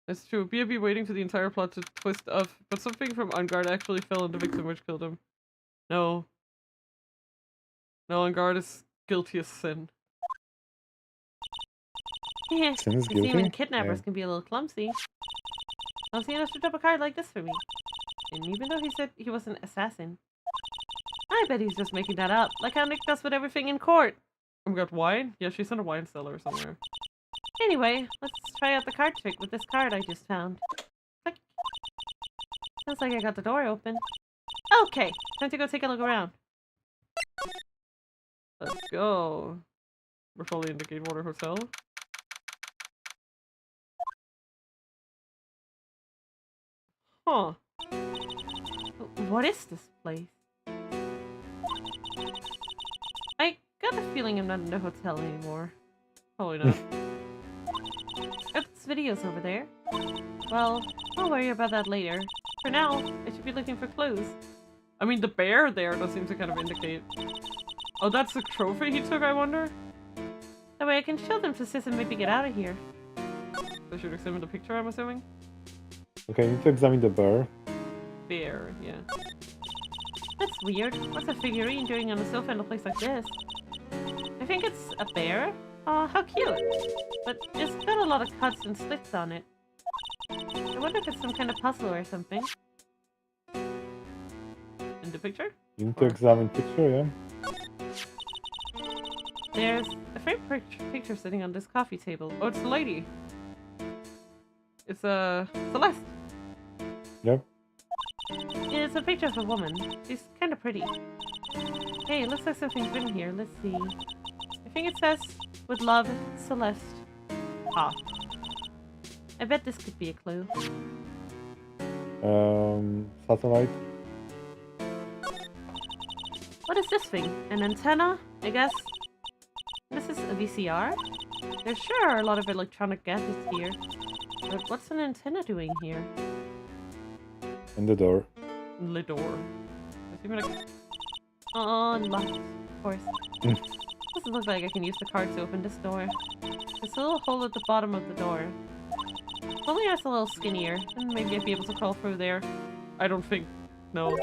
It's true. B.A.B. waiting for the entire plot to twist up, but something from Ungard actually fell on the victim which killed him. No. No, Ungard is guilty as sin. Yeah, Sin is you see, when guilty? kidnappers Yeah. can be a little clumsy. Clumsy enough to drop a card like this for me. And even though he said he was an assassin, I bet he's just making that up, like how Nick does with everything in court. Oh my god, wine? Yeah, she's in a wine cellar somewhere. Anyway, let's try out the card trick with this card I just found. Click. Looks like I got the door open. Okay, time to go take a look around. Let's go. We're probably in the Gatewater Hotel. Huh. What is this place? I got a feeling I'm not in the hotel anymore. Probably not. Oops, videos over there. Well, I'll worry about that later. For now, I should be looking for clues. I mean, the bear there does seem to kind of indicate... Oh, that's the trophy he took, I wonder? That way I can show them to Sis and maybe get out of here. I should examine the picture, I'm assuming? Okay, I need to examine the bear. Bear, yeah. That's weird. What's a figurine doing on a sofa in a place like this? I think it's a bear. Aw, how cute. But it's got a lot of cuts and slits on it. I wonder if it's some kind of puzzle or something. In the picture? You need to examine picture, yeah? There's a framed picture sitting on this coffee table. Oh, it's a lady. It's Celeste. Yep. It's a picture of a woman. She's kind of pretty. Hey, it looks like something's written here. Let's see. I think it says, "With love, Celeste." Ah. I bet this could be a clue. Satellite. What is this thing? An antenna? I guess. This is a VCR? There sure are a lot of electronic gadgets here. But what's an antenna doing here? And the door. The door. There's even a... Unlocked, of course. Doesn't look like I can use the card to open this door. There's a little hole at the bottom of the door. If only I was a little skinnier, then maybe I'd be able to crawl through there. I don't think... No.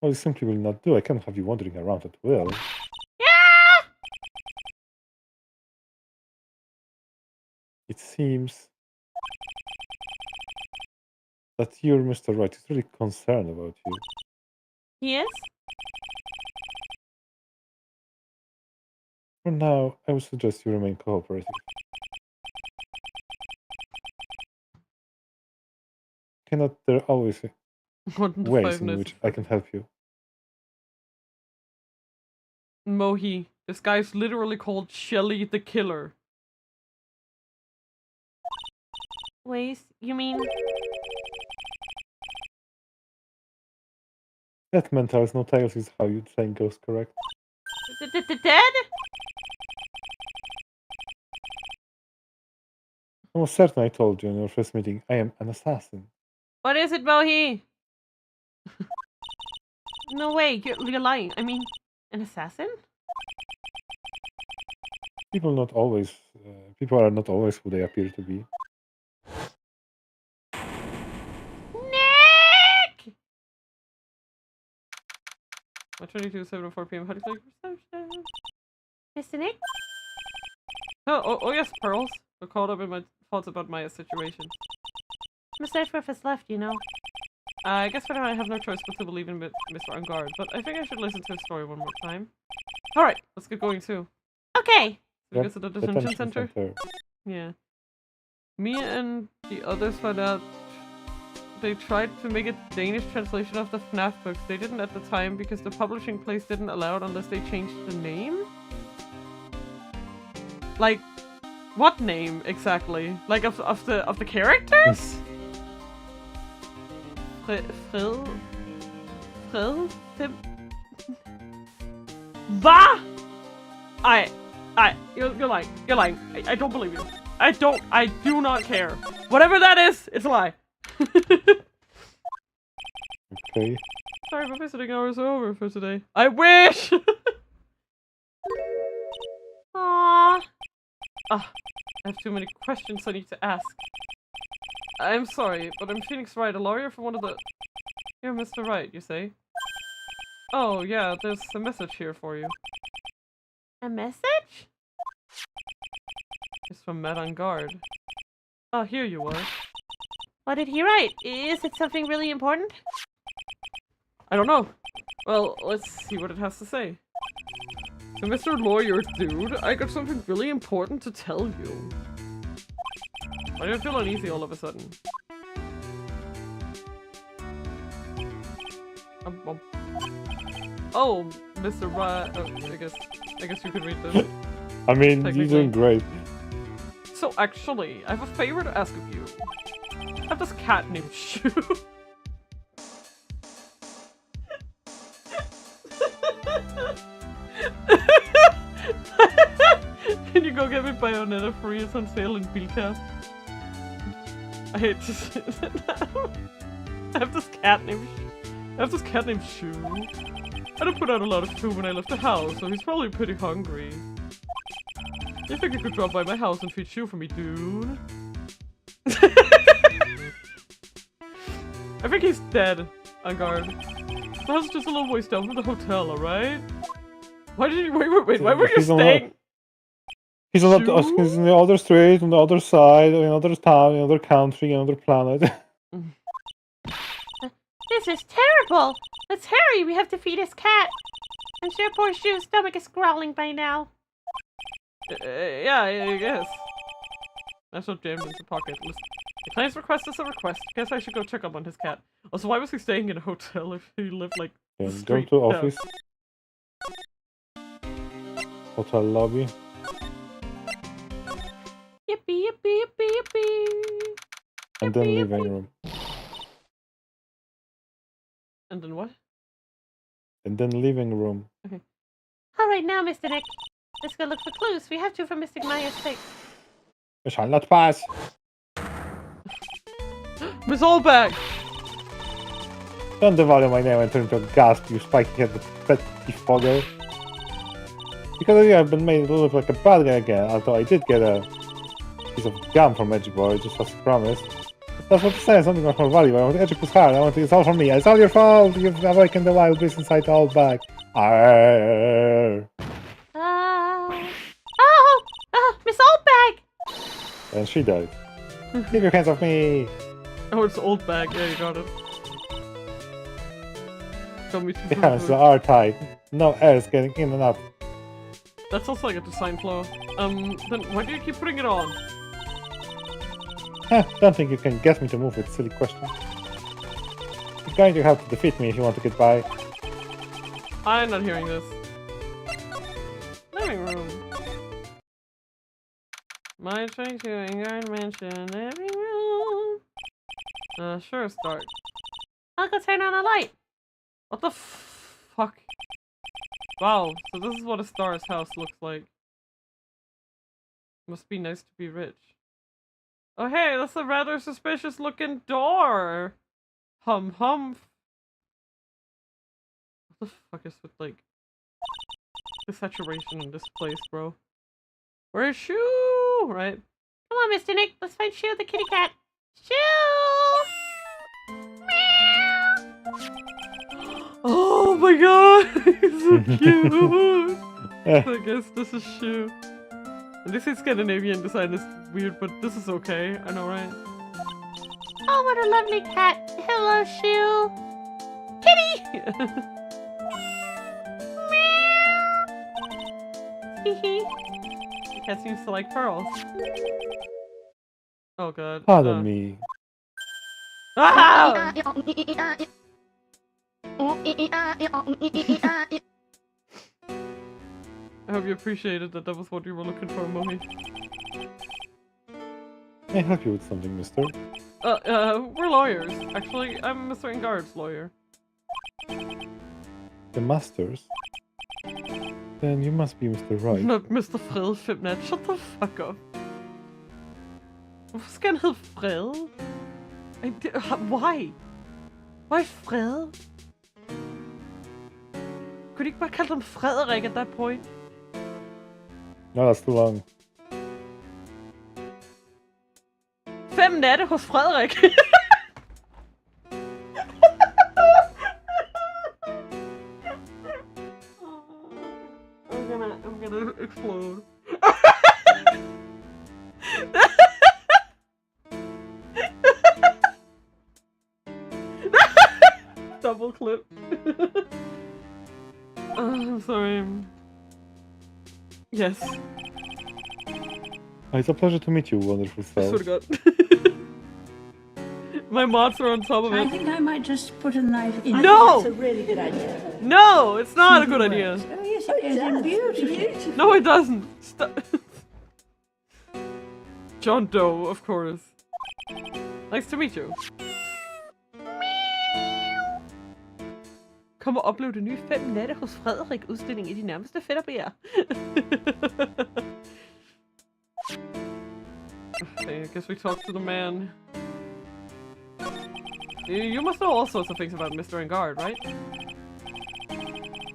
Oh, you simply will not do. I can't have you wandering around at will. Yeah! It seems that you're Mr. Right is really concerned about you. He is? For now, I would suggest you remain cooperative. Cannot there always be 1 to 5 ways in minutes. which I can help you? Mohi. This guy's literally called Shelly the Killer. Ways? You mean? That mental has no tails is how you'd saying goes correct. Dead? I'm almost certain I told you in your first meeting I am an assassin. What is it, Mohi? No way, you're lying. I mean, an assassin? People are not always who they appear to be. Nick! 22:04 p.m. How do you like reception? Mr. Nick? Oh yes, Pearls. We're caught up in my thoughts about Maya's situation. Mr. Edgeworth has left, you know. I guess for now I have no choice but to believe in Mr. Ungard, but I think I should listen to his story one more time. Alright, let's get going too. Okay. So we get to the detention center. center. Yeah. Me and the others found out they tried to make a Danish translation of the FNAF books. They didn't at the time because the publishing place didn't allow it unless they changed the name? Like, what name exactly? Like of the characters? Frill? Bah! You're lying. You're lying. I don't believe you. I do not care. Whatever that is, it's a lie. Okay. Sorry, my visiting hours are over for today. I wish! Aww. I have too many questions I need to ask. I'm sorry, but I'm Phoenix Wright, a lawyer for one of the... You're Mr. Wright, you say? Oh, yeah, there's a message here for you. A message? It's from Matt on guard. Ah, here you are. What did he write? Is it something really important? I don't know. Well, let's see what it has to say. So, Mr. Lawyer Dude, I got something really important to tell you. Why do I feel uneasy all of a sudden? Oh, Mr. Ra- I guess you could read this. I mean, you're doing great. So actually, I have a favor to ask of you. I have this cat named Shu. Can you go get me Bayonetta free? It's on sale in Bilka. I hate to say that. I have this cat named Shu. I don't put out a lot of food when I left the house, so he's probably pretty hungry. You think you could drop by my house and feed Shu for me, dude? I think he's dead, on guard. The house is just a little ways down from the hotel, alright? Why did you- wait, why were you staying? He's on he's in the other street, on the other side, in another town, in another country, another planet. This is terrible! Let's hurry, we have to feed his cat. I'm sure poor Shu's stomach is growling by now. Yeah, I guess. That's what jammed in his pocket. Listen, the client's request is a request. Guess I should go check up on his cat. Also, why was he staying in a hotel if he lived like the Go street to down? office. Hotel lobby. Yippee, yippee, yippee, yippee. And then living room. And then what? And then living room. Alright now, Mr. Nick. Let's go look for clues. We have to for Mr. Maya's sake. I shall not pass. Miss Allback! Don't devalue my name and turn into a gasp, you spiky-headed petty fogger. Because of you, I've been made to look like a bad guy again, although I did get a piece of gum from Edgy Boy, just as promised. That's what to say, something much more valuable. I want to educate his heart. I want to, it's all from me. It's all your fault. You've awakened the wild beast inside the old bag. Arrgh. Miss Oldbag! And she died. Keep your hands off me. Oh, it's old bag. Yeah, you got it. Show me The hands are tight. No air is getting in and out. That's also like a design flaw. Then why do you keep putting it on? Don't think you can get me to move with silly questions. You're going to have to defeat me if you want to get by. I'm not hearing this. Living room. My train to Ingard Mansion. Living room. Sure, start. I'll go turn on a light. What the fuck? Wow, so this is what a star's house looks like. Must be nice to be rich. Oh hey, that's a rather suspicious looking door! Hum. What the fuck is with, like, the saturation in this place, bro? Where's Shu? Right? Come on, Mr. Nick. Let's find Shu the kitty cat. Shu! Meow! Oh my god! He's so cute! I guess this is Shu. And this is Scandinavian design is weird, but this is okay. I know, right? Oh, what a lovely cat. Hello, Shu. Kitty! Meow! Hee The cat seems to like pearls. Oh god. Pardon me. Ah! I hope you appreciated that was what you were looking for, Mohi. May I help you with something, mister? We're lawyers. Actually, I'm Mr. Ingard's lawyer. The masters? Then you must be Mr. Right. Not Mr. Fred Femnat. Shut the fuck up. Hvorfor skal han hedde Fred? Why? Why Fred? Kunne de ikke bare kalde ham Frederik at that point? No, that's too long. 5 natte hos Frederik. I'm gonna explode. Double clip. I'm sorry. Yes. It's a pleasure to meet you, wonderful I self. swear to God. My mods are on top of I it. think I might just put a knife in. No! That's a really good idea. No, it's not a good idea. Oh, yes, it is. Beautiful. No, it doesn't. Stop. John Doe, of course. Nice to meet you. Kom og oplev det nye 5 natte hos Frederik udstilling i de nærmeste fætterbeer. Okay, I guess we talk to the man. You must know all sorts of things about Mr. Engard, right?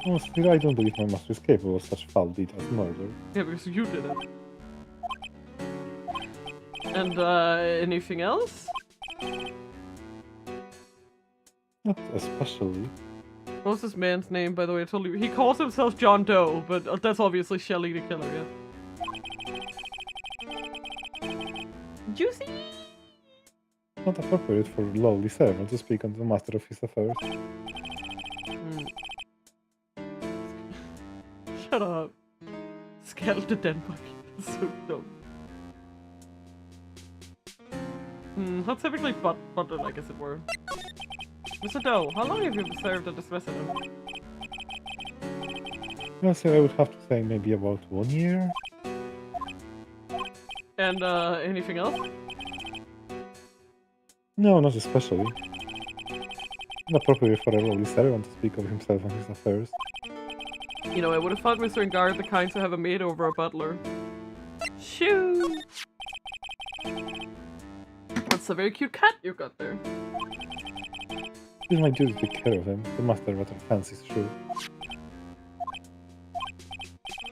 Oh, still, I don't believe my master is capable of such foul deed as murder. Yeah, because you did it. And, anything else? Not especially. What's this man's name, by the way? I told you. He calls himself John Doe, but that's obviously Shelley the killer, yeah. Juicy! Not appropriate for a lowly servant to speak on the master of his affairs. Shut up. Skalte Danmark. That's so dumb. How typically butler-like as it were. Mr. Doe, how long have you served at this residence? Well, so I would have to say maybe about 1 year. And, anything else? No, not especially. Not appropriate for a lowly servant to speak of himself and his affairs. You know, I would have thought Mr. Engard the kind to have a maid over a butler. Shoo! That's a very cute cat you've got there. It is my duty to take care of him. The master rather fancies true.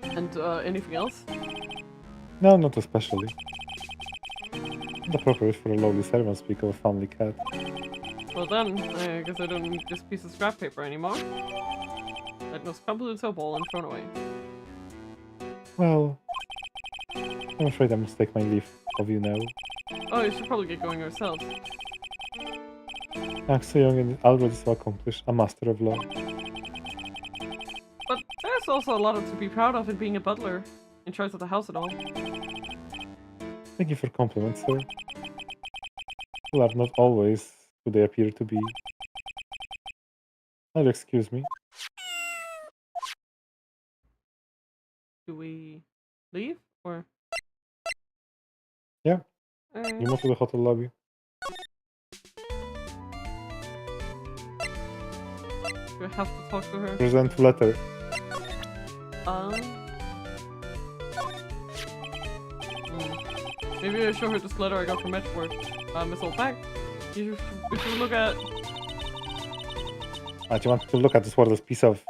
And, anything else? No, not especially. Not appropriate for a lowly servant to speak of a family cat. Well then, I guess I don't need this piece of scrap paper anymore. That was crumpled into a ball and thrown away. Well, I'm afraid I must take my leave of you now. Oh, you should probably get going yourselves. I'm so young and already so accomplished, a master of law. But there's also a lot to be proud of in being a butler, in charge of the house and all. Thank you for compliments, sir. You are not always who they appear to be. Now excuse me. Do we leave, or? Yeah. Alright. You move to the hotel lobby. Do I have to talk to her? Present letter. Maybe I show her this letter I got from Edgeworth. Miss Oldback. You should look at... Do you want to look at this worthless piece of...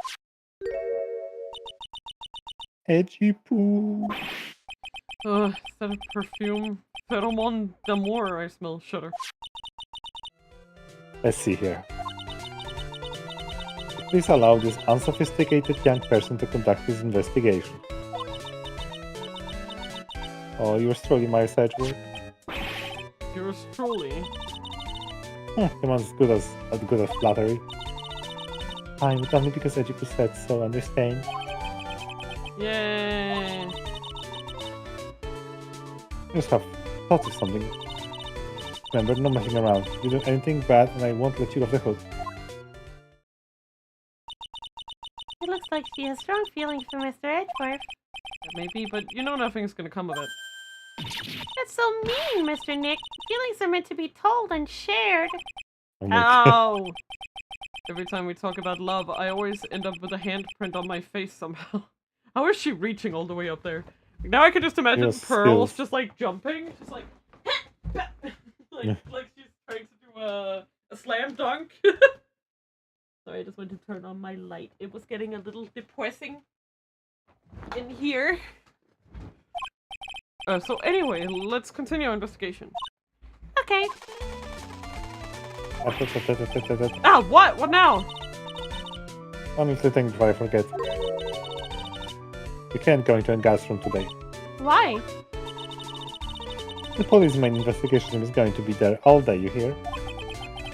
edgy poo? Is that a perfume? Pheromone d'amour I smell. Shudder. Let's see here. Please allow this unsophisticated young person to conduct his investigation. Oh, yours truly, my Edgeworth. Yours truly. Someone's good as flattery. Fine, but only because Edgy said so, understand? Yay! I just have thought of something. Remember, no messing around. You do anything bad and I won't let you off the hook. It looks like she has strong feelings for Mr. Edgeworth. Maybe, but you know nothing's gonna come of it. That's so mean, Mr. Nick. Feelings are meant to be told and shared. Oh my God. Ow! Every time we talk about love, I always end up with a handprint on my face somehow. How is she reaching all the way up there? Now I can just imagine Yes, Pearls skills. just like jumping, just like like she's trying to do a slam dunk. Sorry, I just wanted to turn on my light. It was getting a little depressing in here. So anyway, let's continue our investigation. Okay. Ah, what? What now? One little thing before I forget. You can't go into a gas room today. Why? The police main investigation team is going to be there all day, you hear?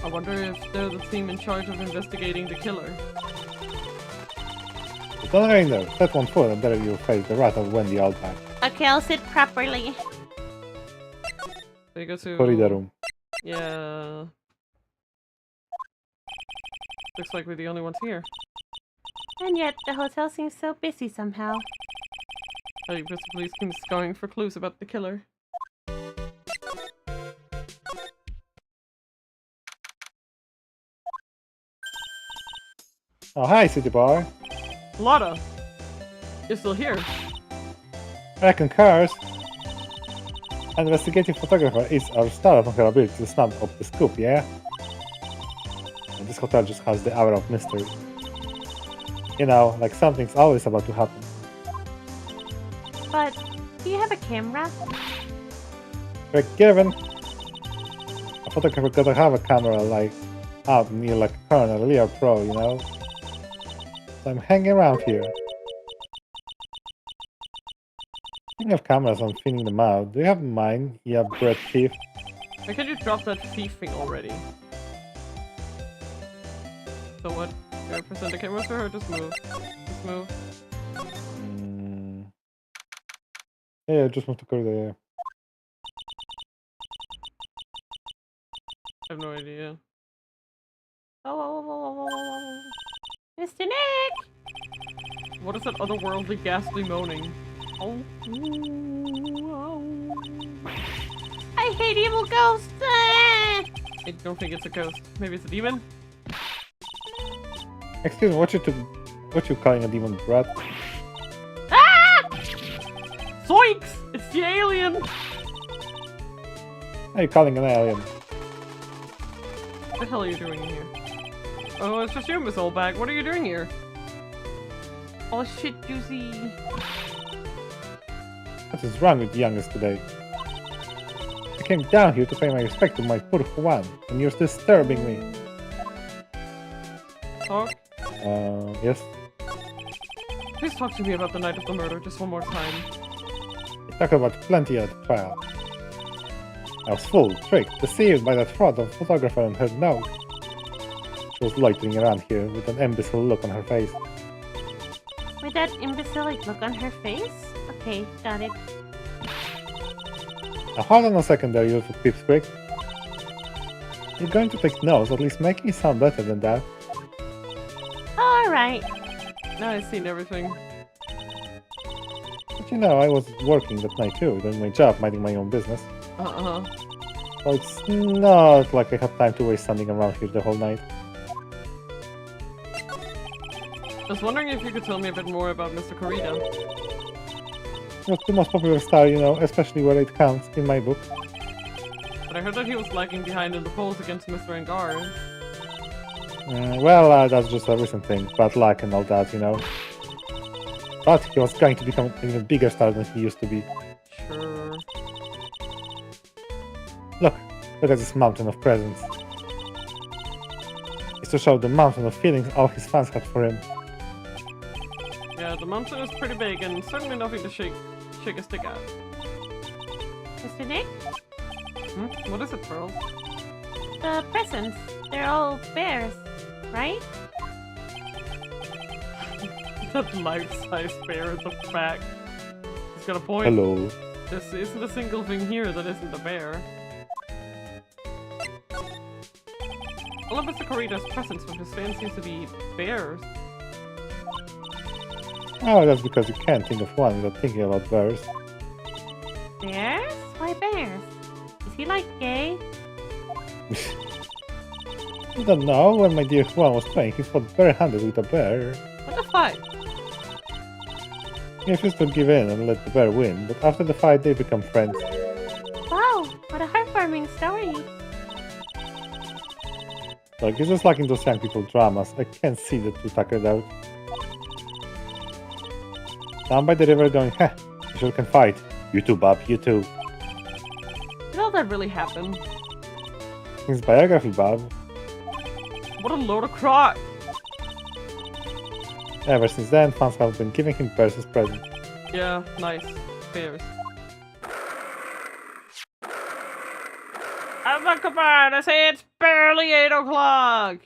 I wonder if they're the team in charge of investigating the killer. Don't go in there. Set one foot and there you'll face the wrath of Wendy all back. Okay, I'll sit properly. They go to Corridor room. Yeah. Looks like we're the only ones here. And yet, the hotel seems so busy somehow. I guess the police team is scouring for clues about the killer. Oh, hi, city boy. Lotta! You're still here. I concurs. An investigative photographer is our star of her ability to snap up the scoop, yeah? And this hotel just has the aura of mystery. You know, like something's always about to happen. But, do you have a camera? Correct given. A photographer gotta have a camera like out near like a Colonel Leo Pro, you know? So I'm hanging around here. Speaking of cameras, I'm thinning them out. Do you have mine? Yeah, bread thief. Why can't you drop that thief thing already? So what? Do I present the camera to her? Just move. Just move. Yeah, just move to corridor, yeah. I have no idea. Oh, Mr. Nick! What is that otherworldly ghastly moaning? Oh. I hate evil ghosts! Ah! I don't think it's a ghost. Maybe it's a demon? Excuse me, what you calling a demon brat? Ah! Zoinks! It's the alien! What are you calling an alien? What the hell are you doing in here? Oh, it's just you, Miss Oldbag. What are you doing here? Oh shit, Juicy. What is wrong with the youngest today? I came down here to pay my respect to my poor Juan, and you're disturbing me. Talk? Yes? Please talk to me about the night of the murder just one more time. I talk about plenty at the trial. I was fooled, tricked, deceived by that fraud of photographer and her nose. She was loitering around here with an imbecile look on her face. With that imbecilic look on her face? Okay, got it. Now hold on a second there, you little pipsqueak. You're going to take notes, at least make me sound better than that. Alright. Now I've seen everything. But you know, I was working that night too, doing my job, minding my own business. Uh-huh. So it's not like I had time to waste standing around here the whole night. I was wondering if you could tell me a bit more about Mr. Corrida. He was the most popular star, you know, especially where it counts in my book. But I heard that he was lagging behind in the polls against Mr. Angar. Well, that's just a recent thing, bad luck and all that, you know. But he was going to become an even bigger star than he used to be. Sure. Look at this mountain of presents. It's to show the mountain of feelings all his fans had for him. Yeah, the mountain is pretty big and certainly nothing to shake a stick at. Mr. Nick? Hmm? What is it, Pearl? The presents. They're all bears, right? That life-size bear in the back. He's got a point. Hello. This isn't a single thing here that isn't a bear. All of Mr. Corrida's presents from his fans seems to be bears. Oh, that's because you can't think of one without thinking about bears. Bears? Why bears? Is he like gay? You don't know, when my dear Juan was playing, he fought bare-handed with a bear. What the fight? He refused to give in and let the bear win, but after the fight they become friends. Wow, what a heartwarming story. Like, it's just like in those young people dramas. I can't see the two tuckered out. Down by the river going, heh, you sure can fight. You too, Bob, you too. Did all that really happen? His biography, Bob. What a load of crap! Ever since then, fans have been giving him bears as presents. Yeah, nice. Bears. Come on, I say it's barely 8 o'clock!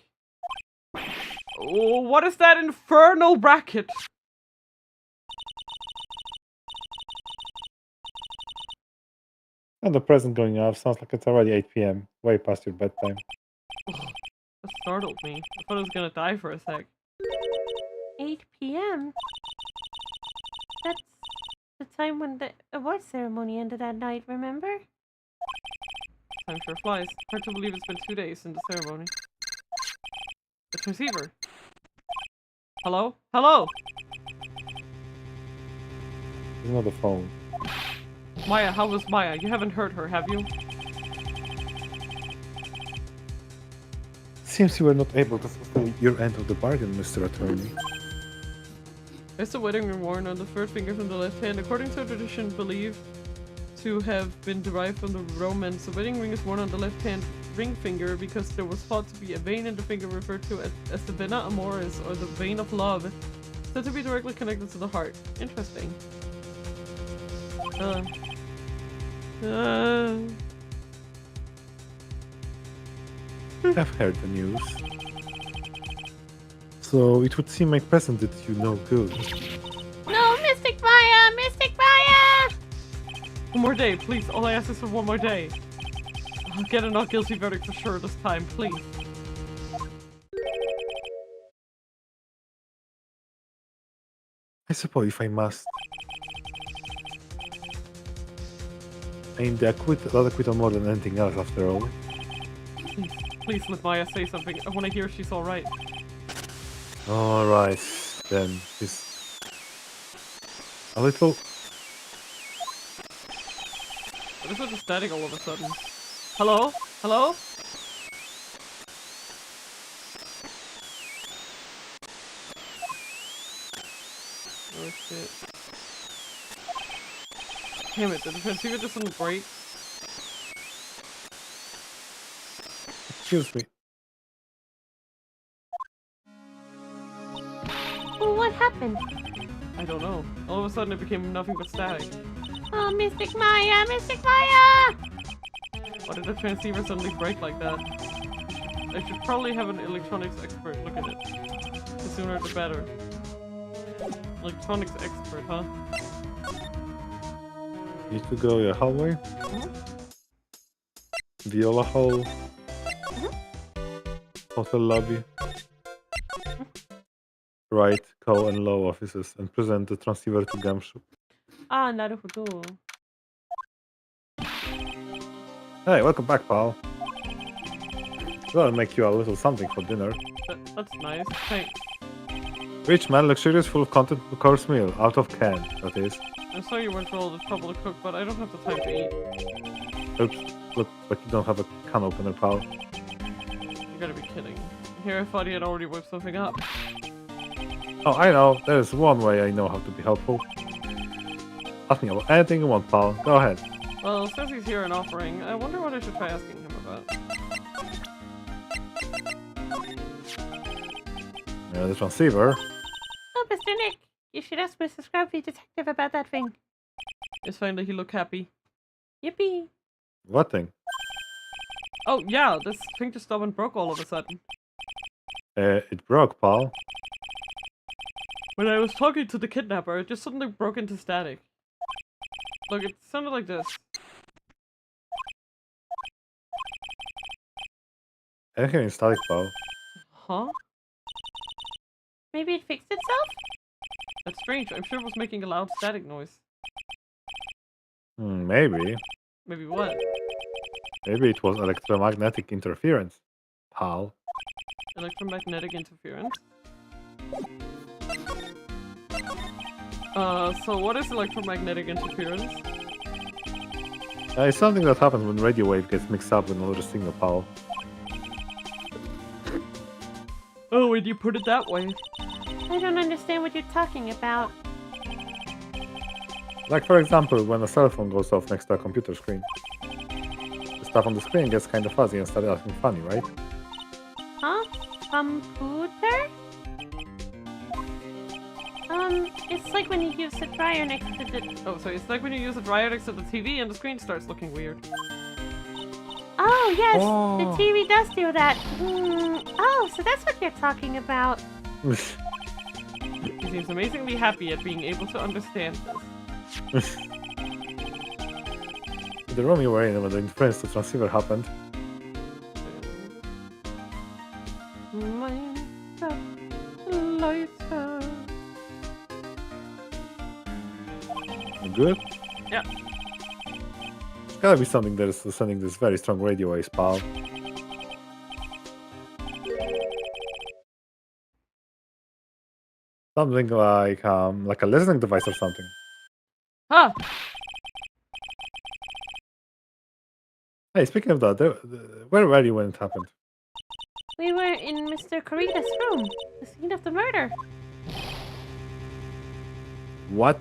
Oh, what is that infernal racket? And the present going off sounds like it's already 8 p.m. Way past your bedtime. That startled me. I thought I was gonna die for a sec. 8 p.m. That's the time when the award ceremony ended that night, remember? Time sure flies. Hard to believe it's been 2 days since the ceremony. The transceiver. Hello? Hello? It's not the phone. Maya, how was Maya? You haven't heard her, have you? Seems you were not able to fulfill your end of the bargain, Mr. Attorney. There's the wedding ring worn on the third finger from the left hand. According to tradition believed to have been derived from the Romans, the wedding ring is worn on the left hand ring finger because there was thought to be a vein in the finger referred to as the vena amoris, or the vein of love, said to be directly connected to the heart. Interesting. I've heard the news. So it would seem my present did you no good. No, Mystic Maya! Mystic Maya! One more day, please. All I ask is for one more day. I'll get a not guilty verdict for sure this time, please. I suppose if I must. I mean, the acquittal more than anything else, after all. Please let Maya say something. I want to hear she's alright. Alright, then. She's a little... What is with the static all of a sudden? Hello? Hello? Oh shit. Damn it, did the transceiver just suddenly break? Excuse me. Oh, what happened? I don't know. All of a sudden it became nothing but static. Oh, Mystic Maya! Mystic Maya! Why did the transceiver suddenly break like that? I should probably have an electronics expert look at it. The sooner the better. Electronics expert, huh? Need to go your hallway. Viola Hall. Hotel lobby. Right, co and low offices, and present the transceiver to Gamshu. Ah, naruhodo. Hey, welcome back, pal. Well, I'll make you a little something for dinner. That's nice. Thanks. Rich man, luxurious, full of content, course meal, out of can, that is. I'm sorry you went through all the trouble to cook, but I don't have the time to eat. Oops, look like you don't have a can opener, pal. You gotta be kidding. Here I thought he had already whipped something up. Oh, I know, there's one way I know how to be helpful. Ask me about anything you want, pal. Go ahead. Well, since he's here and offering, I wonder what I should try asking him about. The transceiver. Oh, Mr. Nick, you should ask Mr. Scruffy Detective about that thing. It's fine that he look happy. Yippee. What thing? Oh, yeah, this thing just stopped and broke all of a sudden. It broke, pal. When I was talking to the kidnapper, it just suddenly broke into static. Look, it sounded like this. Anything in static, pal. Huh? Maybe it fixed itself? That's strange. I'm sure it was making a loud static noise. Maybe. Maybe what? Maybe it was electromagnetic interference, pal. Electromagnetic interference. So what is electromagnetic interference? It's something that happens when radio wave gets mixed up with another signal, pal. Oh, when you put it that way. I don't understand what you're talking about. Like, for example, when a cell phone goes off next to a computer screen. The stuff on the screen gets kind of fuzzy and starts acting funny, right? Huh? Computer? It's like when you use a dryer next to the... Oh, so it's like when you use a dryer next to the TV and the screen starts looking weird. Oh, yes! Oh. The TV does do that. Oh, so that's what you're talking about. He seems amazingly happy at being able to understand this. The room you were in when the interference to transceiver happened. Good? Yeah. There's gotta be something that is sending this very strong radio waves, pal. Something like a listening device or something. Huh! Hey, speaking of that, where were you when it happened? We were in Mr. Corrida's room, the scene of the murder. What?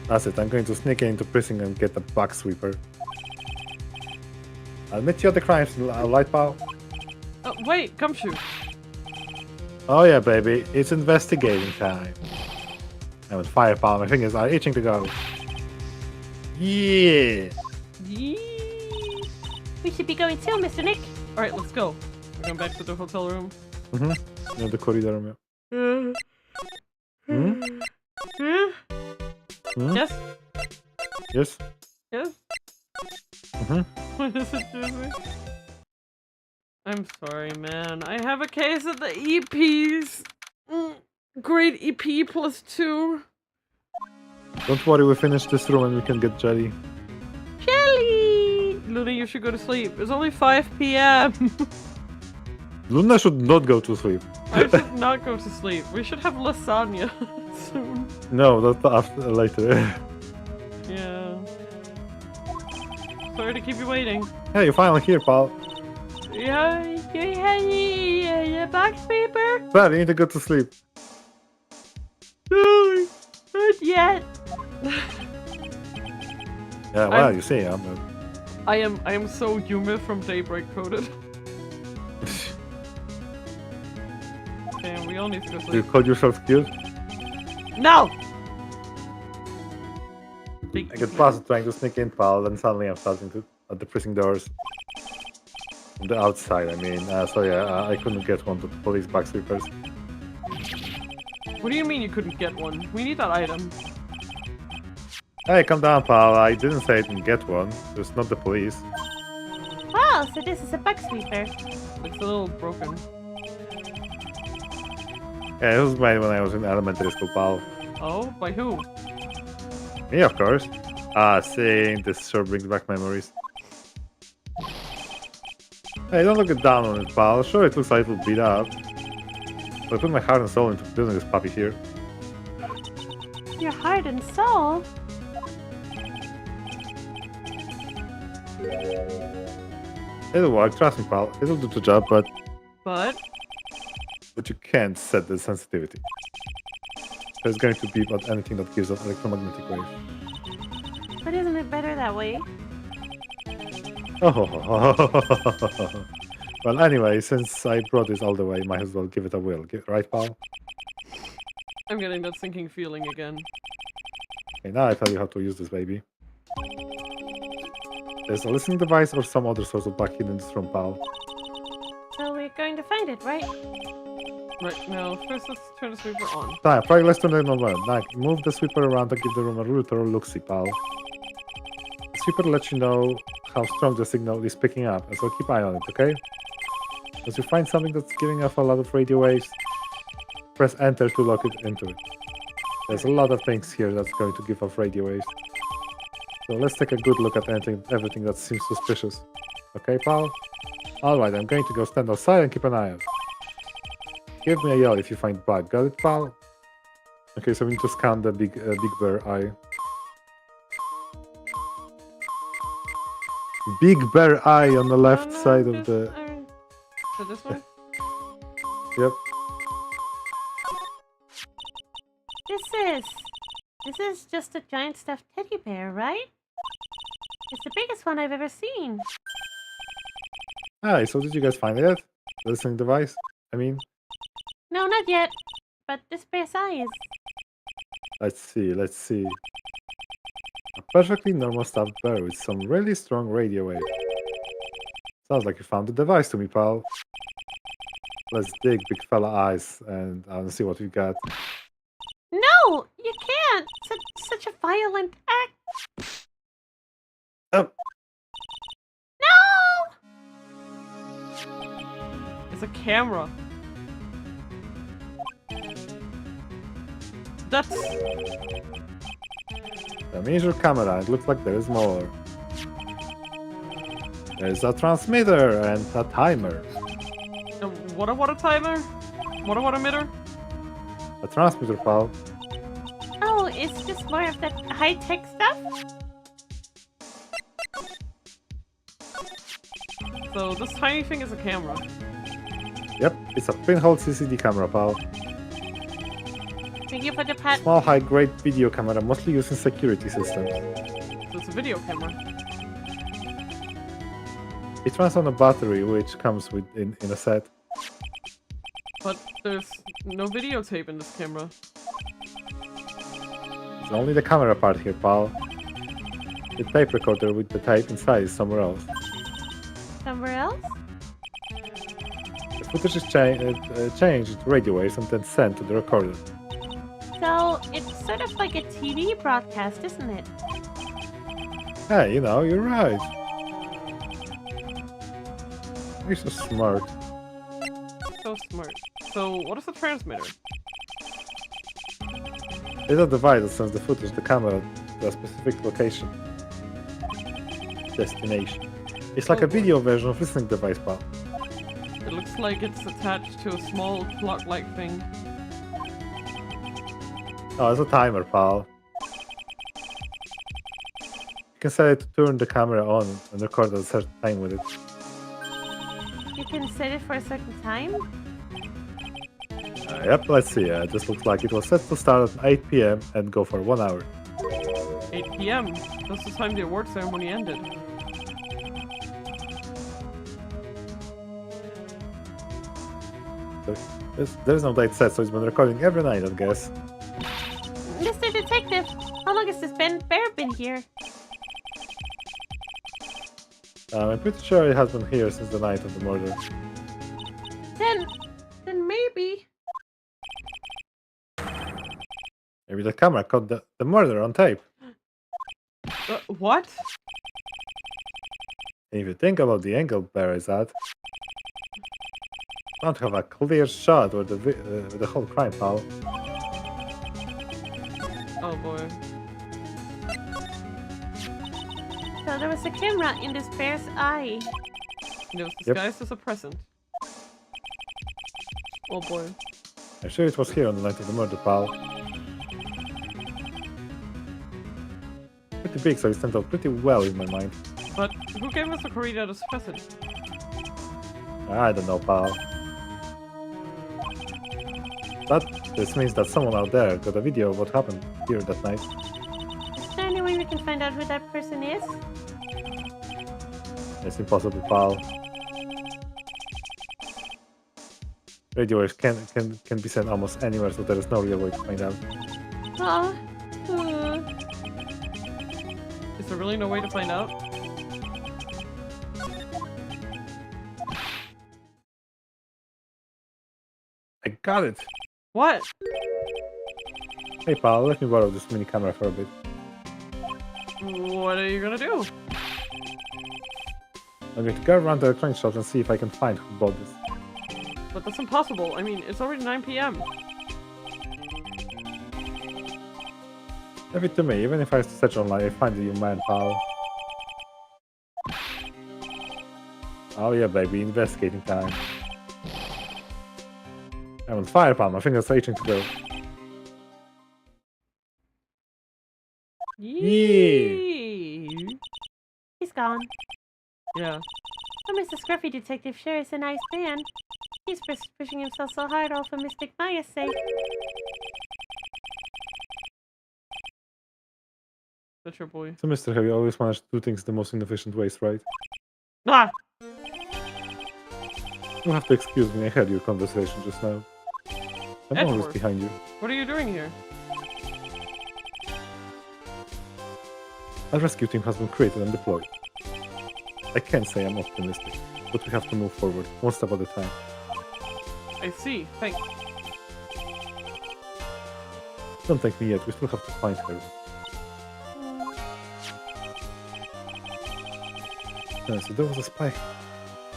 That's it, I'm going to sneak into prison and get the bug sweeper. Admit you the crimes, light pal. Oh, wait, Gumshoe. Oh yeah, baby, it's investigating time. I'm on fire, pal. My fingers are itching to go. Yeah. Yee. We should be going too, Mr. Nick. Alright, let's go. We're going back to the hotel room. Mm-hmm. Yeah, the corridor room. Hmm? Hmm? Yes? Yes? Yes? Mm-hmm. What does it do to me? I'm sorry, man. I have a case of the EPs. Grade EP +2. Don't worry, we finish this room and we can get jelly. Jelly! Luna, you should go to sleep. It's only 5 p.m. Luna should not go to sleep. I should not go to sleep. We should have lasagna soon. No, that's after later. Yeah. Sorry to keep you waiting. Hey, you're finally here, pal. Yeah, the box paper? Dad, you need to go to sleep. No, not yet. Yeah, well, you see, I am so humid from Daybreak coded. Damn, we all need to go You sleep. called yourself cute? No! I get past trying to sneak in, pal, then suddenly I'm starting to at the prison doors. On the outside, I mean. So yeah, I couldn't get one to the police bug sweepers. What do you mean you couldn't get one? We need that item. Hey, calm down, pal. I didn't say I didn't get one. It's not the police. Oh, so this is a bug sweeper. It's a little broken. Yeah, it was made when I was in elementary school, pal. Oh? By who? Me, of course. Seeing this sure brings back memories. Hey, don't look it down on it, pal. Sure, it looks like it'll beat up. But I put my heart and soul into building this puppy here. Your heart and soul? It'll work, trust me, pal. It'll do the job, but But? you can't set the sensitivity. There's going to be about anything that gives off electromagnetic waves. But isn't it better that way? Oh. Well, anyway, since I brought this all the way, might as well give it a whirl. Right, pal? I'm getting that sinking feeling again. Okay, now I tell you how to use this baby. There's a listening device or some other source of bug hidden in this room, pal. So we're going to find it, right? Right, now, first let's turn the sweeper on. Time, probably let's turn it on. Now, move the sweeper around and give the room a real thorough look-see, pal. The sweeper lets you know how strong the signal is picking up, and so keep an eye on it, okay? Once you find something that's giving off a lot of radio waves, press enter to lock it into it. There's a lot of things here that's going to give off radio waves. So let's take a good look at everything that seems suspicious. Okay, pal? Alright, I'm going to go stand outside and keep an eye out. Give me a yell if you find bug. Got it, pal? Okay, so we need to scan the big bear eye. Big bear eye on the left side of the... So this one? Yep. This is just a giant stuffed teddy bear, right? It's the biggest one I've ever seen. Hi, so did you guys find it? The listening device? I mean, No, not yet. But this bear's eye is. let's see. A perfectly normal stuffed bear with some really strong radio waves. Sounds like you found the device to me, pal. Let's dig big fella eyes and see what we got. No, you can't. Such a violent act. Oh, No! It's a camera. That's... the major camera. It looks like there is more. There's a transmitter and a timer. What a timer? What a emitter? A transmitter, pal. Oh, it's just more of that high-tech stuff? So this tiny thing is a camera. Yep, it's a pinhole CCD camera, pal. Thank you for the pat. Small, high-grade video camera, mostly used in security systems. So it's a video camera. It runs on a battery, which comes with in a set. But there's no videotape in this camera. It's only the camera part here, pal. The tape recorder with the tape inside is somewhere else. Somewhere else? The footage is changed to radio waves and then sent to the recorder. So, it's sort of like a TV broadcast, isn't it? Hey, you know, you're right. You're so smart. So smart. So what is the transmitter? It's a device that sends the footage of the camera to a specific location. Destination. It's like a video version of listening device, pal. It looks like it's attached to a small clock-like thing. Oh, it's a timer, pal. You can set it to turn the camera on and record at a certain time with it. You can set it for a certain time? Yep, let's see. This looks like it was set to start at 8 PM and go for 1 hour. 8 PM. That's the time the award ceremony ended. So there's no date set, so it's been recording every night, I guess. Mr. Detective, how long has this bear been here? I'm pretty sure it has been here since the night of the murder. Then maybe. Maybe the camera caught the murder on tape. What? And if you think about the angle bear is at, don't have a clear shot with the whole crime, pal. Oh boy. So there was a camera in this bear's eye. And it was disguised as a present. Oh boy. I'm sure it was here on the night of the murder, pal. Pretty big, so it stands out pretty well in my mind. But who gave us a corrida as present? I don't know, pal. But this means that someone out there got a video of what happened here that night. Is there any way we can find out who that person is? It's impossible, pal. Radio waves can be sent almost anywhere, so there is no real way to find out. Oh. Is there really no way to find out? I got it! What? Hey pal, let me borrow this mini camera for a bit. What are you gonna do? I'm going to go around the electronics shop and see if I can find who bought this. But that's impossible. I mean, it's already 9 PM. Leave it to me, even if I have to search online, I find you, man, pal. Oh yeah, baby, investigating time. I'm on fire palm. I think that's reaching to go. Yee. He's gone. Yeah. Oh, Mr. Scruffy Detective sure is a nice man. He's pushing himself so hard all for Mystic Maya's sake. That's your boy. So, Mr. Heavy always managed to do things the most inefficient ways, right? Ah! You'll have to excuse me, I heard your conversation just now. I'm always Edgeworth. behind you. What are you doing here? A rescue team has been created and deployed. I can't say I'm optimistic, but we have to move forward, one step at a time. I see. Thanks. Don't thank me yet, we still have to find her. So there was a spy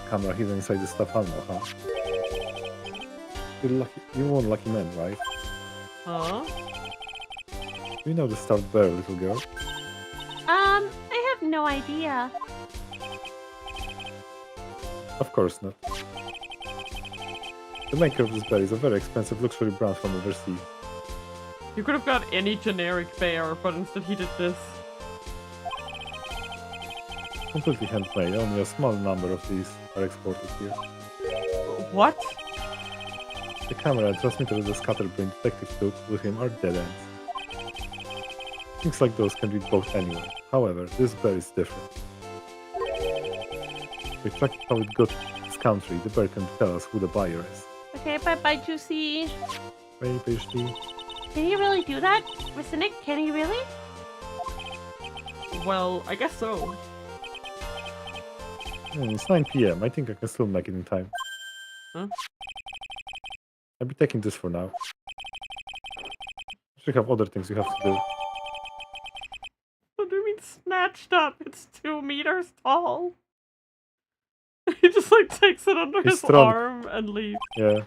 camera hidden inside the stuffed animal, huh? You're one lucky man, right? Huh? Do you know the stuffed bear, little girl? I have no idea. Of course not. The maker of this bear is a very expensive luxury brand from overseas. You could have got any generic bear, but instead he did this. Completely handmade, only a small number of these are exported here. What? The camera and transmitter the scatterbrain detective took with him are dead ends. Things like those can be bought anywhere. However, this bear is different. We tracked how it got to this country. The bear can tell us who the buyer is. Okay, bye-bye, Juicy. Hey, PhD. Can he really do that? Mr. Nick, can he really? Well, I guess so. It's 9 PM. I think I can still make it in time. Huh? I'll be taking this for now. You have other things you have to do. What do you mean snatched up? It's 2 meters tall. He just like takes it under He's his strong. arm and leaves. Yeah.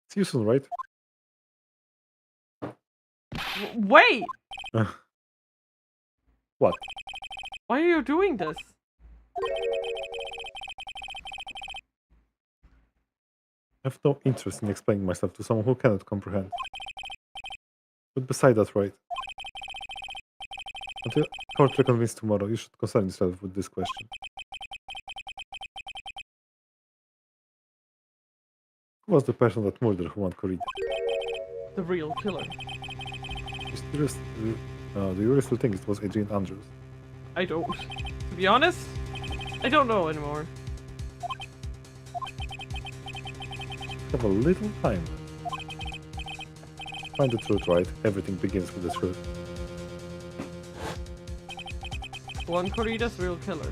See you soon, right? Wait! What? Why are you doing this? I have no interest in explaining myself to someone who cannot comprehend. But beside that, right? Until court reconvenes tomorrow, you should concern yourself with this question. Who was the person that murdered Juan Corrida? The real killer. Do you really still think it was Adrian Andrews? I don't. To be honest, I don't know anymore. Have a little time. Find the truth, right? Everything begins with the truth. Juan Corrida's real killer.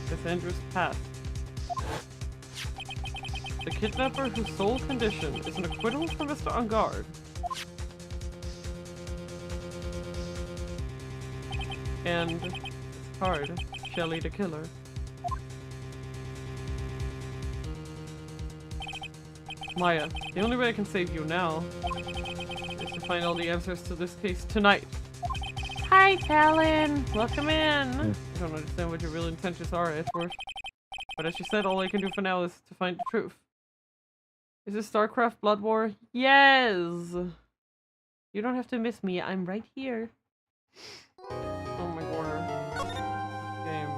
Cassandra's past. The kidnapper whose sole condition is an acquittal for Mr. Angard. And it's hard, Shelley the killer. Maya, the only way I can save you now is to find all the answers to this case tonight. Hi, Talon. Welcome in. I don't understand what your real intentions are, Edgeworth. But as you said, all I can do for now is to find the truth. Is this StarCraft Blood War? Yes! You don't have to miss me, I'm right here. Oh my god. Game.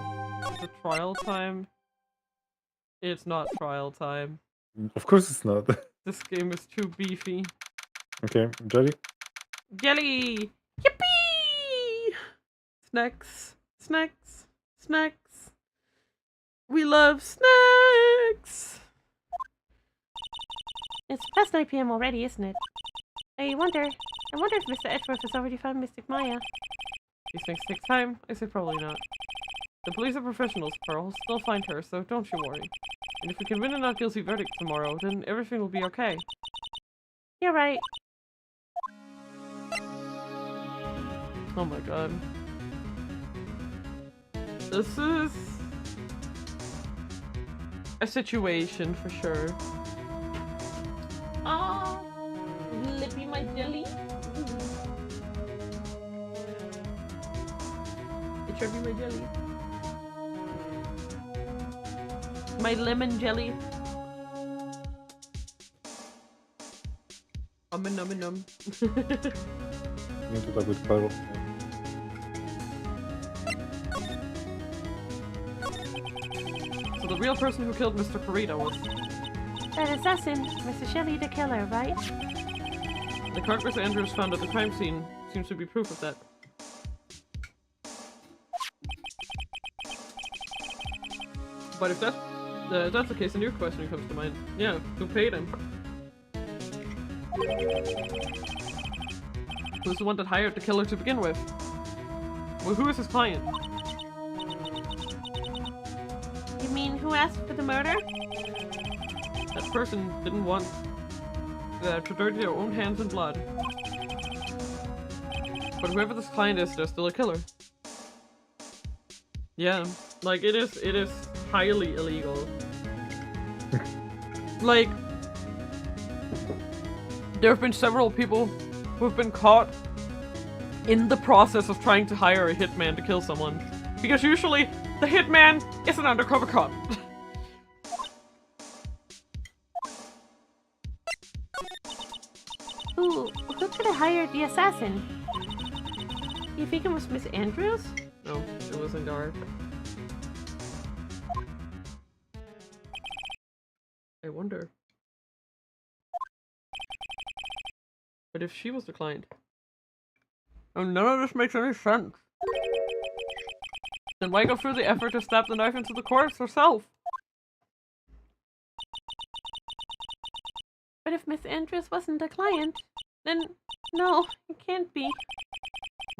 Is it trial time? It's not trial time. Of course it's not. This game is too beefy. Okay, Jelly? Jelly! Yippee! Snacks. Snacks. Snacks. We love snacks! It's past 9 PM already, isn't it? I wonder if Mr. Edgeworth has already found Mystic Maya. These things take time? I say probably not. The police are professionals, Pearl. We'll still find her, so don't you worry. And if we can win a not guilty verdict tomorrow, then everything will be okay. You're right. Oh my god. This is a situation for sure. Oh, Lippy, my jelly. It should be my jelly. My lemon jelly. Num. Nie to tak być Karol. So the real person who killed Mr. Corita was... That assassin, Mr. Shelley the killer, right? The card Mr. Andrews found at the crime scene seems to be proof of that. But if that's the case, a new question comes to mind. Yeah, who paid him? Who's the one that hired the killer to begin with? Well, who is his client? You mean who asked for the murder? That person didn't want to dirty their own hands in blood. But whoever this client is, they're still a killer. Yeah, like it is highly illegal. Like, there have been several people who have been caught in the process of trying to hire a hitman to kill someone. Because usually, the hitman is an undercover cop. Who could have hired the assassin? You think it was Miss Andrews? No, it wasn't Gar. I wonder. But if she was the client... Oh, none of this makes any sense. Then why go through the effort to stab the knife into the corpse herself? But if Miss Andrews wasn't the client, then no, it can't be.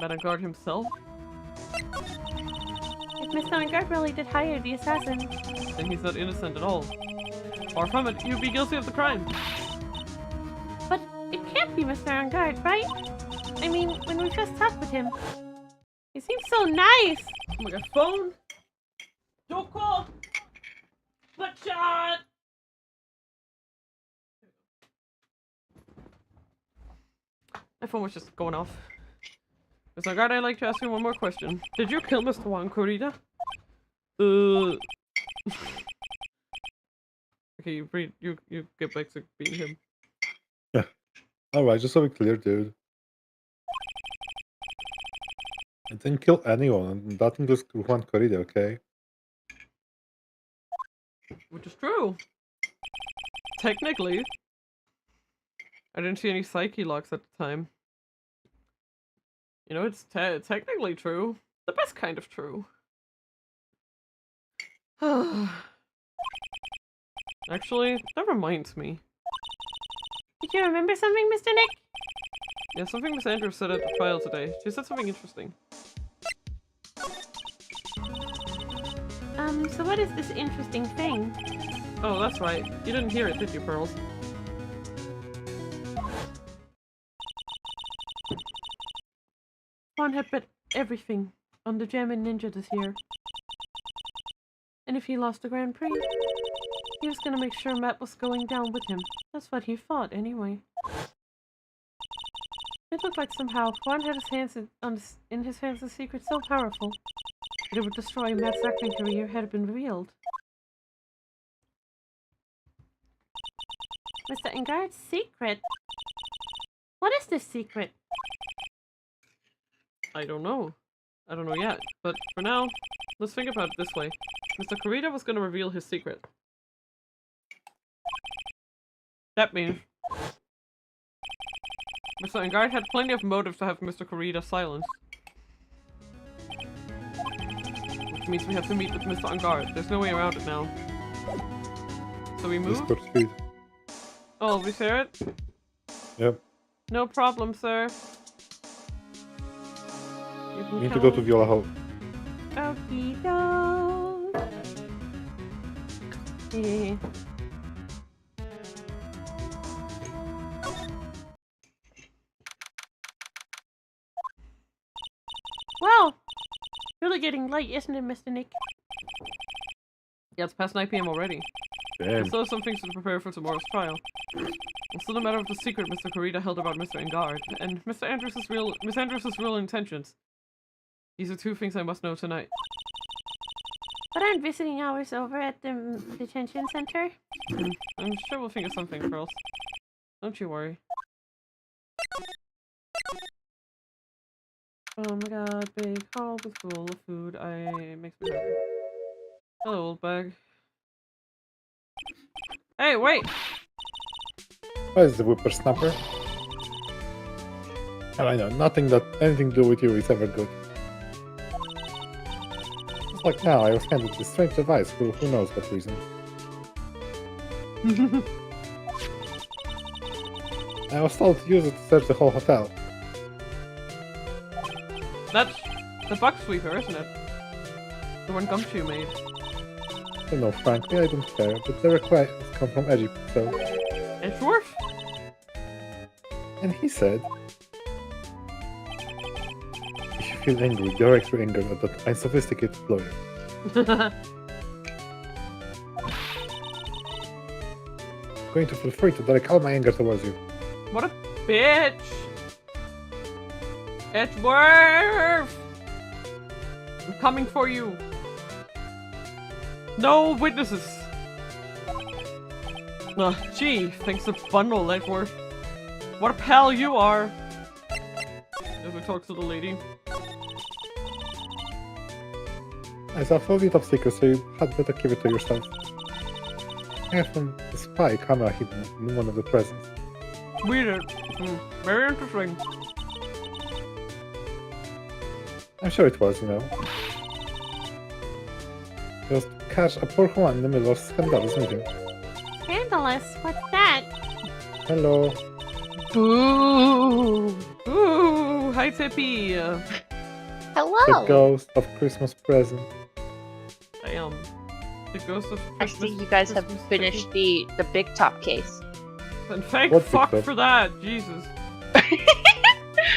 Madagard himself? If Miss Madagard really did hire the assassin, Then he's not innocent at all. Far from it, he'd be guilty of the crime. but it can't be Mr. Angard, right? I mean, when we first talked with him, he seems so nice. Oh my god, phone! Don't call! But shot! My phone was just going off. Mr. Guard, I'd like to ask you one more question. Did you kill Mr. Juan Corita? Okay, you get back to being him. Yeah. Alright, just so we're clear, dude. I didn't kill anyone, and that includes Juan Corrida, okay? Which is true. Technically. I didn't see any psyche locks at the time. You know, it's technically true. The best kind of true. Actually, that reminds me. Did you remember something, Mr. Nick? Yeah, something Miss Andrews said at the trial today. She said something interesting. So what is this interesting thing? Oh, that's right. You didn't hear it, did you, Pearls? Juan had bet everything on the German ninja this year. And if he lost the Grand Prix, he was gonna make sure Matt was going down with him. That's what he thought, anyway. It looked like somehow Juan had his hands in his hands a secret so powerful that it would destroy Matt's acting career had it been revealed. Mr. Engard's secret? What is this secret? I don't know. I don't know yet. But for now, let's think about it this way. Mr. Corrida was gonna reveal his secret. That means Mr. Engard had plenty of motive to have Mr. Corrida silenced. Which means we have to meet with Mr. Engard. There's no way around it now. So we move? Discord speed. Oh, we share it? Yep. No problem, sir. We need to go to Viola Hall. Okie doke. Yeah. Wow! Really getting late, isn't it, Mr. Nick? Yeah, it's past 9 p.m. already. Damn. There's still some things to prepare for tomorrow's trial. It's still a matter of the secret Mr. Corrida held about Mr. Engard, and Miss Andrews' real intentions. These are two things I must know tonight. What aren't visiting hours over at the detention center? I'm sure we'll think of something, Pearls. Don't you worry. Oh my god, big hall with full of food. Makes me happy. Hello, old bag. Hey, wait! Why is the whippersnapper? And I know, nothing that anything to do with you is ever good. It's like now, I was handed this strange device for who knows what reason. I was told to use it to search the whole hotel. That's the bug sweeper, isn't it? The one Gumshoe made. I don't know, frankly, I don't care, but the request come from Egypt, so... Edgeworth? And he said... If you feel angry, direct your anger at that unsophisticated lawyer. I'm going to feel free to direct all my anger towards you. What a bitch! Edgeworth! I'm coming for you! No witnesses! Gee, thanks a bundle, Edgeworth. What a pal you are! As we talk to the lady. I saw a full top secret, so you had better keep it to yourself. I have a spy camera hidden in one of the presents. Weird. Very interesting. I'm sure it was, you know. It was to catch a poor one in the middle of a scandalous meeting. Scandalous? What's that? Hello. Boo! Boo! Hi, Tippy! The ghost of Christmas present. I am. The ghost of I Christmas. see you guys have Christmas finished Tippy. the big top case. And thank What fuck big top? for that, Jesus.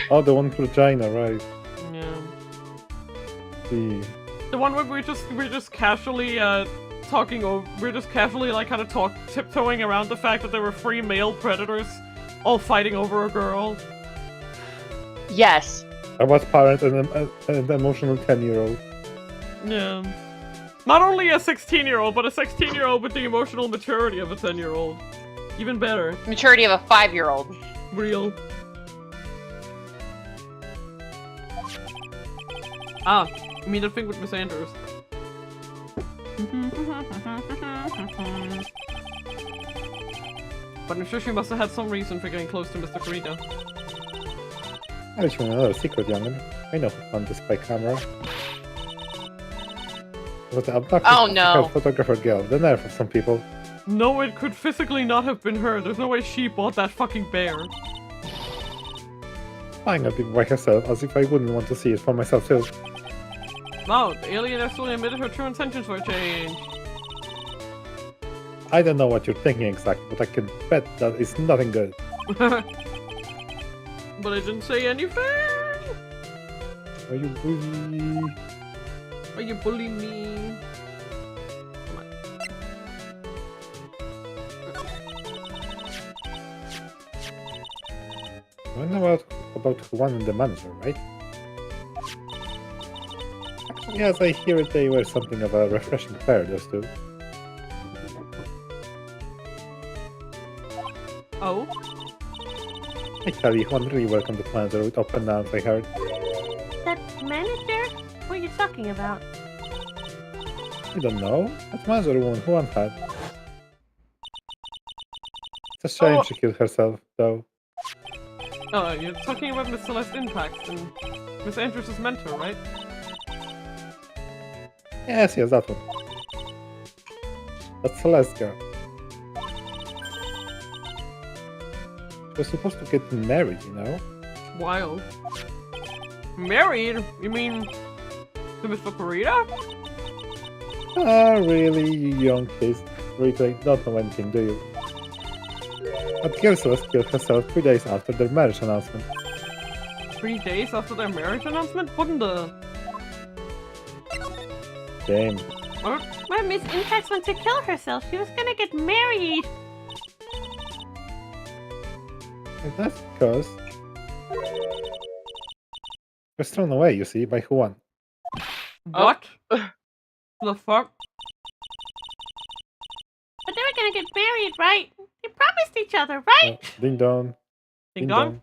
Oh, the one for China, right. Yeah. The... one where we're just casually talking over. We're just casually like kind of tiptoeing around the fact that there were 3 male predators all fighting over a girl. Yes. I was parent and an emotional 10-year-old. Yeah. Not only a 16-year-old, but a 16-year-old with the emotional maturity of a 10-year-old. Even better. Maturity of a 5-year-old. Real. Ah, you mean the thing with Miss Andrews. But I'm sure she must have had some reason for getting close to Mr. Farida. I'll let you know another secret, young'un. I know who found the spy camera. But the abducted photographer girl, the nerve of some people. No, it could physically not have been her. There's no way she bought that fucking bear. Lying a bit by herself, as if I wouldn't want to see it for myself too. No, the alien actually admitted her true intentions for a change. I don't know what you're thinking exactly, but I can bet that it's nothing good. But I didn't say anything! Are you bully? Are you bullying me? Come on. I know about Juan and the manager, right? Yes, I hear it, they were something of a refreshing pair, those two. Oh? I tell you, Juan really welcomed the manager with open arms, I heard. That manager? What are you talking about? I don't know. That manager woman Juan had. It's a shame she killed herself, though. Oh, you're talking about Miss Celeste Impact and Miss Andrews' mentor, right? Yes, that one. That's Celeste girl. She was supposed to get married, you know? Wild. Married? You mean to Mr. Farida? Ah, really, you young kids. Really don't know anything, do you? But girl Celeste killed herself 3 days after their marriage announcement. 3 days after their marriage announcement? What in the... Damn. What? Well, Miss Impact went to kill herself. She was gonna get married. And that's because... was thrown away, you see, by Juan. What? The fuck? But they were gonna get married, right? They promised each other, right? Ding dong. Ding dong?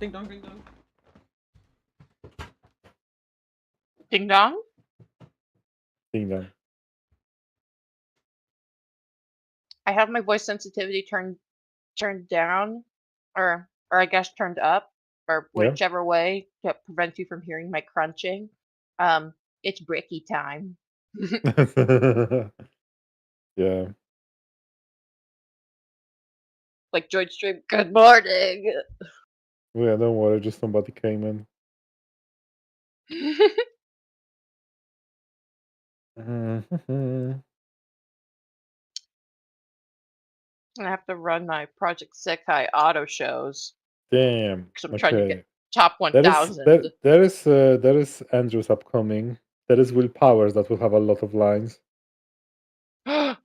Ding dong, ding dong. Ding dong? Ding dong. I have my voice sensitivity turned down, or I guess turned up, or Yeah. whichever way to prevent you from hearing my crunching. It's bricky time. Yeah. Like George Stream, good morning. Oh, yeah, don't worry, just somebody came in. I have to run my Project Sekai auto shows Damn. because I'm trying to get Okay. top There is 1000. there is Andrew's upcoming. There is Will Powers that will have a lot of lines. Yippee!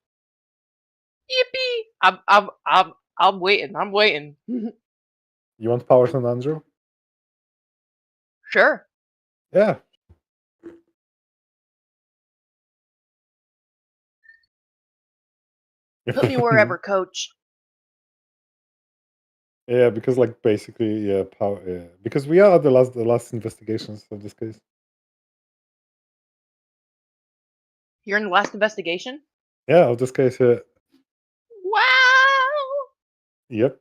I'm waiting. I'm waiting. You want Powers on Andrew? Sure. Yeah. Put me wherever, coach. Yeah, because like basically, yeah, power. Yeah, because we are at the last investigations of this case. You're in the last investigation? Yeah, of this case. Yeah. Wow! Yep.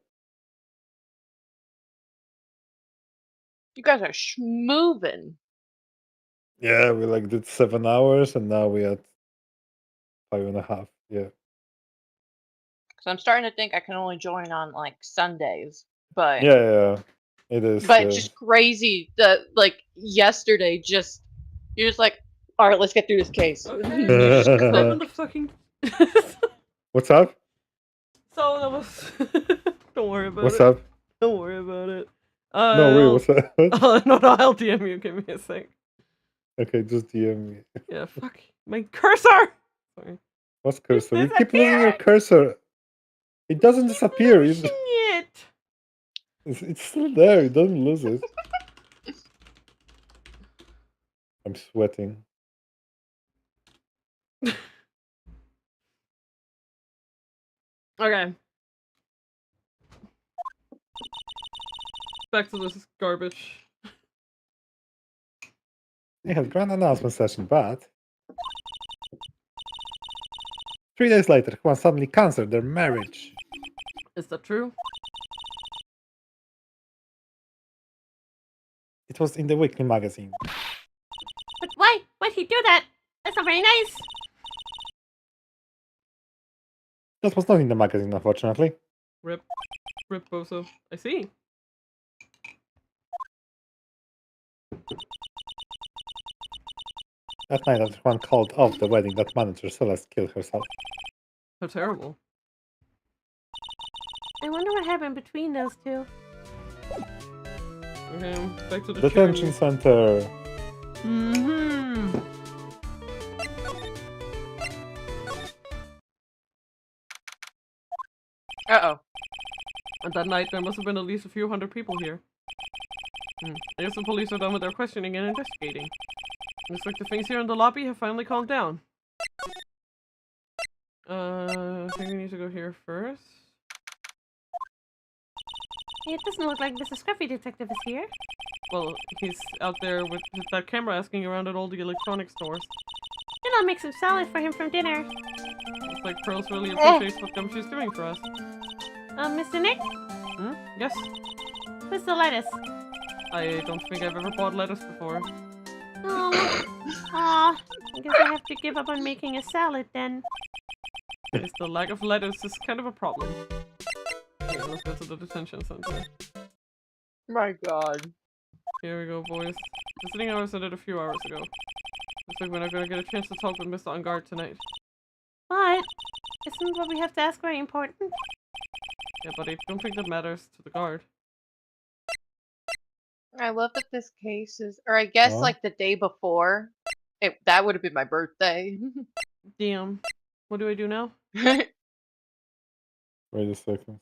You guys are schmoving. Yeah, we like did 7 hours, and now we at 5.5. Yeah. Because I'm starting to think I can only join on like Sundays, but Yeah. It is. but it's just crazy that like yesterday, you're just like, all right, let's get through this case. Open the fucking. What's up? So that was. Don't worry about What's it. up? Don't worry about it. No, really, what's up? No, I'll DM you. Give me a sec. Okay, just DM me. Yeah, fuck. My cursor! Sorry. What's cursor? You keep losing your cursor. It doesn't disappear. Losing it! It's still there. You don't lose it. I'm sweating. Okay. Back to this garbage. They had grand announcement session, but 3 days later, Juan suddenly canceled their marriage. Is that true? It was in the weekly magazine. But why? Why'd he do that? That's not very nice. That was not in the magazine, unfortunately. Rip. Rip Boso. I see. That night after Juan called off the wedding, that manager Celeste killed herself. How terrible. I wonder what happened between those two. Okay, back to the Detention center. Mm-hmm. Uh-oh. And that night, there must have been at least a few hundred people here. I guess the police are done with their questioning and investigating. Looks like the things here in the lobby have finally calmed down. I think we need to go here first. It doesn't look like Mr. Scruffy Detective is here. Well, he's out there with that camera asking around at all the electronic stores. Then I'll make some salad for him from dinner. Looks like Pearls really appreciates what she's doing for us. Mr. Nick? Yes? Where's the lettuce? I don't think I've ever bought lettuce before. Oh. Aw. I guess I have to give up on making a salad then. Yes, the lack of lettuce is kind of a problem. Okay, let's go to the detention center. My god. Here we go, boys. Visiting hours ended a few hours ago. Looks like we're not gonna get a chance to talk with Mr. Ungard tonight. What? Isn't what we have to ask very important? Yeah, but I don't think that matters to the guard. I love that this case is, or I guess Huh? like the day before, that would have been my birthday. Damn. What do I do now? Wait a second.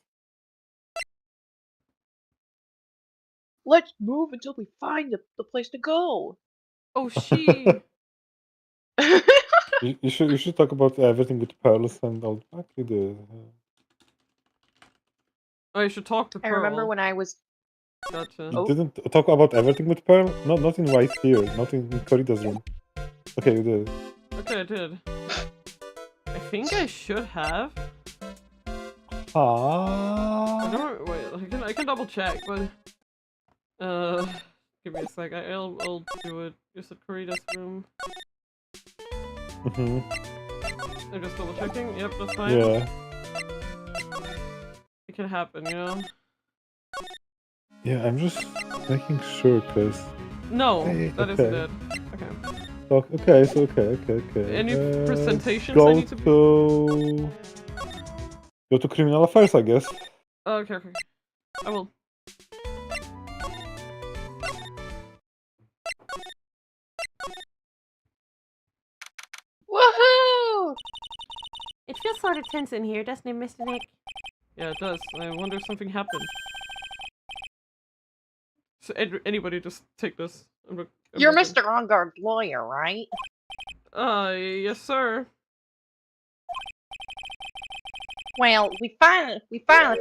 Let's move until we find the place to go. Oh, she. You should talk about everything with pearls and all back to the. Oh, you should talk to I Pearl. remember when I was. Gotcha. You Oh. didn't talk about everything with Pearl? Not in right here, not in Corita's room. Okay, you did. Okay, I did. I think I should have. I Ah. don't wait. I can double check, but give me a sec. I'll do it. Just at Corita's room. Mhm. I'm just double checking. Yep, that's fine. Yeah. It can happen, you know. Yeah, I'm just making sure, cause. No, Hey, that okay. isn't it. Okay. Okay, so okay. Any presentations go I need to be? Go to criminal affairs, I guess. Okay. I will. Woohoo! It feels sort of tense in here, doesn't it, Mr. Nick? Yeah, it does. I wonder if something happened. So anybody just take this. I'm You're looking. Mr. On-Guard's lawyer, right? Yes, sir. Well, we finally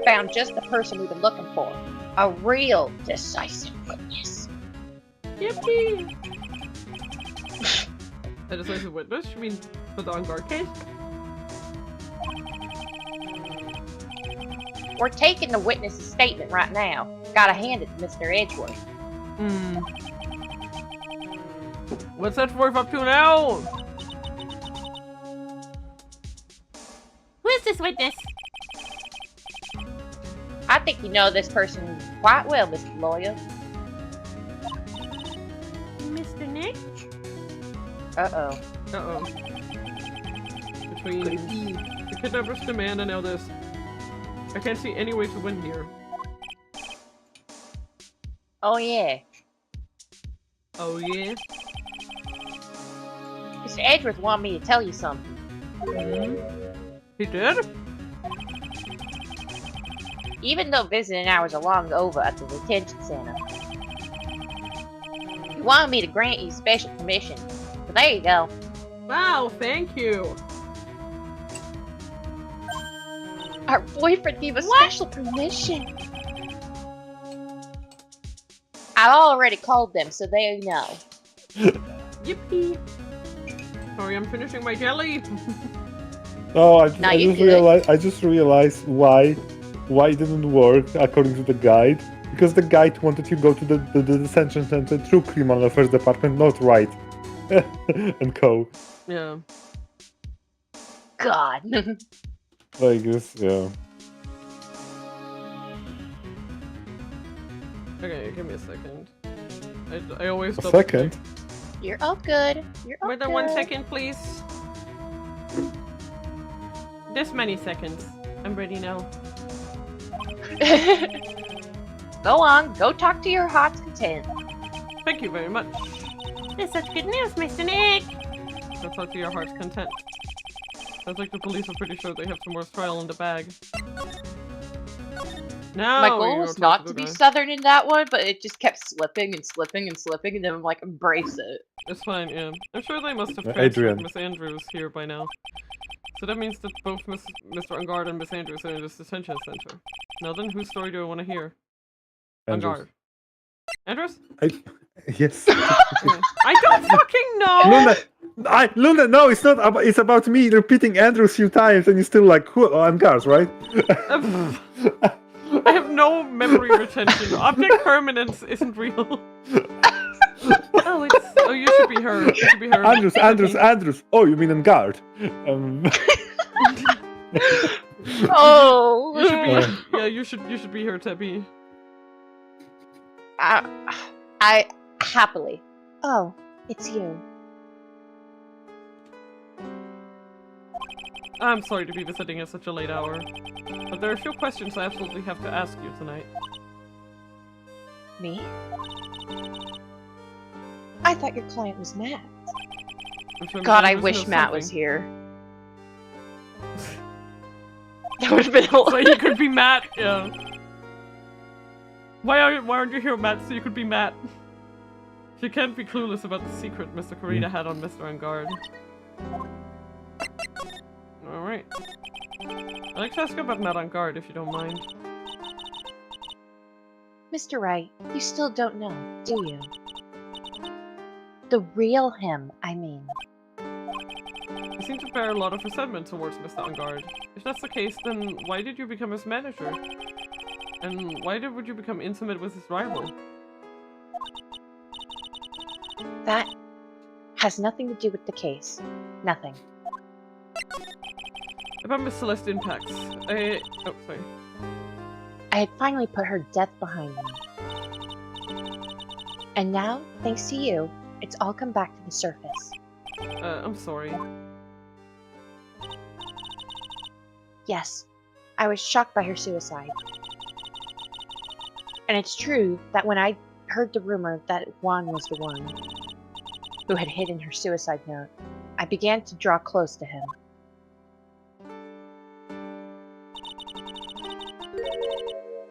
found just the person we've been looking for. A real decisive witness. Yippee! A decisive witness? You mean for the on-guard case? We're taking the witness's statement right now. Gotta hand it to Mr. Edgeworth. Hmm. What's that worth up to now? Who is this witness? I think you know this person quite well, Mr. Lawyer. Mr. Nick? Uh-oh. Uh-oh. Between the kidnapper's demand and now this. I can't see any way to win here. Oh, yeah. Oh, yeah? Mr. Edgeworth wanted me to tell you something. He did? Even though visiting hours are long over at the detention center, he wanted me to grant you special permission. So there you go. Wow, thank you. Our boyfriend gave us special permission. I've already called them, so they know. Yippee. Sorry, I'm finishing my jelly. Oh, I you just realized why it didn't work according to the guide. Because the guide wanted you to go to the detention center through criminal affairs department, not right. And co. Yeah. God. I guess, yeah. Okay, give me a second. I always A double second? check. You're all good. You're all Wait good. there 1 second, please. This many seconds. I'm ready now. Go on. Go talk to your heart's content. Thank you very much. That's such good news, Mr. Nick! That's all to your heart's content. Sounds like the police are pretty sure they have some more trial in the bag. Now My goal you're was talking not the to be guy. southern in that one, but it just kept slipping and slipping and slipping, and then I'm like, embrace it. It's fine, yeah. I'm sure they must have Adrian. transferred Miss Andrews here by now. So that means that both Mr. Ungard and Miss Andrews are in this detention center. Now then, whose story do I want to hear? Andrews. Ungard. Andrews? Yes. I don't fucking know! Luna, no, it's not. It's about me repeating Andrews a few times, and you're still like, "Cool, I'm Gars, right?" I have no memory retention. Object permanence isn't real. Oh, it's. Oh, you should be her. You should be her. Andrews. Oh, you mean on guard? Oh. You should be. Yeah, you should be her, Teppy. I happily. Oh, it's you. I'm sorry to be visiting at such a late hour, but there are a few questions I absolutely have to ask you tonight. Me? I thought your client was Matt. God, I wish Matt was here. That would have been So he could be Matt, yeah. Why aren't you here, Matt, so you could be Matt? You can't be clueless about the secret Mr. Corita had on Mr. Ungard. Alright. I'd like to ask about Matt on guard, if you don't mind. Mr. Wright, you still don't know, do you? The real him, I mean. You seem to bear a lot of resentment towards Mr. On guard. If that's the case, then why did you become his manager? And why would you become intimate with his rival? That has nothing to do with the case. Nothing. About Miss Celeste Impacts, oh, sorry. I had finally put her death behind me. And now, thanks to you, it's all come back to the surface. I'm sorry. Yes, I was shocked by her suicide. And it's true that when I heard the rumor that Juan was the one who had hidden her suicide note, I began to draw close to him.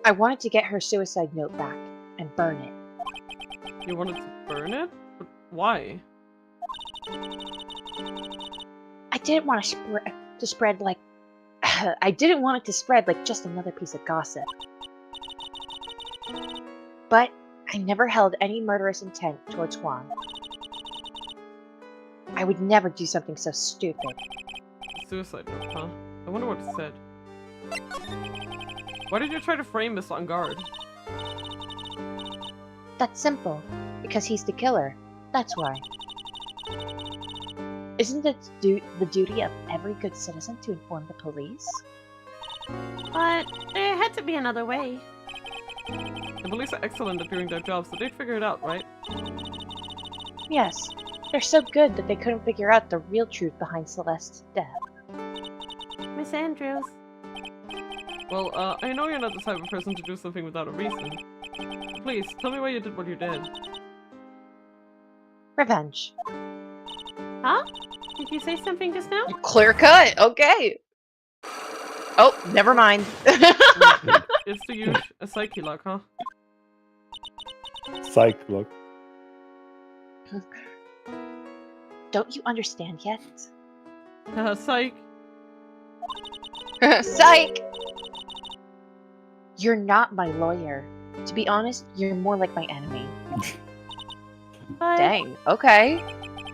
I wanted to get her suicide note back and burn it. You wanted to burn it? But why? I didn't want to spread like I didn't want it to spread like just another piece of gossip. But I never held any murderous intent towards Juan. I would never do something so stupid. Suicide note, huh? I wonder what it said. Why did you try to frame Miss On Guard? That's simple. Because he's the killer. That's why. Isn't it the duty of every good citizen to inform the police? But there had to be another way. The police are excellent at doing their job, so they'd figure it out, right? Yes. They're so good that they couldn't figure out the real truth behind Celeste's death. Miss Andrews. Well, I know you're not the type of person to do something without a reason. Please, tell me why you did what you did. Revenge. Huh? Did you say something just now? Clear cut. Okay. Oh, never mind. It's to use a psyche lock, huh? Psych lock. Don't you understand yet? Psych. Psych! You're not my lawyer. To be honest, you're more like my enemy. But Dang, okay.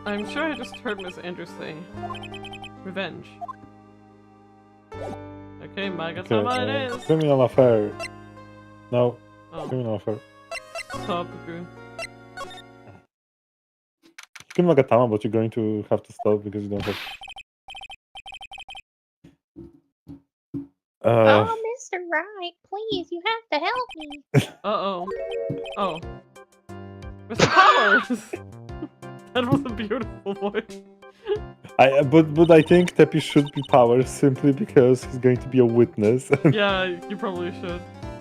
I'm sure I just heard Miss Andrews say revenge. Okay, Magatama it is! Criminal affair. No, Oh, criminal affair. stop, okay. You can Magatama, but you're going to have to stop because you don't have... Oh, Mr. Wright, please, you have to help me. Uh-oh. Oh. Mr. Powers! That was a beautiful voice. But I think Teppy should be Powers simply because he's going to be a witness. Yeah, you probably should.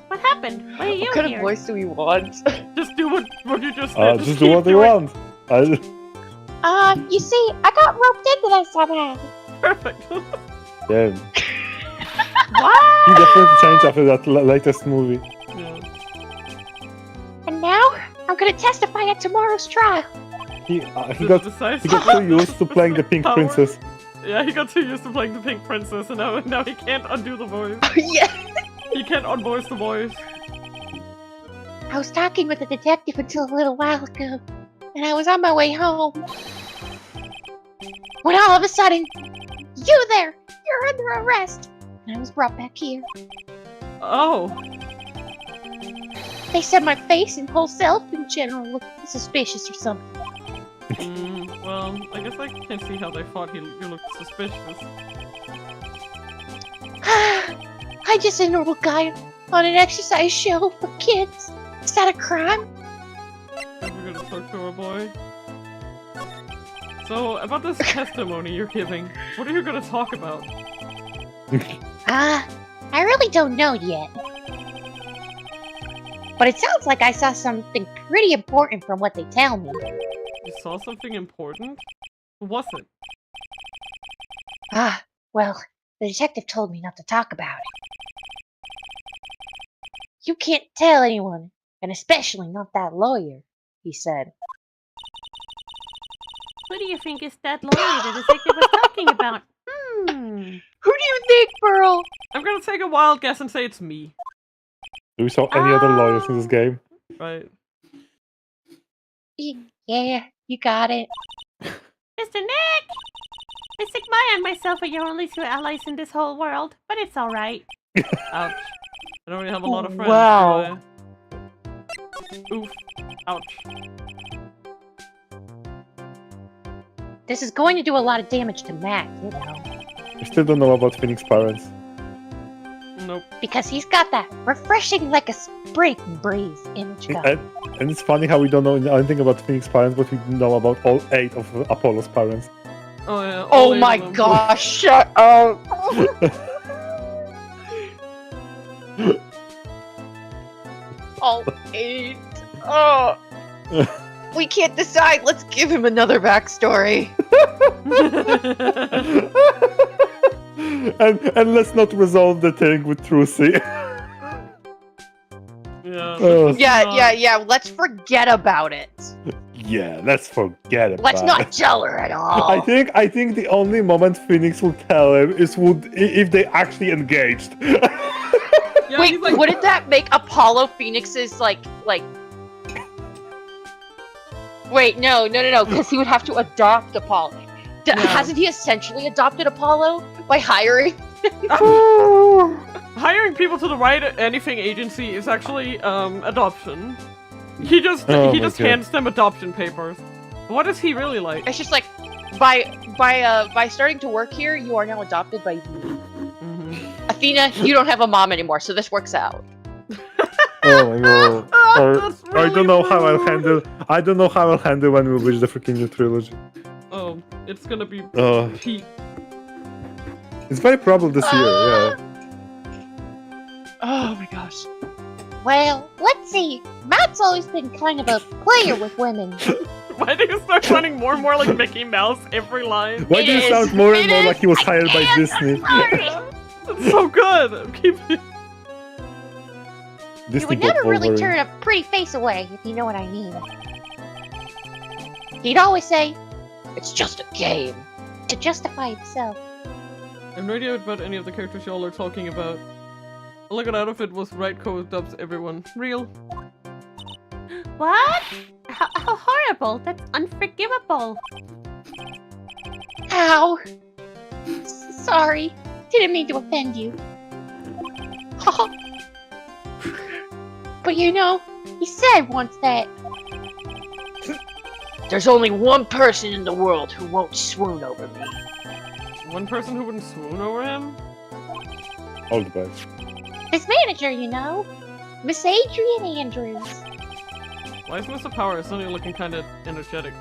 what happened? Why are you What kind here? of voice do we want? Just do what you just did. Just do keep what they doing- want. You see, I got roped into this somehow. Perfect. Yeah, What? he definitely changed after that latest movie. Yeah. And now, I'm gonna testify at tomorrow's trial. He The got decisive- too used to playing the Pink Powers. Princess. Yeah, he got too used to playing the Pink Princess, and now he can't undo the voice. Yeah. He can't unvoice the voice. I was talking with the detective until a little while ago, and I was on my way home. When all of a sudden, you there! You're under arrest! And I was brought back here. Oh. They said my face and whole self in general looked suspicious or something. Well, I guess I can see how they thought you looked suspicious. I'm just a normal guy on an exercise show for kids. Is that a crime? Never gonna talk to our boy. So, about this testimony you're giving, what are you gonna talk about? I really don't know yet. But it sounds like I saw something pretty important from what they tell me. You saw something important? What was it? Well, the detective told me not to talk about it. You can't tell anyone, and especially not that lawyer, he said. Who do you think is that lawyer the detective was talking about? Who do you think, Pearl? I'm gonna take a wild guess and say it's me. Do we saw any other lawyers in this game? Right. Yeah, you got it. Mr. Nick! I sick my and myself are your only two allies in this whole world, but it's alright. Ouch. I don't really have a lot of friends. Wow. Do I? Oof. Ouch. This is going to do a lot of damage to Mac, you know. I still don't know about Phoenix's parents. Nope. Because he's got that refreshing like a spring breeze image going. And it's funny how we don't know anything about Phoenix's parents, but we know about all 8 of Apollo's parents. Oh yeah. all Oh 8 my of them. gosh, shut up! All 8. Oh. We can't decide. Let's give him another backstory. and let's not resolve the thing with Trucy. Yeah. Oh. Yeah. Let's forget about it. Yeah, let's forget about Let's it. not tell her at all. I think the only moment Phoenix will tell him is if they actually engaged. Yeah, Wait, he's like, wouldn't that make Apollo Phoenix's like? Wait, no, because he would have to adopt Apollo. Yeah. Hasn't he essentially adopted Apollo by hiring? hiring people to the right anything agency is actually adoption. He just Oh my God. hands them adoption papers. What is he really like? It's just like by starting to work here, you are now adopted by me. Athena, you don't have a mom anymore, so this works out. Oh my God. That's really I don't know how I'll rude. handle. I don't know how I'll handle when we reach the freaking new trilogy. Oh, it's gonna be peak. It's very probable this year. Yeah. Oh my gosh. Well, let's see. Matt's always been kind of a player with women. Why do you start sounding more and more like Mickey Mouse every line? Why do you sound more and more like he was hired by Disney? It's so good. Keep it. He Disney would never bought really Wolverine. turn a pretty face away, if you know what I mean. He'd always say, It's just a game. to justify himself. I have no idea about any of the characters y'all are talking about. All I got out of it was right code dubs everyone. Real. What? How horrible. That's unforgivable. Ow! Sorry. Didn't mean to offend you. But you know, he said once that There's only one person in the world who won't swoon over me. One person who wouldn't swoon over him? All the best. his manager, you know, Miss Adrian Andrews. Why is Mr. Power suddenly looking kind of energetic?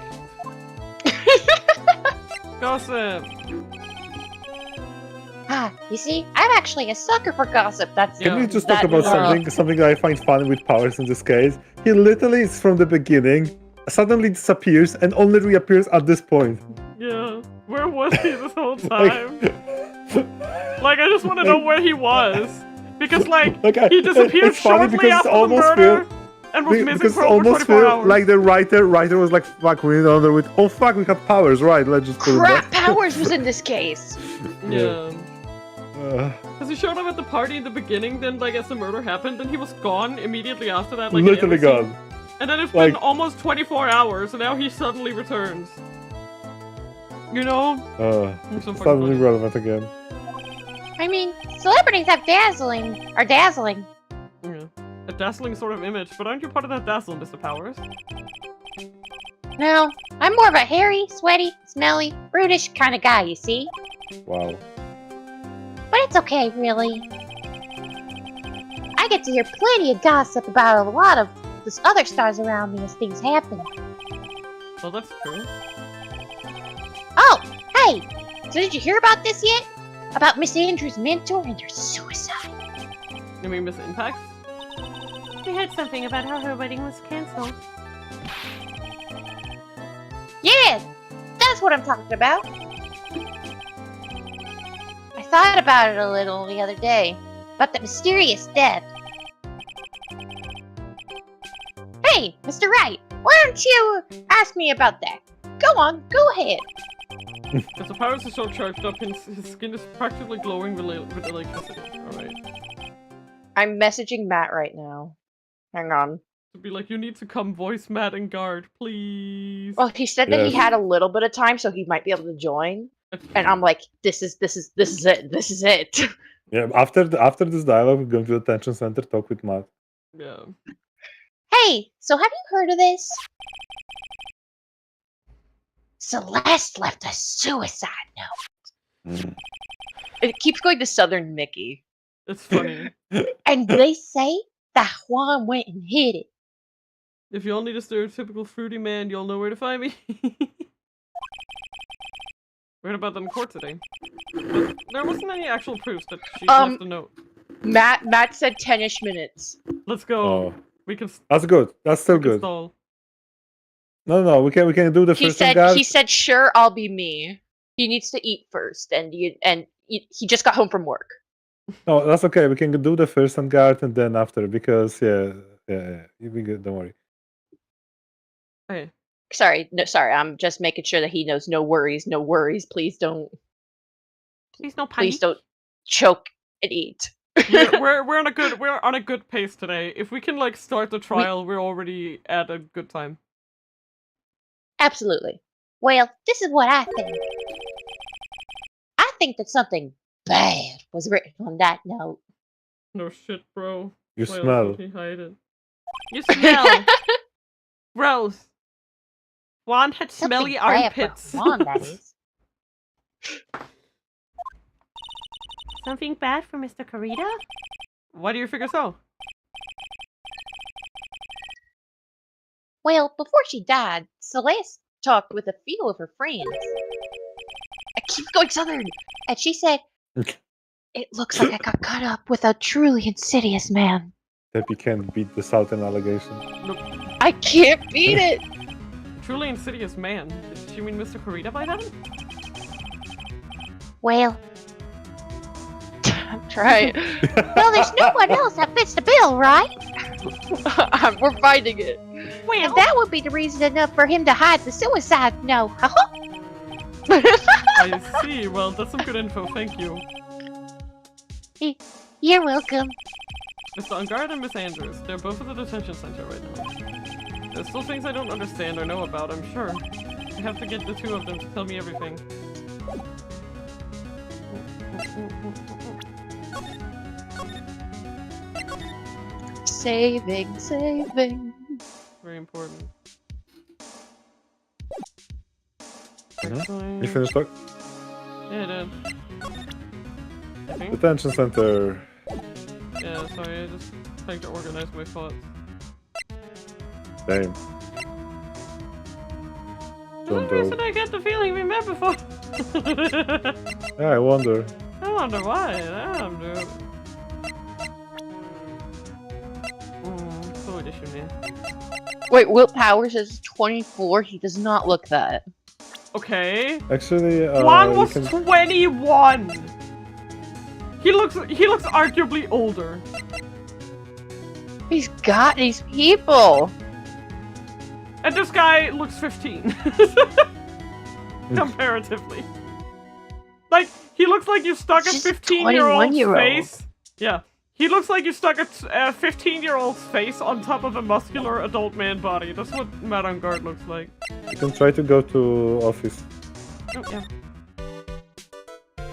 Gossip! Ah, you see, I'm actually a sucker for gossip. That's Can Yeah. we just talk That- about something that I find funny with Powers in this case? He literally is from the beginning, suddenly disappears, and only reappears at this point. Yeah. Where was he this whole time? Like, I just want to know where he was. Because, like, he disappeared it's funny shortly because after it the almost murder and was missing because for it over almost 24 feel hours. like the writer was like, fuck, we need another with. Oh fuck, we have Powers, right? Let's just put it Crap, back. Powers was in this case. Yeah. Uh, Because he showed up at the party in the beginning, then, like, as the murder happened, then he was gone immediately after that. Like, in literally every scene. gone. And then it's Like- been almost 24 hours, and now he suddenly returns. You know? It's so fucking Suddenly funny. relevant again. I mean, celebrities are dazzling. Yeah. A dazzling sort of image, but aren't you part of that dazzle, Mr. Powers? No, I'm more of a hairy, sweaty, smelly, brutish kind of guy, you see? Wow. But it's okay, really. I get to hear plenty of gossip about a lot of the other stars around me as things happen. Well, that's true. Oh, hey! So did you hear about this yet? About Miss Andrews' mentor and her suicide? You mean Miss Impact? We heard something about how her wedding was cancelled. Yeah, that's what I'm talking about. I thought about it a little the other day, about the mysterious death. Hey, Mr. Wright, why don't you ask me about that? Go on, go ahead. Because the powers are so charged up, his skin is practically glowing with electricity. Alright. I'm messaging Matt right now. Hang on. To be like, you need to come voice Matt and guard, please. Well, he said that he had a little bit of time, so he might be able to join. And I'm like, this is it. This is it. Yeah, after this dialogue, we're going to the detention center, talk with Matt. Yeah. Hey, so have you heard of this? Celeste left a suicide note. It keeps going to Southern Mickey. It's funny. And they say that Juan went and hid it. If you all need a stereotypical fruity man, you'll know where to find me. We heard about them in court today. But there wasn't any actual proof that she left a note. Matt said 10-ish minutes. Let's go. Oh. We can. That's good. That's still good. Stall. No, we can do the He first said guard. he said sure, I'll be me. He needs to eat first, and he just got home from work. No, that's okay. We can do the first and guard and then after because yeah, you'll be good. Don't worry. Hey. Sorry. I'm just making sure that he knows. No worries. Please don't. Please don't choke and eat. we're on a good pace today. If we can like start the trial, we're already at a good time. Absolutely. Well, this is what I think. I think that something bad was written on that note. No shit, bro. You Why smell. else would he hide it? You smell. Gross. Juan had smelly Something bad for armpits. Juan, that is. Something bad for Mr. Carita? Why do you figure so? Well, before she died, Celeste talked with a few of her friends. I keep going Southern. And she said, it looks like I got caught up with a truly insidious man. Debbie can't beat the Southern allegation. Nope. I can't beat it. Truly insidious man. Did she mean Mr. Carita by that? Well, I'm trying. well, there's no one else that fits the bill, right? We're finding it. Well, and that would be the reason enough for him to hide the suicide note. I see. Well, that's some good info. Thank you. You're welcome. Mr. Ungard and Miss Andrews. They're both at the detention center right now. There's still things I don't understand or know about, I'm sure. I have to get the two of them to tell me everything. Saving. Very important. You finished talk? Yeah, I did. I think. Detention center. Yeah, sorry, I just trying to organize my thoughts. Same. For some reason I get the feeling we met before. Yeah, I wonder. I wonder why. Damn, dude. So edition, man. Wait, Will Powers is 24. He does not look that. Okay. Actually, Juan was 21. He looks arguably older. He's got these people. And this guy looks 15. Comparatively. Like, he looks like you stuck a 15-year-old's face. Yeah. He looks like you stuck a 15-year-old's face on top of a muscular adult man body. That's what Madame Guard looks like. You can try to go to office. Oh, yeah.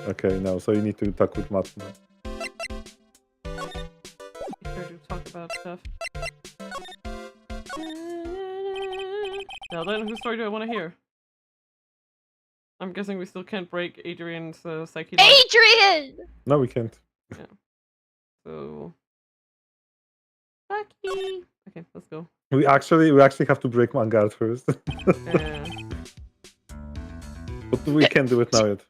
Okay, no, so you need to talk with Matt now. Sure to talk about stuff. Now then, whose story do I want to hear? I'm guessing we still can't break Adrian's psyche. Adrian! No, we can't. Yeah. So... Bucky! Okay, let's go. We actually have to break Vanguard first. But we can't do it now yet.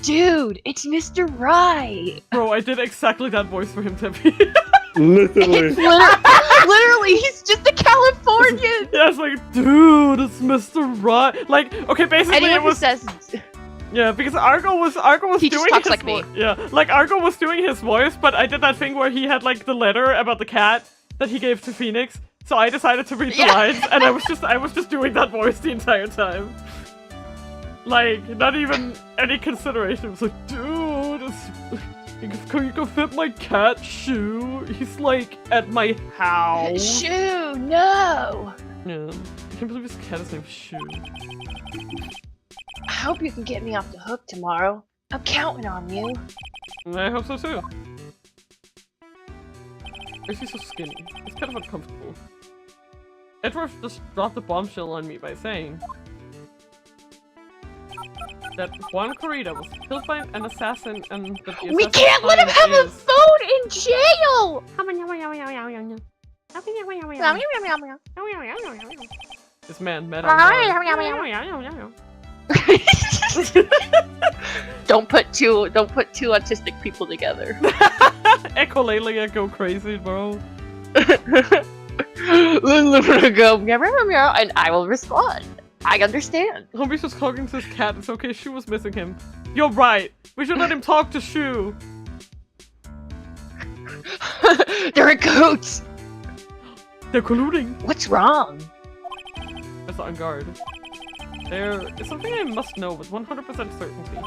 Dude, it's Mr. Right. Bro, I did exactly that voice for him, Tempe. Literally. Literally, he's just a Californian. Yeah, it's like, dude, it's Mr. Right. Like, okay, basically it was... Yeah, because Argo was he doing just talks his like me. Yeah, like Argo was doing his voice, but I did that thing where he had like the letter about the cat that he gave to Phoenix. So I decided to read the lines, and I was just doing that voice the entire time. Like, not even any consideration. It was like, dude, you can fit my cat shoe. He's like at my house. Shoo, no! Yeah. I can't believe his cat is named Shoe. I hope you can get me off the hook tomorrow. I'm counting on you. I hope so too. Is he so skinny? It's kind of uncomfortable. Edward just dropped a bombshell on me by saying that Juan Corrida was killed by an assassin and that the We assassin's can't let him crime have a is- phone in jail! This man met on Don't put two autistic people together. Echolalia go crazy, bro. And I will respond. I understand. Homie's just talking to his cat. It's okay, Shu was missing him. You're right. We should let him talk to Shu. They're in cahoots. They're colluding. What's wrong? That's on guard. There is something I must know with 100% certainty.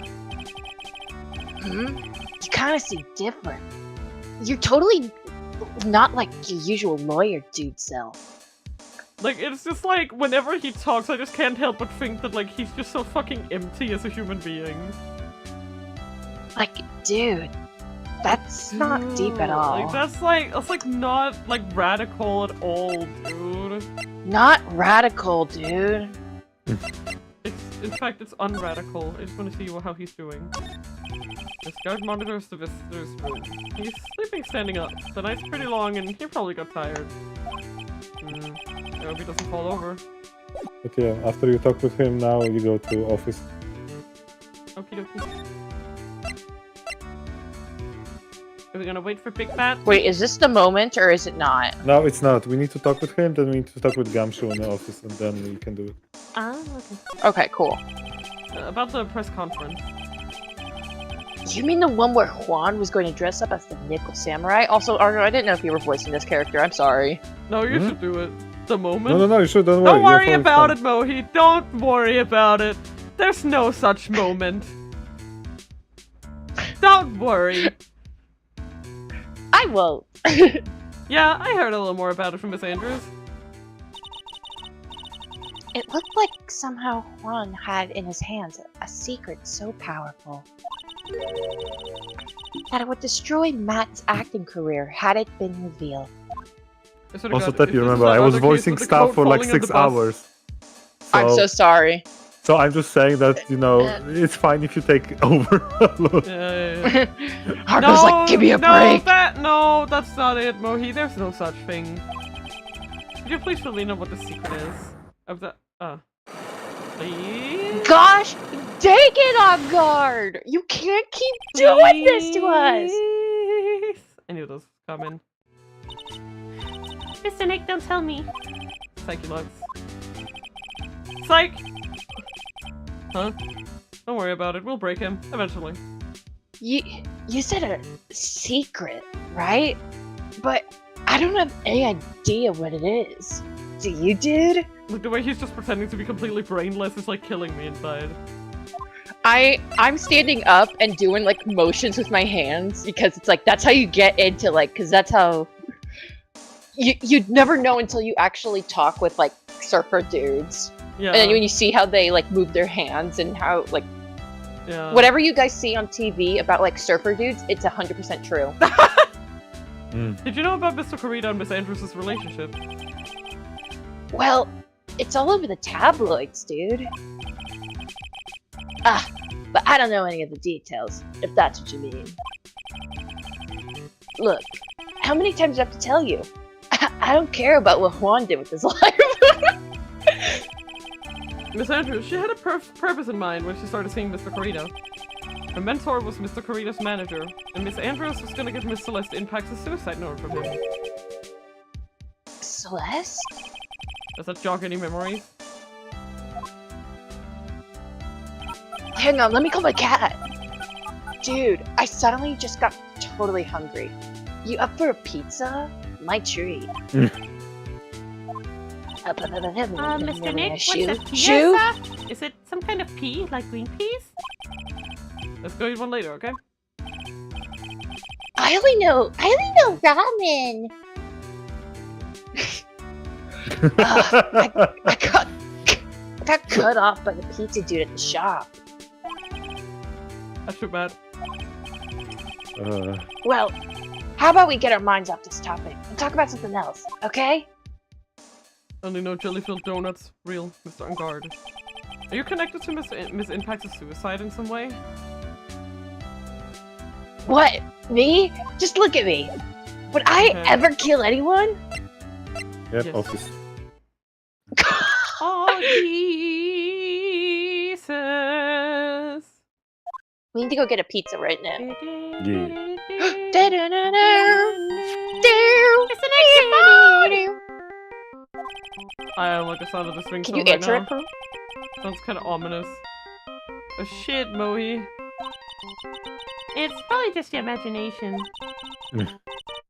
You kind of seem different. You're totally not like your usual lawyer dude self. Like, it's just like, whenever he talks, I just can't help but think that, like, he's just so fucking empty as a human being. Like, dude, that's not deep at all. Like, that's like not, like, radical at all, dude. Not radical, dude. In fact, it's unradical. I just want to see how he's doing. This guard monitors the visitor's room. He's sleeping standing up. The night's pretty long and he probably got tired. I hope he doesn't fall over. But yeah, after you talk with him, now you go to office. Okie dokie. Are we gonna wait for Big Bat? Wait, is this the moment or is it not? No, it's not. We need to talk with him, then we need to talk with Gumshoe in the office, and then we can do it. Ah, okay. Okay, cool. About the press conference. You mean the one where Juan was going to dress up as the Nickel Samurai? Also, Arno, I didn't know if you were voicing this character. I'm sorry. No, you should do it. The moment. No, you should. Don't worry. Don't worry about it, Mohi. Don't worry about it. There's no such moment. Don't worry. I won't. Yeah, I heard a little more about it from Miss Andrews. It looked like somehow Juan had in his hands a secret so powerful that it would destroy Matt's acting career had it been revealed. Also, Tep, you remember, I was voicing stuff for like 6 hours. So, I'm so sorry. So I'm just saying that, you know, it's fine if you take over a lot. Yeah. Harper's like, give me a break. No, that's not it, Mohi. There's no such thing. Could you please let me know what the secret is? Of the, please? Gosh, take it on guard! You can't keep doing this to us! I knew those would come in. Mr. Nick, don't tell me. Psyche Lux. Psych! Huh? Don't worry about it. We'll break him. Eventually. You said a secret, right? But I don't have any idea what it is. Do you, dude? Like, the way he's just pretending to be completely brainless is like killing me inside. I'm standing up and doing like motions with my hands because it's like that's how you get into like because that's how you'd never know until you actually talk with like surfer dudes. Yeah. And then when you see how they like move their hands and how like whatever you guys see on TV about like surfer dudes, it's 100% true. Did you know about Mr. Corrida and Miss Andrews' relationship? Well, it's all over the tabloids, dude. But I don't know any of the details, if that's what you mean. Look, how many times do I have to tell you? I don't care about what Juan did with his life. Miss Andrews, she had a purpose in mind when she started seeing Mr. Corrida. Her mentor was Mr. Corrida's manager, and Miss Andrews was gonna give Miss Celeste Impacts a suicide note from him. Celeste? Does that jog any memories? Hang on, let me call my cat. Dude, I suddenly just got totally hungry. You up for a pizza? My treat. Mr. Nick, what's Shoe. a pea, Shoe? sir? Is it some kind of pea, like green peas? Let's go eat one later, okay? I only know ramen. I got cut off by the pizza dude at the shop. That's too bad. Well, how about we get our minds off this topic and talk about something else, okay? Only no jelly-filled donuts. Real, Mr. Ungard. Are you connected to Miss Impact's suicide in some way? What? Me? Just look at me. Would I ever kill anyone? Yep, Yes. office. Oh, Jesus! We need to go get a pizza right now. Yeah. It's an exit phone! I don't like the sound of this ringtone Can you right answer now. it, Pooh? Sounds kind of ominous. Oh shit, Mohi. It's probably just your imagination. Mm.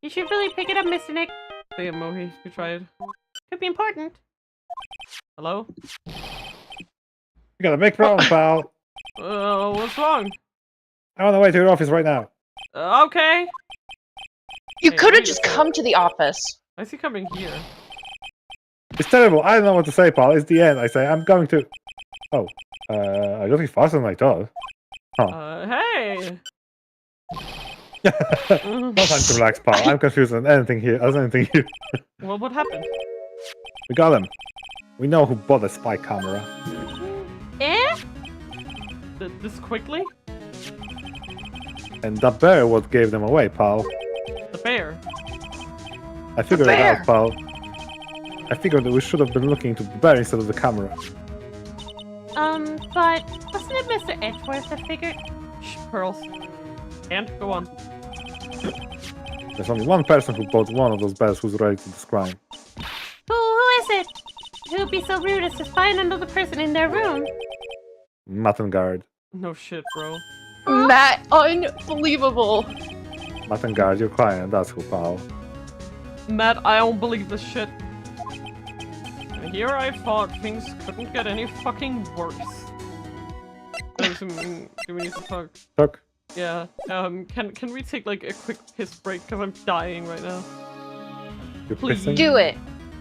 You should really pick it up, Mr. Nick. Damn, Mohi, you tried. Could be important. Hello? You gotta make room, pal. What's wrong? I'm on the way to your office right now. Okay. You Hey, could have wait a just sec. come to the office. I see coming here. It's terrible. I don't know what to say, pal. It's the end. I say I'm going to. Oh, I got it faster than I thought. Hey! No time to relax, pal. I'm confused on anything here. Well, what happened? We got him. We know who bought the spy camera. Eh? This quickly? And that bear what gave them away, pal. The bear. I figured it bear. out, pal. I figured that we should have been looking to the bear instead of the camera. But wasn't it Mr. Edgeworth that figured? Shh, pearls. And go on. There's only one person who bought one of those bears who's ready to this crime. Who is it? Who'd be so rude as to spy on another person in their room? Mattengard. No shit, bro. Matt, unbelievable. Mattengard, your client, that's who, pal. Matt, I don't believe this shit. And here I thought things couldn't get any fucking worse. Do we need to talk? Talk. Yeah. Can we take like a quick piss break? Cause I'm dying right now. You're Please. pissing? Do it.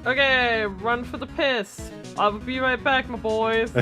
Okay, run for the piss. I'll be right back, my boys.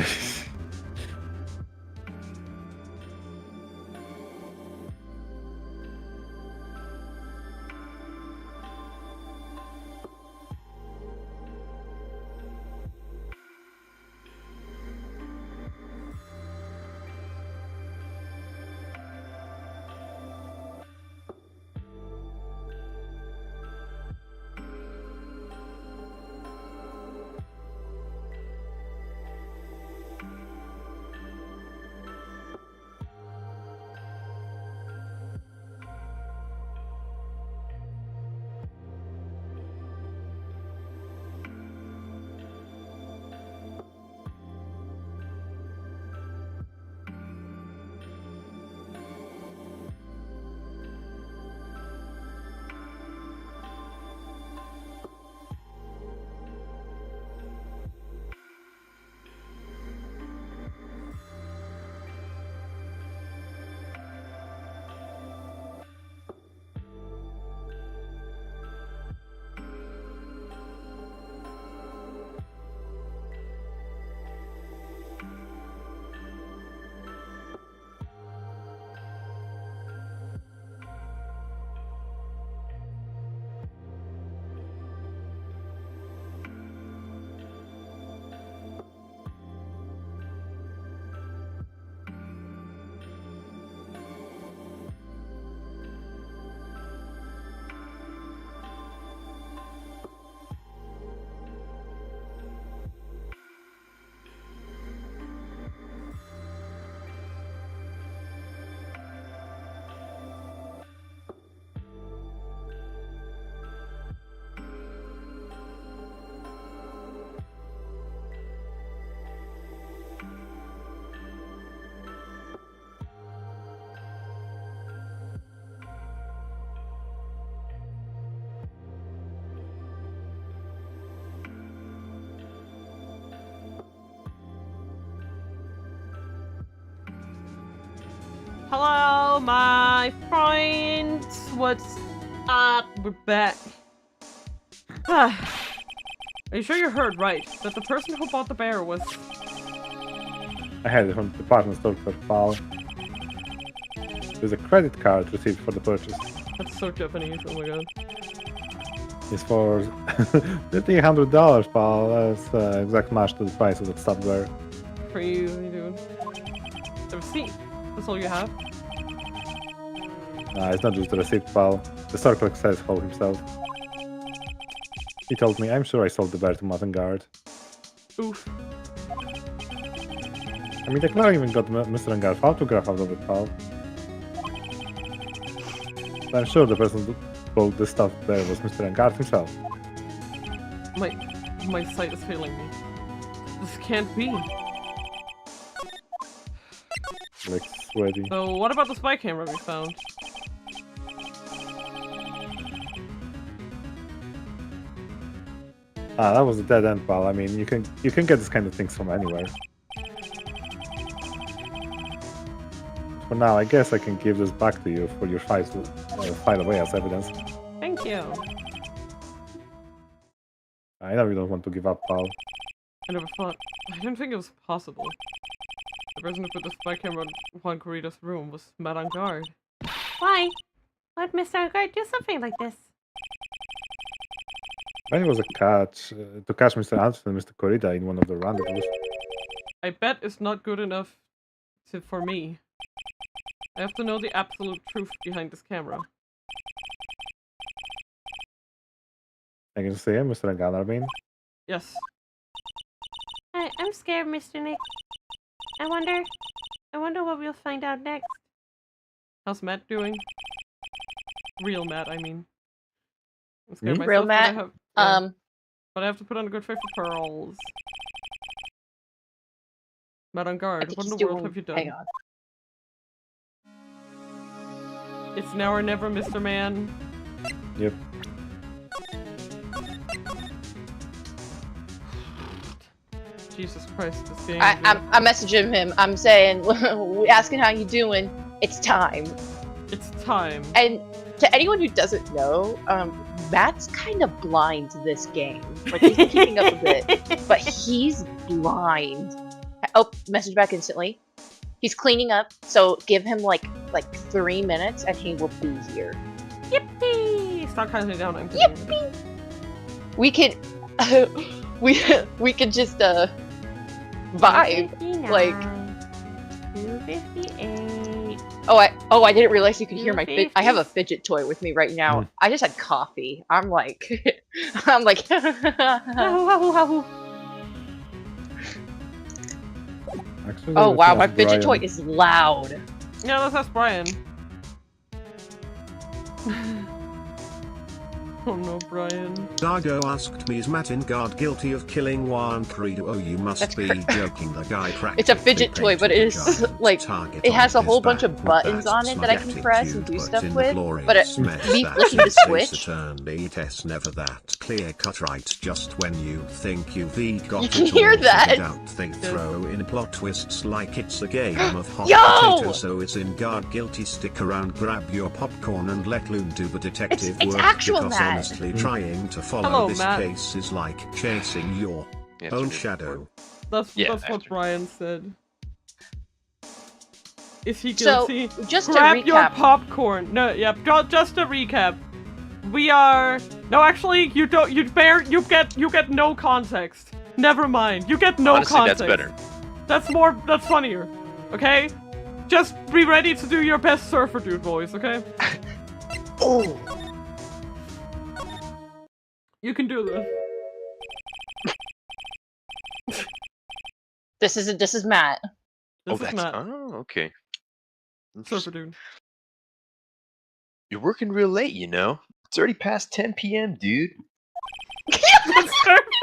Hello, my friends. What's up? We're back. Are you sure you heard right? That the person who bought the bear was... I had it from the department store for pal. There's a credit card received for the purchase. That's so Japanese, oh my god. It's for $1,500, pal. That's exact match to the price of the stuff there. For you, what are you doing? The receipt. That's all you have? Nah, it's not just the receipt, pal. The store clerk says so himself. He told me, I'm sure I sold the bear to Mavengard. Oof. I mean, the clerk even got Mr. Engard's autograph out of it, pal. I'm sure the person who bought the stuff there was Mr. Engard himself. My sight is failing me. This can't be. Like, sweaty. So, what about the spy camera we found? Ah, that was a dead end, pal. I mean, you can get this kind of things from anywhere. For now, I guess I can give this back to you for your file away as evidence. Thank you. I know you don't want to give up, pal. I never thought... I didn't think it was possible. The person who put the spy camera in Juan Corrida's room was mad on guard. Why? Why'd Mr. Guard do something like this? Maybe it was a catch to catch Mr. Anderson and Mr. Corrida in one of the rendezvous. I bet it's not good enough for me. I have to know the absolute truth behind this camera. I can see him, Mr. Engan, Yes. I'm scared, Mr. Nick. I wonder what we'll find out next. How's Matt doing? Real Matt, I mean. I'm scared myself, Real Matt? but I have to put on a good face for pearls. Matt on guard, what in the world have you done? Hang on. It's now or never, Mr. Man. Yep. Jesus Christ, this game. I'm messaging him. I'm saying, asking how you doing. It's time. It's time. And to anyone who doesn't know, Matt's kind of blind to this game. Like, he's been keeping up a bit, but he's blind. Oh, message back instantly. He's cleaning up, so give him like 3 minutes and he will be here. Yippee! Start counting down. I'm Yippee! We can, we can just vibe. 259, Like, 258. oh, I didn't realize you could hear my I have a fidget toy with me right now. I just had coffee. I'm like, Actually, oh wow, let's my ask fidget toy Brian. is loud. Yeah, let's ask Brian. Oh no, Brian. Dargo asked me, is Matt Engard guilty of killing Juan Corrida? Oh, you must That's be joking. The guy It's a fidget toy, but it is like it has a whole bunch of buttons on it that I can press and do stuff with. But me flicking the switch. It's never that clear cut, right? Just when you think you've got You can it hear all that. figured out, they throw in plot twists like it's a game of hot Yo! potato. So it's Engard guilty. Stick around, grab your popcorn, and let Lune do the detective It's work. actual because Matt. honestly, trying to follow Hello, this Matt. case is like chasing your own shadow. That's Yeah, what after. Brian said. Is he So, guilty? just to Grab your recap. popcorn. No, yeah, just to recap. We are... No, actually, you don't... You get no context. Never mind. You get no Honestly, context. that's better. That's funnier. Okay? Just be ready to do your best surfer dude voice, okay? Oh. You can do this. This is Matt. This is that's Matt. oh, okay. Surfer dude. You're working real late, you know. It's already past 10 p.m., dude. That's perfect.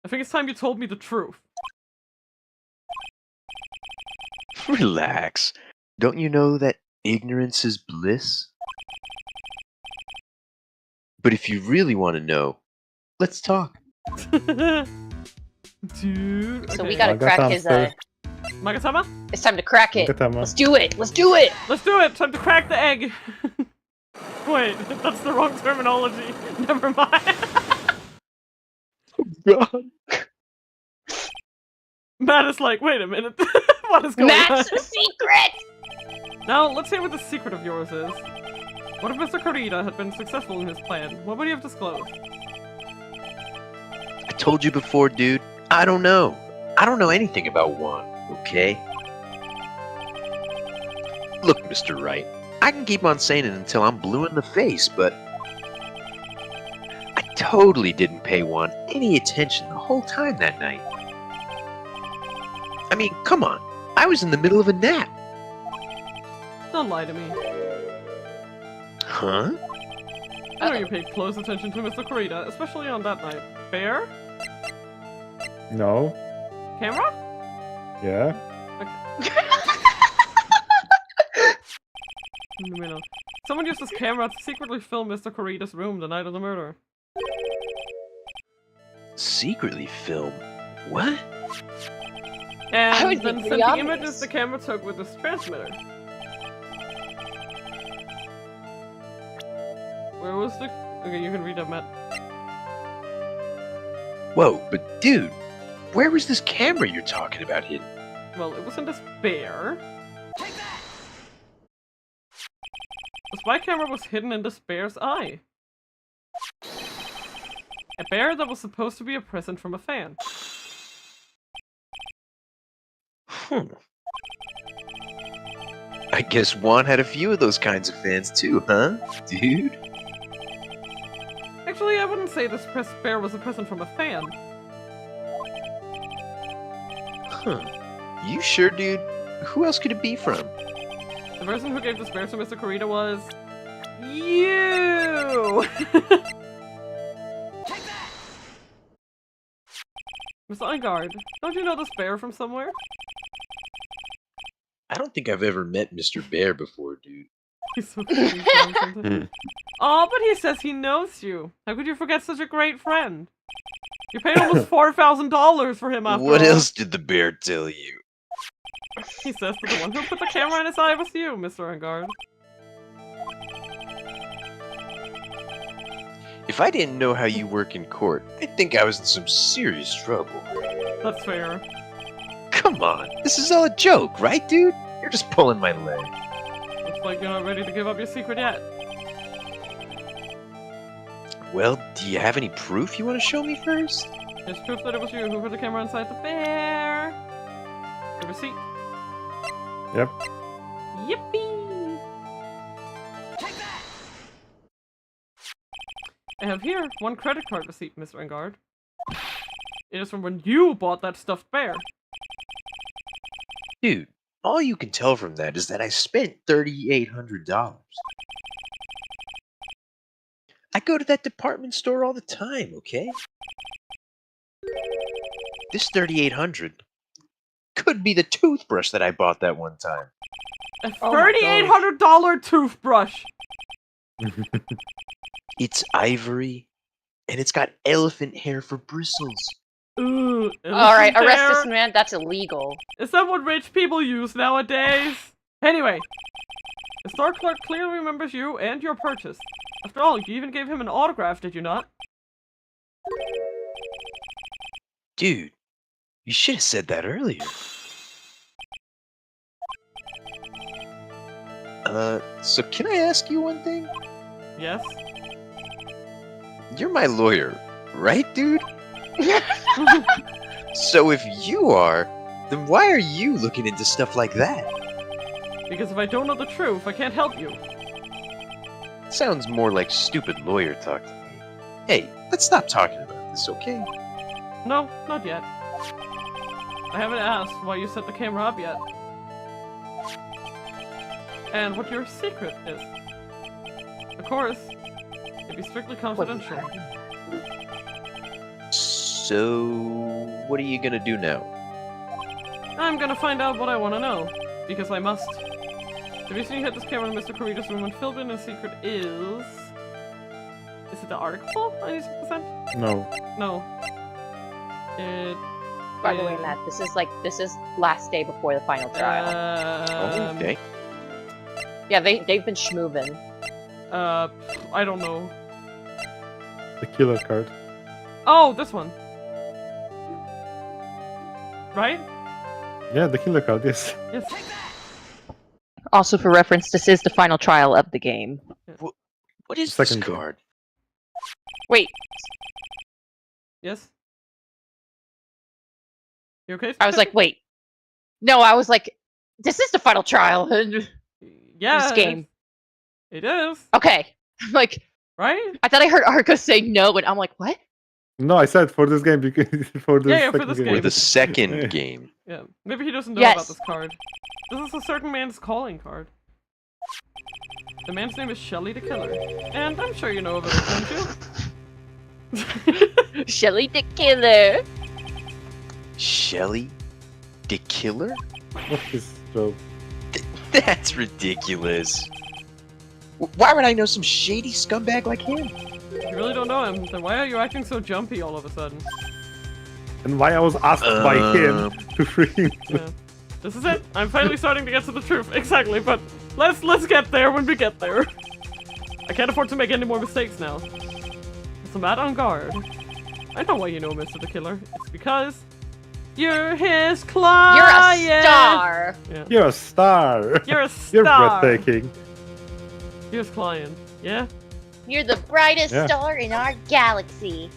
I think it's time you told me the truth. Relax. Don't you know that ignorance is bliss? But if you really want to know, let's talk. Dude. So okay. we gotta I got crack his answer. Magatama? It's time to crack it. Magatama. Let's do it. Let's do it. Let's do it! Time to crack the egg! Wait, that's the wrong terminology. Never mind. God. Matt is like, wait a minute. What is going Matt's on? a secret. Now, let's hear what the secret of yours is. What if Mr. Kurita had been successful in his plan? What would he have disclosed? I told you before, dude. I don't know. I don't know anything about one, okay? Look, Mr. Wright, I can keep on saying it until I'm blue in the face, but I totally didn't pay one any attention the whole time that night. I mean, come on. I was in the middle of a nap. Don't lie to me. Huh? I know you paid close attention to Mr. Kurita, especially on that night. Bear? No. Camera? Yeah. Someone used this camera to secretly film Mr. Kurita's room the night of the murder. Secretly film? What? And would then be sent the pretty images obvious. the camera took with this transmitter. Where was the... Okay, you can read that, Matt. Whoa, but dude, where was this camera you're talking about hidden? Well, it was in this bear. The spy camera was hidden in this bear's eye. A bear that was supposed to be a present from a fan. I guess Juan had a few of those kinds of fans too, huh, dude? Actually, I wouldn't say this bear was a present from a fan. Huh. You sure, dude? Who else could it be from? The person who gave this bear to Mr. Kurita was... you! Miss Eingard, don't you know this bear from somewhere? I don't think I've ever met Mr. Bear before, dude. He's so cute. Oh, but he says he knows you. How could you forget such a great friend? You paid almost $4,000 for him after What all. else did the bear tell you? He says that the one who put the camera in his eye was you, Mr. Eingard. If I didn't know how you work in court, I'd think I was in some serious trouble. That's fair. Come on, this is all a joke, right, dude? You're just pulling my leg. Looks like you're not ready to give up your secret yet. Well, do you have any proof you want to show me first? There's proof that it was you who put the camera inside the bear. The receipt. Yep. Yippee! I have here one credit card receipt, Mr. Eingard. It is from when you bought that stuffed bear. Dude, all you can tell from that is that I spent $3,800. I go to that department store all the time, okay? This $3,800 could be the toothbrush that I bought that one time. A $3,800 toothbrush! It's ivory, and it's got elephant hair for bristles. Ooh, Alright, arrest hair? this man. That's illegal. Is that what rich people use nowadays? Anyway, the store clerk clearly remembers you and your purchase. After all, you even gave him an autograph, did you not? Dude, you should have said that earlier. So can I ask you one thing? Yes? You're my lawyer, right, dude? So if you are, then why are you looking into stuff like that? Because if I don't know the truth, I can't help you. Sounds more like stupid lawyer talk to me. Hey, let's stop talking about this, okay? No, not yet. I haven't asked why you set the camera up yet. And what your secret is. Of course, it'd be strictly confidential. So, what are you gonna do now? I'm gonna find out what I want to know, because I must. The reason you hid this camera in Mr. Kurita's room and filled in his secret is... Is it the article I need to present? No. No. It By the way, Matt, this is last day before the final trial. Okay. Yeah, they've been schmoovin'. I don't know. The killer card. Oh, this one. Right? Yeah, the killer card, yes. Yes. Also, for reference, this is the final trial of the game. What is Second this card? Wait, Yes. You okay? I was like, wait. No, I was like, this is the final trial. yeah. This game. It is. Okay. I'm like, Right? I thought I heard Arco say no, and I'm like, what? No, I said for this game because for this Yeah, for second this game. game. For the second game. Yeah. Maybe he doesn't know Yes. about this card. This is a certain man's calling card. The man's name is Shelly the Killer. And I'm sure you know of it, don't you? Shelly the Killer. Shelly? The killer? What is joke? That's ridiculous. Why would I know some shady scumbag like him? You really don't know him, then why are you acting so jumpy all of a sudden? And why I was asked by him to freaking. Yeah. This is it. I'm finally starting to get to the truth. Exactly, but let's get there when we get there. I can't afford to make any more mistakes now. So Matt on guard. I know why you know Mr. the Killer. It's because you're his client. You're a star. Yeah. You're a star. You're a star. You're breathtaking. You're his client. Yeah. You're the brightest Yeah. star in our galaxy.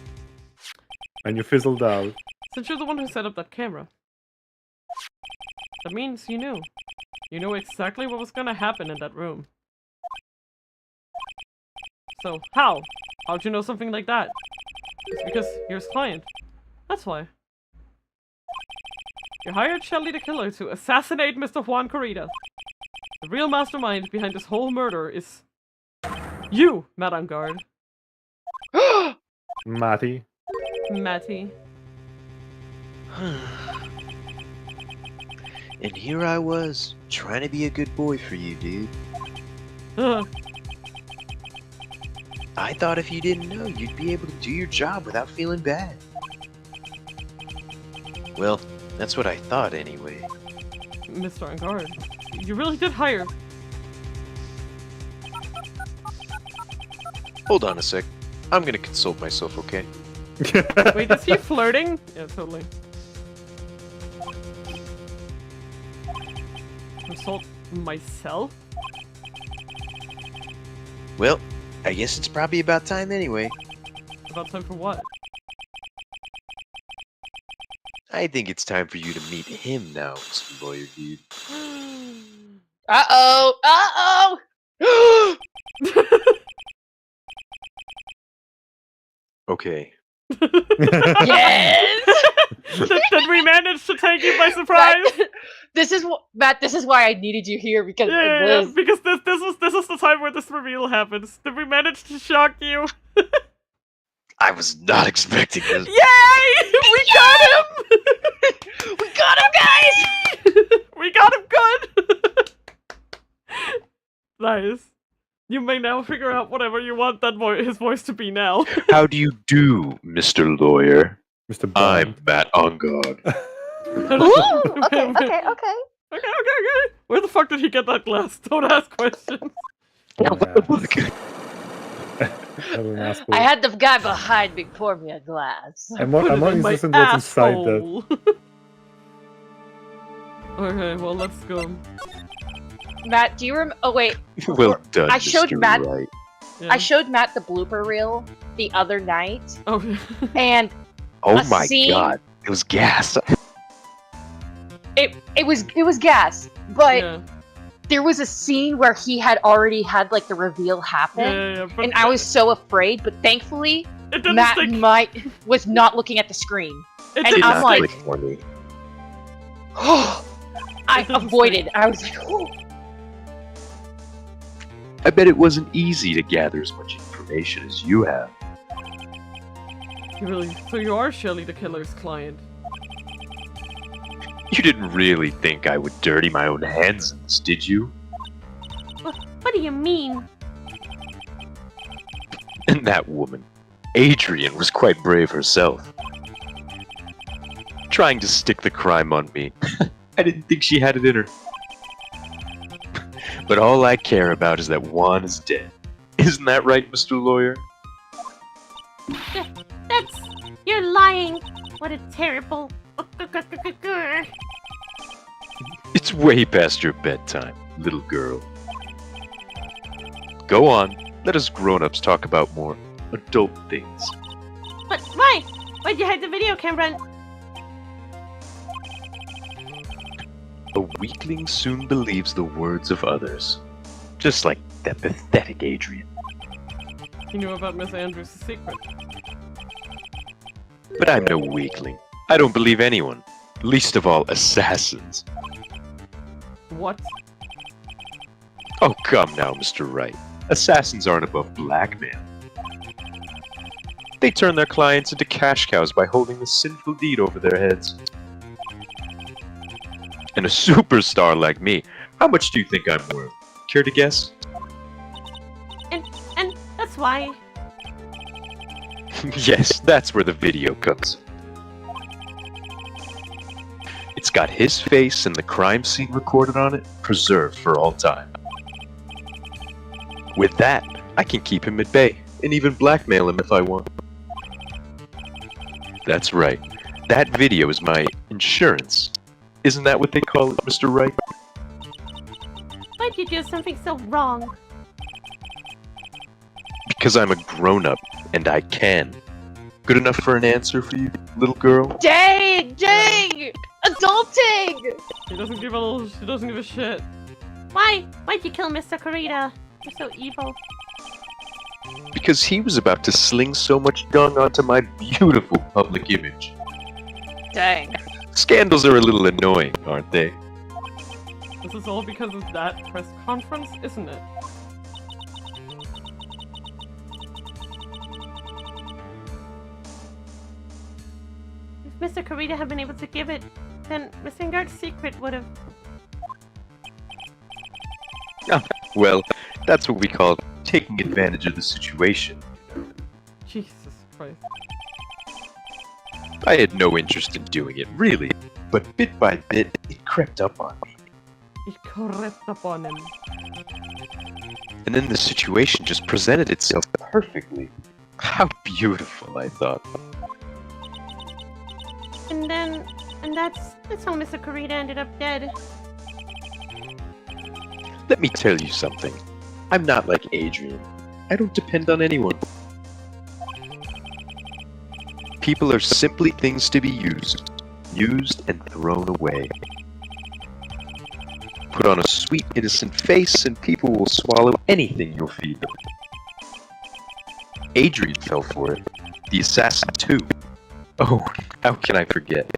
And you fizzled out. Since you're the one who set up that camera, that means you knew. You knew exactly what was gonna happen in that room. So, how? How'd you know something like that? It's because you're his client. That's why. You hired Shelly the Killer to assassinate Mr. Juan Corrida. The real mastermind behind this whole murder is you, Madame Guard. Matty. Matty. And here I was, trying to be a good boy for you, dude. Ugh. I thought if you didn't know, you'd be able to do your job without feeling bad. Well, that's what I thought anyway. Mr. On Guard, you really did hire. Hold on a sec. I'm gonna consult myself, okay? Wait, is he flirting? Yeah, totally. Consult myself? Well, I guess it's probably about time anyway. About time for what? I think it's time for you to meet him now, Mr. Lawyer Dude. Uh-oh! Uh-oh! Okay. Yes! Did we manage to take you by surprise? This is Matt. This is why I needed you here because Yeah, of this. because this is the time where this reveal happens. Did we manage to shock you? I was not expecting this. Yay! We got him! We got him, guys! We got him good! Nice. You may now figure out whatever you want that his voice to be now. How do you do, Mr. Lawyer? Mr. I'm Matt on guard. Ooh, okay. Okay. Where the fuck did he get that glass? Don't ask questions. I had the guy behind me pour me a glass. I'm more Put it in my interested in what's inside that. asshole. Okay, well, let's go. Matt, do you remember? Oh wait, Well done, I showed Mr. Matt- Wright. Yeah. I showed Matt the blooper reel the other night, Oh, and Oh a my scene- god, it was gas. it was gas, but yeah. there was a scene where he had already had like the reveal happen, Yeah, but and I was so afraid. But thankfully, it didn't Matt stick. was not looking at the screen. It and didn't I'm Not like- click for me. I It doesn't avoided. I was like, oh. I bet it wasn't easy to gather as much information as you have. So you are Shelly the Killer's client. You didn't really think I would dirty my own hands in this, did you? What do you mean? And that woman, Adrian, was quite brave herself. trying to stick the crime on me. I didn't think she had it in her. But all I care about is that Juan is dead. Isn't that right, Mr. Lawyer? That's... You're lying. What a terrible... It's way past your bedtime, little girl. Go on. Let us grown-ups talk about more adult things. But why? Why'd you hide the video camera? A weakling soon believes the words of others. Just like that pathetic Adrian. He knew about Miss Andrews' secret. But I'm no weakling. I don't believe anyone. Least of all, assassins. What? Oh, come now, Mr. Wright. Assassins aren't above blackmail. They turn their clients into cash cows by holding the sinful deed over their heads. And a superstar like me, how much do you think I'm worth? Care to guess? And that's why... Yes, that's where the video comes. It's got his face and the crime scene recorded on it, preserved for all time. With that, I can keep him at bay, and even blackmail him if I want. That's right. That video is my insurance. Isn't that what they call it, Mr. Wright? Why'd you do something so wrong? Because I'm a grown-up, and I can. Good enough for an answer for you, little girl? Dang! Dang! Adulting! She doesn't give a shit. Why'd you kill Mr. Corita? You're so evil. Because he was about to sling so much dung onto my beautiful public image. Dang. Scandals are a little annoying, aren't they? This is all because of that press conference, isn't it? If Mr. Corita had been able to give it, then Miss Engard's secret would have... Well, that's what we call taking advantage of the situation. Jesus Christ. I had no interest in doing it, really, but bit by bit, it crept up on me. It crept up on him. And then the situation just presented itself perfectly. How beautiful, I thought. And that's how Mr. Corita ended up dead. Let me tell you something. I'm not like Adrian. I don't depend on anyone. People are simply things to be used and thrown away. Put on a sweet, innocent face, and people will swallow anything you'll feed them. Adrian fell for it. The assassin, too. Oh, how can I forget?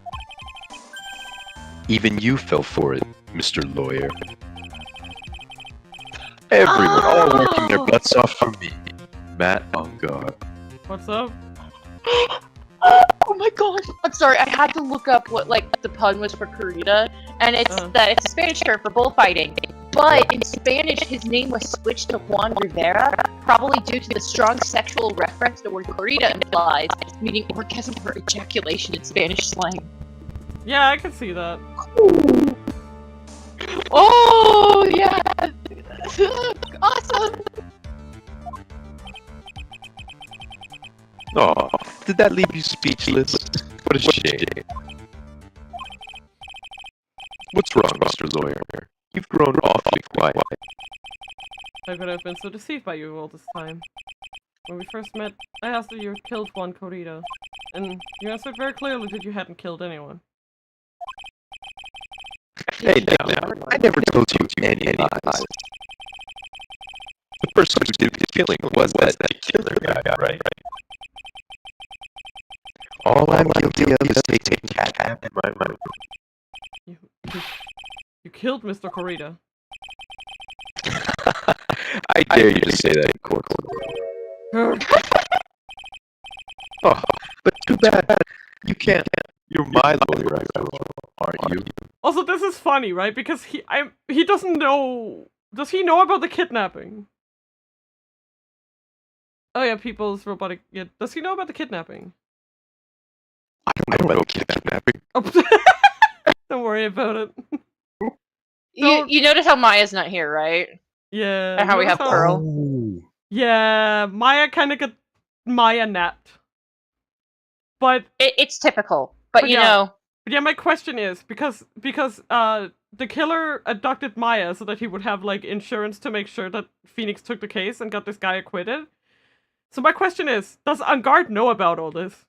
Even you fell for it, Mr. Lawyer. Everyone, all working their butts off for me. Matt on guard. What's up? Oh my god! I'm sorry, I had to look up what, like, the pun was for Corita, and it's that it's a Spanish term for bullfighting. But in Spanish, his name was switched to Juan Rivera, probably due to the strong sexual reference the word corrida implies, meaning orgasm for ejaculation in Spanish slang. Yeah, I can see that. Oh, yeah! Awesome! Aw, did that leave you speechless? What a shame. What's wrong, Mr. Lawyer? You've grown awfully quiet. How could I have been so deceived by you all this time? When we first met, I asked if you had killed Juan Corrida, and you answered very clearly that you hadn't killed anyone. Hey now, I never told you any lies. The person who did the killing was that killer guy, right? All I'm guilty of is taking a cat nap in my room. You killed Mr. Corrida. I dare you to say that in court. Oh, but too bad. You can't. You're my lawyer, after all, aren't you? Also, this is funny, right? Because he doesn't know. Does he know about the kidnapping? Oh yeah, people's robotic. Yeah, does he know about the kidnapping? I I don't know, kidnapping. Oh, don't worry about it. You notice how Maya's not here, right? Yeah. And how we have notice Pearl. Oh. Yeah, Maya kind of got Maya napped. But It's typical, but you yeah. know. But yeah, my question is because the killer abducted Maya so that he would have like insurance to make sure that Phoenix took the case and got this guy acquitted. So my question is, does Angard know about all this?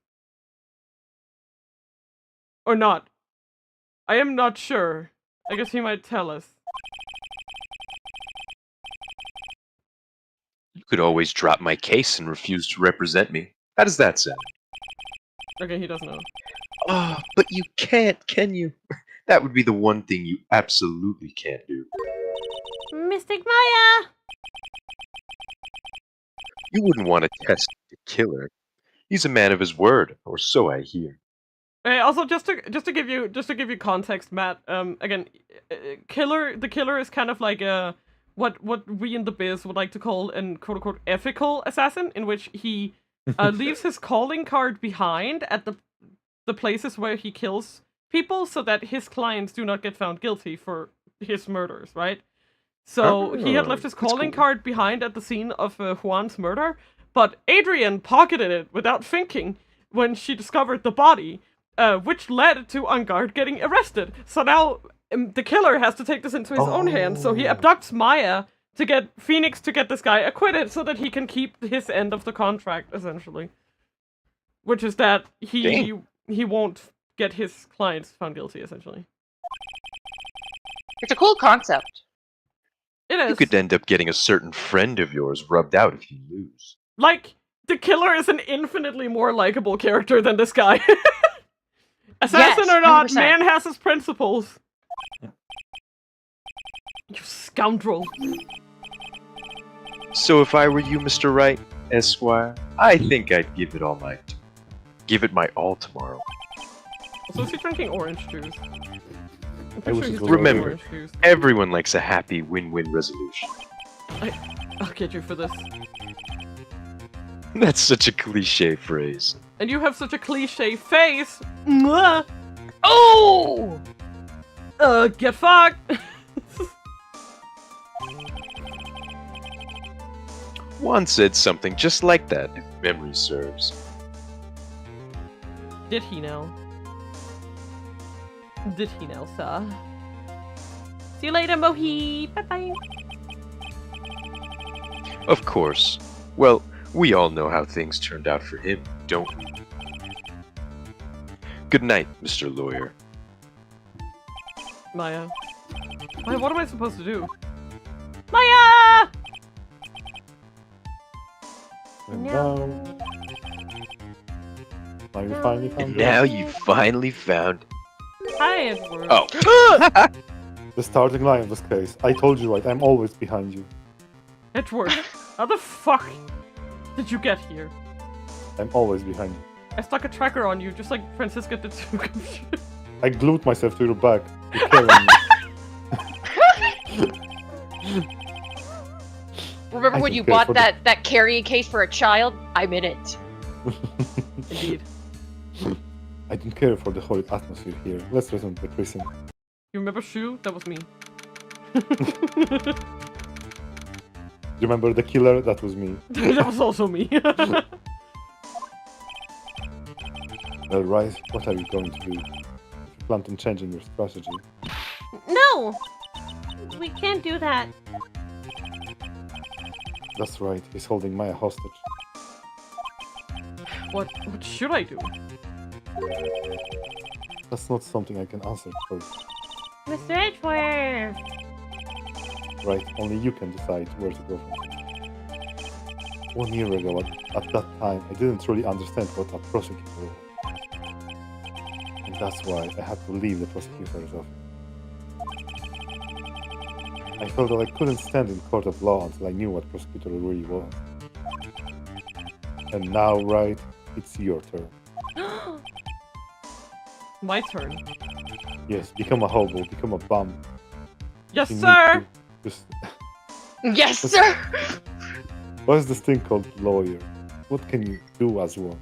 Or not? I am not sure. I guess he might tell us. You could always drop my case and refuse to represent me. How does that sound? Okay, he does know. Ah, but you can't, can you? That would be the one thing you absolutely can't do. Mystic Maya! You wouldn't want to test the killer. He's a man of his word, or so I hear. Also, just to give you context, Matt. Again, the killer is kind of like what we in the biz would like to call an quote unquote ethical assassin, in which he leaves his calling card behind at the places where he kills people, so that his clients do not get found guilty for his murders, right? So he had left his calling card behind at the scene of Juan's murder, but Adrian pocketed it without thinking when she discovered the body, which led to Angard getting arrested. So now the killer has to take this into his own hands, so he abducts Maya to get Phoenix to get this guy acquitted so that he can keep his end of the contract, essentially. Which is that he won't get his clients found guilty, essentially. It's a cool concept. It is. You could end up getting a certain friend of yours rubbed out if you lose. Like, the killer is an infinitely more likable character than this guy. Assassin Yes, or not, 100%. man has his principles. You scoundrel. So if I were you, Mr. Wright, Esquire, I think I'd give it my all tomorrow. So is he drinking orange juice? I'm pretty wish sure it he's was drinking Remember. orange juice. Everyone likes a happy win-win resolution. I'll get you for this. That's such a cliche phrase. And you have such a cliche face. Mwah. Oh! Get fucked. Juan said something just like that, if memory serves. Did he know? Did he know, sir? See you later, Mohi. Bye-bye. Of course. Well, we all know how things turned out for him, don't we? Good night, Mr. Lawyer. Maya. Maya, what am I supposed to do? Maya! And now you finally found And it. now you finally found... Hi, Edward. Oh. The starting line of this case. I told you right, I'm always behind you. Edward, how the fuck did you get here? I'm always behind you. I stuck a tracker on you, just like Francisca did to Computer. I glued myself to your back. You're carrying me. Remember I when don't you care bought for that carrying case for a child? I'm in it. Indeed. I don't care for the horrid atmosphere here. Let's resume the precinct. You remember Shu? That was me. Remember the killer? That was me. That was also me. Well, Rise, what are you going to do? If you plan on changing your strategy? No! We can't do that. That's right, he's holding Maya hostage. What should I do? That's not something I can answer for. Mr. Edgeworth! Right, only you can decide where to go from here. 1 year ago, at that time, I didn't really understand what a prosecutor was. And that's why I had to leave the prosecutor's office. I felt that I couldn't stand in court of law until I knew what prosecutor really was. And now, right, it's your turn. My turn. Yes, become a hobo, become a bum. Yes, You need sir! to just... Yes, sir! What is this thing called lawyer? What can you do as one?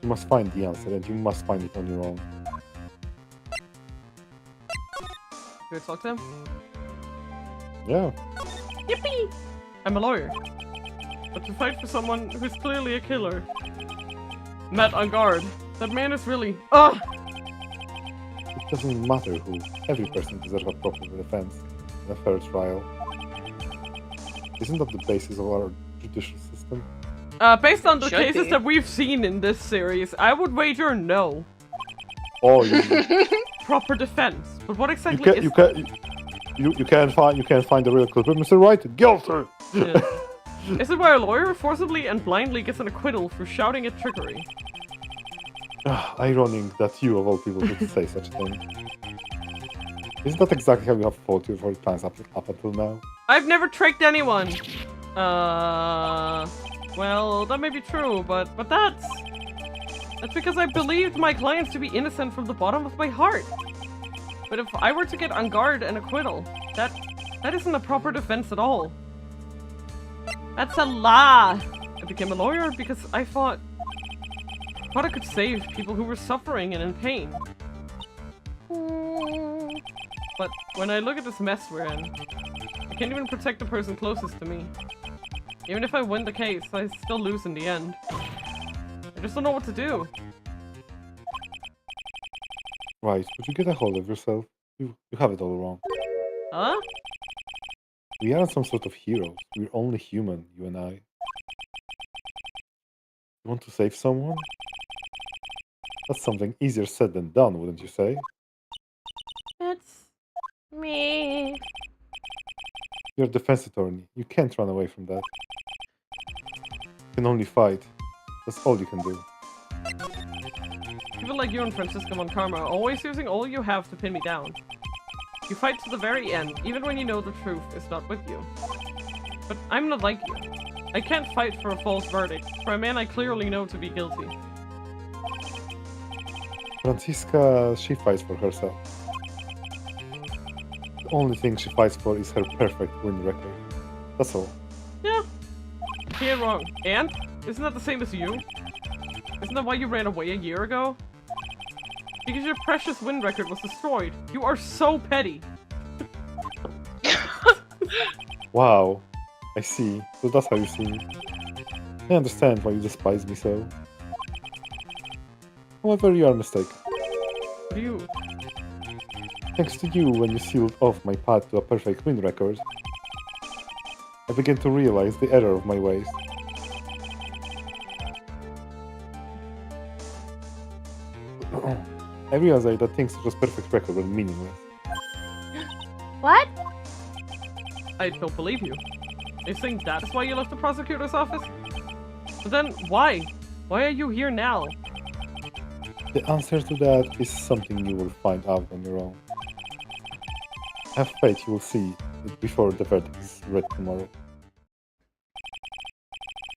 You must find the answer, and you must find it on your own. Can I talk to him? Yeah. Yippee! I'm a lawyer. But to fight for someone who's clearly a killer. Met on guard. That man is really... Ugh! It doesn't matter who. Every person deserves a proper defense in a fair trial. Isn't that the basis of our judicial system? Based on the Should cases be. that we've seen in this series, I would wager no. Oh, Proper defense. But what exactly is... you can't find the real culprit, Mr. Wright. Guilty. Yeah. Is it where a lawyer forcibly and blindly gets an acquittal for shouting at trickery? Ironic that you, of all people, would say such a thing. Isn't that exactly how you have fought your whole plans up until now? I've never tricked anyone. Well, that may be true, but that's because I believed my clients to be innocent from the bottom of my heart. But if I were to get on guard and acquittal, that isn't a proper defense at all. That's a lie. I became a lawyer because I thought I could save people who were suffering and in pain. But when I look at this mess we're in, I can't even protect the person closest to me. Even if I win the case, I still lose in the end. I just don't know what to do. Right, would you get a hold of yourself? You have it all wrong. Huh? We aren't some sort of heroes. We're only human, you and I. You want to save someone? That's something easier said than done, wouldn't you say? It's me. You're a defense attorney. You can't run away from that. You can only fight. That's all you can do. People like you and Francisco Monkarma are always using all you have to pin me down. You fight to the very end, even when you know the truth is not with you. But I'm not like you. I can't fight for a false verdict, for a man I clearly know to be guilty. Francisca, she fights for herself. The only thing she fights for is her perfect win record. That's all. Yeah. You're wrong. And? Isn't that the same as you? Isn't that why you ran away a year ago? Because your precious win record was destroyed. You are so petty. Wow. I see. So that's how you see me. I understand why you despise me so. However, you are mistaken. What do you... Thanks to you, when you sealed off my path to a perfect win record, I began to realize the error of my ways. I realized that things such as perfect record were meaningless. What? I don't believe you. I think that's why you left the prosecutor's office? But then, why? Why are you here now? The answer to that is something you will find out on your own. Have faith you will see it before the verdict is read tomorrow.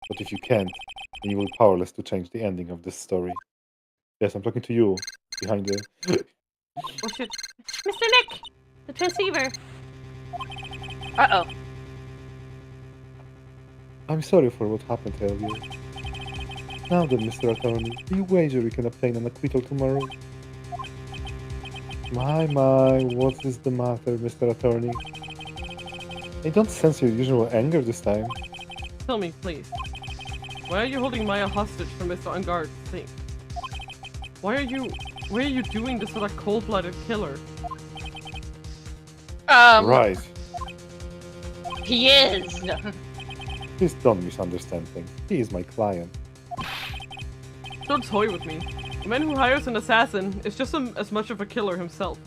But if you can't, then you will be powerless to change the ending of this story. Yes, I'm talking to you, behind the... Oh shit. Mr. Nick! The transceiver. Uh-oh. I'm sorry for what happened earlier. Now then, Mr. Attorney, do you wager we can obtain an acquittal tomorrow? My, what is the matter, Mr. Attorney? I don't sense your usual anger this time. Tell me, please. Why are you holding Maya hostage for Mr. Ungard's sake? Why are you doing this with a cold-blooded killer? Right. He is! No. Please don't misunderstand things. He is my client. Don't toy with me. A man who hires an assassin is just as much of a killer himself.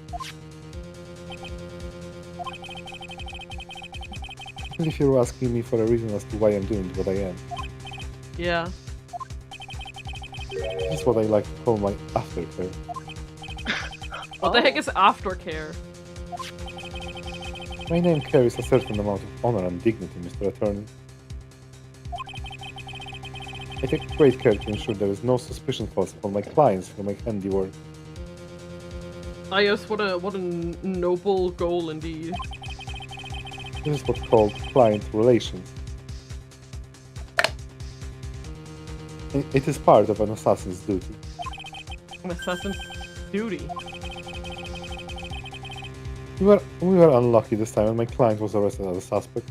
And if you're asking me for a reason as to why I'm doing what I am, Yeah. this is what I like to call my aftercare. What the heck is aftercare? My name carries a certain amount of honor and dignity, Mr. Attorney. I take great care to ensure there is no suspicion falls upon my clients for my handiwork. Ah yes, what a noble goal indeed. This is what's called client relations. It is part of an assassin's duty. An assassin's duty. We were unlucky this time and my client was arrested as a suspect.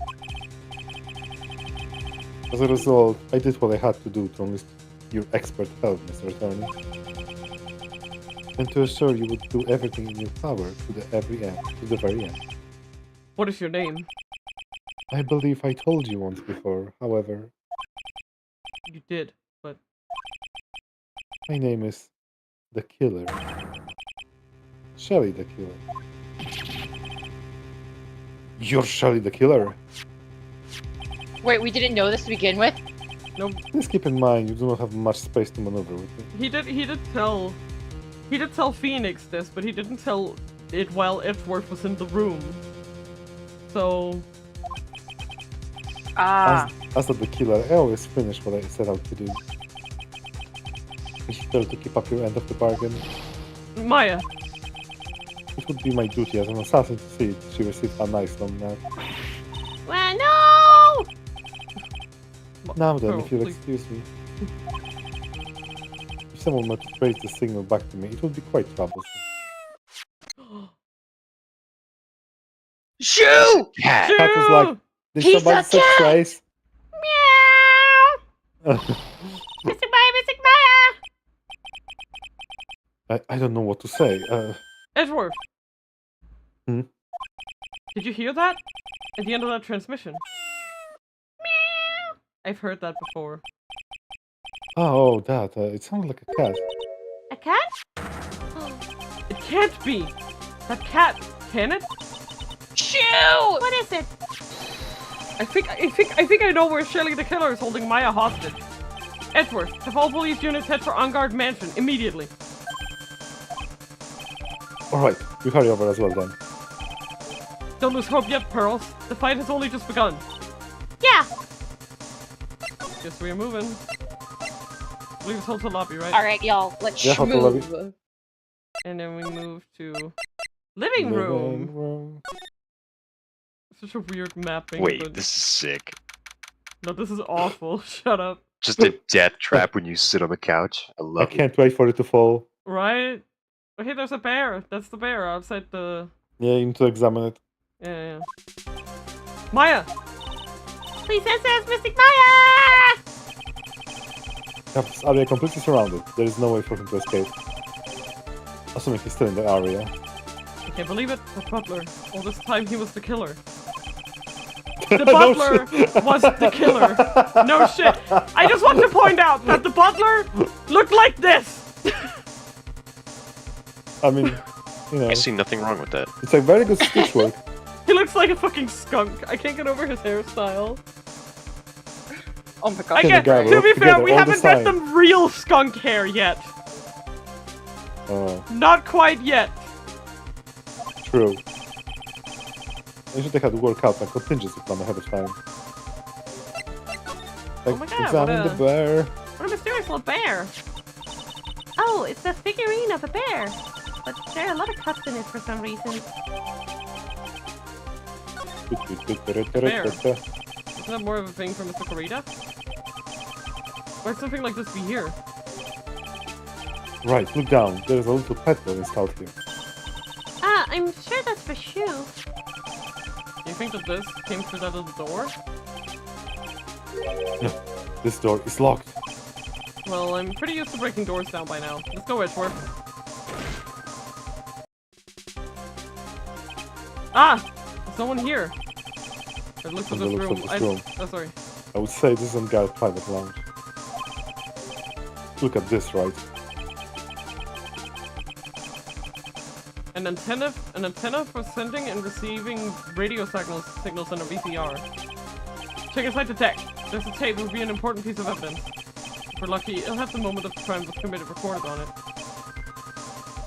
As a result, I did what I had to do to enlist your expert help, Mr. Attorney. And to assure you would do everything in your power to the very end. What is your name? I believe I told you once before, however. You did, but... My name is... The Killer. Shelly the Killer. You're Shelly the Killer? Wait, we didn't know this to begin with? No. Please keep in mind you do not have much space to maneuver with it. He did tell Phoenix this, but he didn't tell it while Edgeworth was in the room. So... As the Killer, I always finish what I set out to do. Is it fair to keep up your end of the bargain? Maya! It would be my duty as an assassin to see she received a nice long nap. Well, no! Now then, Pearl, if you'll please. excuse me. If someone were to trace the signal back to me, it would be quite troublesome. Shoo! Cat. That was like, did He's somebody a say cat! trace? Meow! Missing Maya, missing Maya! I don't know what to say. Edgeworth! Hmm? Did you hear that? At the end of that transmission. Meow! I've heard that before. Oh, that. It sounded like a cat. A cat? It can't be! That cat, can it? Shoo! What is it? I think I know where Shelly the Killer is holding Maya hostage. Edgeworth, have all police units head for On Guard Mansion immediately. Alright, you hurry over as well then. Don't lose hope yet, Pearls. The fight has only just begun. Yeah! Guess we're moving. I believe it's Hotel Lobby, right? Alright, y'all, let's Yeah, Hotel Lobby. schmove. And then we move to living room. Such a weird mapping. Wait, but... this is sick. No, this is awful. Shut up. Just a death trap when you sit on the couch. I I love it. can't wait for it to fall. Right? Oh, hey, there's a bear. That's the bear outside the... Yeah, you need to examine it. Yeah. Maya! Please answer us, missing Maya! You have this area completely surrounded. There is no way for him to escape. Assuming he's still in the area. I can't believe it. The butler. All this time he was the killer. The butler was the killer. No shit. I just want to point out that the butler looked like this. I mean, you know, I see nothing wrong with that. it's like very good stitch work. He looks like a fucking skunk. I can't get over his hairstyle. Oh my god. I can't. Together, To be fair, together, we all haven't the met time. the real skunk hair yet. Oh, Not quite yet. true. I should have had to work out a contingency plan ahead of time. Like, Oh my god, examine what the bear. What a mysterious little bear. Oh, it's a figurine of a bear. But there are a lot of cuts in it for some reason. Bear. Isn't that more of a thing for Mr. Karita? Why'd something like this be here? Right, look down. There's a little petrol installed here. Ah, I'm sure that's for Shu. Do you think that this came through that little door? No, this door is locked. Well, I'm pretty used to breaking doors down by now. Let's go, Edgeworth. Ah! There's no one here. It looks at From the this looks room. of this room. Oh, sorry. I would say this is some guy's private lounge. Look at this, right? An antenna for sending and receiving radio signals on a VCR. Check inside the tech. There's a tape that would be an important piece of evidence. If we're lucky, it'll have the moment of the crime was committed recorded on it.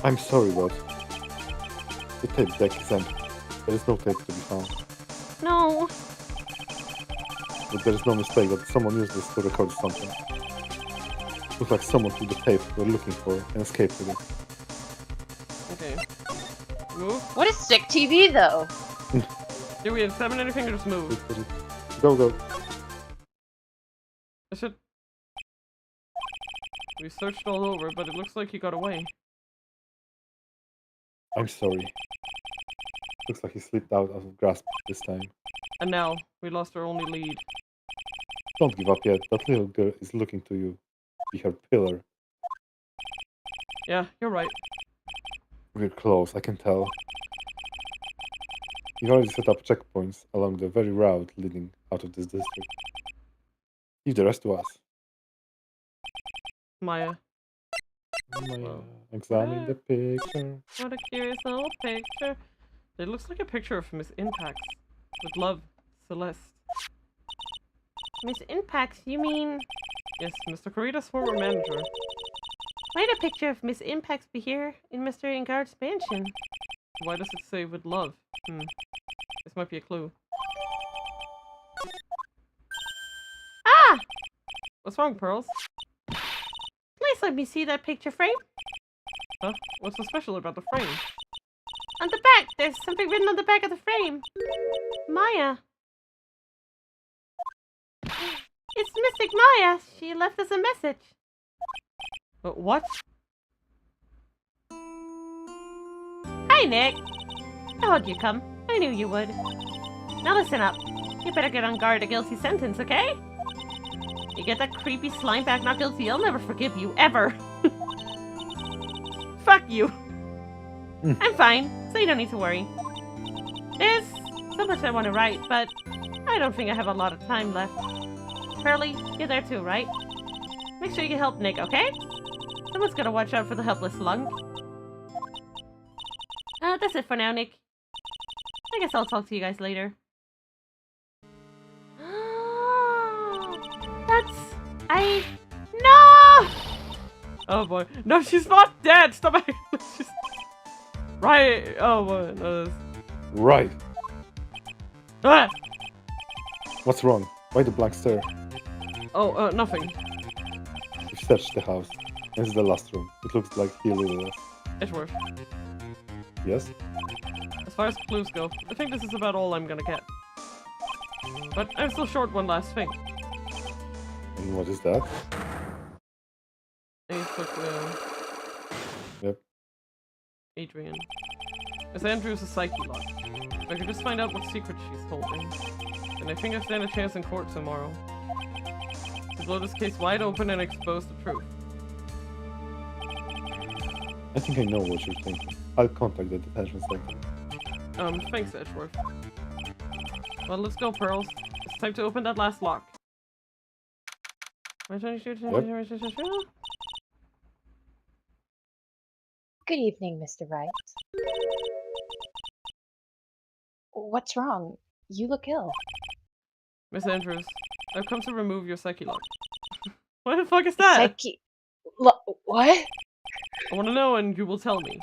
I'm sorry, but the tape deck is empty. There is no tape to be found. No. But there is no mistake that someone used this to record something. Looks like someone took the tape we're looking for and escaped with it. Okay. Move. What is sick TV though? Do we examine anything or just move? Go, go. I should... We searched all over, but it looks like he got away. I'm sorry. Looks like he slipped out of grasp this time. And now, we lost our only lead. Don't give up yet. That little girl is looking to you. Be her pillar. Yeah, you're right. We're close, I can tell. You've already set up checkpoints along the very route leading out of this district. Leave the rest to us. Maya. Examine the picture. What a curious little picture. It looks like a picture of Miss Impax. With love, Celeste. Miss Impax, you mean... Yes, Mr. Corita's former manager. Why'd a picture of Miss Impax be here in Mr. Ingard's mansion? Why does it say with love? This might be a clue. Ah! What's wrong, Pearls? Please let me see that picture frame. Huh? What's so special about the frame? On the back, there's something written on the back of the frame. Maya. It's Mystic Maya. She left us a message. What? Hi, Nick. How'd you come? I knew you would. Now listen up. You better get on guard a guilty sentence, okay? You get that creepy slime back not guilty, I'll never forgive you, ever. Fuck you. I'm fine, so you don't need to worry. There's so much I want to write, but I don't think I have a lot of time left. Pearly, you're there too, right? Make sure you help Nick, okay? Someone's gotta watch out for the helpless lung. That's it for now, Nick. I guess I'll talk to you guys later. No! Oh boy. No, she's not dead! Stop it! She's... Right. Oh boy. No, Right. Ah! What's wrong? Why the blank stare? Oh, nothing. We've searched the house. This is the last room. It looks like he eluded us. Edgeworth. Yes? As far as clues go, I think this is about all I'm gonna get. But I'm still short one last thing. And what is that? Yep. Adrian. Miss Andrews is psyche lock. If I could just find out what secret she's holding, then I think I stand a chance in court tomorrow. To blow this case wide open and expose the truth. I think I know what you're thinking. I'll contact the detention center. Thanks, Edgeworth. Well, let's go, Pearls. It's time to open that last lock. Yep. Good evening, Mr. Wright. What's wrong? You look ill. Miss Andrews, I've come to remove your psyche lock. What the fuck is that? Psyche... What? I want to know and you will tell me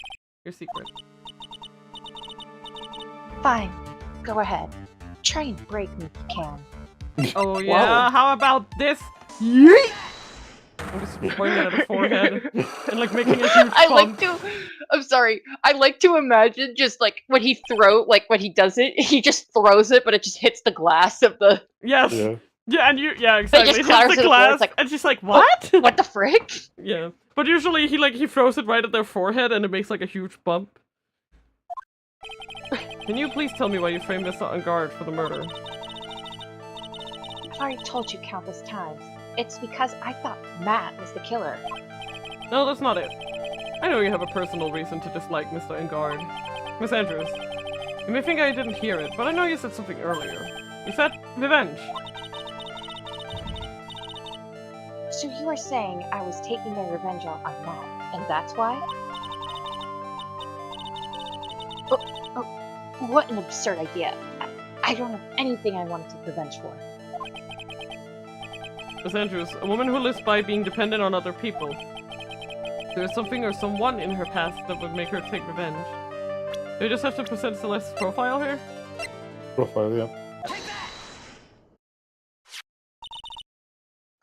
your secret. Fine. Go ahead. Try and break me if you can. Oh yeah, how about this? Yeet! I'm just pointing at her forehead and like making a huge bump. I'm sorry. I like to imagine just like when he does it, he just throws it, but it just hits the glass of the. Yes. Yeah, and exactly. It just hits clatters the to the floor, glass, it's like, and she's like, "What? What the frick?" Yeah, but usually he throws it right at their forehead, and it makes like a huge bump. Can you please tell me why you framed Mr. Ungard for the murder? I've already told you countless times. It's because I thought Matt was the killer. No, that's not it. I know you have a personal reason to dislike Mr. Ungard. Miss Andrews, you may think I didn't hear it, but I know you said something earlier. You said revenge. So you were saying I was taking my revenge on Matt, and that's why? Oh, what an absurd idea. I don't have anything I want to take revenge for. Miss Andrews, a woman who lives by being dependent on other people. There is something or someone in her past that would make her take revenge. Do we just have to present Celeste's profile here? Profile, yeah.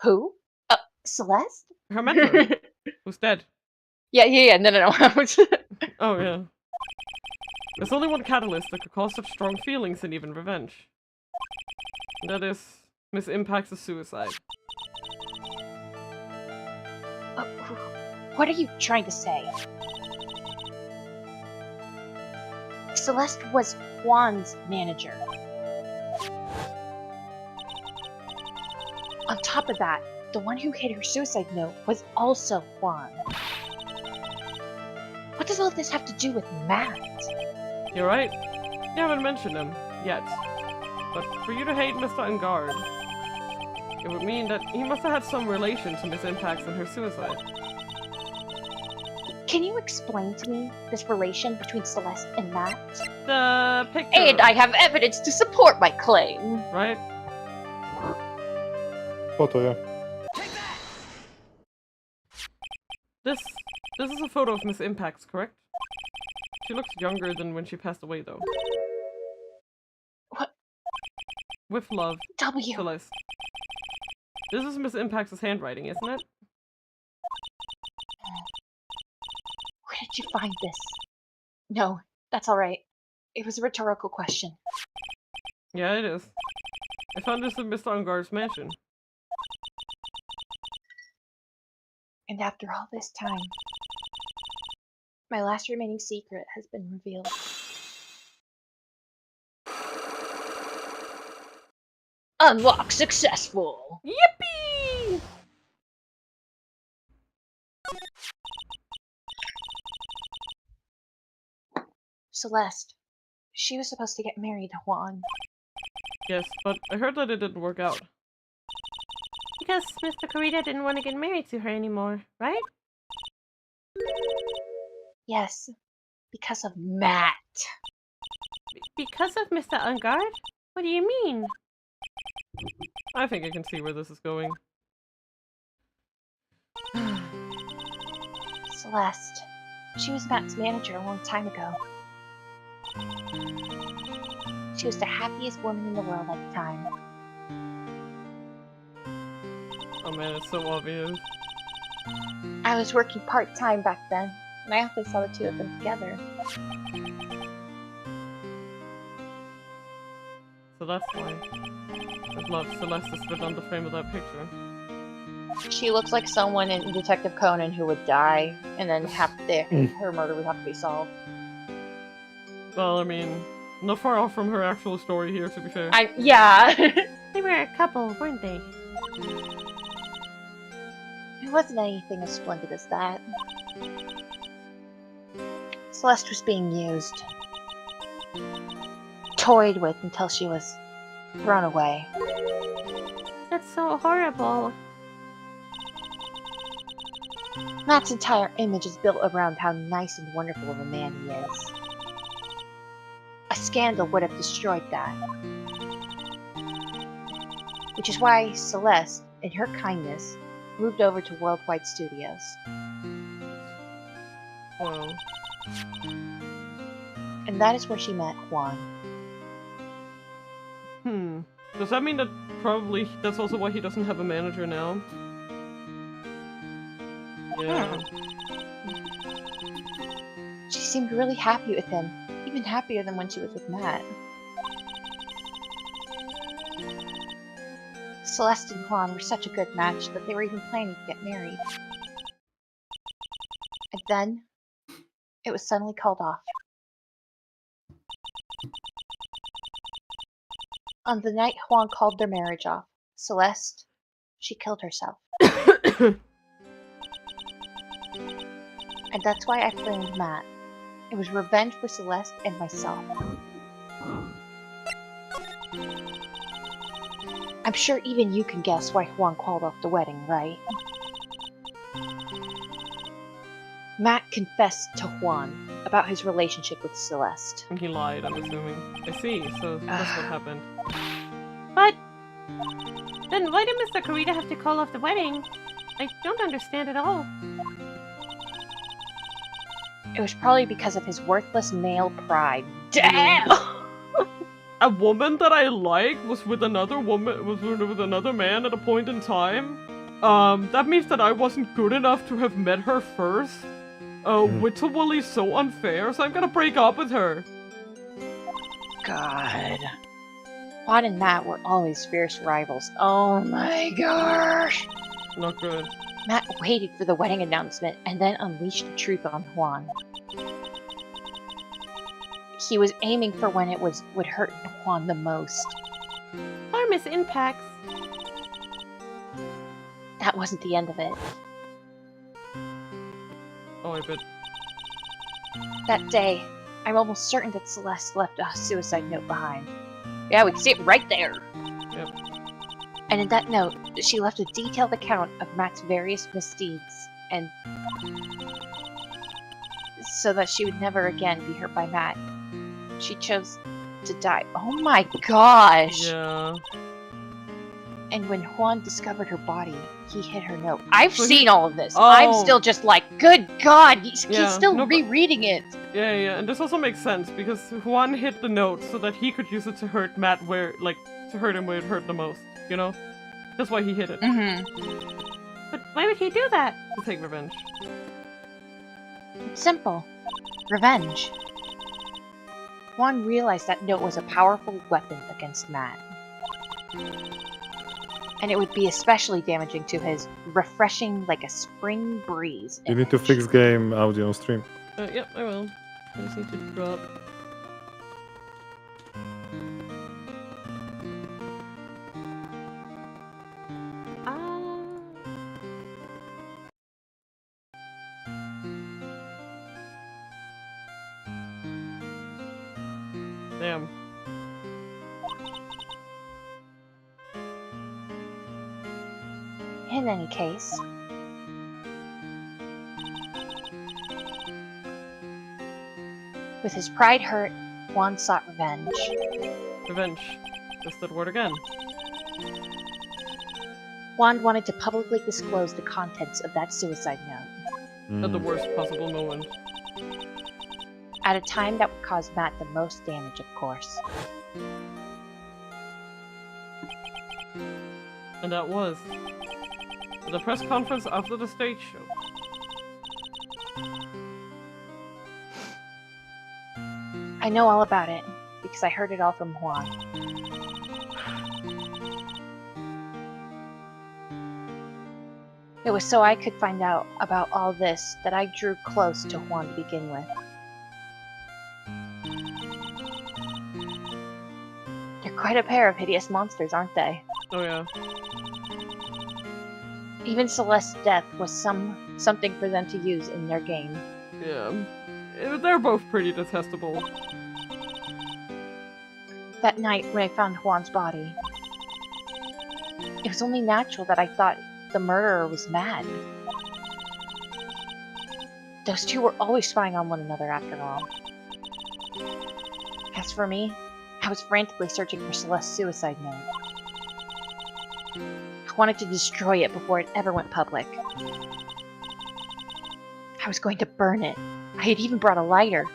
Who? Celeste? Her mentor, who's dead. Yeah, no. Oh, yeah. There's only one catalyst that could cause such strong feelings and even revenge. And that is Miss Impax's suicide. What are you trying to say? Celeste was Juan's manager. On top of that, the one who hid her suicide note was also Juan. What does all this have to do with Matt? You're right. You haven't mentioned him yet. But for you to hate Mr. Ungard, it would mean that he must have had some relation to Miss Impax and her suicide. Can you explain to me this relation between Celeste and Matt? The picture. And I have evidence to support my claim. Right? Photo, yeah. This is a photo of Miss Impax, correct? She looks younger than when she passed away, though. What? With love, W. Celeste. This is Miss Impax's handwriting, isn't it? Where did you find this? No, that's alright. It was a rhetorical question. Yeah, it is. I found this in Mr. Ungard's mansion. And after all this time, my last remaining secret has been revealed. Unlock successful! Yippee! Celeste. She was supposed to get married to Juan. Yes, but I heard that it didn't work out. Because Mr. Corita didn't want to get married to her anymore, right? Yes, because of Matt. Because of Mr. Ungard? What do you mean? I think I can see where this is going. Celeste. She was Matt's manager a long time ago. She was the happiest woman in the world at the time. Oh man, it's so obvious. I was working part-time back then, and I often saw the two of them together. So that's why. I'd love Celeste to sit on the frame of that picture. She looks like someone in Detective Conan who would die, and then her murder would have to be solved. Well, I mean, not far off from her actual story here, to be fair. Yeah. They were a couple, weren't they? It wasn't anything as splendid as that. Celeste was being used. Toyed with until she was thrown away. That's so horrible. Matt's entire image is built around how nice and wonderful of a man he is. A scandal would have destroyed that. Which is why Celeste, in her kindness, moved over to Worldwide Studios. Well, And that is where she met Juan. does that mean that probably that's also why he doesn't have a manager now? Yeah. She seemed really happy with him, even happier than when she was with Matt. Celeste and Juan were such a good match that they were even planning to get married. And then, it was suddenly called off. On the night Juan called their marriage off, Celeste, she killed herself. And that's why I blamed Matt. It was revenge for Celeste and myself. I'm sure even you can guess why Juan called off the wedding, right? Matt confessed to Juan about his relationship with Celeste. And he lied, I'm assuming. I see, so that's what happened. But then why did Mr. Corita have to call off the wedding? I don't understand at all. It was probably because of his worthless male pride. Damn! A woman that I like was with another woman, was with another man at a point in time. That means that I wasn't good enough to have met her first. Witterwilly's so unfair, so I'm gonna break up with her. God. Juan and Matt were always fierce rivals. Oh my gosh. Not good. Matt waited for the wedding announcement and then unleashed the truth on Juan. He was aiming for when it would hurt Juan the most. Harmless impacts. That wasn't the end of it. Oh, I bet. That day, I'm almost certain that Celeste left a suicide note behind. Yeah, we can see it right there. Yep. And in that note, she left a detailed account of Matt's various misdeeds, and so that she would never again be hurt by Matt. She chose to die. Oh my gosh! Yeah. And when Juan discovered her body, he hid her note. I've So seen all of this. Oh. I'm still just like, good God, he's Yeah, still no, but- rereading it. Yeah, yeah, and this also makes sense because Juan hid the note so that he could use it to hurt Matt where, like, to hurt him where it hurt the most, you know? That's why he hid it. Mm-hmm. But why would he do that? To take revenge. It's simple. Revenge. Juan realized that note was a powerful weapon against Matt. And it would be especially damaging to his refreshing like a spring breeze. You need to image. fix game audio on stream. Yep, I will. I just need to drop. Damn. In any case, with his pride hurt, Juan sought revenge. Revenge. Just that word again. Juan wanted to publicly disclose the contents of that suicide note. At the worst possible moment. At a time that would cause Matt the most damage, of course. And that was the press conference after the stage show. I know all about it, because I heard it all from Juan. It was so I could find out about all this that I drew close to Juan to begin with. They're quite a pair of hideous monsters, aren't they? Oh yeah. Even Celeste's death was something for them to use in their game. Yeah. They're both pretty detestable. That night when I found Juan's body, it was only natural that I thought the murderer was mad. Those two were always spying on one another after all. As for me, I was frantically searching for Celeste's suicide note. I wanted to destroy it before it ever went public. I was going to burn it. I had even brought a lighter.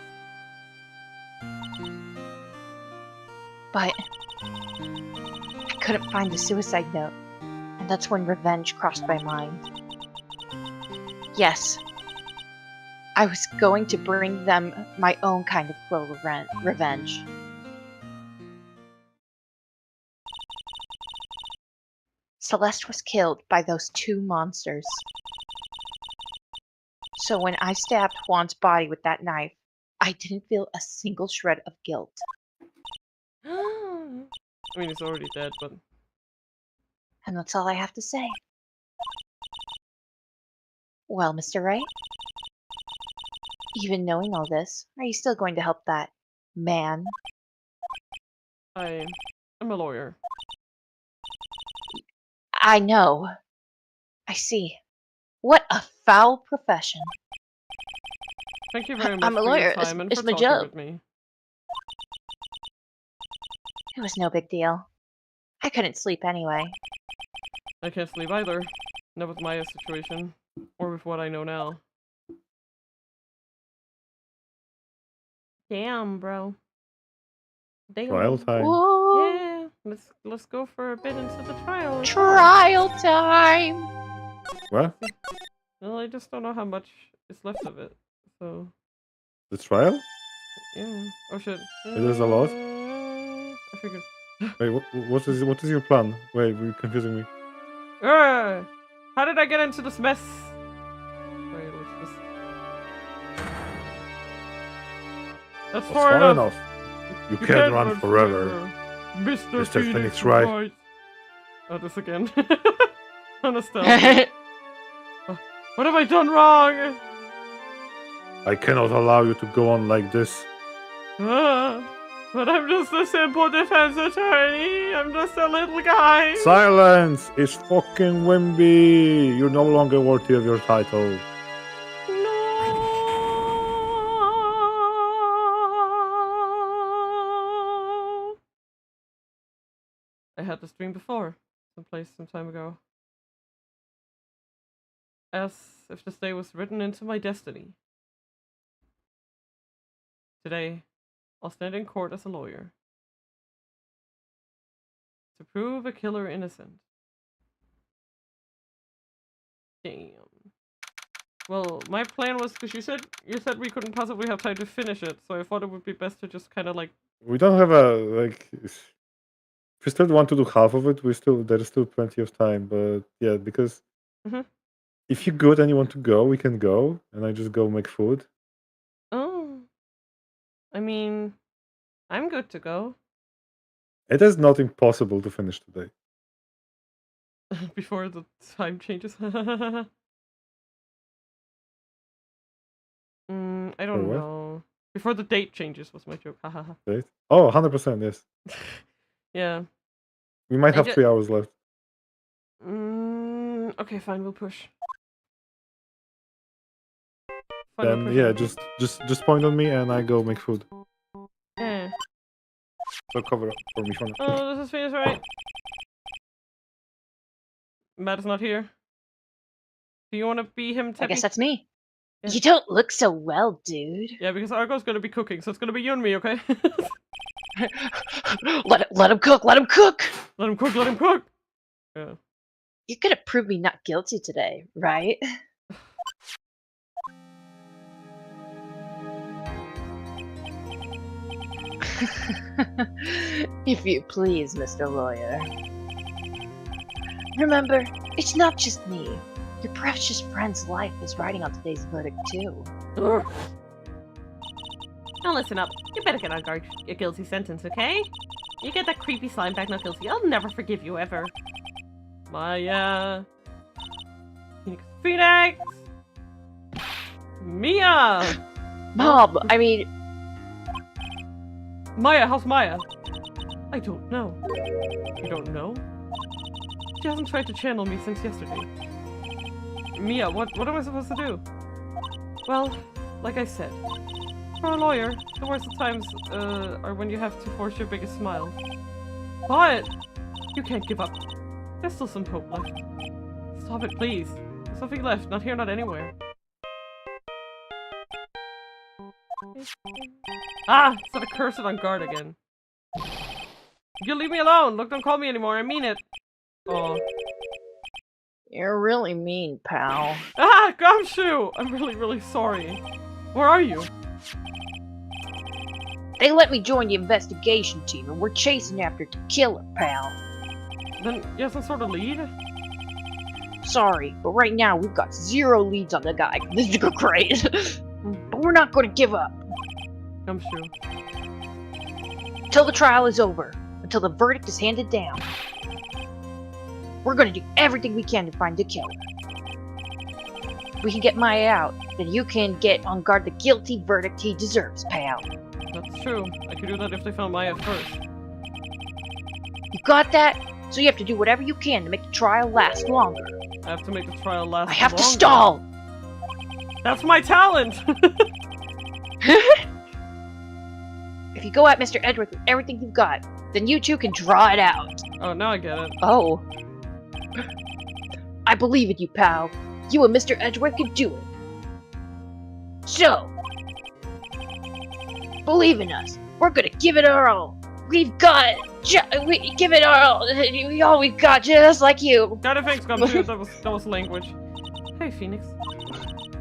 But I couldn't find the suicide note, and that's when revenge crossed my mind. Yes, I was going to bring them my own kind of cruel revenge. Celeste was killed by those two monsters. So when I stabbed Juan's body with that knife, I didn't feel a single shred of guilt. I mean, he's already dead, but... And that's all I have to say. Well, Mr. Wright? Even knowing all this, are you still going to help that man? I'm a lawyer. I know. I see. What a foul profession. Thank you very much I'm a for lawyer. your time and It's for my talking job. with me. It was no big deal. I couldn't sleep anyway. I can't sleep either. Not with Maya's situation. Or with what I know now. Damn, bro. Damn. Trial time. Whoa! Yeah, let's go for a bit into the trial. Trial time! What? Well, I just don't know how much is left of it. So, The trial? yeah. Oh shit. It is a lot. I figured. Wait, what is your plan? Wait, you're confusing me. How did I get into this mess? Wait, let's just... That's far enough. You can't run forever. Mr. Phoenix Wright. Oh, this again. Understand. What have I done wrong? I cannot allow you to go on like this. But I'm just a simple defense attorney. I'm just a little guy. Silence! It's fucking Wimby! You're no longer worthy of your title. No. I had this dream before, someplace some time ago. As if this day was written into my destiny. Today, I'll stand in court as a lawyer. To prove a killer innocent. Damn. Well, my plan was, because you said we couldn't possibly have time to finish it, so I thought it would be best to just kind of like... We don't have a, like... If we still want to do half of it, there's still plenty of time, but yeah, because... If you're good and you want to go, we can go, and I just go make food. Oh. I mean, I'm good to go. It is not impossible to finish today. Before the time changes. I don't know. Before the date changes was my joke. Date? Oh, 100%, yes. Yeah. We might have 3 hours left. Okay, fine, we'll push. Then yeah, just point on me and I go make food. Yeah. So cover up for me for now. Oh, this is Phoenix, right? Matt is not here. Do you want to be him, Teppy? I guess that's me. Yeah. You don't look so well, dude. Yeah, because Argo's gonna be cooking, so it's gonna be you and me, okay? let him cook, let him cook! Let him cook, let him cook! Yeah. You're gonna prove me not guilty today, right? If you please, Mr. Lawyer. Remember, it's not just me. Your precious friend's life is riding on today's verdict, too. Now listen up. You better get on guard your guilty sentence, okay? You get that creepy slime back not guilty, I'll never forgive you ever. Maya. Phoenix! Mia! Mom, I mean... Maya, how's Maya? I don't know. You don't know? She hasn't tried to channel me since yesterday. Mia, what am I supposed to do? Well, like I said, for a lawyer, the worst of times are when you have to force your biggest smile. But you can't give up. There's still some hope left. Stop it, please. There's nothing left. Not here, not anywhere. Ah! Instead of cursing on guard again. You leave me alone! Look, don't call me anymore. I mean it. Oh. You're really mean, pal. Ah! Gumshoe! I'm really sorry. Where are you? They let me join the investigation team, and we're chasing after the killer, pal. Then you have some sort of lead? Sorry, but right now we've got 0 leads on the guy. This is great. But we're not going to give up. Gumshoe. Till the trial is over. Until the verdict is handed down. We're going to do everything we can to find the killer. If we can get Maya out, then you can get on guard the guilty verdict he deserves, pal. That's true. I could do that if they found Maya first. You got that? So you have to do whatever you can to make the trial last longer. I have to make the trial last I have longer. to stall! That's my talent! If you go at Mr. Edward with everything you've got, then you two can draw it out. Oh, now I get it. Oh. I believe in you, pal. You and Mr. Edgeworth can do it. So, believe in us. We're gonna give it our all. We've got... we give it our all we've got, just like you. Gotta thanks, Gumshoe. that was language. Hey, Phoenix.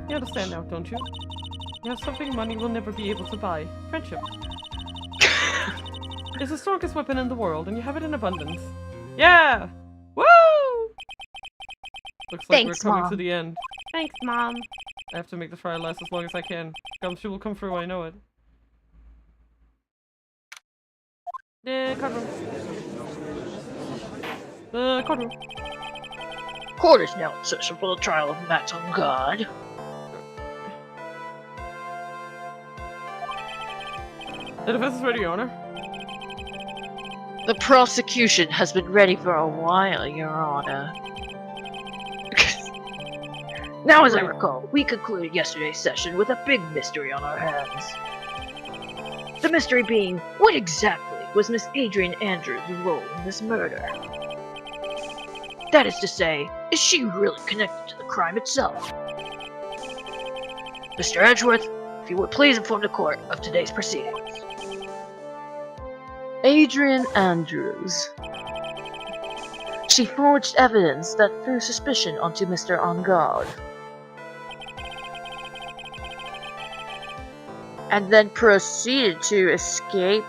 You understand now, don't you? You have something money will never be able to buy. Friendship. It's the strongest weapon in the world, and you have it in abundance. Yeah! Woo! Looks Looks like Thanks, we're coming to Mom. the end. Thanks, Mom. I have to make the trial last as long as I can. Gumshoe will come through, I know it. Courtroom. Courtroom. Court is now in session for the trial of Matt on God. The defense is ready, Your Honor. The prosecution has been ready for a while, Your Honor. Now, as I recall, we concluded yesterday's session with a big mystery on our hands. The mystery being, what exactly was Miss Adrian Andrews' role in this murder? That is to say, is she really connected to the crime itself? Mr. Edgeworth, if you would please inform the court of today's proceedings. Adrian Andrews. She forged evidence that threw suspicion onto Mr. Angard. And then proceeded to escape.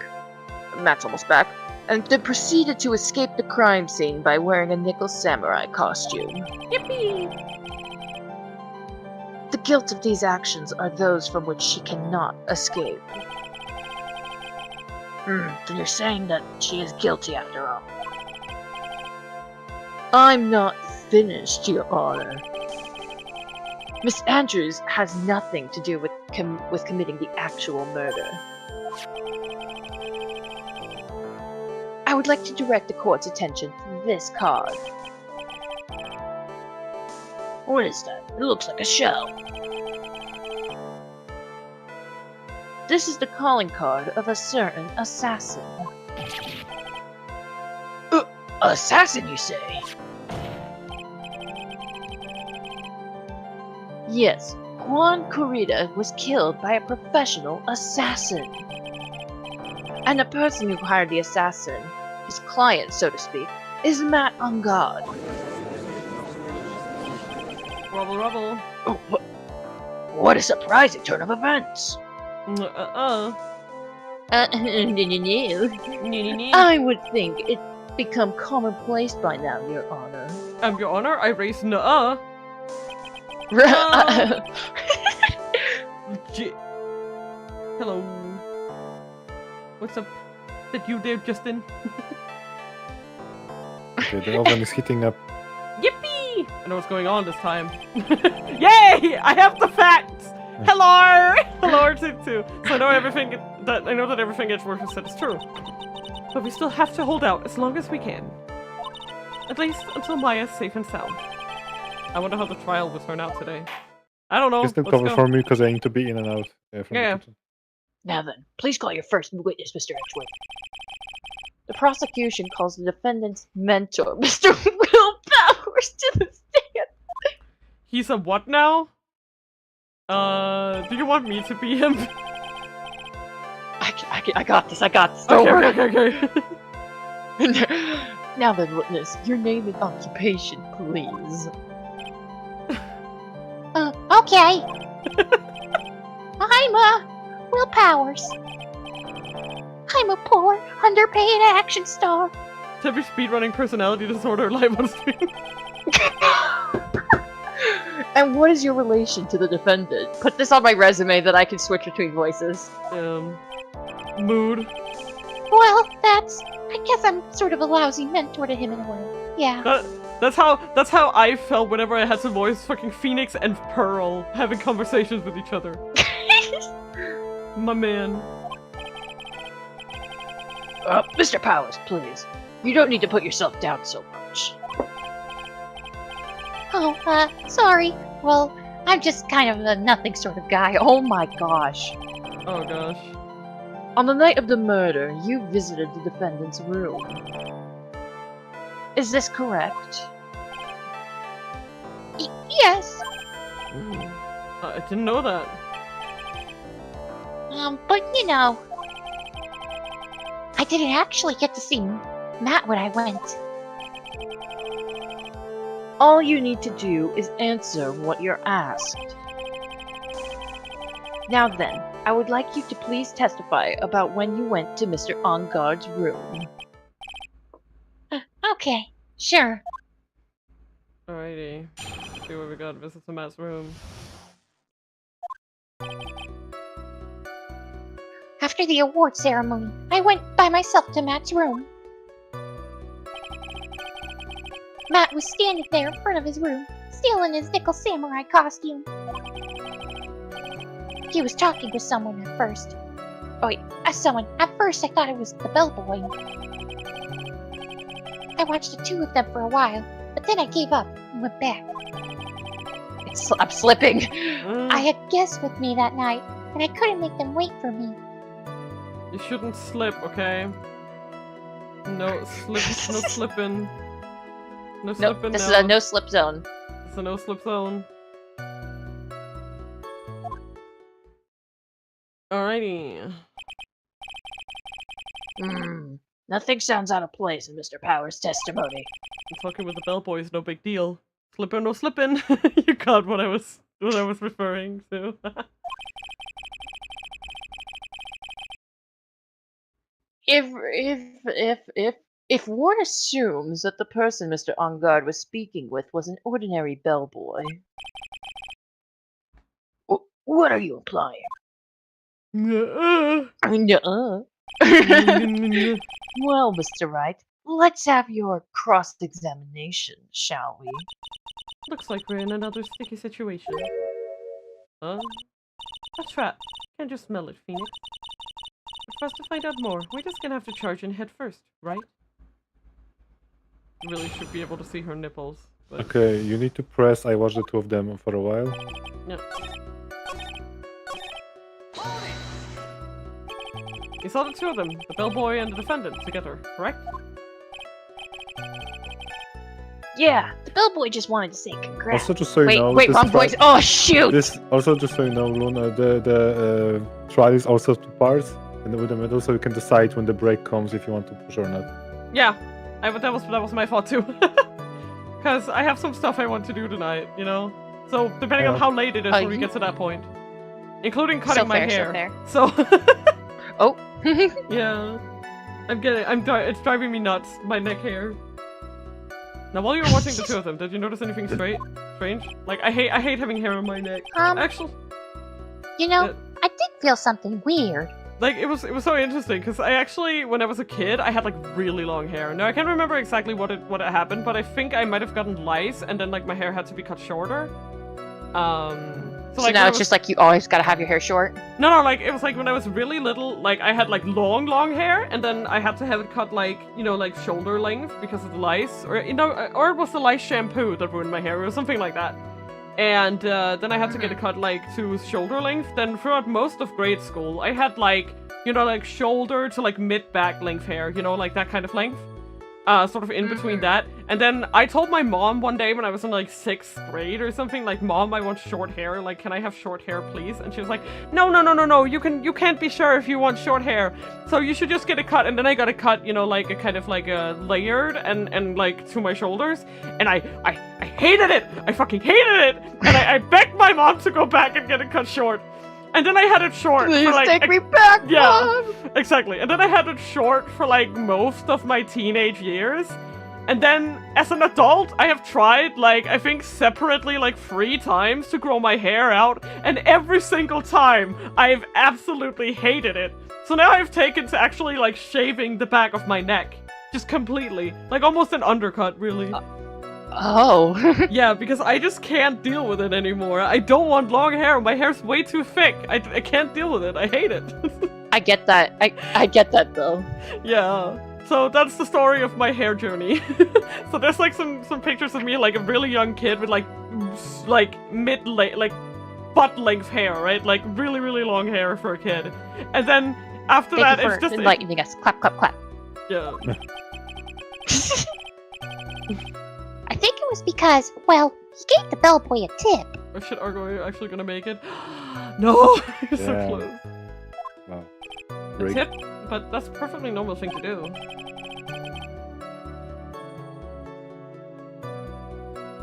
Matt's almost back. And then proceeded to escape the crime scene by wearing a nickel samurai costume. Yippee! The guilt of these actions are those from which she cannot escape. Then you're saying that she is guilty after all. I'm not finished, Your Honor. Miss Andrews has nothing to do with committing the actual murder. I would like to direct the court's attention to this card. What is that? It looks like a shell. This is the calling card of a certain assassin. Assassin, you say? Yes, Juan Corrida was killed by a professional assassin. And the person who hired the assassin, his client, so to speak, is Matt Angard. Rubble, rubble. Oh, what a surprising turn of events! No. I would think it become commonplace by now, Your Honor. Your Honor, I raised nuh-uh. Hello. What's up? That you there, Justin? Okay, the oven is heating up. Yippee! I know what's going on this time. Yay! I have the facts! Hello! Hello, too. So I know that everything Edgeworth has said is true. But we still have to hold out as long as we can. At least until Maya's safe and sound. I wonder how the trial will turn out today. I don't know. Just Let's cover go. for me because I need to be in and out from Yeah. the kitchen. Now then, please call your first witness, Mr. Edgeworth. The prosecution calls the defendant's mentor, Mr. Will Powers, to the stand. He's a what now? Do you want me to be him? I got this, don't worry. Okay. Now then, witness, your name and occupation, please. Okay. I'm, Will Powers. I'm a poor, underpaid action star. Every speedrunning personality disorder live on stream. And what is your relation to the defendant? Put this on my resume that I can switch between voices. Mood. Well, I guess I'm sort of a lousy mentor to him in a way. Yeah. That's how I felt whenever I had to voice fucking Phoenix and Pearl having conversations with each other. My man. Mr. Powers, please. You don't need to put yourself down so much. Oh, sorry. Well, I'm just kind of a nothing sort of guy. Oh my gosh. Oh gosh. On the night of the murder, you visited the defendant's room. Is this correct? Yes. I didn't know that. But you know, I didn't actually get to see Matt when I went. All you need to do is answer what you're asked. Now then, I would like you to please testify about when you went to Mr. Angard's room. Okay, sure. Alrighty. See what we got. Visit the Matt's room. After the award ceremony, I went by myself to Matt's room. Matt was standing there in front of his room, still in his nickel samurai costume. He was talking to someone at first. Oh wait, someone. At first I thought it was the bellboy. I watched the two of them for a while, but then I gave up and went back. I'm slipping. I had guests with me that night, and I couldn't make them wait for me. You shouldn't slip, okay? No slip, no slipping. No Nope, slipping. this is a no slip zone. It's a no slip zone. Alrighty. Nothing sounds out of place in Mr. Power's testimony. Talking with the bellboy is no big deal. Slipping, no slipping. You got what I was referring to. If one assumes that the person Mr. Engard was speaking with was an ordinary bellboy, What are you implying? Well, Mr. Wright, let's have your cross-examination, shall we? Looks like we're in another sticky situation. Huh? That's right. Can't just smell it, Phoenix. But for us to find out more, we're just gonna have to charge in head first, right? You really should be able to see her nipples. But... Okay, you need to press. I watched the two of them for a while. Yeah. You saw the two of them, the bellboy and the defendant, together, correct? Yeah, the bellboy just wanted to say congrats. Also, just so you know, wait, wrong voice. Oh shoot! This also, just so you know, Luna, the trial is also 2 parts, and with the middle, so you can decide when the break comes if you want to push or not. Yeah, that was my thought too. Because I have some stuff I want to do tonight, you know. So depending on how late it is when we get to that point, including cutting my hair. So. Oh. Yeah, it's driving me nuts. My neck hair. Now, while you were watching the two of them, did you notice anything strange? Like, I hate having hair on my neck. Actually, you know, I did feel something weird. Like, it was so interesting because I actually, when I was a kid, I had like really long hair. Now I can't remember exactly what happened, but I think I might have gotten lice, and then like my hair had to be cut shorter. So like, now it's just like you always gotta have your hair short? No, like it was like when I was really little, like I had like long hair, and then I had to have it cut like, you know, like shoulder length because of the lice, or you know, or it was the lice shampoo that ruined my hair, or something like that. And then I had to get it cut like to shoulder length. Then throughout most of grade school, I had like, you know, like shoulder to like mid-back length hair, you know, like that kind of length. Sort of in between that. And then I told my mom one day when I was in like 6th grade or something, like, Mom, I want short hair, like, can I have short hair please? And she was like, no, you can't be sure if you want short hair, so you should just get it cut. And then I got it cut, you know, like a kind of like a layered and like to my shoulders, and I hated it. I fucking hated it. And I begged my mom to go back and get it cut short. And then I had it short. Please for, like, take me back, yeah, Mom! Exactly. And then I had it short for like most of my teenage years. And then as an adult, I have tried like, I think separately like 3 times to grow my hair out. And every single time, I've absolutely hated it. So now I've taken to actually like shaving the back of my neck. Just completely. Like almost an undercut, really. Oh. Yeah, because I just can't deal with it anymore. I don't want long hair. My hair's way too thick. I can't deal with it. I hate it. I get that. I get that, though. Yeah. So that's the story of my hair journey. So there's like some pictures of me, like a really young kid with like mid-length, like butt-length hair, right? Like really, really long hair for a kid. And then after that, it's just enlightening us. Clap, clap, clap. Yeah. I think it was because, well, he gave the bellboy a tip. Oh shit, are we actually gonna make it? No! You're so Yeah. close. Wow. A Break. tip? But that's a perfectly normal thing to do.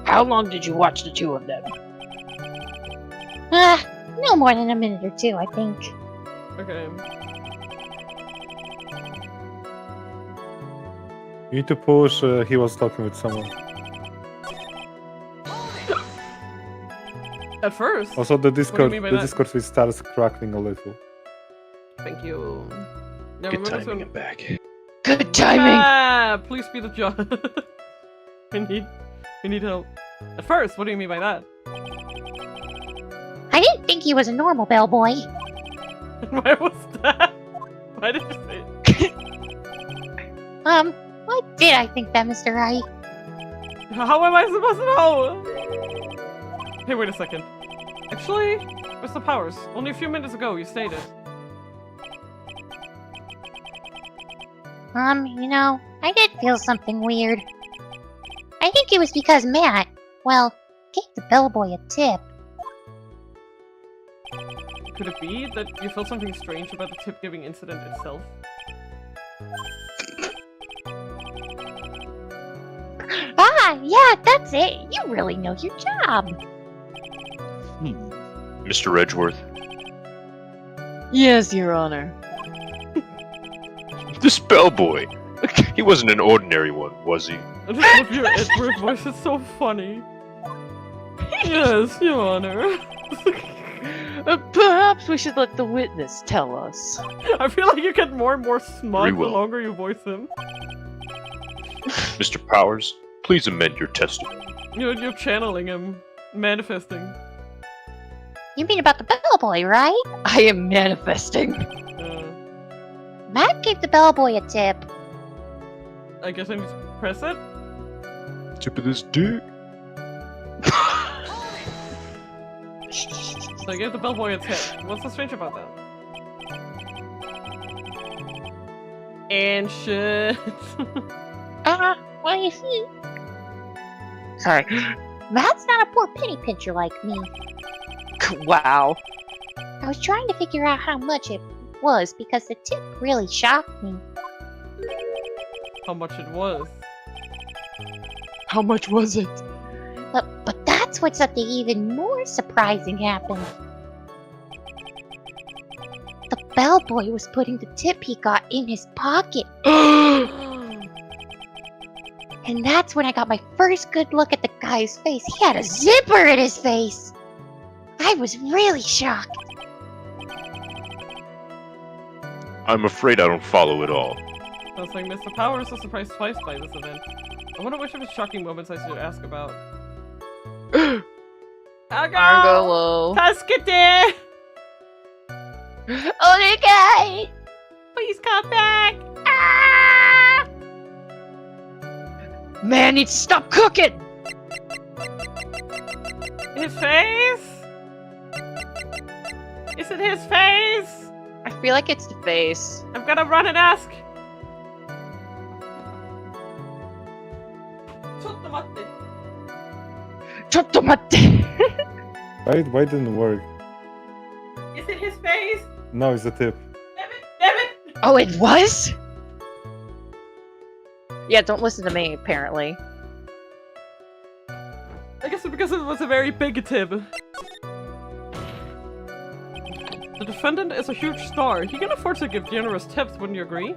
How long did you watch the two of them? No more than a minute or 2, I think. Okay. You need to push. He was talking with someone. At first. Also, the Discord, mean by the that? Discord switch starts crackling a little. Thank you. Yeah, Good remember timing, soon- I'm back. Good timing! Ah, please be the judge. we need help. At first, what do you mean by that? I didn't think he was a normal bellboy. Why was that? Why did you say it? Why did I think that, Mr. Wright? How am I supposed to know? Hey, wait a second. Actually, Mr. Powers, only a few minutes ago you stated. You know, I did feel something weird. I think it was because Matt, well, gave the bellboy a tip. Could it be that you felt something strange about the tip-giving incident itself? Ah, yeah, that's it. You really know your job. Mr. Edgeworth, Yes, Your Honor. this bellboy. He wasn't an ordinary one, was he? I just love your Edward voice, it's so funny. Yes, Your Honor. Perhaps we should let the witness tell us. I feel like you get more and more smug the will. longer you voice him. Mr. Powers, please amend your testimony. You're channeling him, manifesting. You mean about the bellboy, right? I am manifesting. Matt gave the bellboy a tip. I guess I need to press it? Tip of this dick. So I gave the bellboy a tip. What's so strange about that? And shit. Well, you see... Sorry. Matt's not a poor penny pincher like me. Wow. I was trying to figure out how much it was because the tip really shocked me. How much it was. How much was it? But that's when something even more surprising happened. The bellboy was putting the tip he got in his pocket. And that's when I got my first good look at the guy's face. He had a zipper in his face. I was really shocked. I'm afraid I don't follow it all. I was like, Mr. Powers was surprised twice by this event. I wonder which of his shocking moments I should ask about. Argolo. Tuskete! Oh, guy! Please come back! Ah! Man needs to stop cooking! His face? Is it his face? I feel like it's the face. I'm gonna run and ask. Chottomate! Why didn't it work? Is it his face? No, it's a tip. Damn it! Oh, it was? Yeah, don't listen to me, apparently. I guess it's because it was a very big tip. The defendant is a huge star. He can afford to give generous tips, wouldn't you agree?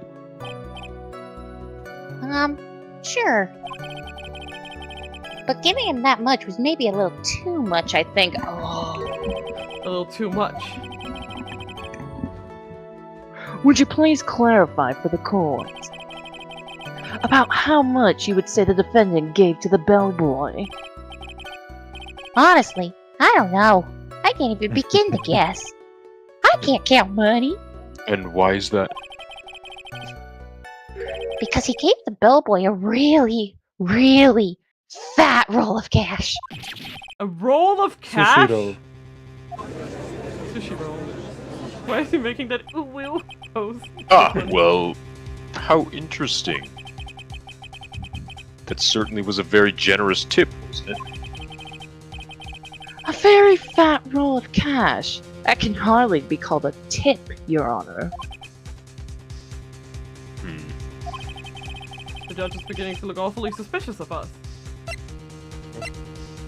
Sure. But giving him that much was maybe a little too much, I think. A little too much. Would you please clarify for the court about how much you would say the defendant gave to the bellboy? Honestly, I don't know. I can't even begin to guess. I can't count money. And why is that? Because he gave the bellboy a really, really fat roll of cash. A roll of cash? Sushi roll. Sushi roll. Why is he making that ooh pose? Ah, well, how interesting. That certainly was a very generous tip, wasn't it? A very fat roll of cash. That can hardly be called a tip, Your Honor. The judge is beginning to look awfully suspicious of us. Okay,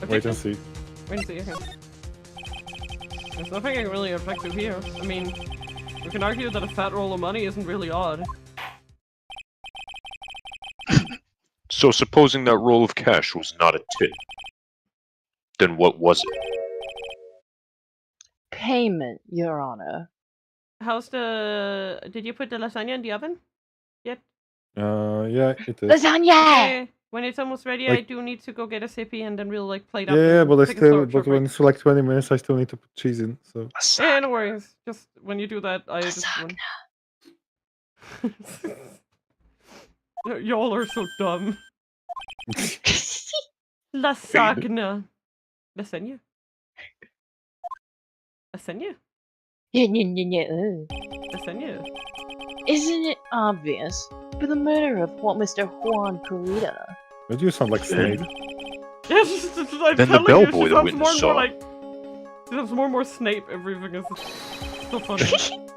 Wait and see. Wait and see, okay. There's nothing I can really object to here. I mean, we can argue that a fat roll of money isn't really odd. So supposing that roll of cash was not a tip, then what was it? payment, Your Honor. How's the... Did you put the lasagna in the oven yet? Yeah, it is. Lasagna! Okay. When it's almost ready, I Like- do need to go get a sippy and then we'll like plate up. Yeah, and but I take a still, short but when break. it's like 20 minutes, I still need to put cheese in. So Yeah, no worries. Just when you do that, I just... Y'all are so dumb. Lasagna. Lasagna. Lasagna. Lasagna. Isn't it obvious? For the murder of what Mr. Juan Corrida. why do you sound like Snape? Yeah, I'm Then the telling bellboy you, the she sounds witness more and saw. more like... She sounds more and more Snape. Everything is so funny.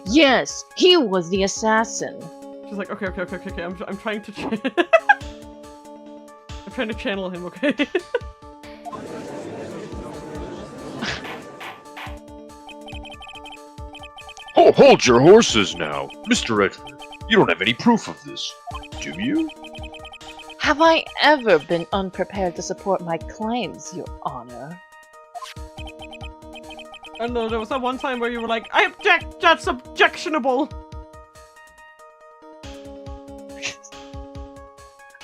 Yes, he was the assassin. She's like, okay. I'm trying to... I'm trying to channel him, okay? Oh, hold your horses now! Mr. Edward, you don't have any proof of this, do you? Have I ever been unprepared to support my claims, Your Honor? I don't know, there was that one time where you were like, I object! That's objectionable!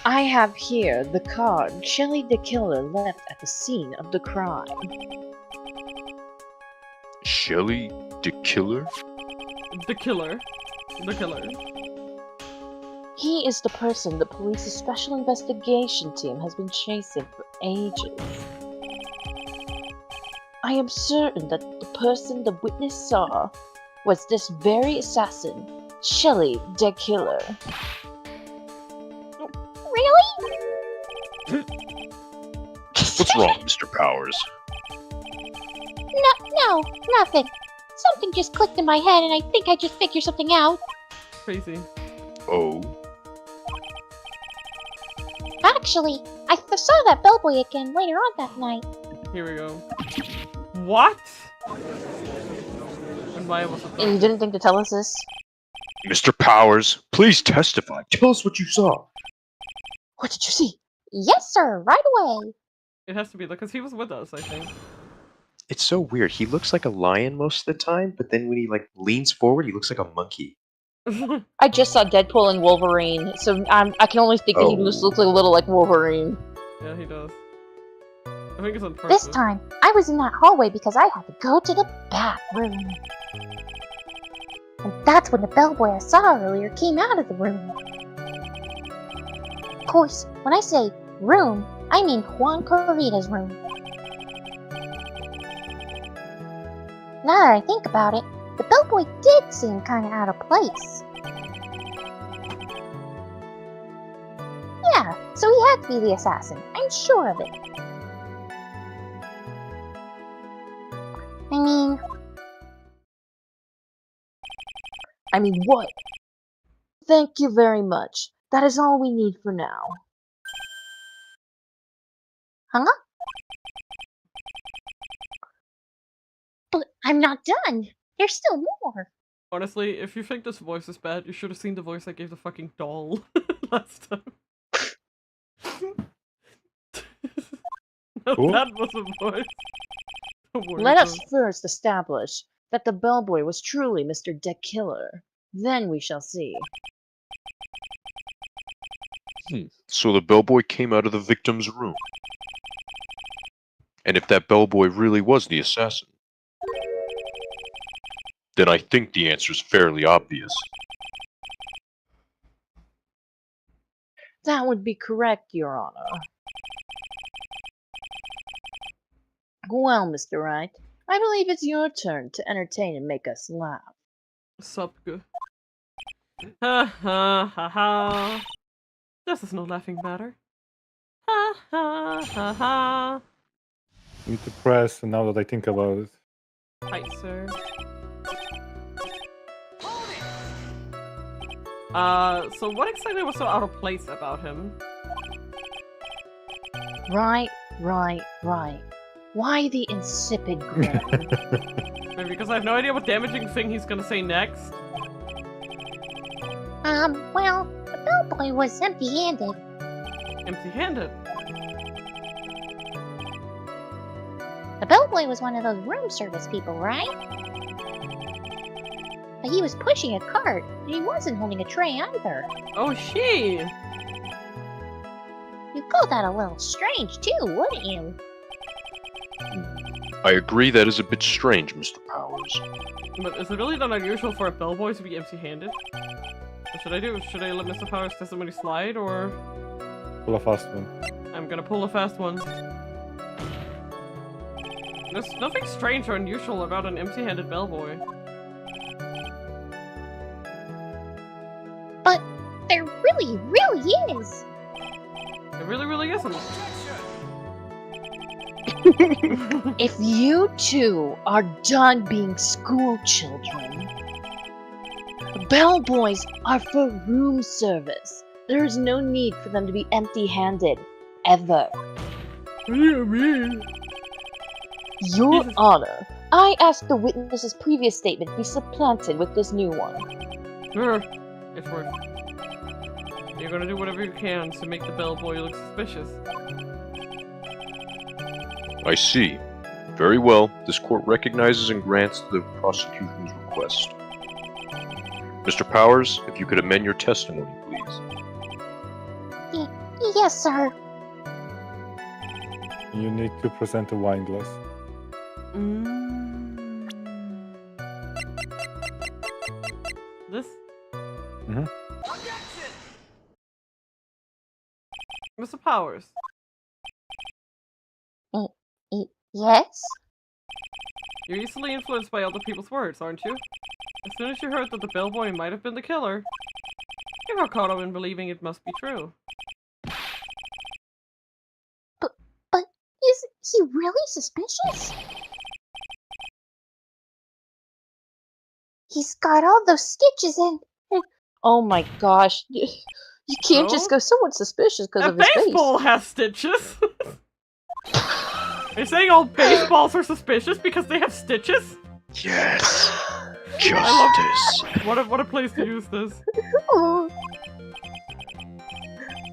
I have here the card Shelley the Killer left at the scene of the crime. Shelley the Killer? The killer. The killer. He is the person the police's special investigation team has been chasing for ages. I am certain that the person the witness saw was this very assassin, Shelley the Killer. Really? What's wrong, Mr. Powers? No, nothing. Something just clicked in my head and I think I just figured something out. Crazy. Oh? Actually, I saw that bellboy again later on that night. Here we go. What? And Maya was And you didn't think to tell us this? Mr. Powers, please testify. Tell us what you saw. What did you see? Yes, sir, right away. It has to be because he was with us, I think. It's so weird. He looks like a lion most of the time, but then when he like leans forward, he looks like a monkey. I just saw Deadpool and Wolverine, so I can only think that he just looks like a little like Wolverine. Yeah, he does. I think it's on purpose. This time, I was in that hallway because I had to go to the bathroom. And that's when the bellboy I saw earlier came out of the room. Of course, when I say room, I mean Juan Corrida's room. Now that I think about it, the bellboy did seem kinda out of place. Yeah, so he had to be the assassin. I'm sure of it. I mean, what? Thank you very much. That is all we need for now. Huh? But I'm not done. There's still more. Honestly, if you think this voice is bad, you should have seen the voice I gave the fucking doll last time. No, Cool. that was a voice. Don't worry Let about us it. first establish that the bellboy was truly Mr. De Killer. Then we shall see. So the bellboy came out of the victim's room. And if that bellboy really was the assassin, then I think the answer's fairly obvious. That would be correct, Your Honor. Well, Mr. Wright, I believe it's your turn to entertain and make us laugh. Sup, good. Ha ha ha ha. This is no laughing matter. Ha ha ha ha. Need to press now that I think about it. Hi, sir. So what exactly was so out of place about him? Right. Why the insipid grin? Maybe because I have no idea what damaging thing he's gonna say next. Well, the bellboy was empty-handed. Empty-handed. The bellboy was one of those room service people, right? But he was pushing a cart, and he wasn't holding a tray either. Oh, she! You'd call that a little strange, too, wouldn't you? I agree that is a bit strange, Mr. Powers. But is it really not unusual for a bellboy to be empty-handed? What should I do? Should I let Mr. Powers' testimony slide, or...? Pull a fast one. I'm gonna pull a fast one. There's nothing strange or unusual about an empty-handed bellboy. But there really, really is! It really, really isn't. If you two are done being school children, bellboys are for room service. There is no need for them to be empty-handed, ever. What do you mean? Your Honor, I ask the witness's previous statement be supplanted with this new one. Sure. It's worth it. You're gonna do whatever you can to make the bellboy look suspicious. I see. Very well, this court recognizes and grants the prosecution's request. Mr. Powers, if you could amend your testimony, please. Yes, sir. You need to present a wine glass. This? Mm-hmm. Mr. Powers. Yes? You're easily influenced by other people's words, aren't you? As soon as you heard that the bellboy might have been the killer, you got caught up in believing it must be true. But is he really suspicious? He's got all those stitches and... Oh my gosh. You can't just go somewhat suspicious because of his face. A baseball has stitches! You're saying all baseballs are suspicious because they have stitches? Yes! Justice! What a place to use this. Oh.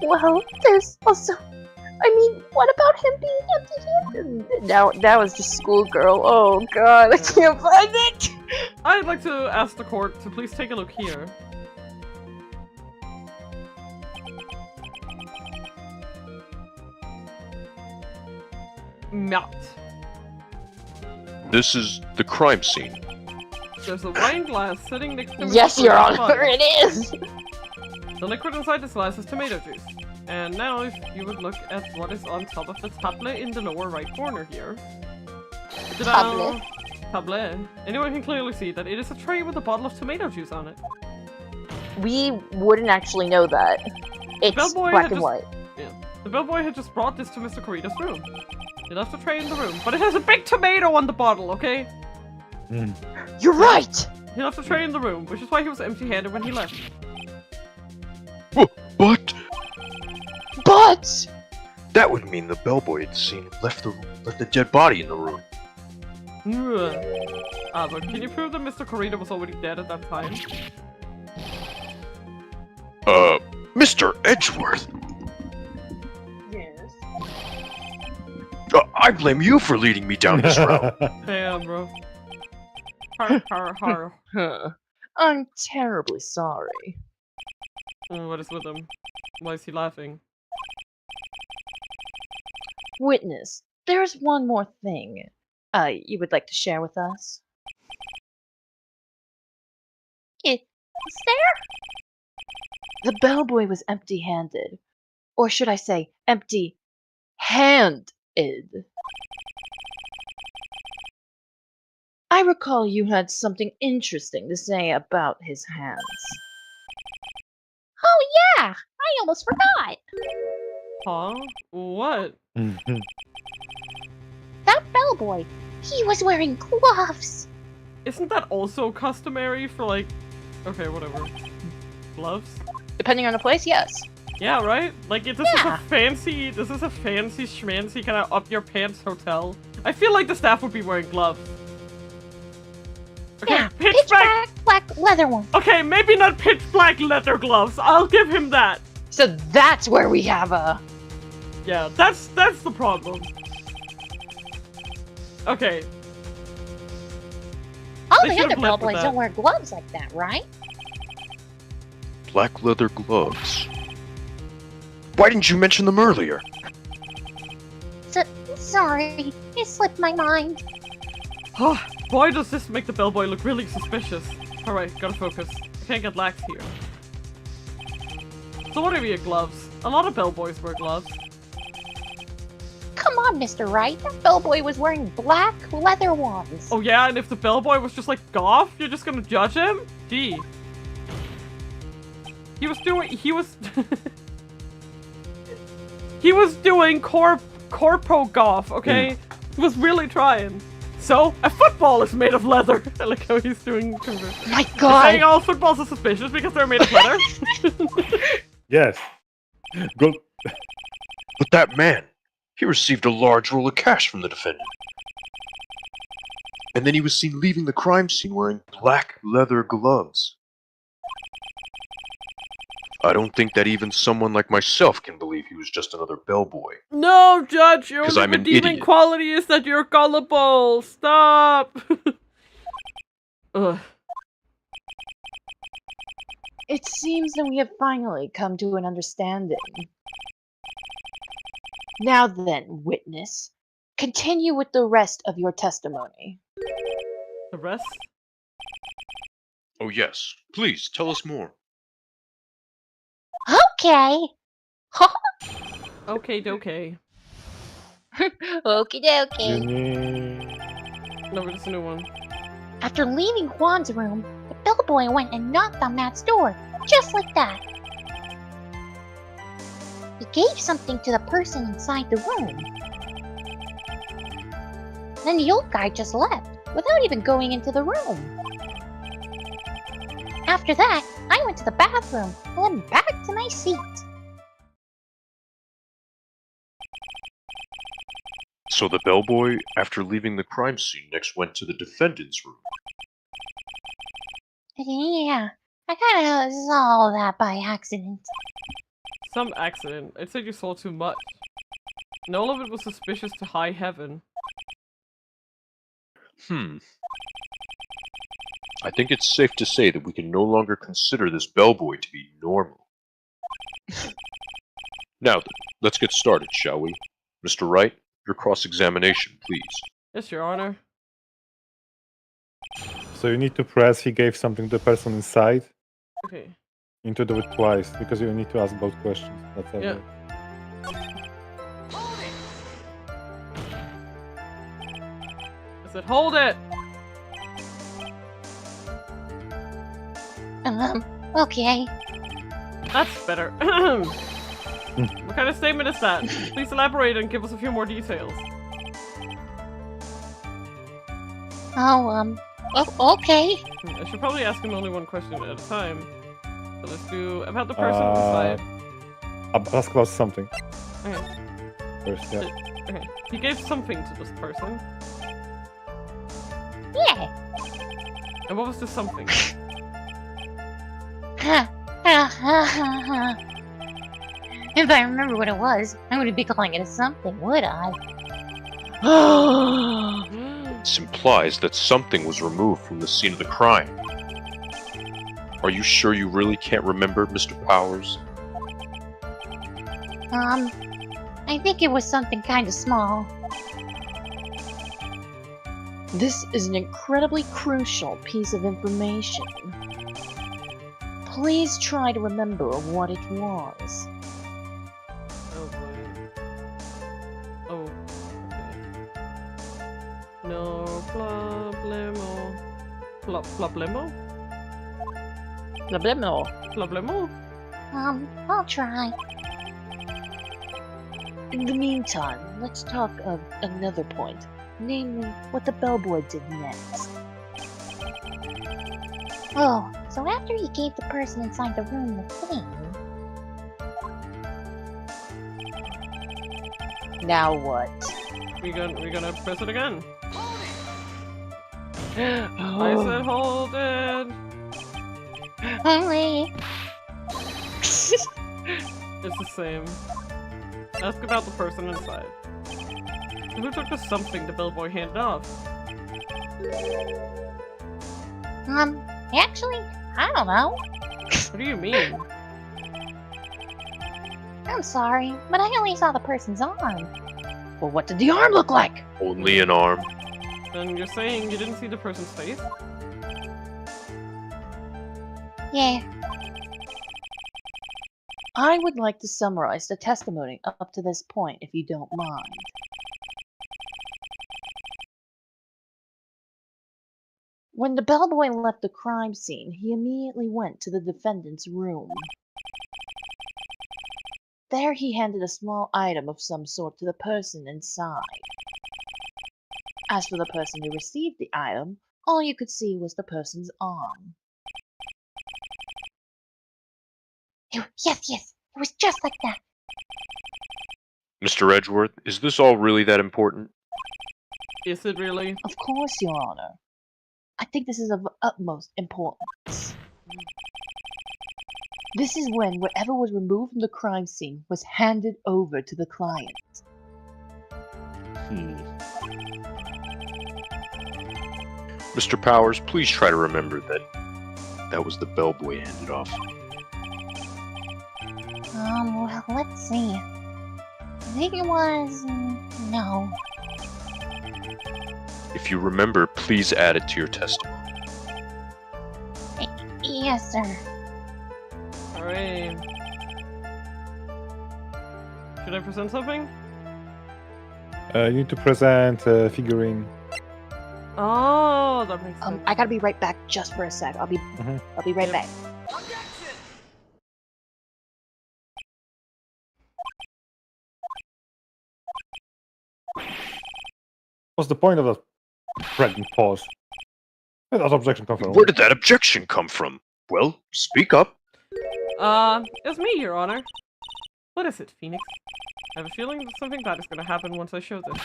Well, there's also... I mean, what about him being empty-handed? Now it's just schoolgirl. Oh god, I can't find it! I'd like to ask the court to please take a look here. Not. This is the crime scene. There's a wine glass sitting next to Yes, Your Honor, it is! The liquid inside this glass is tomato juice. And now if you would look at what is on top of the table in the lower right corner here. Table? Table. Anyone can clearly see that it is a tray with a bottle of tomato juice on it. We wouldn't actually know that. It's black and white. Yeah. The bellboy had just brought this to Mr. Corita's room. He left the tray in the room, but it has a big tomato on the bottle, okay? You're right! He left the tray in the room, which is why he was empty-handed when he left. But that would mean the bellboy had seen him left the dead body in the room. But can you prove that Mr. Corita was already dead at that time? Mr. Edgeworth! Yes? I blame you for leading me down this route. Damn, bro. Har, har, har. Huh. I'm terribly sorry. What is with him? Why is he laughing? Witness, there's one more thing you would like to share with us? Is there? The bellboy was empty-handed. Or should I say, empty-handed. I recall you had something interesting to say about his hands. Oh yeah! I almost forgot! Huh? What? That bellboy, he was wearing gloves! Isn't that also customary for, like... Okay, whatever. Gloves? Depending on the place, yes. Yeah, right? Like, this is a fancy schmancy kind of up-your-pants hotel. I feel like the staff would be wearing gloves. Okay, Yeah, pitch black leather ones. Okay, maybe not pitch black leather gloves. I'll give him that. So that's where we have a... Yeah, that's the problem. Okay. All They the should've other led with bellboys that. don't wear gloves like that, right? Black leather gloves. Why didn't you mention them earlier? Sorry, it slipped my mind. Boy, does this make the bellboy look really suspicious. Alright, gotta focus. I can't get lax here. So what are your gloves? A lot of bellboys wear gloves. Come on, Mr. Wright. That bellboy was wearing black leather ones. Oh yeah, and if the bellboy was just like Goff, you're just gonna judge him? Gee. He was he was doing corpo Goff, okay? He was really trying. So, a football is made of leather. I like how he's doing conversion. My You're God! saying all footballs are suspicious because they're made of leather? Yes. Good. But that man, he received a large roll of cash from the defendant. And then he was seen leaving the crime scene wearing black leather gloves. I don't think that even someone like myself can believe he was just another bellboy. No, Judge, your 'Cause only I'm an redeeming idiot. quality is that you're gullible. Stop. Ugh. It seems that we have finally come to an understanding. Now then, witness, continue with the rest of your testimony. The rest? Oh yes, please, tell us more. Okay. Okay, dokey. Okie dokie. No, it's a new one. After leaving Juan's room, the bellboy went and knocked on Matt's door, just like that. He gave something to the person inside the room. Then the old guy just left, without even going into the room. After that, I went to the bathroom and went back to my seat. So the bellboy, after leaving the crime scene, next went to the defendant's room. Yeah, I kinda saw that by accident. Some accident. I'd say you saw too much. And all of it was suspicious to high heaven. I think it's safe to say that we can no longer consider this bellboy to be normal. Now then, let's get started, shall we? Mr. Wright, your cross-examination, please. Yes, Your Honor. So you need to press he gave something to the person inside. Okay. You need to do it twice because you need to ask both questions. That's it. Yeah. I said, hold it! Okay. That's better. What kind of statement is that? Please elaborate and give us a few more details. Okay. I should probably ask him only one question at a time. So let's do about the person inside. Ask about something. Okay. First, yeah. Okay. He gave something to this person. Yeah. And what was the something? If I remember what it was, I wouldn't be calling it a something, would I? This implies that something was removed from the scene of the crime. Are you sure you really can't remember, Mr. Powers? I think it was something kind of small. This is an incredibly crucial piece of information. Please try to remember what it was. Oh boy. Oh. Okay. No problemo. Problemo? Problemo. Problemo? I'll try. In the meantime, let's talk of another point, namely what the bellboy did next. Oh, so after he gave the person inside the room the thing... Now what? We're gonna press it again. I said hold it. Only... It's the same. Ask about the person inside. Who took the something the bellboy handed off? Actually, I don't know. What do you mean? I'm sorry, but I only saw the person's arm. Well, what did the arm look like? Only an arm. Then you're saying you didn't see the person's face? Yeah. I would like to summarize the testimony up to this point, if you don't mind. When the bellboy left the crime scene, he immediately went to the defendant's room. There he handed a small item of some sort to the person inside. As for the person who received the item, all you could see was the person's arm. Yes, it was just like that. Mr. Edgeworth, is this all really that important? Is it really? Of course, Your Honor. I think this is of utmost importance. This is when whatever was removed from the crime scene was handed over to the client. Mr. Powers, please try to remember that that was the bellboy handed off. Well, let's see. I think it was... no. If you remember, please add it to your testimony. Yes, sir. Alright. Should I present something? You need to present a figurine. Oh, that makes sense. I gotta be right back just for a sec. I'll be right back. What's the point of that pregnant pause? Where did that objection come from? Where did that objection come from? Well, speak up. It's me, Your Honor. What is it, Phoenix? I have a feeling that something bad is gonna happen once I show this.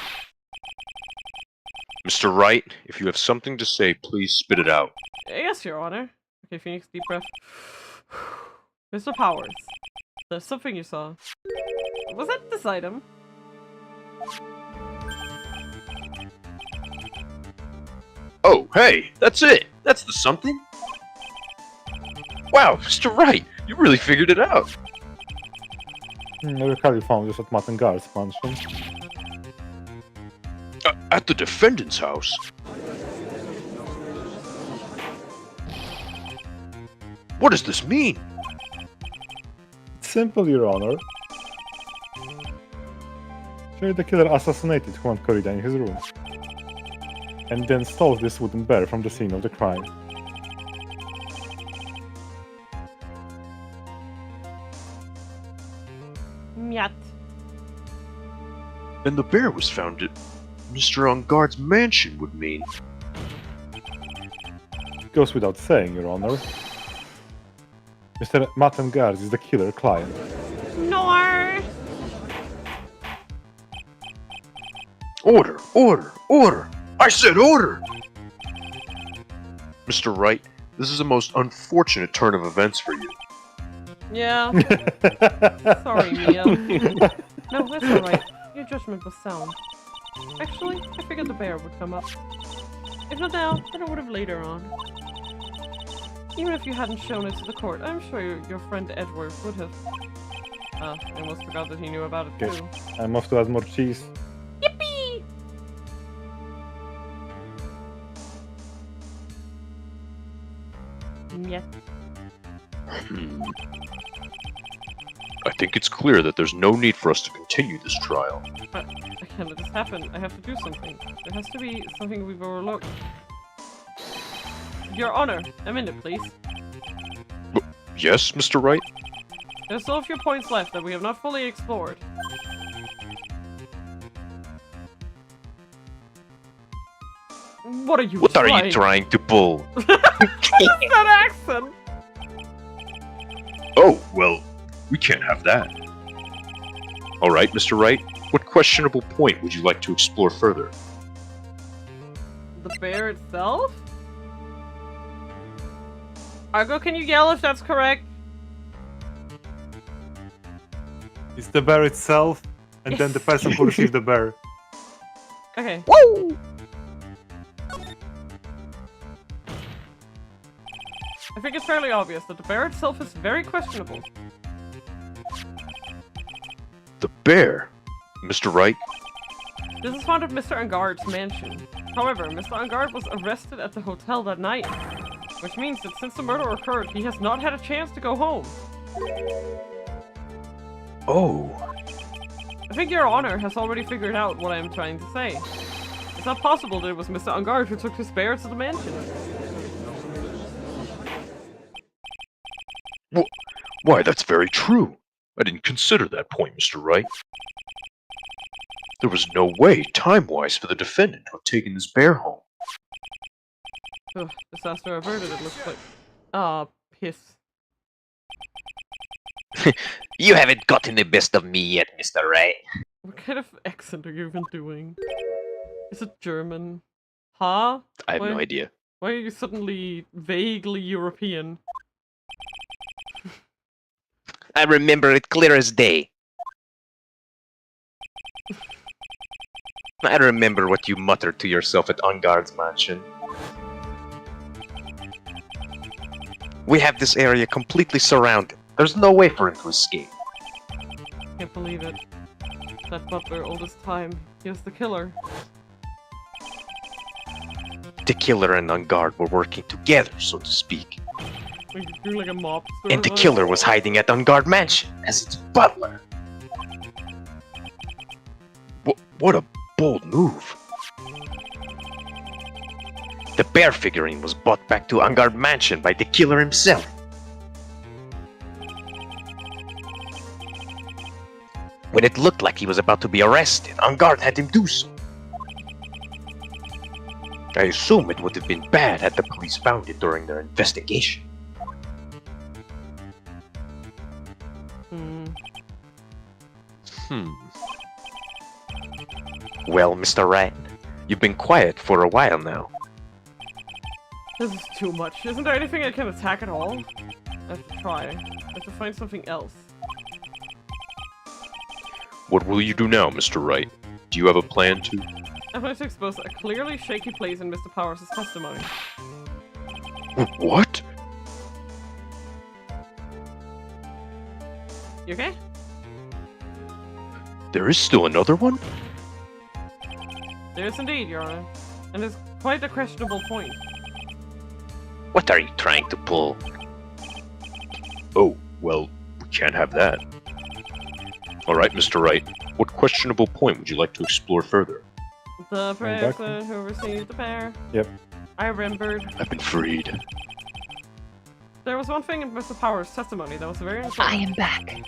Mr. Wright, if you have something to say, please spit it out. Yes, Your Honor. Okay, Phoenix, deep breath. Mr. Powers, there's something you saw. Was that this item? Oh, hey, that's it. That's the something. Wow, Mr. Wright, you really figured it out. I recall you found this at Matt and Guard's mansion. At the defendant's house? What does this mean? Simple, Your Honor. Surely the killer assassinated Juan Corrida in his room, and then stole this wooden bear from the scene of the crime. Myat. And the bear was found at Mr. Engarde's mansion would mean. It goes without saying, Your Honor. Mr. Matt and Guard is the killer client. No. Order! Order! Order! I said order! Mr. Wright, this is a most unfortunate turn of events for you. Yeah. Sorry, Mia. No, that's alright. Your judgment was sound. Actually, I figured the bear would come up. If not now, then it would have later on. Even if you hadn't shown it to the court, I'm sure your friend Edward would have. I almost forgot that he knew about it too. I'm off to add more cheese. Yippee! Yes. I think it's clear that there's no need for us to continue this trial. I can't let this happen. I have to do something. There has to be something we've overlooked. Your Honor, a minute, please. Yes, Mr. Wright? There's still a few points left that we have not fully explored. What are you What are you trying to pull? What is that accent? Oh, well, we can't have that. Alright, Mr. Wright, what questionable point would you like to explore further? The bear itself? Argo, can you yell if that's correct? It's the bear itself, and then the person who received the bear. Okay. Woo! I think it's fairly obvious that the bear itself is very questionable. The bear? Mr. Wright? This is found at Mr. Angard's mansion. However, Mr. Angard was arrested at the hotel that night, which means that since the murder occurred, he has not had a chance to go home. Oh. I think Your Honor has already figured out what I am trying to say. It's not possible that it was Mr. Angard who took his bear to the mansion. Why, that's very true. I didn't consider that point, Mr. Wright. There was no way, time-wise, for the defendant to have taken this bear home. Ugh, disaster averted, it looks like. Ah, piss. You haven't gotten the best of me yet, Mr. Wright. What kind of accent are you even doing? Is it German? Huh? I have no idea. Why are you suddenly vaguely European? I remember it clear as day. I remember what you muttered to yourself at Angard's mansion. We have this area completely surrounded. There's no way for him to escape. Can't believe it. That butler, oldest time. He was the killer. The killer and Angard were working together, so to speak. Like, you're like a mobster. And the killer was hiding at Angard Mansion as its butler. What a bold move. The bear figurine was brought back to Angard Mansion by the killer himself. When it looked like he was about to be arrested, Angard had him do so. I assume it would have been bad had the police found it during their investigation. Well, Mr. Wright, you've been quiet for a while now. This is too much. Isn't there anything I can attack at all? I have to try. I have to find something else. What will you do now, Mr. Wright? Do you have a plan to? I'm going to expose a clearly shaky place in Mr. Powers' testimony. What? You okay? There is still another one? There is indeed, Your Honor. And it's quite a questionable point. What are you trying to pull? Oh, well, we can't have that. Alright, Mr. Wright, what questionable point would you like to explore further? The person who received the bear. Yep. I remembered. I've been freed. There was one thing in Mr. Powers' testimony that was very important. I am back.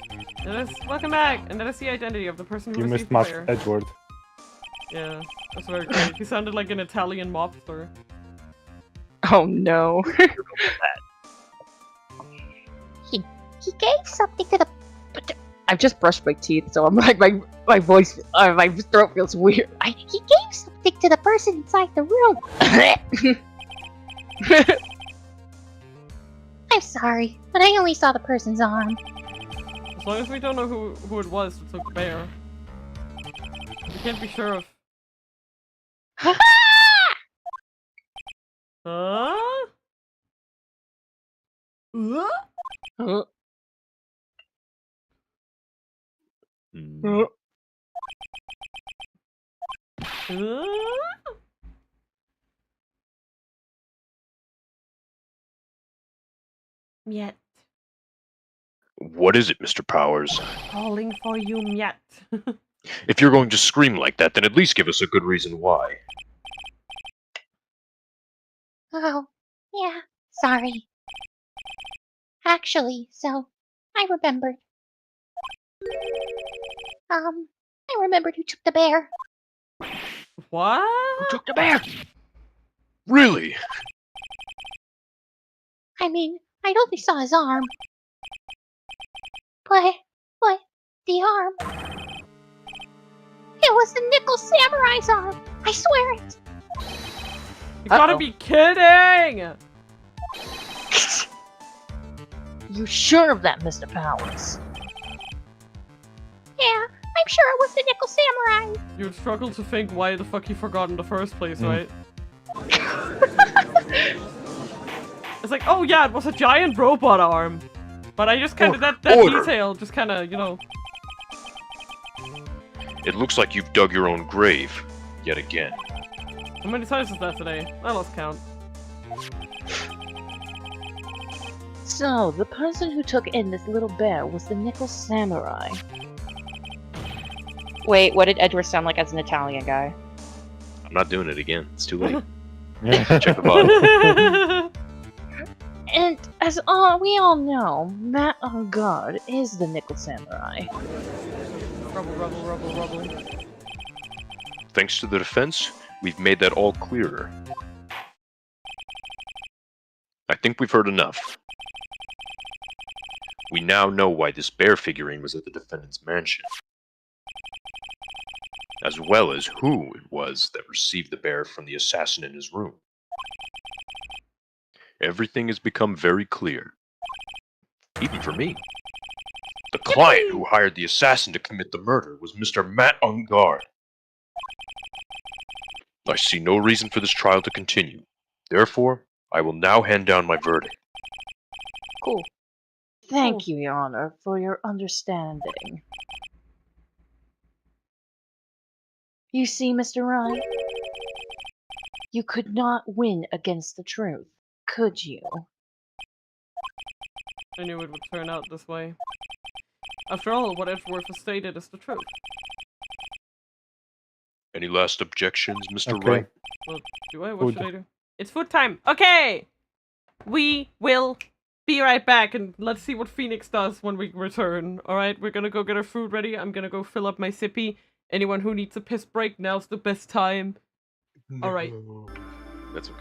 That is, welcome back, and that is the identity of the person who You received missed the bear. Edward. Yeah, that's very great. He sounded like an Italian mobster. Oh no. He gave something to the. I've just brushed my teeth, so I'm like my voice, my throat feels weird. He gave something to the person inside the room. I'm sorry, but I only saw the person's arm. As long as we don't know who it was that took the bear. We can't be sure of. Huh? Miet. What is it, Mr. Powers? Calling for you, Miet. If you're going to scream like that, then at least give us a good reason why. Oh, yeah, sorry. Actually, so, I remembered. I remembered who took the bear. What? Who took the bear? Really? I mean, I only saw his arm. But, the arm... It was the Nickel Samurai's arm! I swear it! You gotta be kidding! You sure of that, Mr. Powers? Yeah, I'm sure it was the Nickel Samurai. You'd struggle to think why the fuck he forgot in the first place, right? It's like, oh yeah, it was a giant robot arm. But I just kind of, that detail just kind of, you know. It looks like you've dug your own grave, yet again. How many times is that today? I lost count. So, the person who took in this little bear was the Nickel Samurai. Wait, what did Edward sound like as an Italian guy? I'm not doing it again. It's too late. Check the bottom. And as we all know, Matt on guard is the Nickel Samurai. Rubble. Thanks to the defense, we've made that all clearer. I think we've heard enough. We now know why this bear figurine was at the defendant's mansion, as well as who it was that received the bear from the assassin in his room. Everything has become very clear, even for me. The client who hired the assassin to commit the murder was Mr. Matt Ungard. I see no reason for this trial to continue. Therefore, I will now hand down my verdict. Cool. Thank you, Your Honor, for your understanding. You see, Mr. Ryan, you could not win against the truth, could you? I knew it would turn out this way. After all, what Edgeworth has stated is the truth. Any last objections, Mr. Okay. Wright? Well, do I? What should I do? It's food time! Okay! We will be right back, and let's see what Phoenix does when we return. Alright, we're gonna go get our food ready. I'm gonna go fill up my sippy. Anyone who needs a piss break, now's the best time. No. Alright. That's okay.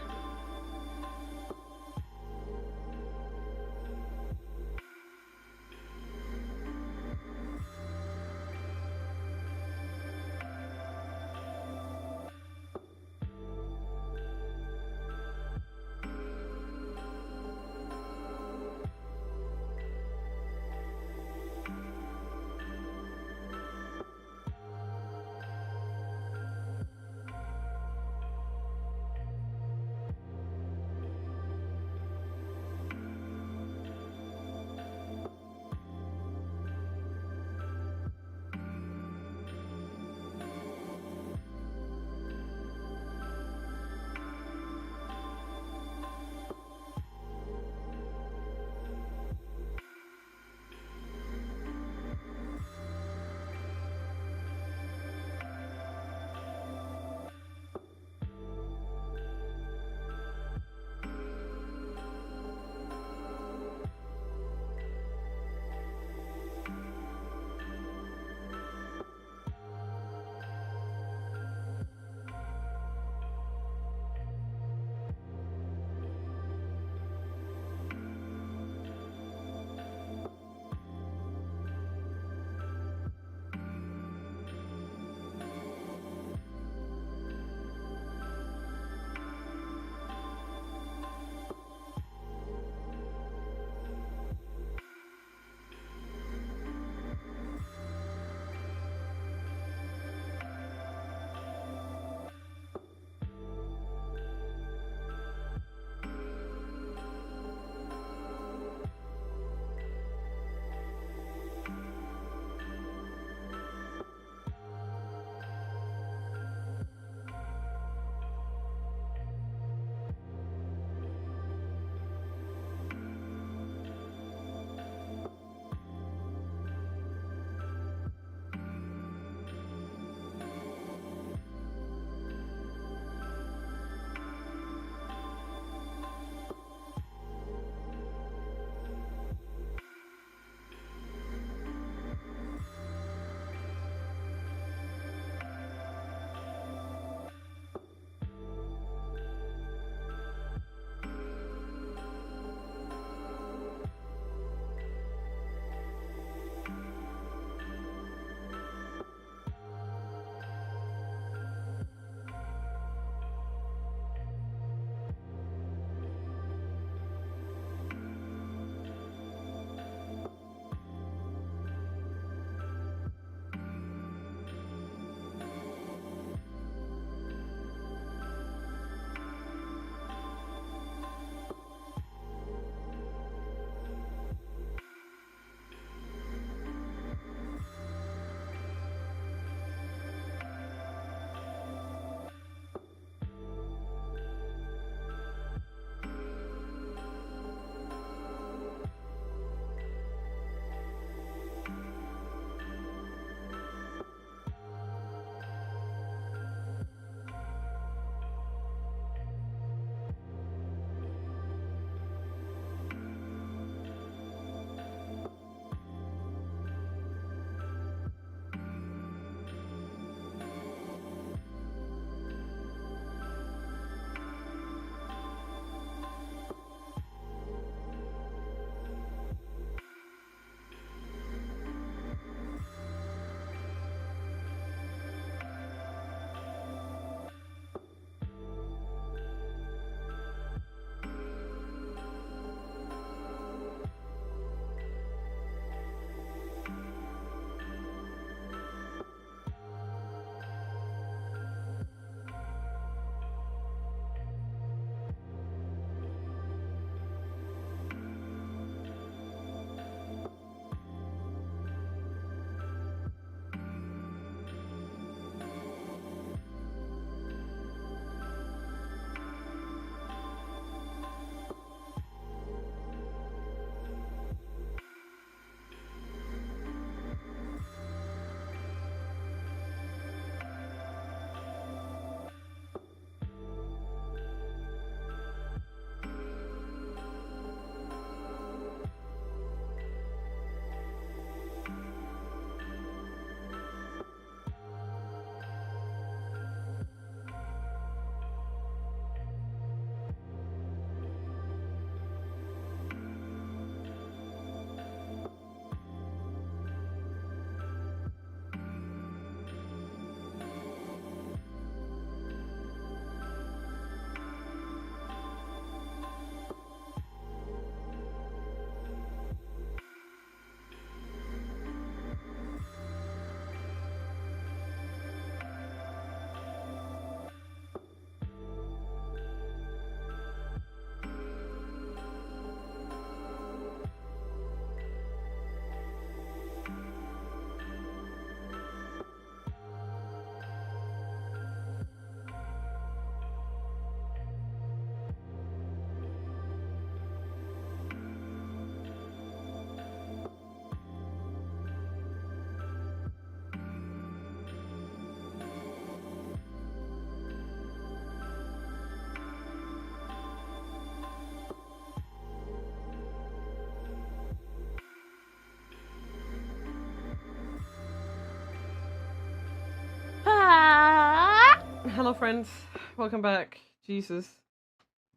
Hello, friends. Welcome back. Jesus.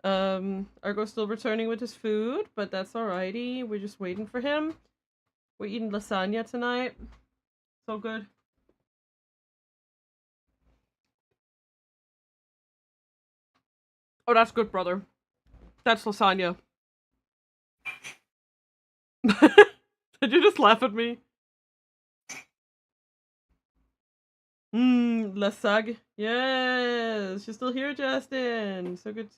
Argo's still returning with his food, but that's alrighty. We're just waiting for him. We're eating lasagna tonight. So good. Oh, that's good, brother. That's lasagna. Did you just laugh at me? Lasag. Yes, you're still here, Justin. So good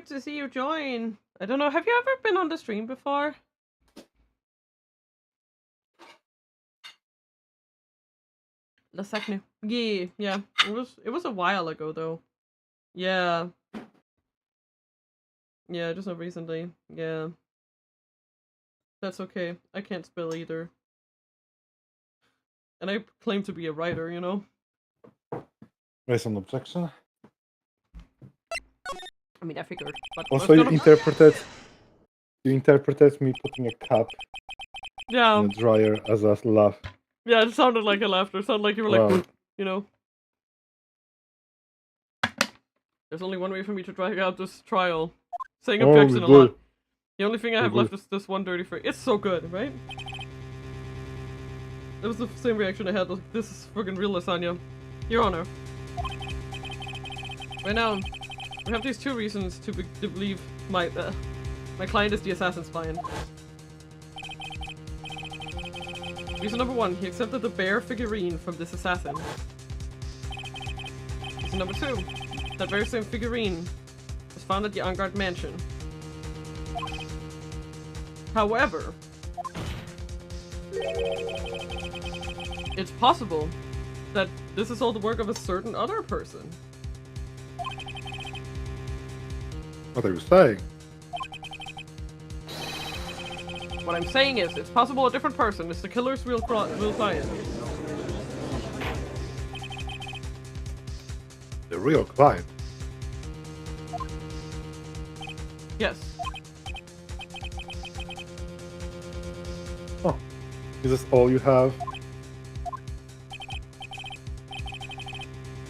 to see you join. I don't know. Have you ever been on the stream before? Lasagna. Yeah. It was a while ago though. Yeah. Yeah, just not recently. Yeah. That's okay. I can't spell either. And I claim to be a writer, you know? Raise an objection. I mean, I figured. But Also, you interpreted me putting a cup in a dryer as a laugh. Yeah, it sounded like a laughter. It sounded like you were like, you know. There's only one way for me to drag out this trial. Saying objection a lot. The only thing I have left is this one dirty phrase. It's so good, right? That was the same reaction I had. Like, this is fucking real lasagna. Your Honor. Right now, we have these two reasons to believe my client is the assassin spine. Reason number one, he accepted the bear figurine from this assassin. Reason number two, that very same figurine was found at the Angard mansion. However, it's possible that this is all the work of a certain other person. What are you saying? What I'm saying is, it's possible a different person is the killer's real client. The real client? Yes. Oh, is this all you have?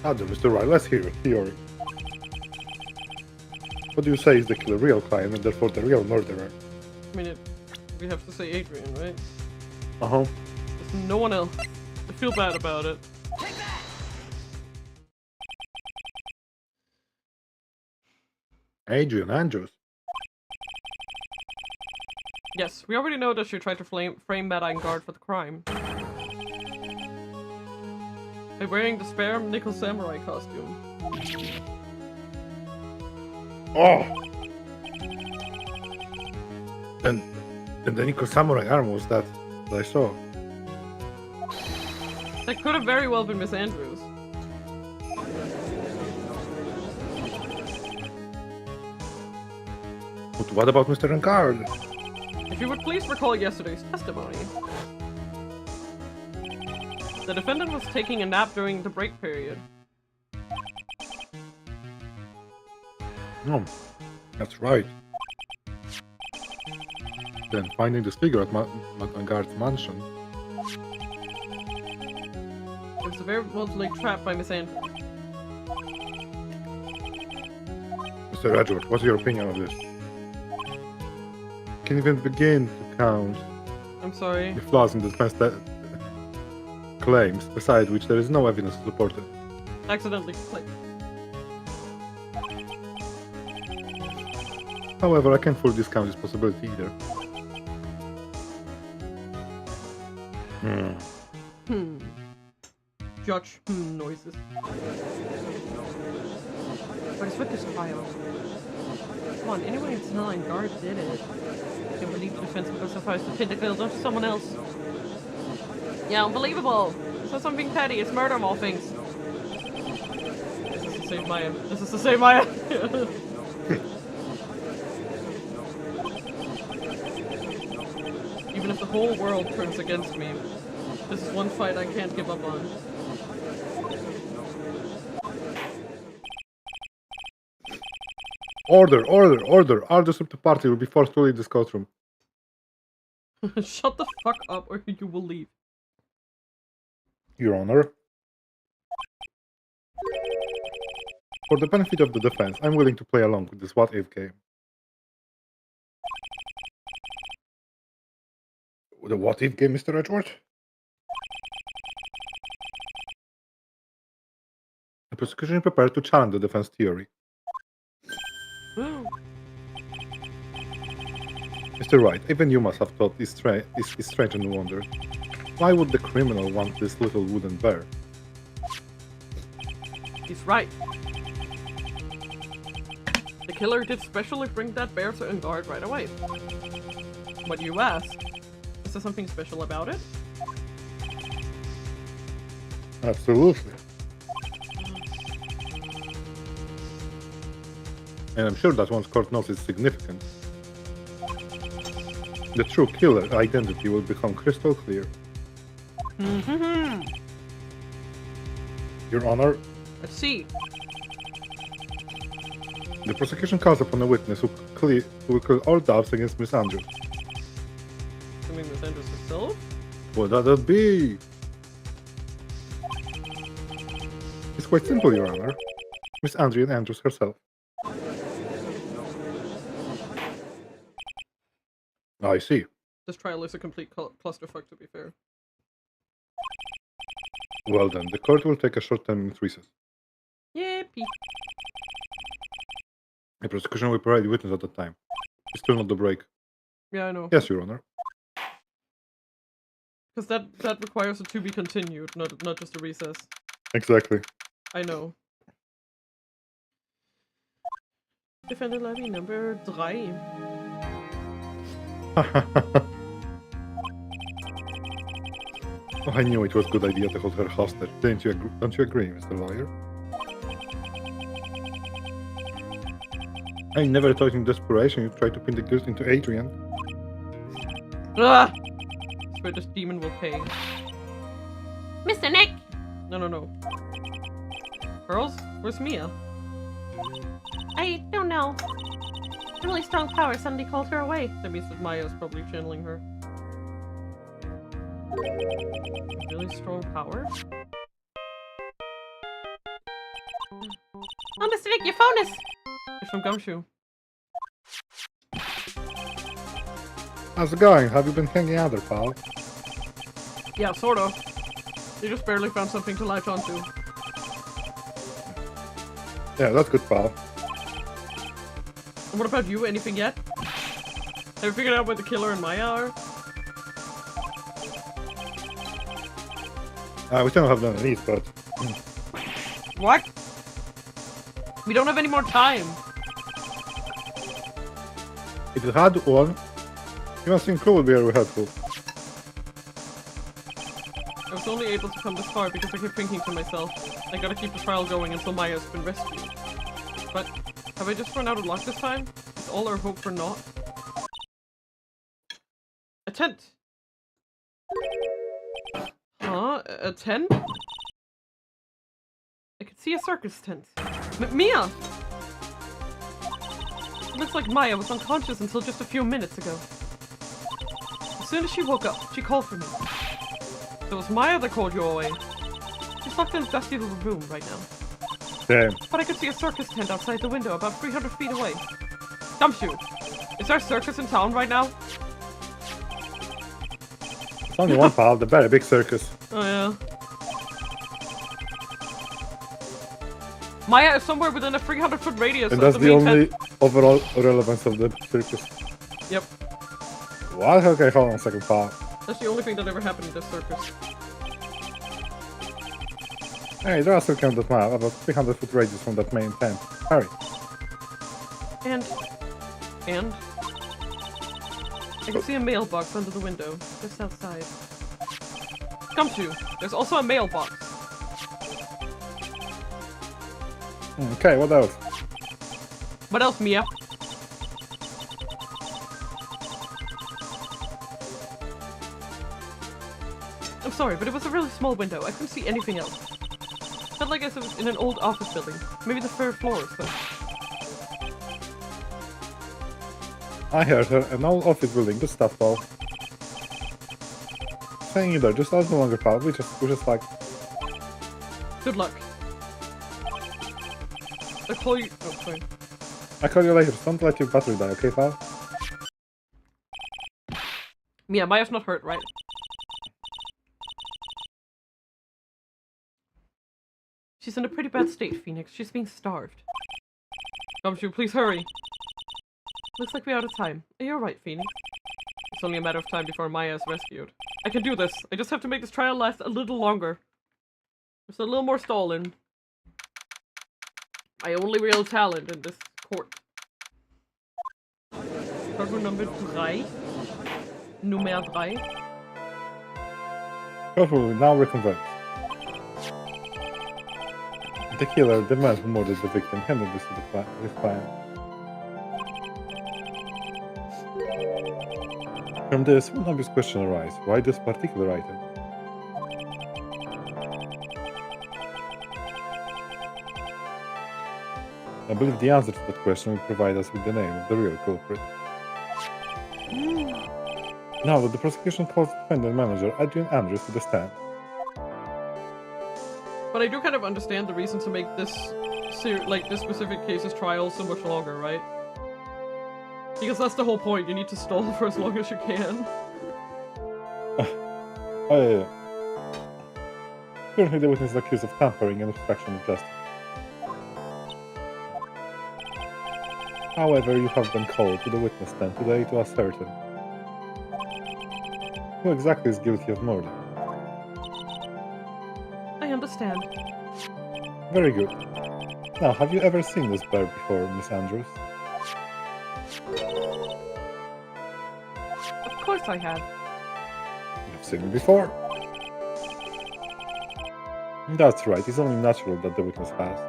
Ah, then Mr. Right, let's hear your theory. What do you say is the killer real client and therefore the real murderer? I mean, we have to say Adrian, right? Uh-huh. There's no one else. I feel bad about it. Adrian Andrews? Yes, we already know that she tried to frame Mad Guard for the crime. By wearing the spare nickel samurai costume. Oh! And the nickel samurai armor was that I saw. That could have very well been Miss Andrews. But what about Mr. Rancard? If you would please recall yesterday's testimony. The defendant was taking a nap during the break period. No, that's right. Then finding this figure at Rancard's mansion. It was very well trapped by Miss Andrews. Mr. Edgeworth, what's your opinion of this? Can even begin to count. I'm sorry. The flaws in the defense claims, beside which there is no evidence to support it. Accidentally clicked. However, I can't fully discount this possibility either. Judge noises. But it's with this trial. Come on, anyone in Snelline Guard did it. I can't believe the defense was supposed to pin the guilt onto someone else. Yeah, unbelievable! It's not something petty, it's murder of all things. This is to save Maya. This is to save Maya! Even if the whole world turns against me, this is one fight I can't give up on. Order, order, order! All the of the party will be forced to leave this courtroom. Shut the fuck up or you will leave. Your Honor. For the benefit of the defense, I'm willing to play along with this what-if game. The what-if game, Mr. Edgeworth? The prosecution is prepared to challenge the defense theory. Mr. Wright, even you must have thought this is strange and wondered. Why would the criminal want this little wooden bear? He's right. The killer did specially bring that bear to on guard right away. What you ask? Is there something special about it? Absolutely. And I'm sure that once court knows its significance, the true killer identity will become crystal clear. Your Honor, Let's see. the prosecution calls upon a witness who will clear all doubts against Miss Andrews. You mean Miss Andrews herself? What would that be? It's quite simple, Your Honor. Miss Andrea Andrews herself. I see. This trial is a complete clusterfuck, to be fair. Well then, the court will take a short 10-minute recess. Yippee. The prosecution will provide witness at that time. It's still not the break. Yeah, I know. Yes, Your Honor. Because that requires it to be continued, not just a recess. Exactly. I know. Defendant levy number 3. Oh, I knew it was a good idea to hold her hostage. Don't you agree, Mr. Lawyer? I never thought in desperation you'd try to pin the guilt into Adrian. Ah! I swear this demon will pay. Mr. Nick! No. Girls, where's Mia? I don't know. A really strong power suddenly called her away. That means that Maya's probably channeling her. Really strong power? Oh, Mr. Nick, your phone is... It's from Gumshoe. How's it going? Have you been hanging out there, pal? Yeah, sort of. They just barely found something to latch onto. Yeah, that's good, pal. And what about you? Anything yet? Have you figured out where the killer and Maya are? We don't have none of these, but... What? We don't have any more time. If you had one, you must think crew would be very helpful. I was only able to come this far because I kept thinking to myself, I gotta keep the trial going until Maya's been rescued. But, have I just run out of luck this time? Is all our hope for naught? A tent! Huh? A tent? I could see a circus tent. Mia! It looks like Maya was unconscious until just a few minutes ago. As soon as she woke up, she called for me. So it was Maya that called you away. She's locked in a dusty little room right now. Damn. But I could see a circus tent outside the window about 300 feet away. Gumshoe, is there a circus in town right now? It's only one, pal, the very big circus. Oh yeah. Maya is somewhere within a 300-foot radius And of that's the the main only tent. overall relevance of the circus. Yep. What? Okay, hold on a second, pal. That's the only thing that ever happened in this circus. Hey, there are still count that map, about 300-foot radius from that main tent. Hurry. And? I can see a mailbox under the window, just outside. Gumshoe, there's also a mailbox. Okay, what else? What else, Mia? I'm sorry, but it was a really small window. I couldn't see anything else. Felt like I was in an old office building. Maybe the third floor or so. I heard her, an old office building, good stuff, pal. Saying either, just ask no longer, pal. We just like... Good luck. I call you. Oh, sorry. I call you later. Don't let your battery die, okay, pal? Yeah, Maya's not hurt, right? She's in a pretty bad state, Phoenix. She's being starved. Gumshoe, please hurry. Looks like we're out of time. You're right, Phoenix. It's only a matter of time before Maya is rescued. I can do this. I just have to make this trial last a little longer. Just a little more stalling. My only real talent in this court. Cargo number 3. Nummer 3. Careful, now reconvene. The killer, the man who murdered the victim, handed this to his client. From this, one obvious question arises. Why this particular item? I believe the answer to that question will provide us with the name of the real culprit. Now that the prosecution calls defendant manager Adrian Andrews to the stand. But I do kind of understand the reason to make this this specific case's trial so much longer, right? Because that's the whole point. You need to stall for as long as you can. Oh yeah. Currently the witness is accused of tampering and obstruction of justice. However, you have been called to the witness stand today to ascertain who exactly is guilty of murder. I understand. Very good. Now, have you ever seen this bear before, Miss Andrews? Of course I have. You've seen it before? That's right, it's only natural that the witness has.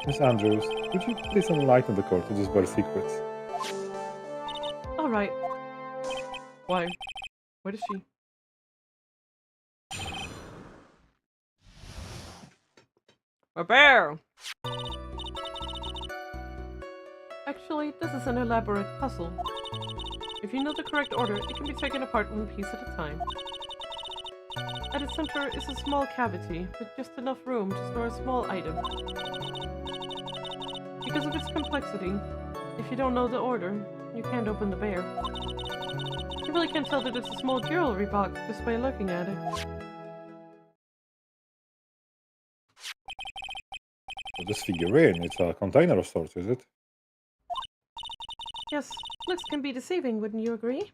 Miss Andrews, could you please enlighten the court to this bear's secrets? Alright. Why? What is she? A bear! Actually, this is an elaborate puzzle. If you know the correct order, it can be taken apart one piece at a time. At its center is a small cavity, with just enough room to store a small item. Because of its complexity, if you don't know the order, you can't open the bear. You really can't tell that it's a small jewelry box just by looking at it. So this figurine, it's a container of sorts, is it? Yes, looks can be deceiving, wouldn't you agree?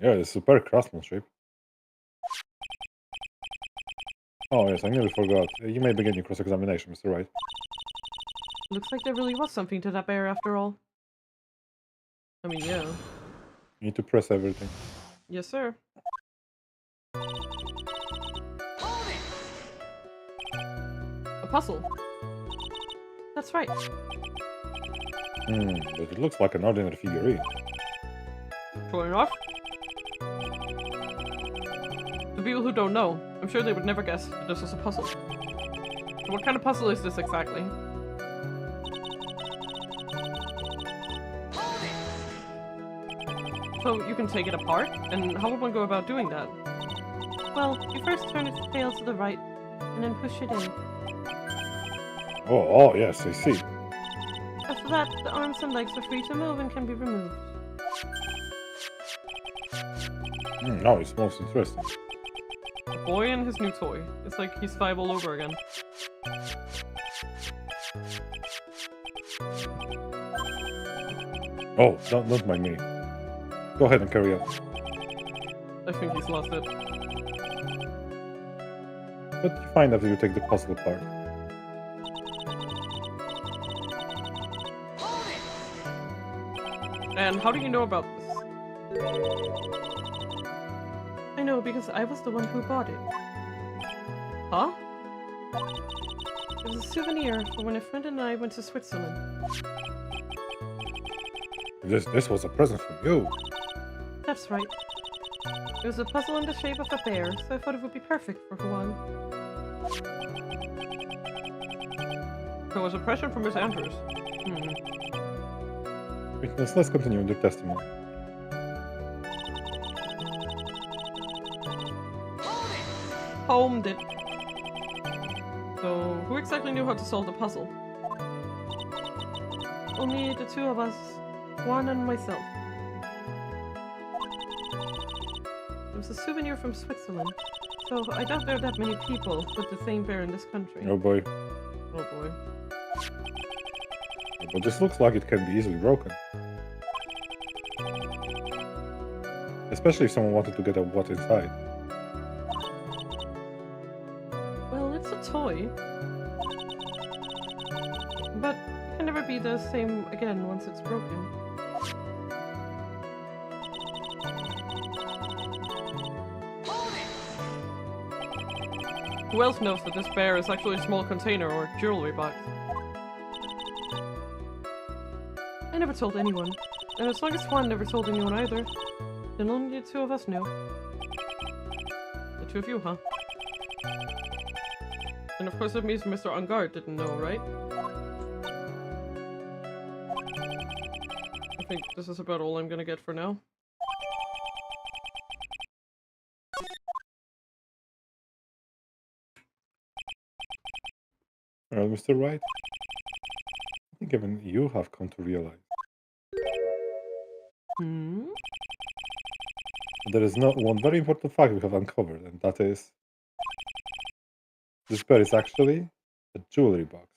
Yeah, it's super craftsmanship. Oh yes, I nearly forgot. You may begin your cross-examination, Mr. Wright. Looks like there really was something to that bear after all. I mean, yeah. You need to press everything. Yes, sir. A puzzle. That's right. But it looks like an ordinary figurine. Sure enough. The people who don't know, I'm sure they would never guess that this was a puzzle. So what kind of puzzle is this exactly? So you can take it apart? And how would one go about doing that? Well, you first turn its tail to the right, and then push it in. Oh, yes, I see. After that, the arms and legs are free to move and can be removed. Now it's most interesting. The boy and his new toy. It's like he's 5 all over again. Oh, don't mind me. Go ahead and carry on. I think he's lost it. What do you find after you take the puzzle apart? And how do you know about this? I know because I was the one who bought it. Huh? It was a souvenir for when a friend and I went to Switzerland. This was a present from you. That's right. It was a puzzle in the shape of a bear, so I thought it would be perfect for Juan. So it was a present from Miss Andrews. Witness, let's continue with the testimony. Homed it. So, who exactly knew how to solve the puzzle? Only the two of us, Juan and myself. It was a souvenir from Switzerland, so I doubt there are that many people with the same bear in this country. Oh boy. Oh boy. But this looks like it can be easily broken. Especially if someone wanted to get at what's inside. Well, it's a toy. But it can never be the same again once it's broken. Who else knows that this bear is actually a small container or jewelry box? I never told anyone. And as long as Juan never told anyone either, then only the two of us knew. The two of you, huh? And of course that means Mr. Angard didn't know, right? I think this is about all I'm gonna get for now. Well, Mr. Wright, I think even you have come to realize there is not one very important fact we have uncovered, and that is this bear is actually a jewelry box.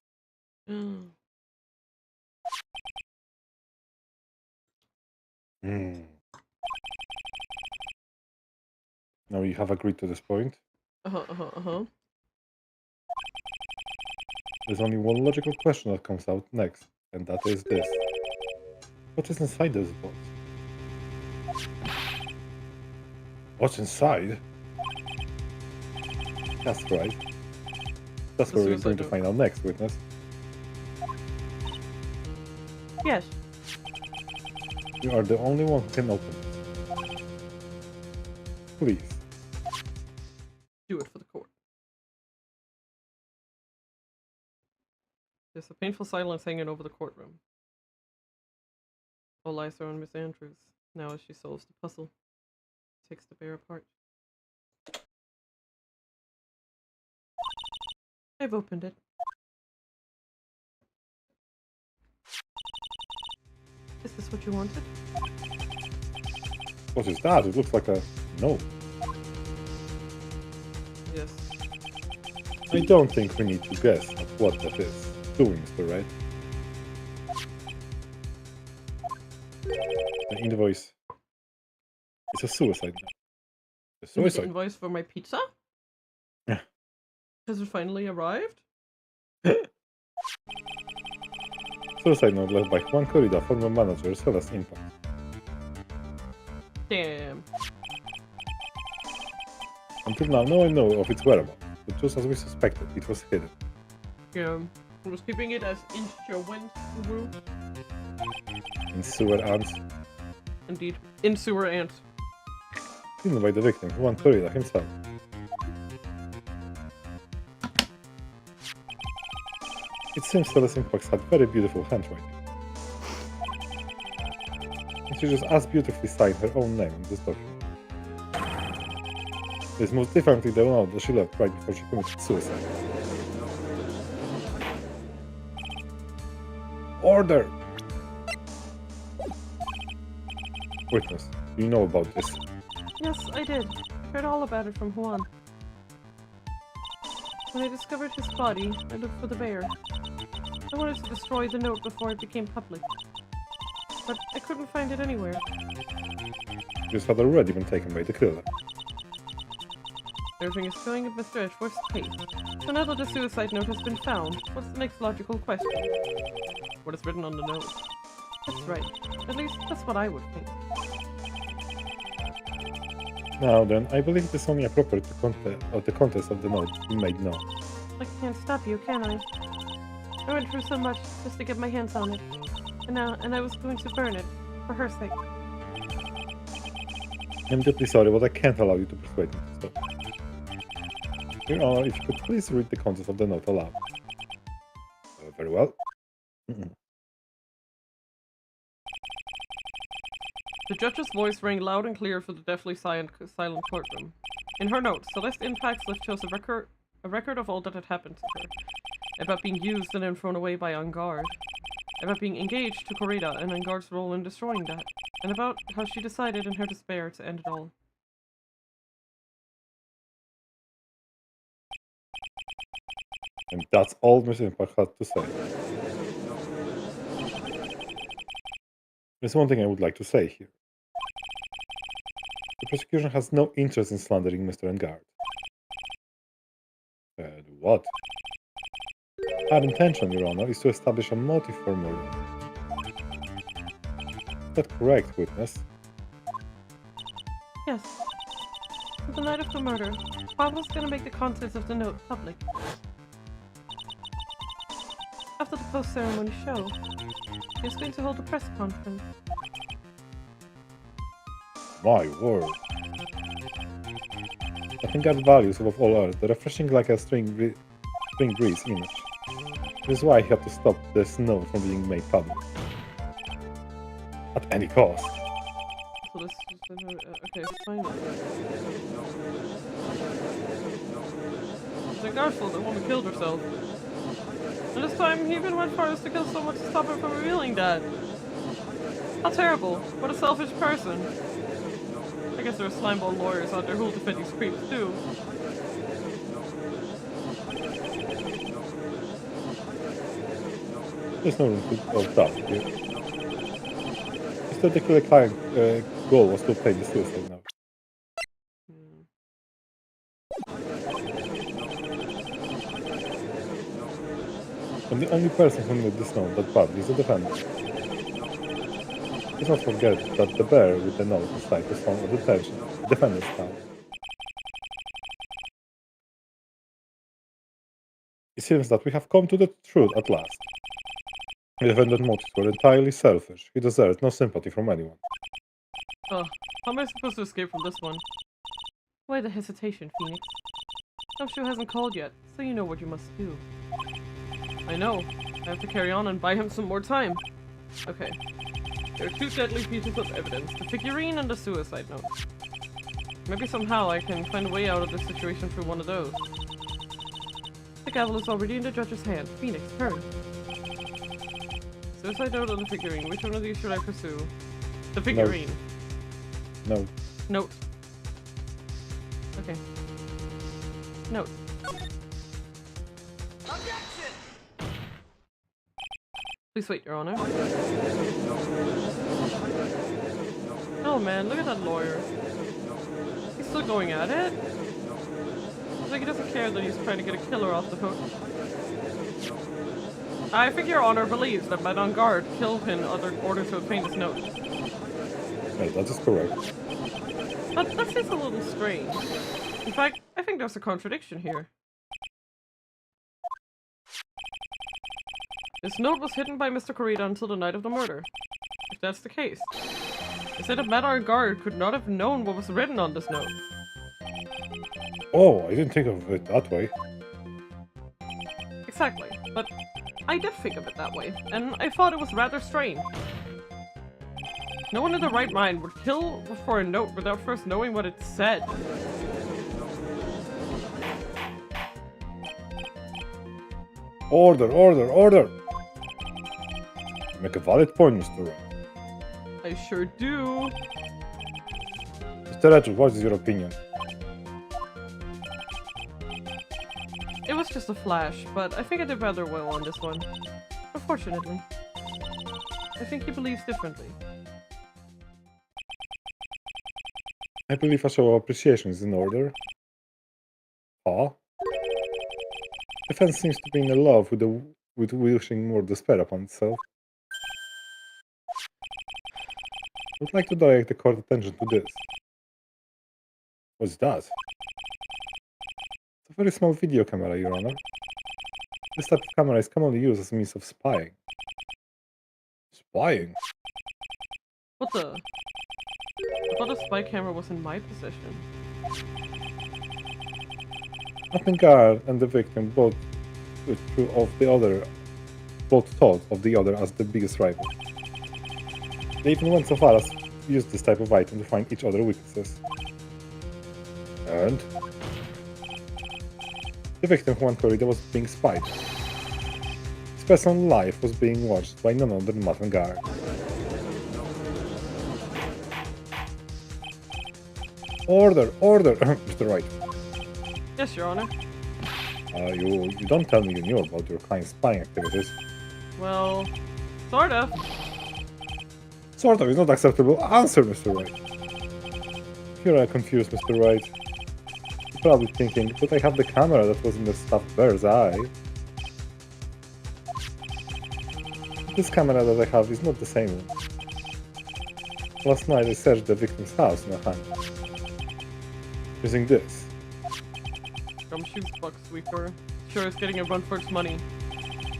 Now you have agreed to this point. There's only one logical question that comes out next, and that is this. What is inside this box? What's inside? That's right. That's what we're going to find out next, witness. Yes. You are the only one who can open it. Please. Do it for the court. There's a painful silence hanging over the courtroom. All eyes are on Miss Andrews, now as she solves the puzzle. Takes the bear apart. I've opened it. Is this what you wanted? What is that? It looks like a note. Yes. I don't think we need to guess at what that is doing, Mr. Wright. The invoice is a suicide note. A suicide invoice for my pizza? Yeah. Has it finally arrived? Suicide note left by Juan Corrida, former manager, Celeste Impact. Damn. Until now, no one knows of its whereabouts, but just as we suspected, it was hidden. Yeah. I was keeping it as insurance. In sewer ants. Indeed. In sewer ants. Hidden by the victim, Juan Corrida himself. It seems Celeste Impact had very beautiful handwriting. And she just as beautifully signed her own name on this document. It's most definitely the note that she left right before she committed suicide. Order! Witness, do you know about this? Yes, I did. I heard all about it from Juan. When I discovered his body, I looked for the bear. I wanted to destroy the note before it became public. But I couldn't find it anywhere. This had already been taken by the killer. Everything is going at Mr. Edgeworth's pace. So now that the suicide note has been found, what's the next logical question? What is written on the note? That's right. At least that's what I would think. Now then, I believe it is only appropriate to the contents of the note be made known. I can't stop you, can I? I went through so much just to get my hands on it. And I was going to burn it, for her sake. I'm deeply sorry, but I can't allow you to persuade me to stop. Your Honor, if you could please read the contents of the note aloud. Very well. The judge's voice rang loud and clear through the deathly silent courtroom. In her notes, Celeste Impact's left chose a A record of all that had happened to her. About being used and then thrown away by Angard. About being engaged to Corrida and Angard's role in destroying that. And about how she decided in her despair to end it all. And that's all Miss Impact had to say. There's one thing I would like to say here. The prosecution has no interest in slandering Mr. Angard. What? Our intention, Your Honor, is to establish a motive for murder. Is that correct, witness? Yes. On the night of the murder, Bob was going to make the contents of the note public. After the post-ceremony show, he was going to hold a press conference. My word. Nothing got values above all else, the refreshing like a spring breeze image. This is why he had to stop this note from being made public. At any cost. So this okay, fine. It's Angard's fault that woman killed herself. And this time he even went far as to kill someone to stop her from revealing that. How terrible. What a selfish person. I guess there are slimeball lawyers out there who'll defend these creeps too. There's no room of doubt here. His particular client goal was to obtain the suicide note. And the only person who made this note that badly is the defendant. Let's not forget that the bear with the note inside was found at the defendant's house. It seems that we have come to the truth at last. The defendant's motives were entirely selfish. He deserves no sympathy from anyone. Oh, how am I supposed to escape from this one? Why the hesitation, Phoenix? Gumshoe hasn't called yet, so you know what you must do. I know. I have to carry on and buy him some more time. Okay. There are two deadly pieces of evidence, the figurine and the suicide note. Maybe somehow I can find a way out of this situation through one of those. The gavel is already in the judge's hand. Phoenix, hurry. Suicide note or the figurine? Which one of these should I pursue? The figurine. No. Note. Okay. Note. Objection! Please wait, Your Honor. Oh man, look at that lawyer. He's still going at it? It's like he doesn't care that he's trying to get a killer off the hook. I think Your Honor believes that Madame Guard killed him in order to obtain this note. Yeah, that is correct. But that seems a little strange. In fact, I think there's a contradiction here. This note was hidden by Mr. Corrida until the night of the murder. If that's the case, they said that Madame Guard could not have known what was written on this note. Oh, I didn't think of it that way. Exactly, but I did think of it that way, and I thought it was rather strange. No one in their right mind would kill for a note without first knowing what it said. Order, order, order! You make a valid point, Mr. Ray. I sure do. Mr. Edgewood, what is your opinion? It was just a flash, but I think I did rather well on this one. Unfortunately. I think he believes differently. I believe a show of appreciation is in order. Huh? Defense seems to be in love with wishing more despair upon itself. I would like to direct the court attention to this. What's that? It's a very small video camera, Your Honor. This type of camera is commonly used as a means of spying. Spying? What the? I thought the spy camera was in my possession. Guard and the victim both thought of the other as the biggest rival. They even went so far as to use this type of item to find each other weaknesses. And The victim who uncovered was being spied. His personal life was being watched by none other than Martin Guard. Order! Order! Mr. Wright. Yes, Your Honor. You don't tell me you knew about your client's spying activities. Well, sort of. Sort of is not acceptable. Answer, Mr. Wright. Here I confused, Mr. Wright. You're probably thinking, but I have the camera that was in the stuffed bear's eye. This camera that I have is not the same one. Last night I searched the victim's house in a hunt. Using this. Gumshoe buck sweeper. Sure is getting a run for its money.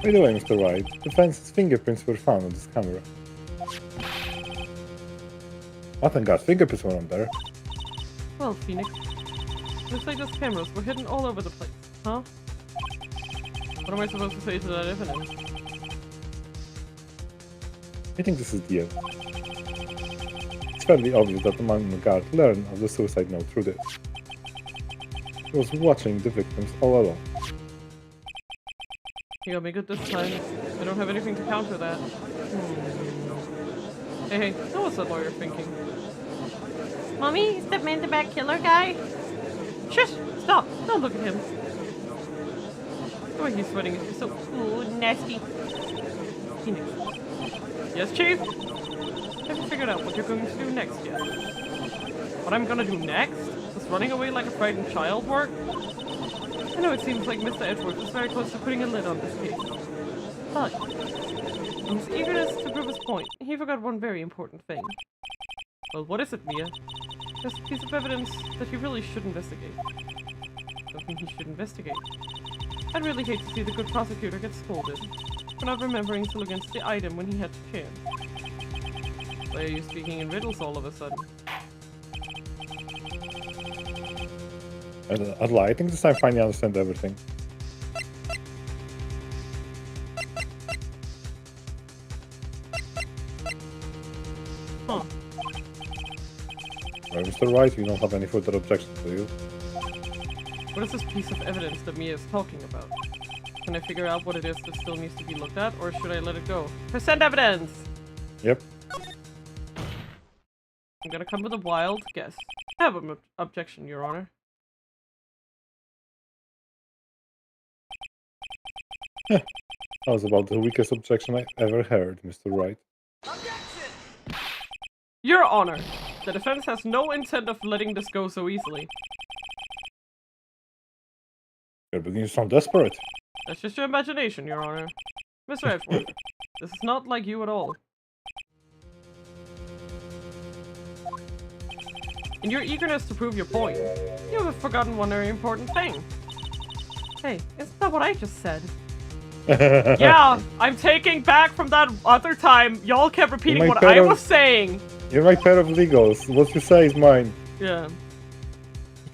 By the way, Mr. Wright, the fence's fingerprints were found on this camera. Mattengard's fingerprints were on there. Well, Phoenix. Looks like those cameras were hidden all over the place, huh? What am I supposed to say to that evidence? I think this is the end. It's fairly obvious that the Mattengard learned of the suicide note through this. He was watching the victims all along. You got me good this time. I don't have anything to counter that. Hey, what was that lawyer thinking? Mommy, is that man-to-back killer guy? Shush! Stop! Don't look at him. The way he's sweating is just so nasty. Phoenix. Yes, Chief? Haven't figured out what you're going to do next yet. What I'm gonna do next? Does running away like a frightened child work? I know it seems like Mr. Edgeworth is very close to putting a lid on this case. But, in his eagerness to prove his point, he forgot one very important thing. Well, what is it, Mia? There's a piece of evidence that he really should investigate. Something he should investigate. I'd really hate to see the good prosecutor get scolded for not remembering to look into the item when he had the chance. Why are you speaking in riddles all of a sudden? I'd lie. I think this time I finally understand everything. Huh. Well, Mr. Wright, you don't have any further objections, do you? What is this piece of evidence that Mia is talking about? Can I figure out what it is that still needs to be looked at, or should I let it go? Present evidence! Yep. I'm gonna come with a wild guess. I have an objection, Your Honor. That was about the weakest objection I ever heard, Mr. Wright. Your Honor, the defense has no intent of letting this go so easily. You're beginning to sound desperate. That's just your imagination, Your Honor. Mr. Edgeworth, this is not like you at all. In your eagerness to prove your point, you have forgotten one very important thing. Hey, isn't that what I just said? Yeah, I'm taking back from that other time. Y'all kept repeating what I was saying. You're my pair of legals. What you say is mine. Yeah. You're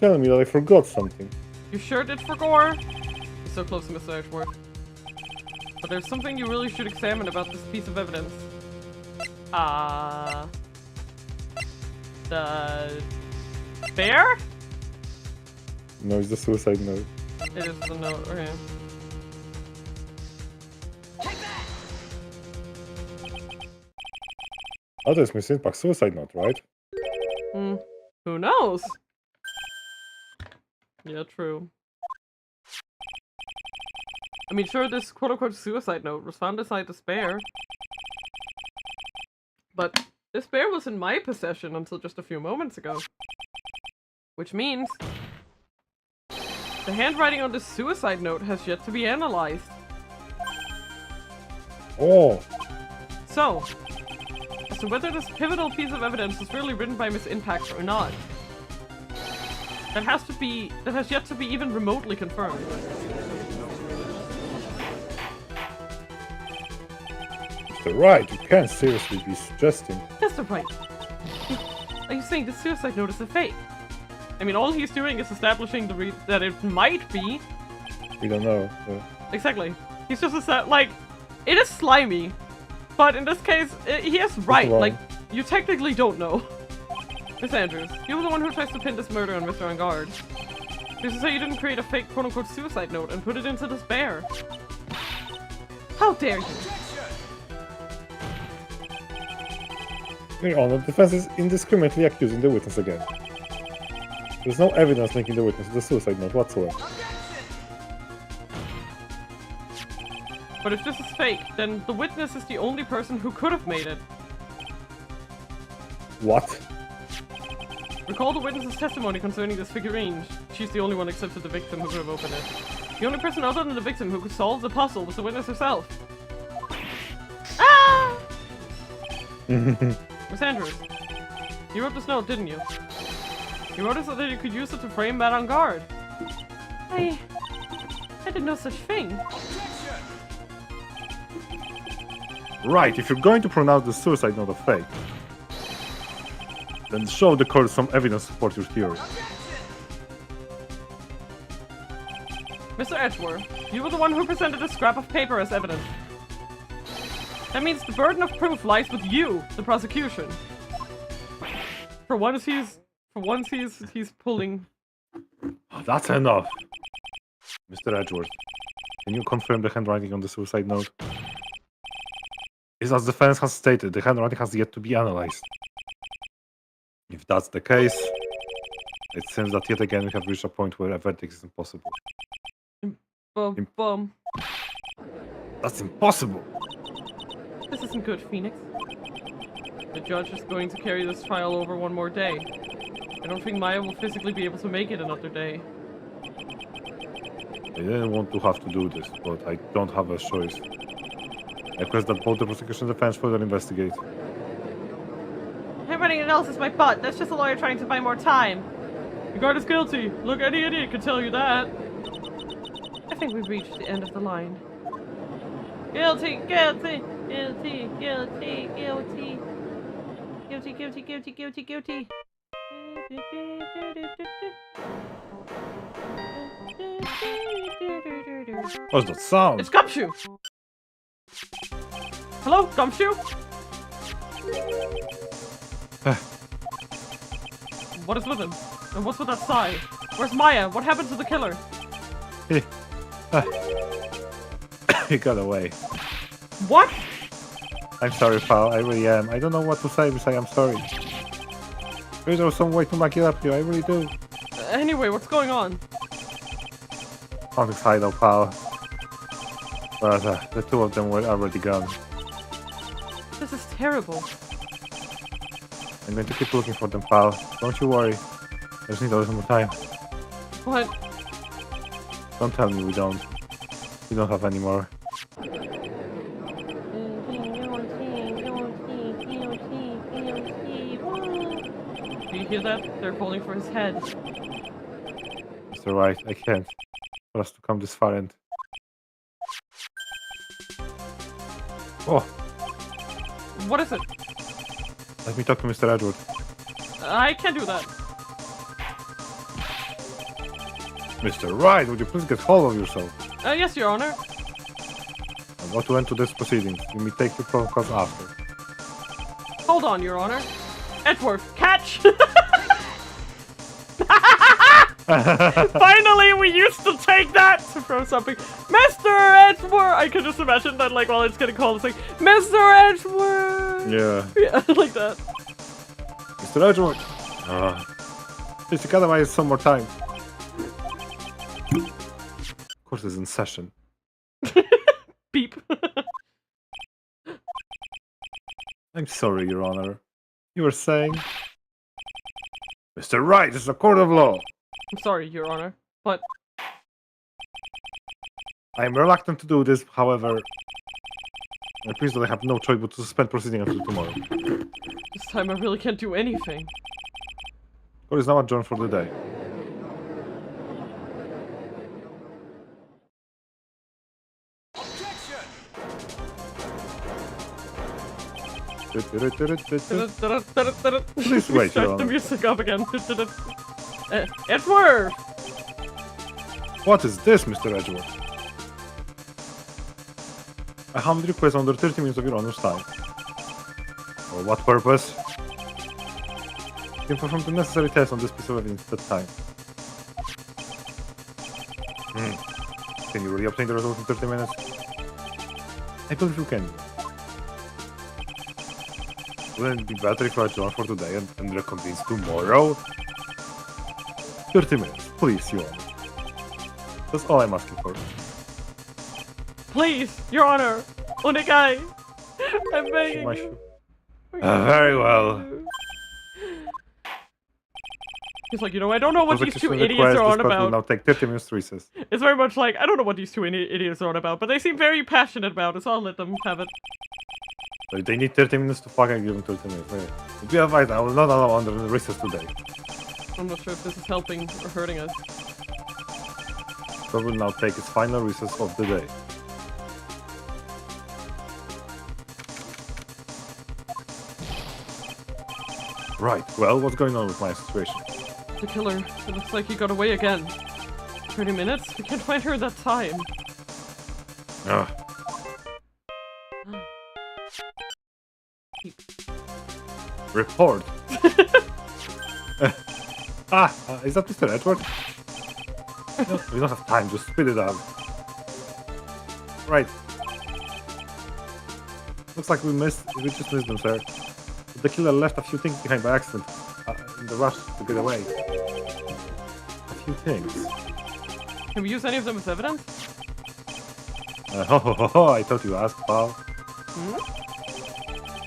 telling me that I forgot something. You sure did for gore? You're so close to Mr. Edgeworth. But there's something you really should examine about this piece of evidence. The bear? No, it's the suicide note. It is the note, okay. Oh, there's Miss Impact's suicide note, right? Who knows? Yeah, true. I mean, sure, this quote-unquote suicide note was found inside the spare. But this bear was in my possession until just a few moments ago. Which means the handwriting on this suicide note has yet to be analyzed. Oh! So, as to whether this pivotal piece of evidence was really written by Miss Impact or not, that has yet to be even remotely confirmed. Mr. Wright, you can't seriously be suggesting. Mr. Wright, are you saying the suicide note is a fake? I mean, all he's doing is establishing that it might be. We don't know. Exactly. He's just like, it is slimy, but in this case, he is right. Like, you technically don't know. Miss Andrews, you were the one who tries to pin this murder on Mr. Angard. This is how you didn't create a fake quote-unquote suicide note and put it into this bear. How dare you? Your Honor, the defense is indiscriminately accusing the witness again. There's no evidence linking the witness to the suicide note whatsoever. But if this is fake, then the witness is the only person who could have made it. What? Recall the witness's testimony concerning this figurine. She's the only one except for the victim who could have opened it. The only person other than the victim who could solve the puzzle was the witness herself. Ah! Miss Andrews, you wrote this note, didn't you? You wrote it so that you could use it to frame Matt on guard. I did no such thing. Right, if you're going to pronounce the suicide note a fake, then show the court some evidence to support your theory. Mr. Edgeworth, you were the one who presented a scrap of paper as evidence. That means the burden of proof lies with you, the prosecution. For once he's pulling. Oh, that's enough. Mr. Edgeworth, can you confirm the handwriting on the suicide note? Is as the defense has stated, the handwriting has yet to be analyzed. If that's the case, it seems that yet again we have reached a point where a verdict is impossible. Bum. That's impossible! This isn't good, Phoenix. The judge is going to carry this trial over one more day. I don't think Maya will physically be able to make it another day. I didn't want to have to do this, but I don't have a choice. I request that both the prosecution and defense further investigate. Everybody else is my butt. That's just a lawyer trying to buy more time. The guard is guilty. Look, any idiot could tell you that. I think we've reached the end of the line. Guilty, guilty, guilty, guilty, guilty. Guilty, guilty, guilty, guilty, guilty. What's that sound? It's Gumshoe! Hello, Gumshoe? What is with him? And what's with that sigh? Where's Maya? What happened to the killer? He got away. What? I'm sorry, pal. I really am. I don't know what to say besides I'm sorry. There's some way to back it up here. I really do. Anyway, what's going on? Something's hideout, pal. But the two of them were already gone. This is terrible. I'm going to keep looking for them, pal. Don't you worry. I just need a little more time. What? Don't tell me we don't. We don't have any more. Do you hear that? They're calling for his head. It's alright, I can't. For us to come this far and... Oh! What is it? Let me talk to Mr. Edward. I can't do that. Mr. Wright, would you please get hold of yourself? Yes, Your Honor. I'm about to enter this proceedings. You may take your protocols after. Hold on, Your Honor. Edgeworth, catch! Finally, we used to take that to throw something. Mr. Edgeworth! I could just imagine that, like, while it's getting called, it's like, Mr. Edgeworth! Yeah. Yeah, like that. Mr. Edgeworth! Please, you gotta buy some more time. Court is in session. Beep. I'm sorry, Your Honor. You were saying? Mr. Wright, this is a court of law. I'm sorry, Your Honor, but... I am reluctant to do this, however... Please that I have no choice but to suspend proceeding until tomorrow. This time I really can't do anything. Court is now adjourned for the day. Please wait, Start Your Honor. the music up again. Edward! What is this, Mr. Edgeworth? I humbly request under 30 minutes of Your Honor's time. For what purpose? You can perform the necessary tests on this piece of evidence at that time. Can you really obtain the result in 30 minutes? I believe you can. Wouldn't it be better if I adjourn for today and reconvene tomorrow? 30 minutes, please, Your Honor. That's all I'm asking for. Please, Your Honor. Onegai. I'm begging you. Very well. He's like, I don't know what these two Prosecution idiots requires are on this court will about. now take 30 minutes recess. It's very much like, I don't know what these two idiots are on about, but they seem very passionate about it, so I'll let them have it. So if they need 30 minutes to fucking give them 30 minutes. Okay. If we have fight, I will not allow under the recess today. I'm not sure if this is helping or hurting us. So will now take its final recess of the day. Right, well, what's going on with my situation? The killer, it looks like he got away again. 30 minutes? We can't find her that time. Ugh. Report. Is that Mr. Edward? No, we don't have time, just spit it out. Right. Looks like we just missed them, sir. The killer left a few things behind by accident, in the rush to get away. A few things. Can we use any of them as evidence? I thought you asked, pal. Hmm?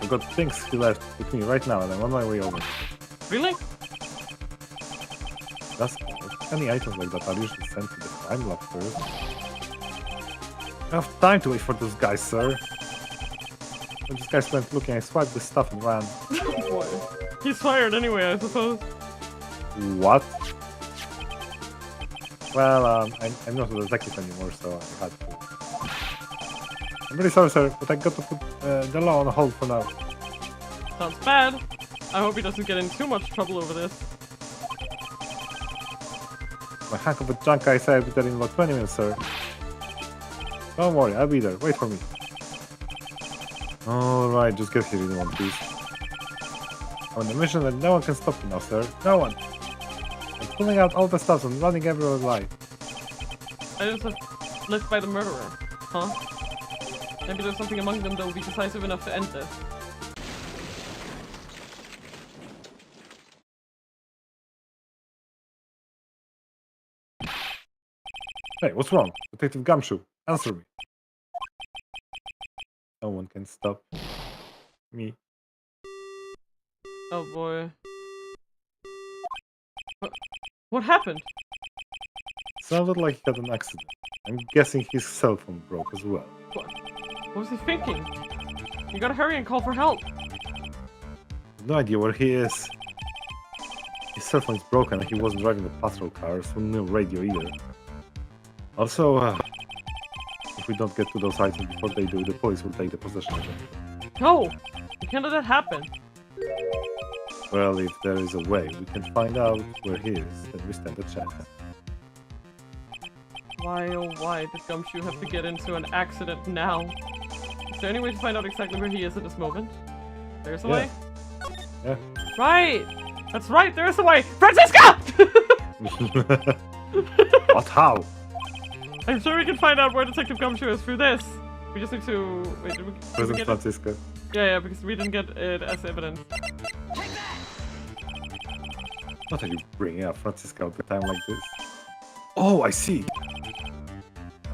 I've got things he left with me right now, and I'm on my way over. Really? That's good. Any items like that are usually sent to the crime lab first. I have time to wait for those guys, sir. When these guys went looking, I swiped the stuff and ran. Boy. He's fired anyway, I suppose. What? Well, I'm not a detective anymore, so I had to. I'm really sorry, sir, but I got to put the law on hold for now. Sounds bad. I hope he doesn't get in too much trouble over this. My hunk of a junk guy said I'll be there in about 20 minutes, sir. Don't worry, I'll be there. Wait for me. Alright, just get here in one piece. I'm on a mission and no one can stop me now, sir. No one! I'm pulling out all the stuff and running everyone's life. I just have left by the murderer. Huh? Maybe there's something among them that will be decisive enough to end this. Hey, what's wrong? Detective Gumshoe, answer me. No one can stop me. Oh boy. What happened? Sounded like he had an accident. I'm guessing his cell phone broke as well. What was he thinking? You gotta hurry and call for help. No idea where he is. His cell phone is broken and he wasn't driving the patrol car, so no radio either. Also, if we don't get to those items before they do, the police will take the possession of them. No! You can't let that happen. Well, if there is a way we can find out where he is, then we stand a chance. Why oh why did Gumshoe have to get into an accident now? Is there any way to find out exactly where he is at this moment? There's a way? Yeah. Right! That's right, there is a way! Francisca! What? How? I'm sure we can find out where Detective Gumshoe is through this. We just need to... Wait, did we President get Francisco. it? Yeah, because we didn't get it as evidence. What are you bringing up Francisco at a time like this? Oh, I see!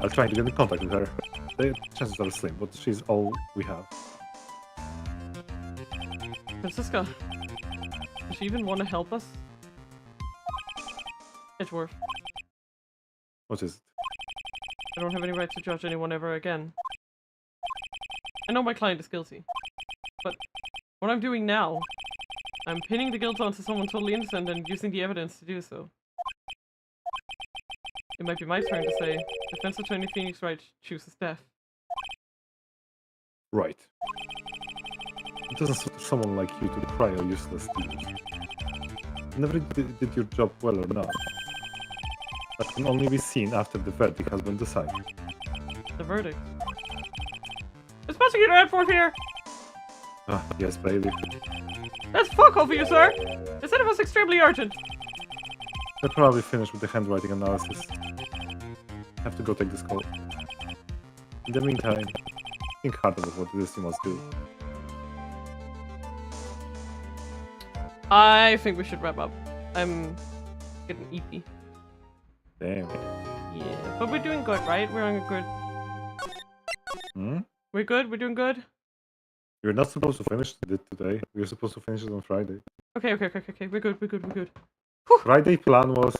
I'll try to get in contact with her. The chances are slim, but she's all we have. Francisca, does she even want to help us? Edgeworth, What is it? I don't have any right to judge anyone ever again. I know my client is guilty, but what I'm doing now, I'm pinning the guilt onto someone totally innocent and using the evidence to do so. It might be my turn to say, Defense Attorney Phoenix Wright chooses death. Right. It doesn't suit someone like you to cry or useless tears. You never did your job well or not. That can only be seen after the verdict has been decided. The verdict? Is Prosecutor Edford here? Ah, yes, baby. That's fuck all for you, sir! They said it was extremely urgent. They're probably finished with the handwriting analysis. have to go take this call. In the meantime, think hard about what it is you must do. I think we should wrap up. I'm getting eepy. Damn. Yeah, but we're doing good, right? We're on a good... Hmm? We're good? We're doing good? You're not supposed to finish it today. We're supposed to finish it on Friday. Okay. We're good. We're good. Friday plan was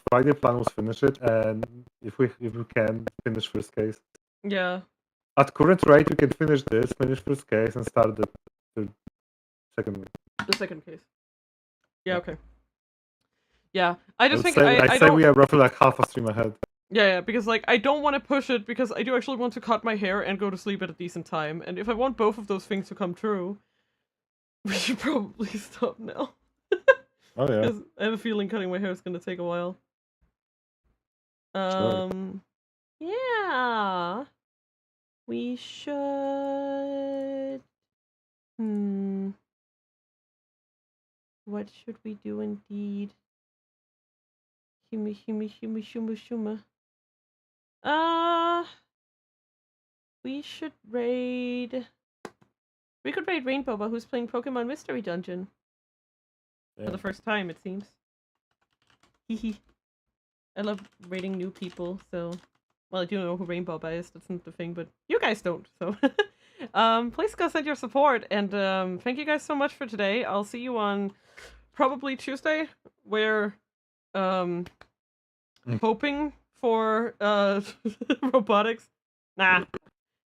finish it, and if we can finish first case. Yeah. At current rate, we can finish first case, and start the second one. The second case. Yeah. Okay. Yeah, I just think I'd I say don't... we are roughly like half a stream ahead. Yeah, because like I don't want to push it because I do actually want to cut my hair and go to sleep at a decent time. And if I want both of those things to come true, we should probably stop now. Oh yeah. Because I have a feeling cutting my hair is gonna take a while. Sure. Yeah. We should. What should we do indeed? Shuma. We should raid. We could raid Rainbow, but who's playing Pokemon Mystery Dungeon? Yeah. For the first time, it seems. Hehe. I love raiding new people, so... Well, I do know who Rainbow is, that's not the thing, but you guys don't, so... please go send your support, and thank you guys so much for today. I'll see you on probably Tuesday, where... hoping for robotics. Nah.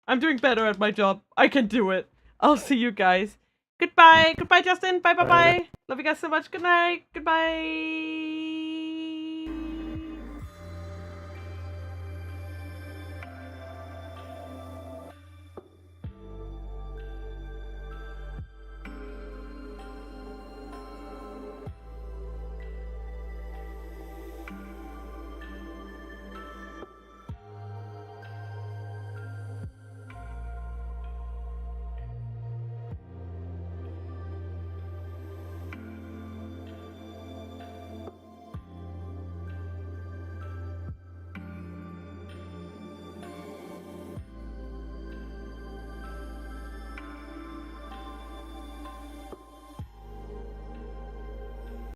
I'm doing better at my job. I can do it. I'll see you guys. Goodbye. Goodbye, Justin. Bye. Love you guys so much. Good night. Goodbye.